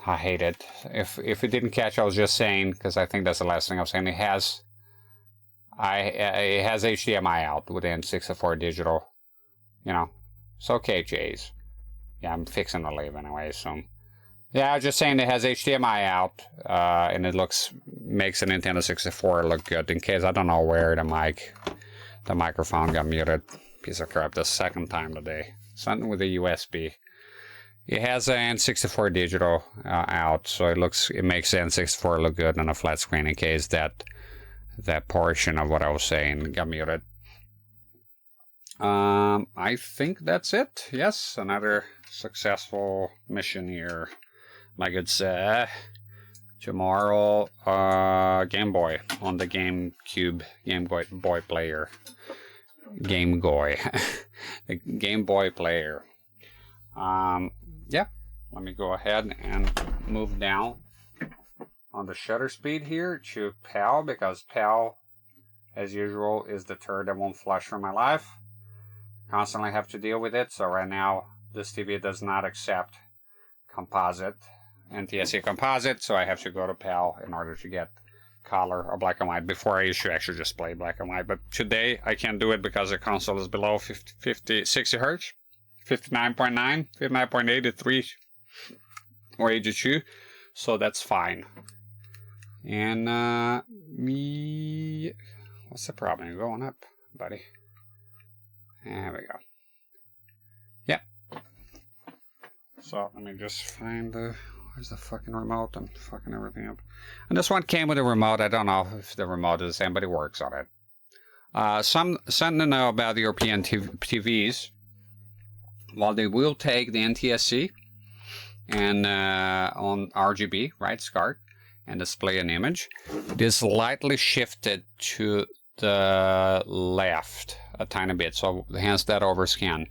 I hate it. If it didn't catch, I was just saying, because I think that's the last thing I was saying. It has HDMI out with N64 digital. You know, it's okay, Jays. Yeah, I'm fixing to leave anyway, so. Yeah, I was just saying it has HDMI out, and it makes a Nintendo 64 look good. In case I don't know where the microphone got muted. Piece of crap, the second time today. Something with a USB. It has an N64 digital out, so it makes the N64 look good on a flat screen. In case that portion of what I was saying got muted. I think that's it. Yes, another successful mission here. My good sir. Tomorrow, Game Boy on the GameCube Game Boy player. Game Boy. The Game Boy player. Yeah, let me go ahead and move down on the shutter speed here to PAL, because PAL, as usual, is the turd that won't flush from my life. Constantly have to deal with it, so right now this TV does not accept composite, NTSC composite, so I have to go to PAL in order to get color or black and white. Before I used to actually just play black and white, but today I can't do it because the console is below 60 hertz, 59.9, 59.8, 83, or 82, so that's fine. And what's the problem? You're going up, buddy. There we go. Yep. So let me just find where's the fucking remote? I'm fucking everything up. And this one came with a remote. I don't know if the remote is the same, but it works on it. Something to know about the European TVs. While they will take the NTSC and on RGB, right, SCART, and display an image, it is slightly shifted to the left a tiny bit, so hence that overscan.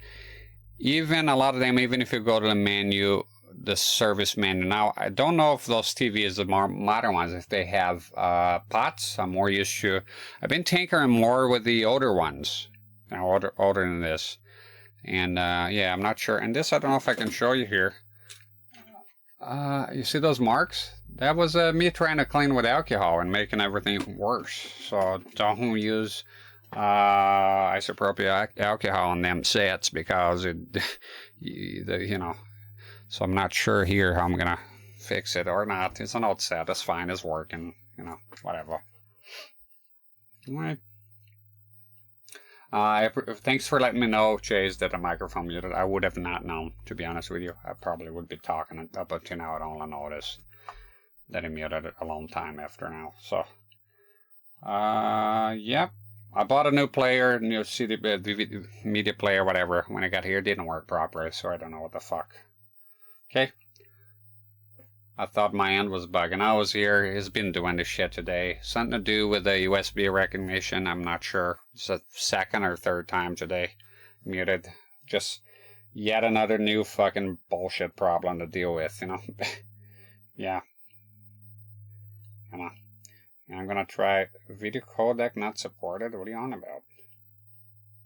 Even a lot of them, even if you go to the menu, the service menu. Now, I don't know if those TVs, the more modern ones, if they have pots. I'm more used to. I've been tinkering more with the older ones, older than this. And yeah, I'm not sure. And this, I don't know if I can show you here. You see those marks? That was me trying to clean with alcohol and making everything worse. So don't use isopropyl alcohol on them sets, because it, you know. So I'm not sure here how I'm gonna fix it or not. It's an old set. It's fine. It's working. You know, whatever. All right. Thanks for letting me know, Chase, that the microphone muted. I would have not known, to be honest with you. I probably would be talking up until now. I don't only notice that it muted it a long time after now. So, yep. I bought a new player, new CD, DVD, media player, whatever. When I got here, it didn't work properly, so I don't know what the fuck. Okay. I thought my end was bugging. I was here. It's been doing this shit today. Something to do with the USB recognition. I'm not sure. It's the second or third time today. Muted. Just yet another new fucking bullshit problem to deal with, you know. Yeah. Come on. And I'm gonna try video codec not supported. What are you on about?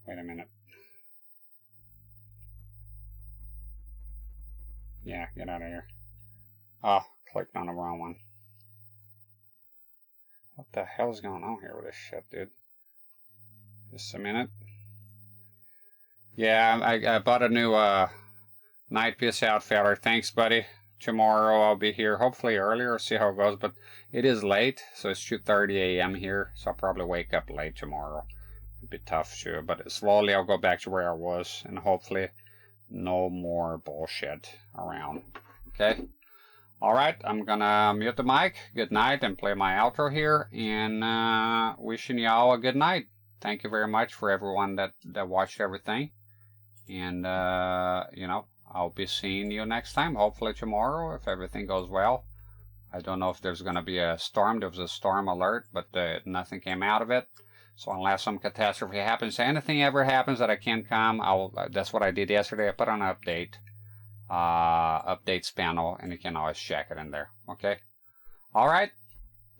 Wait a minute. Yeah, get out of here. Oh, clicked on the wrong one. What the hell's going on here with this shit, dude? Just a minute. Yeah, I bought a new night piece outfitter. Thanks, buddy. Tomorrow I'll be here, hopefully earlier, see how it goes, but it is late, so it's 2:30 a.m. here, so I'll probably wake up late tomorrow. It'll be tough too, but slowly I'll go back to where I was, and hopefully no more bullshit around. Okay? Alright, I'm gonna mute the mic. Good night, and play my outro here, and wishing y'all a good night. Thank you very much for everyone that watched everything, and you know, I'll be seeing you next time, hopefully tomorrow, if everything goes well. I don't know if there's going to be a storm. There was a storm alert, but nothing came out of it. So unless some catastrophe happens, anything ever happens that I can't come, that's what I did yesterday. I put on an update updates panel, and you can always check it in there. Okay. All right.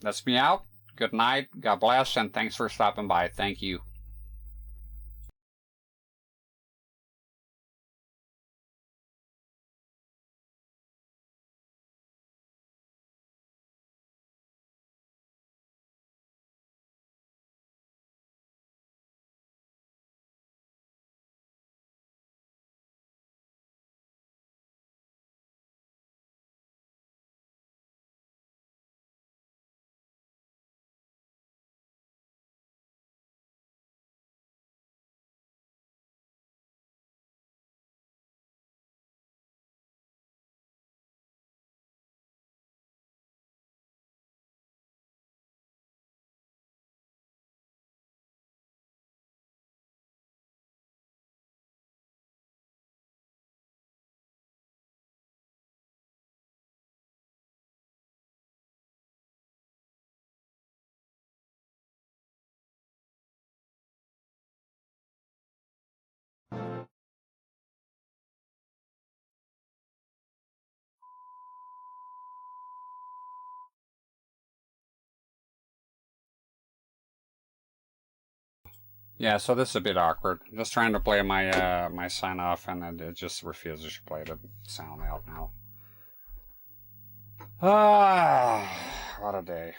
That's me out. Good night. God bless, and thanks for stopping by. Thank you. Yeah, so this is a bit awkward. I'm just trying to play my my sign off, and it just refuses to play the sound out now. Ah, what a day!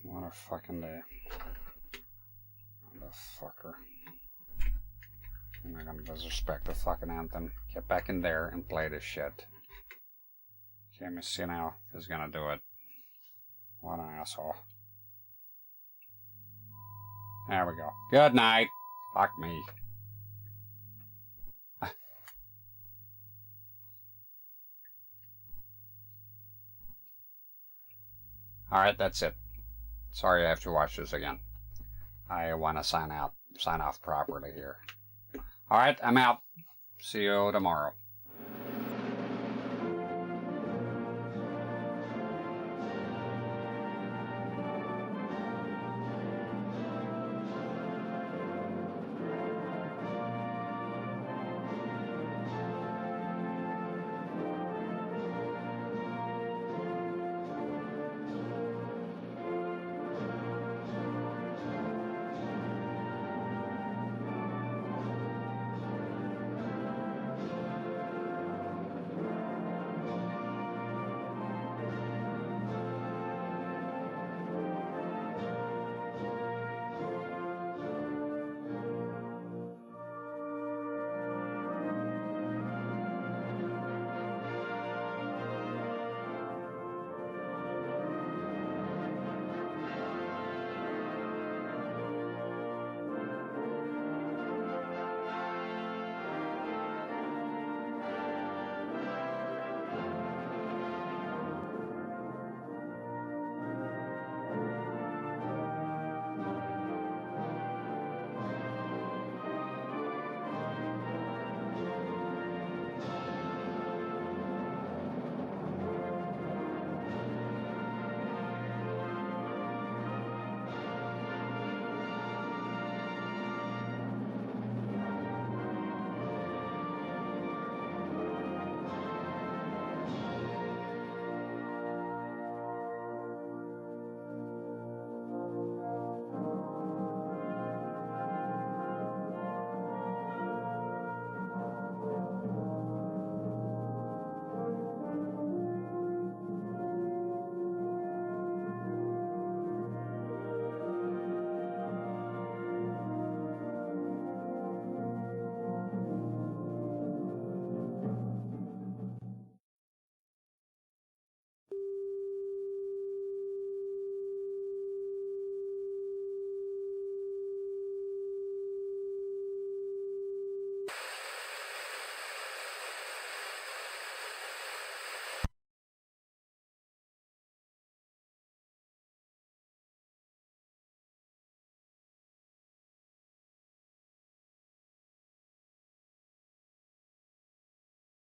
What a fucking day! What a fucker! I'm not gonna disrespect the fucking anthem. Get back in there and play this shit. Okay, let me see now if he's gonna do it. What an asshole! There we go. Good night. Fuck me. Alright, that's it. Sorry I have to watch this again. I want to sign off properly here. Alright, I'm out. See you tomorrow.